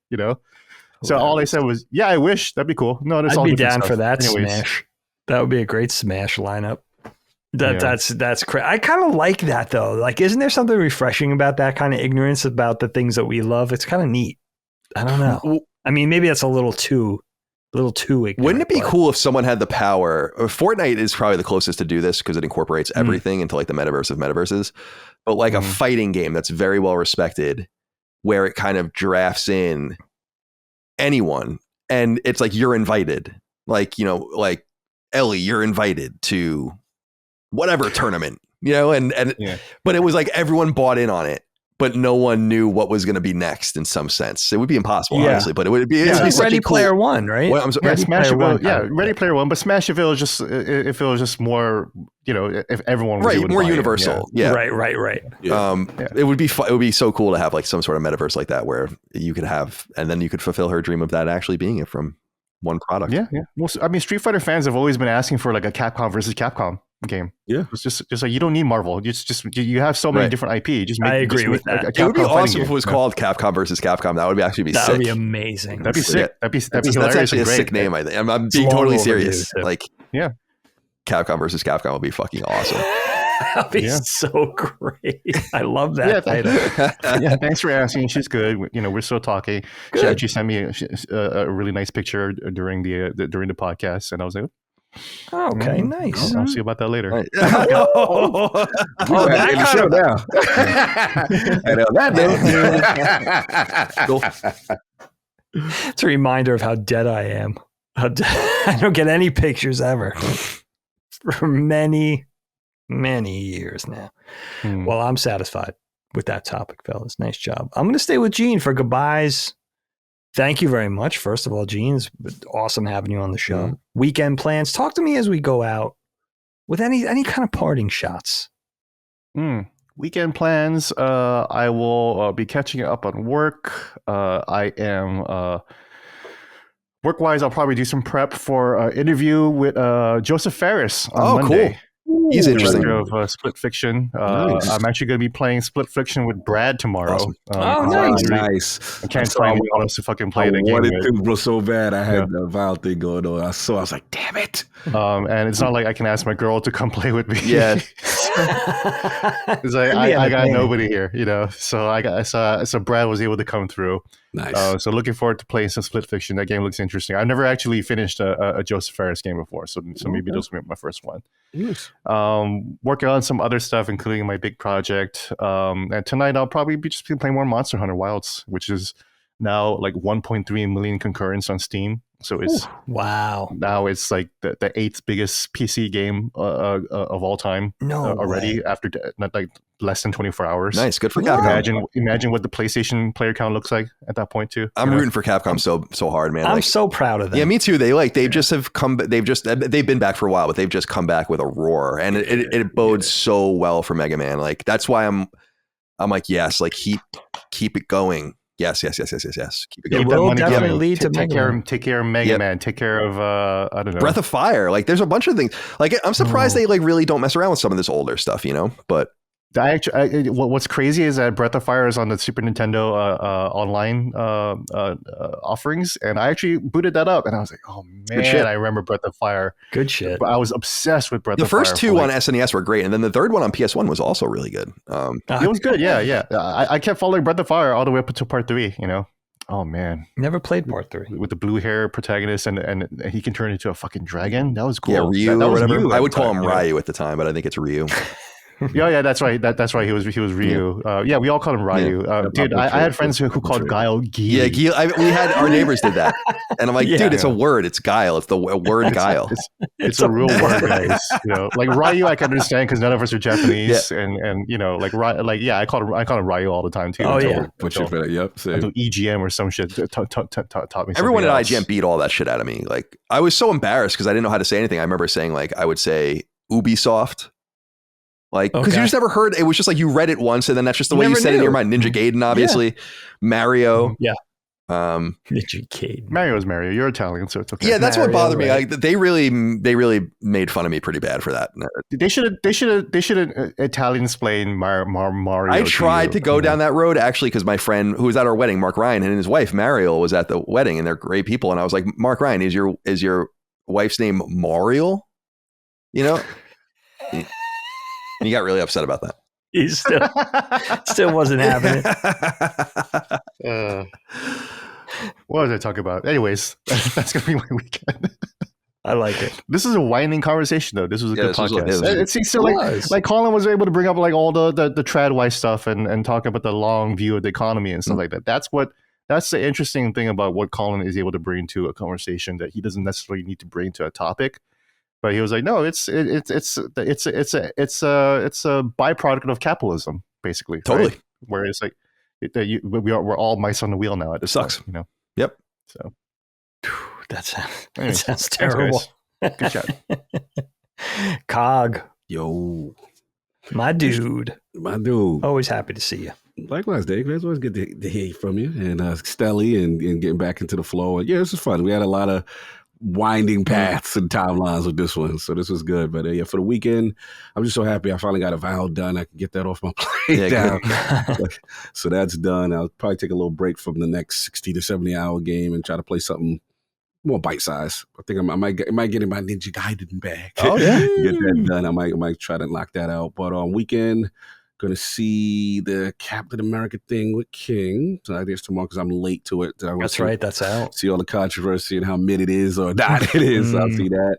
C: So all I said was, "Yeah, I wish that'd be cool." No, that's all.
B: I'd be down
C: stuff.
B: for that.
C: Anyways.
B: Smash. That would be a great Smash lineup. That's crazy. I kind of like that though. Like, isn't there something refreshing about that kind of ignorance about the things that we love? It's kind of neat. I don't know. I mean, maybe that's a little too ignorant.
A: Wouldn't it be cool if someone had the power? Fortnite is probably the closest to do this because it incorporates everything into like the metaverse of metaverses. But like a fighting game that's very well respected, where it kind of drafts in anyone, and it's like you're invited. Like like Ellie, you're invited to whatever tournament, but it was like everyone bought in on it, but no one knew what was going to be next in some sense. It would be impossible, obviously, but it would be
B: like Ready Player One, right?
C: Smash Ready Player One, but Smash if it was just more, if everyone was
A: more universal.
B: Right.
A: It would be it would be so cool to have like some sort of metaverse like that where you could have, and then you could fulfill her dream of that actually being it from one product.
C: Yeah. Well, I mean, Street Fighter fans have always been asking for like a Capcom versus Capcom game.
D: Yeah,
C: it's just like you don't need Marvel. You have so many different IP.
B: I agree with that.
A: It would be awesome if it was called Capcom versus Capcom. That would actually be sick.
B: That would be amazing.
C: That'd be sick. That'd be hilarious.
A: That's actually a
C: great.
A: sick name. I think I'm being totally serious. Like
C: Yeah,
A: Capcom versus Capcom would be fucking awesome.
B: That'd be so great. I love that title.
C: Yeah, thanks for asking. She's good. We're still talking.
B: Good.
C: She actually sent me a really nice picture during the podcast, and I was like,
B: okay, nice.
C: I'll see you about that later.
A: Right.
B: That kind of
D: now. And
B: It's a reminder of how dead I am. I don't get any pictures ever for many, many years now. Well, I'm satisfied with that topic, fellas. Nice job. I'm going to stay with Gene for goodbyes. Thank you very much. First of all, Gene, it's awesome having you on the show. Weekend plans. Talk to me as we go out with any kind of parting shots.
C: Weekend plans. I will be catching up on work. I am work-wise. I'll probably do some prep for an interview with Joseph Ferris on Monday.
A: Cool. He's interesting.
C: Director of Split Fiction.
D: Nice.
C: I'm actually going to be playing Split Fiction with Brad tomorrow.
A: Awesome.
D: Nice.
C: I can't find anyone else to fucking play the game.
D: I wanted to, bro, so bad. I had the Vile thing going on. I was like, damn it.
C: And it's not like I can ask my girl to come play with me.
A: Yeah.
C: It's like I got nobody here, so Brad was able to come through.
D: Nice.
C: So looking forward to playing some Split Fiction. That game looks interesting. I've never actually finished a Joseph Ferris game before, so maybe this will be my first one.
D: Nice.
C: Working on some other stuff, including my big project. And tonight I'll probably be playing more Monster Hunter Wilds, which is now like 1.3 million concurrents on Steam. So it's now it's like the 8th biggest PC game of all time already after like less than 24 hours.
A: Nice, good for Capcom.
C: Imagine what the PlayStation player count looks like at that point too.
A: I'm rooting for Capcom so hard, man.
B: I'm so proud of them.
A: Yeah, me too. They've been back for a while, but they've just come back with a roar, and it bodes so well for Mega Man. Like that's why I'm like, yes, like keep it going. Yes. Keep it going.
B: It will definitely lead to
C: take care of Mega Man. Take care of I don't know,
A: Breath of Fire. Like there's a bunch of things. Like I'm surprised they like really don't mess around with some of this older stuff, But
C: what's crazy is that Breath of Fire is on the Super Nintendo online offerings, and I actually booted that up, and I was like, oh man, I remember Breath of Fire.
B: Good shit.
C: But I was obsessed with Breath of Fire.
A: The first two on SNES were great, and then the third one on PS1 was also really good.
C: It was good, yeah. I kept following Breath of Fire all the way up to part 3. Oh man,
B: never played part 3
C: with the blue hair protagonist, and he can turn into a fucking dragon. That was cool.
A: Yeah, Ryu or whatever. I would call him Ryu at the time, but I think it's Ryu.
C: Yeah, that's right. That's right. He was Ryu. We all called him Ryu. Dude, I had friends who called Guile Guile.
A: Yeah, Guile. We had our neighbors did that, and I'm like, dude, it's a word. It's Guile. It's the word Guile.
C: It's a real word, guys. Like Ryu, I can understand because none of us are Japanese, and I call him Ryu all the time too.
D: Until
C: EGM or some shit taught me.
A: Everyone at IGN beat all that shit out of me. Like I was so embarrassed because I didn't know how to say anything. I remember saying like I would say Ubisoft. Like, because you just never heard, it was just like you read it once and then that's just the way you said it in your mind. Ninja Gaiden, obviously. Mario.
B: Yeah.
C: Ninja Gaiden. Mario is Mario. You're Italian, so it's okay.
A: Yeah, that's what bothered me. Like, they really made fun of me pretty bad for that.
C: They should Italian explain Mario.
A: I tried to go down that road actually because my friend who was at our wedding, Mark Ryan, and his wife Mariel was at the wedding, and they're great people. And I was like, Mark Ryan, is your wife's name Mariel? And he got really upset about that.
B: He still wasn't having
C: it. What was I talking about? Anyways, that's going to be my weekend.
B: I like it.
C: This is a winding conversation, though. This was a good podcast. It seems so like Colin was able to bring up like all the trad-wise stuff and talk about the long view of the economy and stuff like that. That's the interesting thing about what Colin is able to bring to a conversation that he doesn't necessarily need to bring to a topic. But he was like, no, it's a byproduct of capitalism, basically.
A: Totally.
C: Right? Where it's like we're all mice on the wheel now. It
A: sucks.
C: Yep.
B: So that sounds terrible.
C: Good job.
B: Cog.
D: Yo.
B: My dude.
D: Always
B: happy to see you.
D: Likewise, Dave. It's always good to hear from you and Stelly and getting back into the flow. Yeah, this is fun. We had a lot of winding paths and timelines with this one, so this was good. But for the weekend, I'm just so happy I finally got a vow done. I can get that off my plate down. So that's done. I'll probably take a little break from the next 60 to 70 hour game and try to play something more bite size. I think I might get in my Ninja Gaiden bag.
A: Oh, yeah.
D: Get that done. I might try to knock that out. But on weekend, gonna see the Captain America thing with King. So I guess tomorrow because I'm late to it.
B: That's right. That's out.
D: See all the controversy and how mid it is or not it is. I'll see that.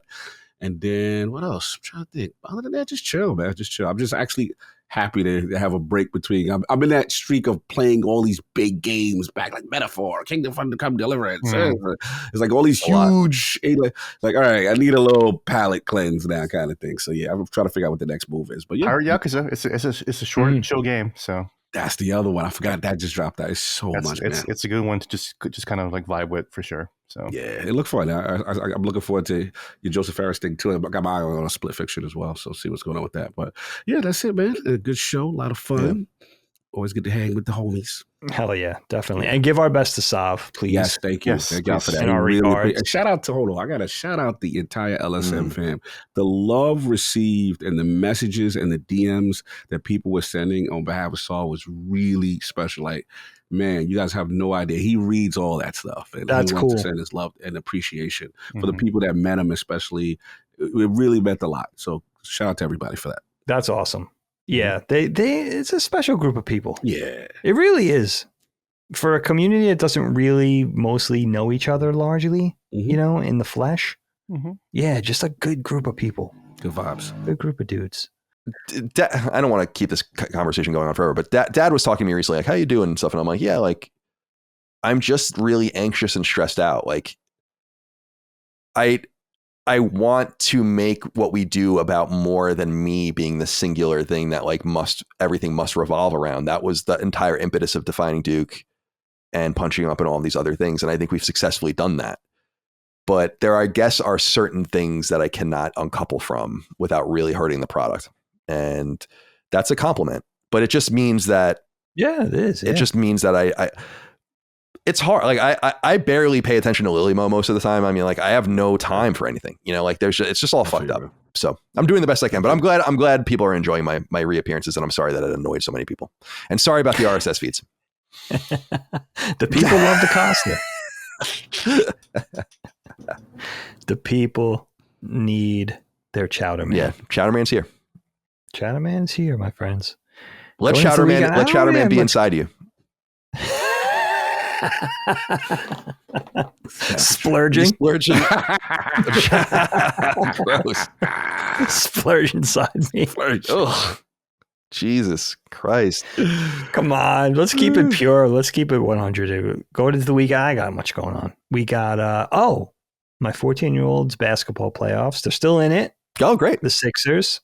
D: And then what else? I'm trying to think. Other than that, just chill, man. Just chill. I'm just actually happy to have a break between. I'm in that streak of playing all these big games back, like Metaphor, Kingdom Come Deliverance. It's like all these huge, like, all right, I need a little palate cleanse now, kind of thing. So yeah, I'm trying to figure out what the next move is. But yeah,
C: Pirate Yakuza, it's a short, chill game. So
D: that's the other one. I forgot that just dropped. That is so much.
C: It's a good one to just kind of like vibe with for sure. So
D: yeah, it looked fun. I'm looking forward to your Joseph Ferris thing too. I got my eye on a Split Fiction as well, so see what's going on with that. But yeah, that's it, man. A good show, a lot of fun. Yeah. Always good to hang with the homies.
B: Hell yeah, definitely. And give our best to Sav, please.
D: Yes, thank you. Thank you for that.
B: In our regards.
D: And shout out to I got to shout out the entire LSM fam. The love received and the messages and the DMs that people were sending on behalf of Saul was really special. Like, man, you guys have no idea. He reads all that stuff. And
B: that's
D: he
B: cool.
D: wants to send his love and appreciation for the people that met him, especially. It really meant a lot. So shout out to everybody for that.
B: That's awesome. Yeah, it's a special group of people.
D: Yeah.
B: It really is. For a community that doesn't really mostly know each other largely, in the flesh. Yeah, just a good group of people.
D: Good vibes.
B: Good group of dudes.
A: I don't want to keep this conversation going on forever, but Dad was talking to me recently, like, how you doing and stuff. And I'm like, yeah, like, I'm just really anxious and stressed out. Like, I want to make what we do about more than me being the singular thing that like everything must revolve around. That was the entire impetus of defining Duke and punching up and all these other things. And I think we've successfully done that. But there, I guess, are certain things that I cannot uncouple from without really hurting the product. And that's a compliment. But it just means that.
B: Yeah, it is.
A: It just means that I it's hard. Like I barely pay attention to Lily Mo most of the time. I mean, like I have no time for anything, like it's just all fucked up. So I'm doing the best I can, but I'm glad people are enjoying my reappearances, and I'm sorry that it annoyed so many people, and sorry about the RSS feeds.
B: The people love the Costa. The people need their Chowder Man.
A: Yeah. Chowder Man's here.
B: Chowder Man's here, my friends.
A: Let Chowder Man be inside you.
B: Splurging.
A: Gross.
B: Splurge inside me.
A: Ugh. Jesus Christ.
B: Come on. Let's keep it pure. Let's keep it 100. Go to the week. I got much going on. We got, my 14-year-old's basketball playoffs. They're still in it.
A: Oh, great.
B: The Sixers.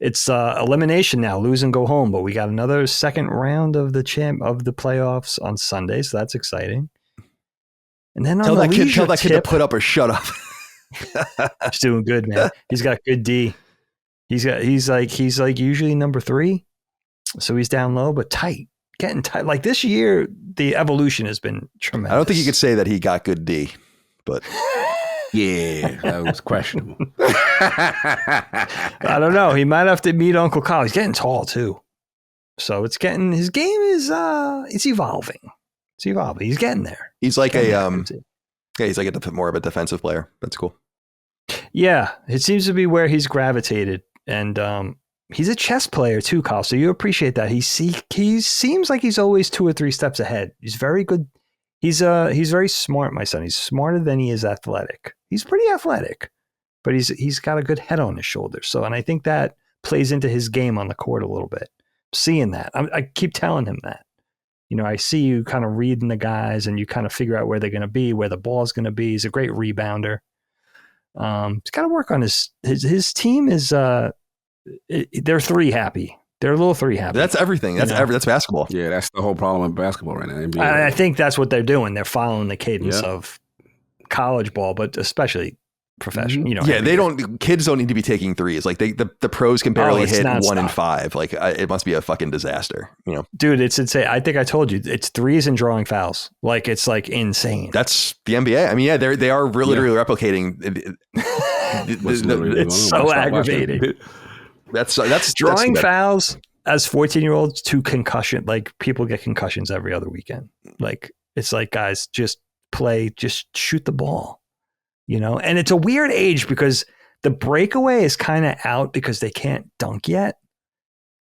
B: It's elimination now, lose and go home. But we got another second round of the playoffs on Sunday, so that's exciting. And then
A: tell that kid to put up or shut up.
B: He's doing good, man. He's got good D. He's like usually number 3, so he's down low but tight, getting tight. Like this year, the evolution has been tremendous.
A: I don't think you could say that he got good D, but.
D: Yeah, that was questionable.
B: I don't know. He might have to meet Uncle Kyle. He's getting tall too, so his game is it's evolving. It's evolving. He's getting there.
A: He's like he's like more of a defensive player. That's cool.
B: Yeah, it seems to be where he's gravitated, and he's a chess player too, Kyle. So you appreciate that. He seems like he's always 2 or 3 steps ahead. He's very good. He's very smart, my son. He's smarter than he is athletic. He's pretty athletic, but he's got a good head on his shoulders. So, and I think that plays into his game on the court a little bit. Seeing that, I keep telling him that. I see you kind of reading the guys, and you kind of figure out where they're going to be, where the ball's going to be. He's a great rebounder. He's got to work on his team. Is they're 3 happy. They're a little 3 happy.
A: That's everything. That's basketball.
D: Yeah, that's the whole problem in basketball right now. NBA.
B: I think that's what they're doing. They're following the cadence of college ball, but especially professional.
A: Kids don't need to be taking threes. Like the pros can barely hit 1 in 5. Like it must be a fucking disaster.
B: Dude, it's insane. I think I told you it's threes and drawing fouls. Like it's like insane.
A: That's the NBA. I mean, yeah, they are literally replicating.
B: It's so aggravating.
A: That's
B: drawing fouls as 14-year-olds to concussion. Like people get concussions every other weekend. Like it's like, guys, just play, just shoot the ball, you know? And it's a weird age because the breakaway is kind of out because they can't dunk yet.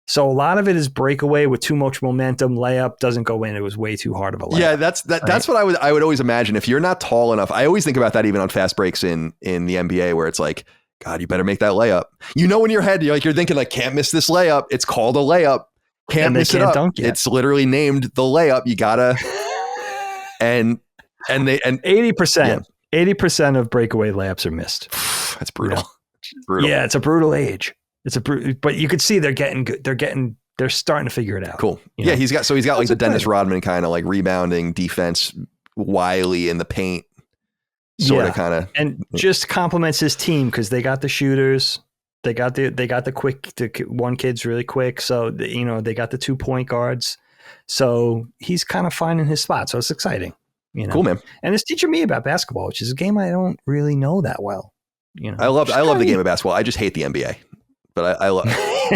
B: So a lot of it is breakaway with too much momentum. Layup doesn't go in. It was way too hard of a layup.
A: Yeah, that's what I would always imagine. If you're not tall enough, I always think about that even on fast breaks in the NBA, where it's like, God, you better make that layup. You know, in your head, you're thinking like, can't miss this layup. It's called a layup. Can't miss it up.
B: Dunk yet.
A: It's literally named the layup. You gotta and
B: 80% of breakaway layups are missed.
A: That's brutal.
B: Yeah.
A: Brutal.
B: Yeah, it's a brutal age. But you could see they're getting good. They're starting to figure it out.
A: Cool.
B: You know?
A: Yeah, he's got like the Dennis Rodman kind of like rebounding defense, wily in the paint, sort of kind of,
B: and just complements his team because they got the shooters. They got the quick. One kid's really quick, so they got the 2 point guards. So he's kind of finding his spot. So it's exciting. You know?
A: Cool, man.
B: And it's teaching me about basketball, which is a game I don't really know that well. You know,
A: I love the game of basketball. I just hate the NBA. But I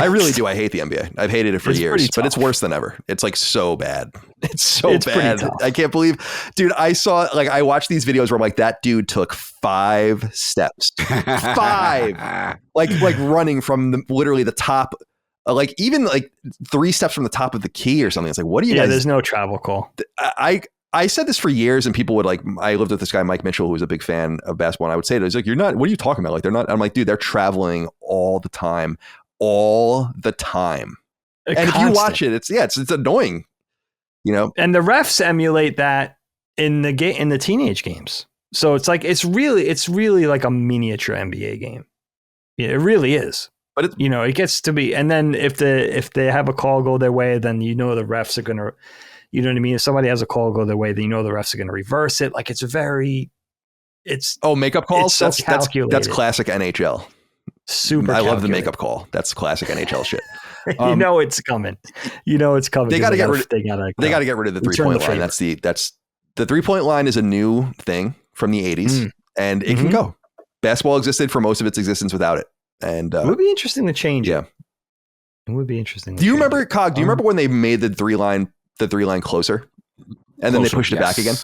A: really do. I hate the NBA. I've hated it for years, but it's worse than ever. It's like so bad. It's bad. I can't believe, dude, I watched these videos where I'm like, that dude took 5 steps, 5, like running from literally the top, like even like 3 steps from the top of the key or something. It's like, what do you guys?
B: There's no travel call.
A: I said this for years, and people would like, I lived with this guy, Mike Mitchell, who was a big fan of basketball. And I would say to him, he's like, you're not, what are you talking about? Like, they're not, I'm like, dude, they're traveling all the time. And if you watch it, it's annoying, you know?
B: And the refs emulate that in the teenage games. So it's like, it's really like a miniature NBA game. Yeah, it really is. But it gets to be, and then if they have a call go their way, then the refs are going to, you know what I mean? If somebody has a call go their way, then the refs are going to reverse it. Like
A: makeup calls.
B: So
A: that's classic NHL.
B: Super.
A: I love the makeup call. That's classic NHL shit.
B: It's coming. It's coming.
A: They got to get rid. They got to get rid of the 3-point line. That's the 3-point line is a new thing from the 80s, and it can go. Basketball existed for most of its existence without it, and
B: it would be interesting to change.
A: Yeah,
B: it would be interesting.
A: Do you remember, Cog? Do you remember when they made the 3-line closer, and then they pushed it back again?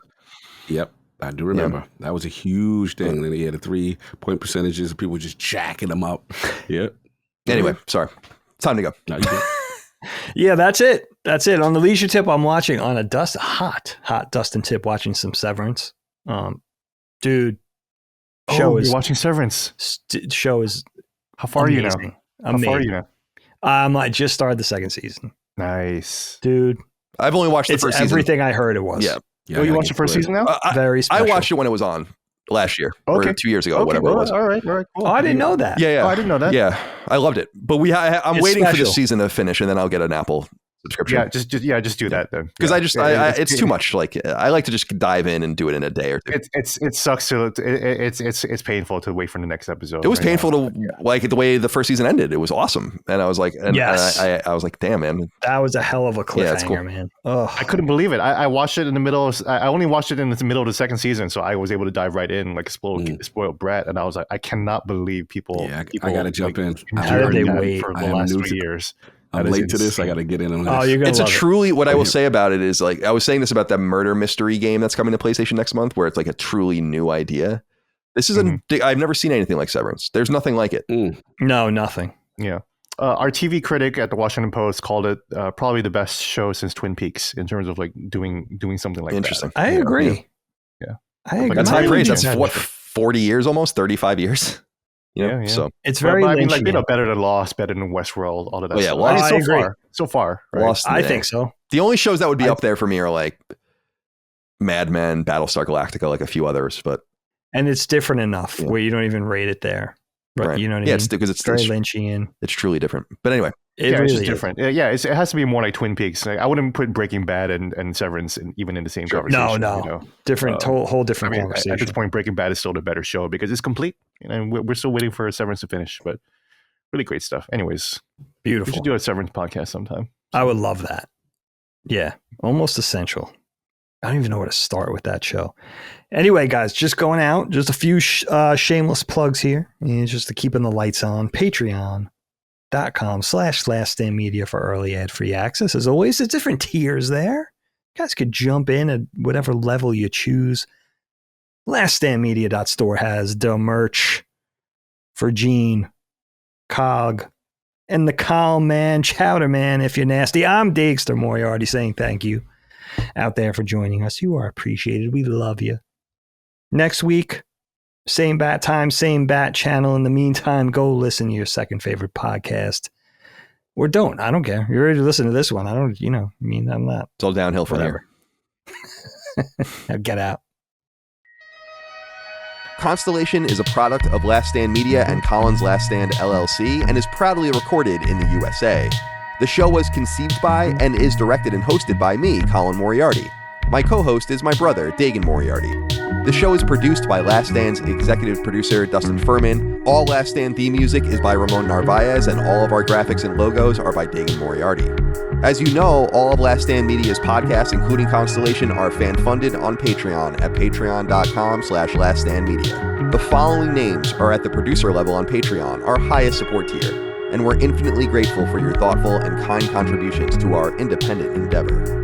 D: Yep. I do remember. Yeah. That was a huge thing. Then he had the 3-point percentages and people were just jacking them up. Yeah.
A: Anyway, sorry. It's time to go.
D: No, you
B: yeah, that's it. On the leisure tip, I'm watching on a hot Dustin tip, watching some Severance. Dude,
C: you're watching Severance.
B: Show is
C: how far
B: amazing.
C: Are you now? How far are you now?
B: I just started the 2nd season.
C: Nice.
B: Dude.
A: I've only watched the first season.
B: Everything I heard it was.
A: Yeah.
C: Oh, you watched the first season now?
B: Very special.
A: I watched it when it was on last year or 2 years ago, whatever it was.
C: All right, cool.
B: Oh, I didn't know that.
A: Yeah.
C: Oh, I didn't know that.
A: Yeah, I loved it. But I'm waiting for this season to finish, and then I'll get an Apple subscription.
C: Yeah, just do that then.
A: Because it's too much. Like I like to just dive in and do it in a day or 2.
C: It sucks to it's painful to wait for the next episode.
A: It was painful to like the way the first season ended. It was awesome, and I was like, I was like, damn, man,
B: that was a hell of a cliffhanger, man. Oh,
C: I couldn't believe it. I watched it in the middle. I only watched it in the middle of the 2nd season, so I was able to dive right in like a spoiled brat, and I was like, I cannot believe people.
D: Yeah, I got to jump in.
B: How did they wait
C: for the last 3 years?
D: I'm late to this. I got to get in on this.
B: Oh, you're gonna
A: it's a truly, what I will say about it is, like, I was saying this about that murder mystery game that's coming to PlayStation next month, where it's like a truly new idea. This is I've never seen anything like Severance. There's nothing like it.
B: No, nothing.
C: Yeah. Our TV critic at the Washington Post called it probably the best show since Twin Peaks in terms of like doing something like
A: Interesting.
C: that.
B: I agree.
C: Yeah.
B: I agree.
A: That's high praise. That's what, 40 years, almost 35 years.
C: Yeah.
A: So
B: it's very.
C: I mean, like, better than Lost, better than Westworld, all of that.
A: Oh, yeah,
C: stuff.
A: Lost,
C: I agree. So far, right?
A: Lost.
B: I think so.
A: The only shows that would be up there for me are like Mad Men, Battlestar Galactica, like a few others,
B: and it's different enough where you don't even rate it there. Right. You know what I mean?
A: It's because it's
B: very Lynchian.
A: It's truly different. But anyway,
C: it's just different. Yeah, it has to be more like Twin Peaks. Like, I wouldn't put Breaking Bad and Severance even in the same conversation.
B: No. Different, whole different conversation.
C: At this point, Breaking Bad is still the better show because it's complete, and we're still waiting for Severance to finish. But really great stuff. Anyways,
B: beautiful.
C: We should do a Severance podcast sometime.
B: I would love that. Yeah, almost essential. I don't even know where to start with that show. Anyway, guys, just going out. Just a few shameless plugs here. And just to keeping the lights on. Patreon.com/laststandmedia for early ad-free access. As always, there's different tiers there. You guys could jump in at whatever level you choose. laststandmedia.store has the merch for Gene, Cog, and the Kyle Man, Chowder Man, if you're nasty. I'm Digster Moriarty saying thank you out there for joining us. You are appreciated. We love you. Next week, same bat time, same bat channel. In the meantime, go listen to your second favorite podcast. Or don't. I don't care. You're ready to listen to this one. I don't, I'm not.
A: It's all downhill from
B: Whatever.
A: here.
B: Now get out.
A: Constellation is a product of Last Stand Media and Collins Last Stand LLC and is proudly recorded in the USA. The show was conceived by and is directed and hosted by me, Colin Moriarty. My co-host is my brother, Dagan Moriarty. The show is produced by Last Stand's executive producer, Dustin Furman. All Last Stand theme music is by Ramon Narvaez, and all of our graphics and logos are by Dagan Moriarty. As you know, all of Last Stand Media's podcasts, including Constellation, are fan-funded on Patreon at patreon.com/laststandmedia. The following names are at the producer level on Patreon, our highest support tier, and we're infinitely grateful for your thoughtful and kind contributions to our independent endeavor.